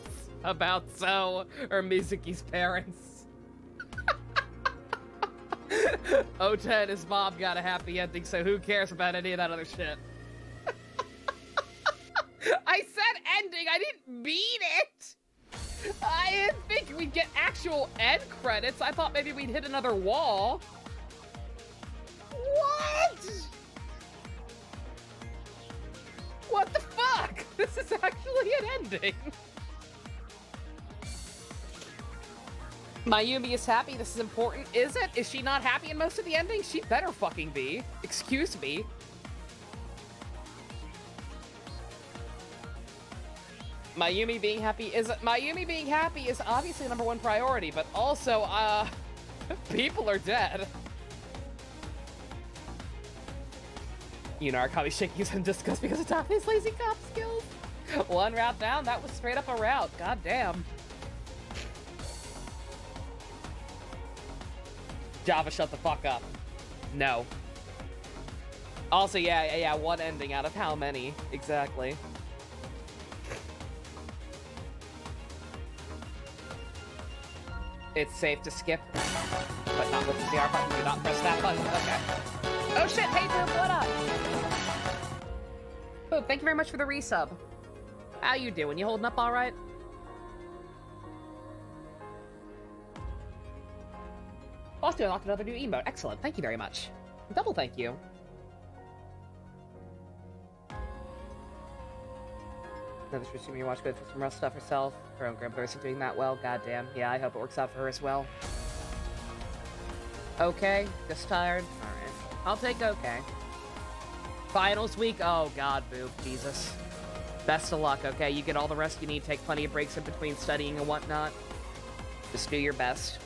So or Mizuki's parents. Ota and his mom got a happy ending, so who cares about any of that other shit? I said ending, I didn't mean it! I didn't think we'd get actual end credits. I thought maybe we'd hit another wall. What? What the fuck? This is actually an ending. Mayumi is happy. This is important. Is it? Is she not happy in most of the endings? She better fucking be. Excuse me. Mayumi being happy is obviously number one priority, but also, people are dead. You know, Arakabi shaking his head in disgust because of Take's lazy cop skills. One route down, that was straight up a route. God damn. Java, shut the fuck up. No. Also, yeah, one ending out of how many? Exactly. It's safe to skip, but not with the R button. Do not press that button. Okay. Oh shit, hey Boop, what up? Boop, thank you very much for the resub. How you doing? You holding up all right? Also unlocked another new emote. Excellent, thank you very much. Double thank you. Another stream you watch, go through some rough stuff herself. Her own grandmother isn't doing that well. Goddamn. Yeah, I hope it works out for her as well. Okay, just tired. Alright. I'll take okay. Finals week? Oh god, Boob. Jesus. Best of luck, okay? You get all the rest you need. Take plenty of breaks in between studying and whatnot. Just do your best.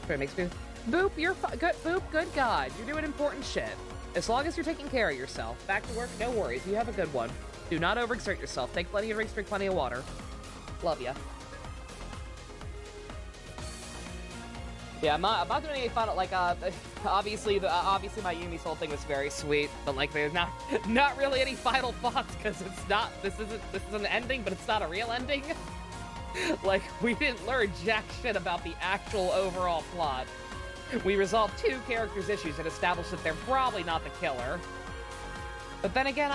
What makes Boop? Boop, you're good. Boop, good God. You're doing important shit. As long as you're taking care of yourself. Back to work, no worries. You have a good one. Do not overexert yourself. Take plenty of drinks, drink plenty of water. Love ya. Yeah, I'm not doing any final, like, obviously Mayumi's whole thing was very sweet, but, like, there's not really any final thoughts, because it's not, this is an ending, but it's not a real ending. Like, we didn't learn jack shit about the actual overall plot. We resolved two characters' issues and established that they're probably not the killer. But then again,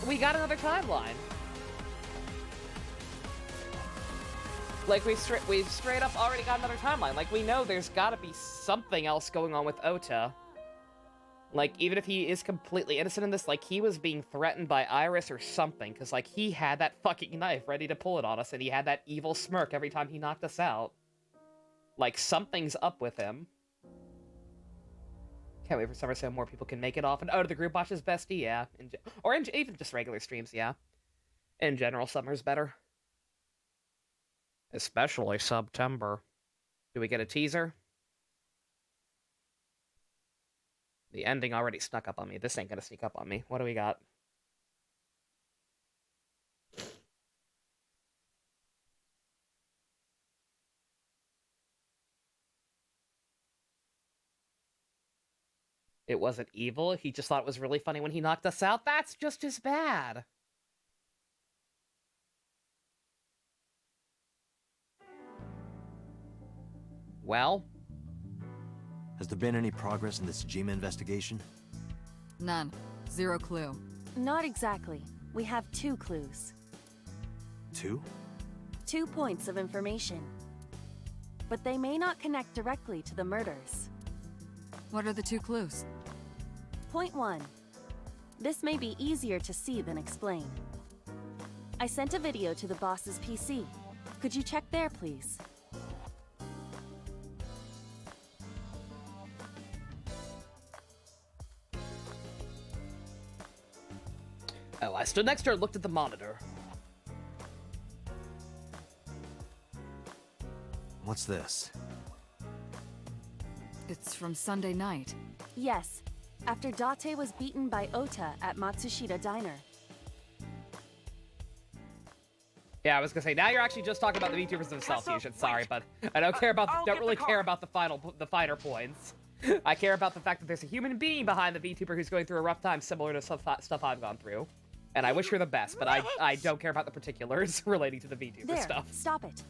we got another timeline. Like, we've straight up already got another timeline. Like, we know there's gotta be something else going on with Ota. Like, even if he is completely innocent in this, like, he was being threatened by Iris or something, because, like, he had that fucking knife ready to pull it on us, and he had that evil smirk every time he knocked us out. Like, something's up with him. Can't wait for summer so more people can make it off. And oh, the group watches bestie, yeah. Even just regular streams, yeah. In general, summer's better. Especially September. Do we get a teaser? The ending already snuck up on me. This ain't gonna sneak up on me. What do we got? It wasn't evil. He just thought it was really funny when he knocked us out. That's just as bad. Well? Has there been any progress in this Jima investigation? None. Zero clue. Not exactly. We have 2 clues. 2? 2 points of information. But they may not connect directly to the murders. What are the 2 clues? Point 1. This may be easier to see than explain. I sent a video to the boss's PC. Could you check there, please? Oh, I stood next to her and looked at the monitor. What's this? It's from Sunday night. Yes, after Date was beaten by Ota at Matsushita Diner. Yeah, I was gonna say, now you're actually just talking about the VTubers themselves, Fusion. Sorry, but I don't care about, don't really care about the finer points. I care about the fact that there's a human being behind the VTuber who's going through a rough time similar to some stuff I've gone through. And I wish her the best, but I don't care about the particulars relating to the VTuber stuff. Stop it.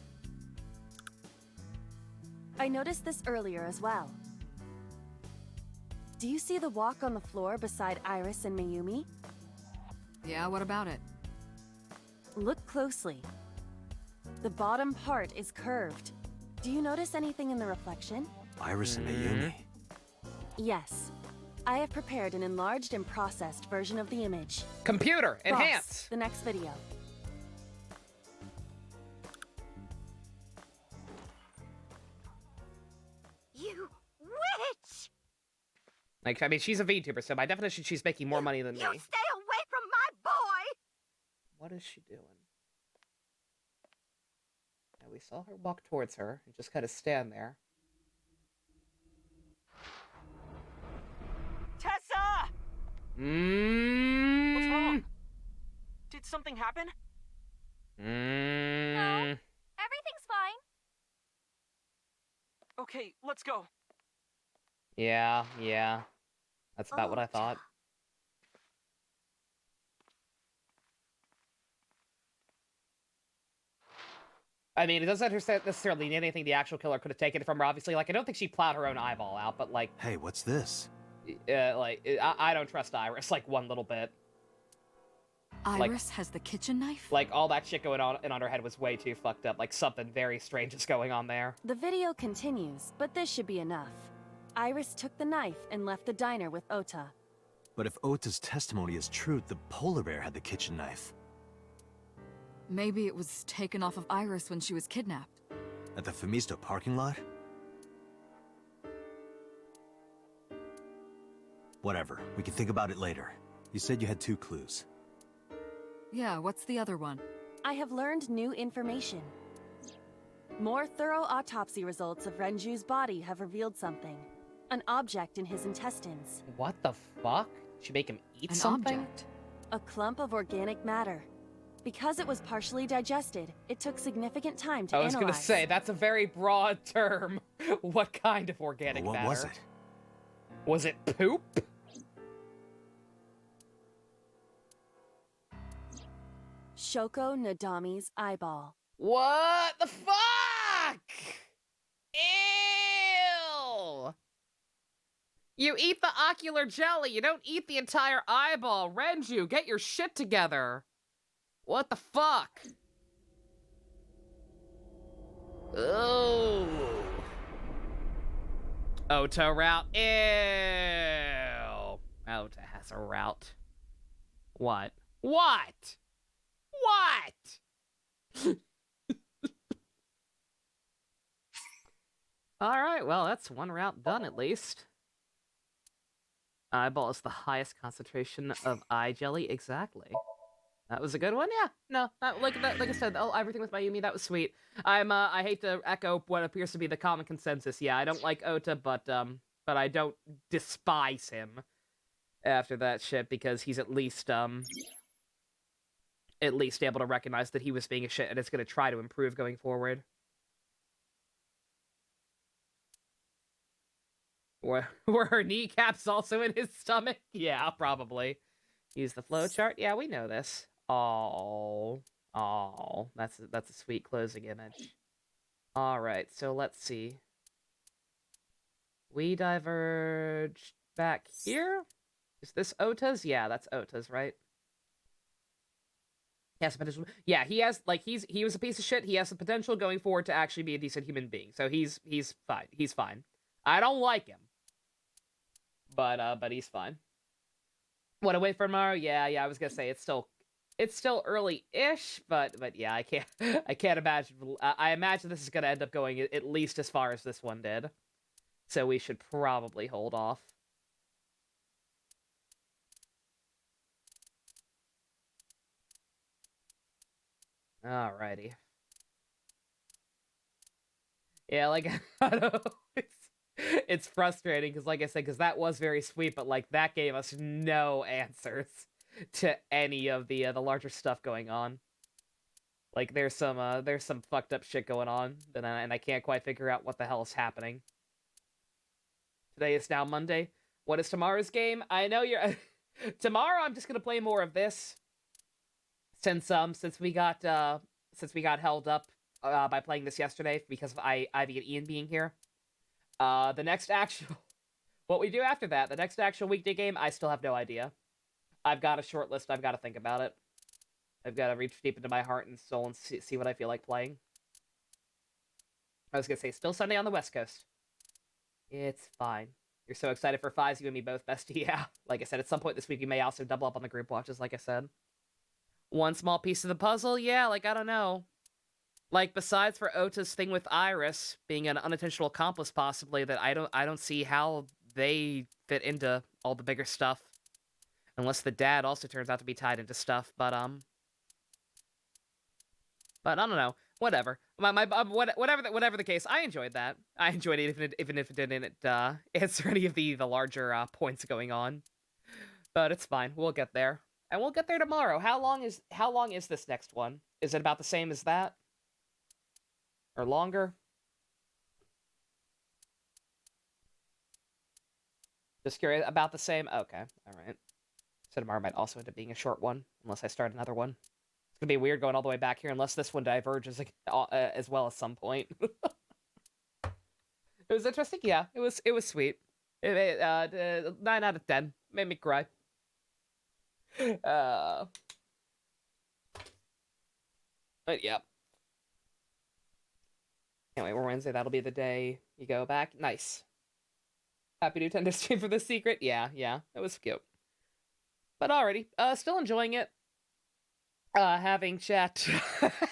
I noticed this earlier as well. Do you see the walk on the floor beside Iris and Mayumi? Yeah, what about it? Look closely. The bottom part is curved. Do you notice anything in the reflection? Iris and Mayumi. Yes. I have prepared an enlarged and processed version of the image. Computer, enhance! Boss, the next video. You witch! Like, I mean, she's a VTuber, so by definition, she's making more money than me. You stay away from my boy! What is she doing? Now, we saw her walk towards her and just kind of stand there. Tessa! What's wrong? Did something happen? No. Everything's fine. Okay, let's go. Yeah. That's about what I thought. I mean, it doesn't necessarily need anything the actual killer could have taken from her, obviously. Like, I don't think she plowed her own eyeball out, but, like... Hey, what's this? I don't trust Iris, like, one little bit. Iris has the kitchen knife? Like, all that shit going on her head was way too fucked up. Like, something very strange is going on there. The video continues, but this should be enough. Iris took the knife and left the diner with Ota. But if Ota's testimony is true, the polar bear had the kitchen knife. Maybe it was taken off of Iris when she was kidnapped. At the Femisto parking lot? Whatever, we can think about it later. You said you had 2 clues. Yeah, what's the other one? I have learned new information. More thorough autopsy results of Renju's body have revealed something. An object in his intestines. What the fuck? Did she make him eat something? Object. A clump of organic matter. Because it was partially digested, it took significant time to analyze. I was gonna say, that's a very broad term. What kind of organic matter? What was it? Was it poop? Shoko Nadami's eyeball. What the fuck? Ew! You eat the ocular jelly, you don't eat the entire eyeball. Renju, get your shit together. What the fuck? Oh. Ota route. Ew. Ota has a route. What? What? What? Alright, well, that's one route done at least. Eyeball is the highest concentration of eye jelly. Exactly. That was a good one, yeah. No, like I said, everything with Mayumi, that was sweet. I hate to echo what appears to be the common consensus. Yeah, I don't like Ota, but I don't despise him after that shit because he's at least able to recognize that he was being a shit and is going to try to improve going forward. Were her kneecaps also in his stomach? Yeah, probably. Use the flowchart. Yeah, we know this. Oh, that's a sweet closing image. All right, so let's see. We diverge back here. Is this Ota's? Yeah, that's Ota's, right? Yes, potential. Yeah, he has he was a piece of shit. He has the potential going forward to actually be a decent human being. So he's fine. He's fine. I don't like him, but he's fine. What, away from tomorrow? Yeah. I was gonna say it's still early-ish, but yeah, I can't imagine. I imagine this is gonna end up going at least as far as this one did. So we should probably hold off. Alrighty. Yeah, like, I don't know. It's frustrating, because like I said, because that was very sweet, but like, that gave us no answers to any of the larger stuff going on. Like, there's some fucked up shit going on, and I can't quite figure out what the hell is happening. Today is now Monday. What is tomorrow's game? I know you're... Tomorrow, I'm just gonna play more of this. Since we got held up by playing this yesterday because of Ivy and Ian being here. The next actual... What we do after that, the next actual weekday game, I still have no idea. I've got a short list, I've got to think about it. I've got to reach deep into my heart and soul and see what I feel like playing. I was gonna say, still Sunday on the West Coast. It's fine. You're so excited for Fives, you and me both, bestie. Yeah. Like I said, at some point this week, we may also double up on the group watches, like I said. One small piece of the puzzle? Yeah, like, I don't know. Like, besides for Ota's thing with Iris being an unintentional accomplice, possibly, that I don't see how they fit into all the bigger stuff. Unless the dad also turns out to be tied into stuff, but I don't know. Whatever. Whatever the case, I enjoyed that. I enjoyed it, even if it didn't answer any of the larger points going on. But it's fine. We'll get there, and we'll get there tomorrow. How long is this next one? Is it about the same as that, or longer? Just curious. About the same. Okay. All right. So tomorrow might also end up being a short one, unless I start another one. It's gonna be weird going all the way back here, unless this one diverges as well at some point. It was interesting, yeah. It was sweet. 9 out of 10. Made me cry. But yeah. Anyway, we're Wednesday. That'll be the day you go back. Nice. Happy new Tender stream for the secret. Yeah. That was cute. But alrighty, still enjoying it. Having chat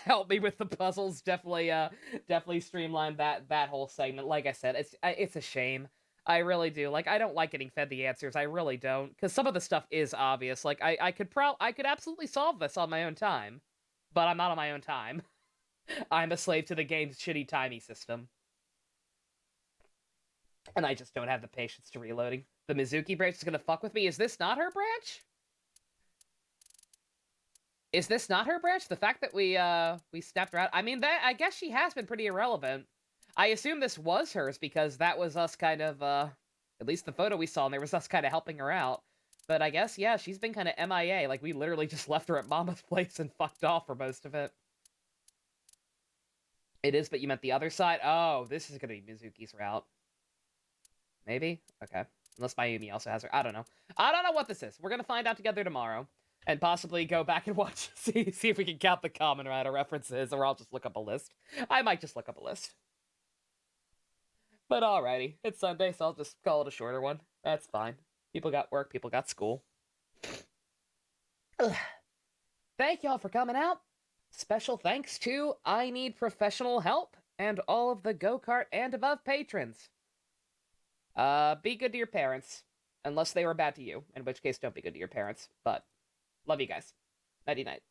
help me with the puzzles definitely streamlined that whole segment. Like I said, it's a shame. I really do. Like, I don't like getting fed the answers. I really don't, because some of the stuff is obvious. Like, I could absolutely solve this on my own time, but I'm not on my own time. I'm a slave to the game's shitty timey system, and I just don't have the patience to reloading. The Mizuki branch is gonna fuck with me. Is this not her branch? Is this not her branch? The fact that we snapped her out. I mean, I guess she has been pretty irrelevant. I assume this was hers because that was us kind of, at least the photo we saw, and there was us kind of helping her out. But I guess, yeah, she's been kind of MIA. Like, we literally just left her at Mama's place and fucked off for most of it. It is, but you meant the other side? Oh, this is going to be Mizuki's route. Maybe? Okay. Unless Mayumi also has her. I don't know. I don't know what this is. We're going to find out together tomorrow. And possibly go back and watch, see if we can count the Kamen Rider references, or I'll just look up a list. I might just look up a list. But alrighty, it's Sunday, so I'll just call it a shorter one. That's fine. People got work, people got school. Ugh. Thank y'all for coming out. Special thanks to I Need Professional Help and all of the Go-Kart and above patrons. Be good to your parents, unless they were bad to you, in which case don't be good to your parents, but... Love you guys. Nighty-night.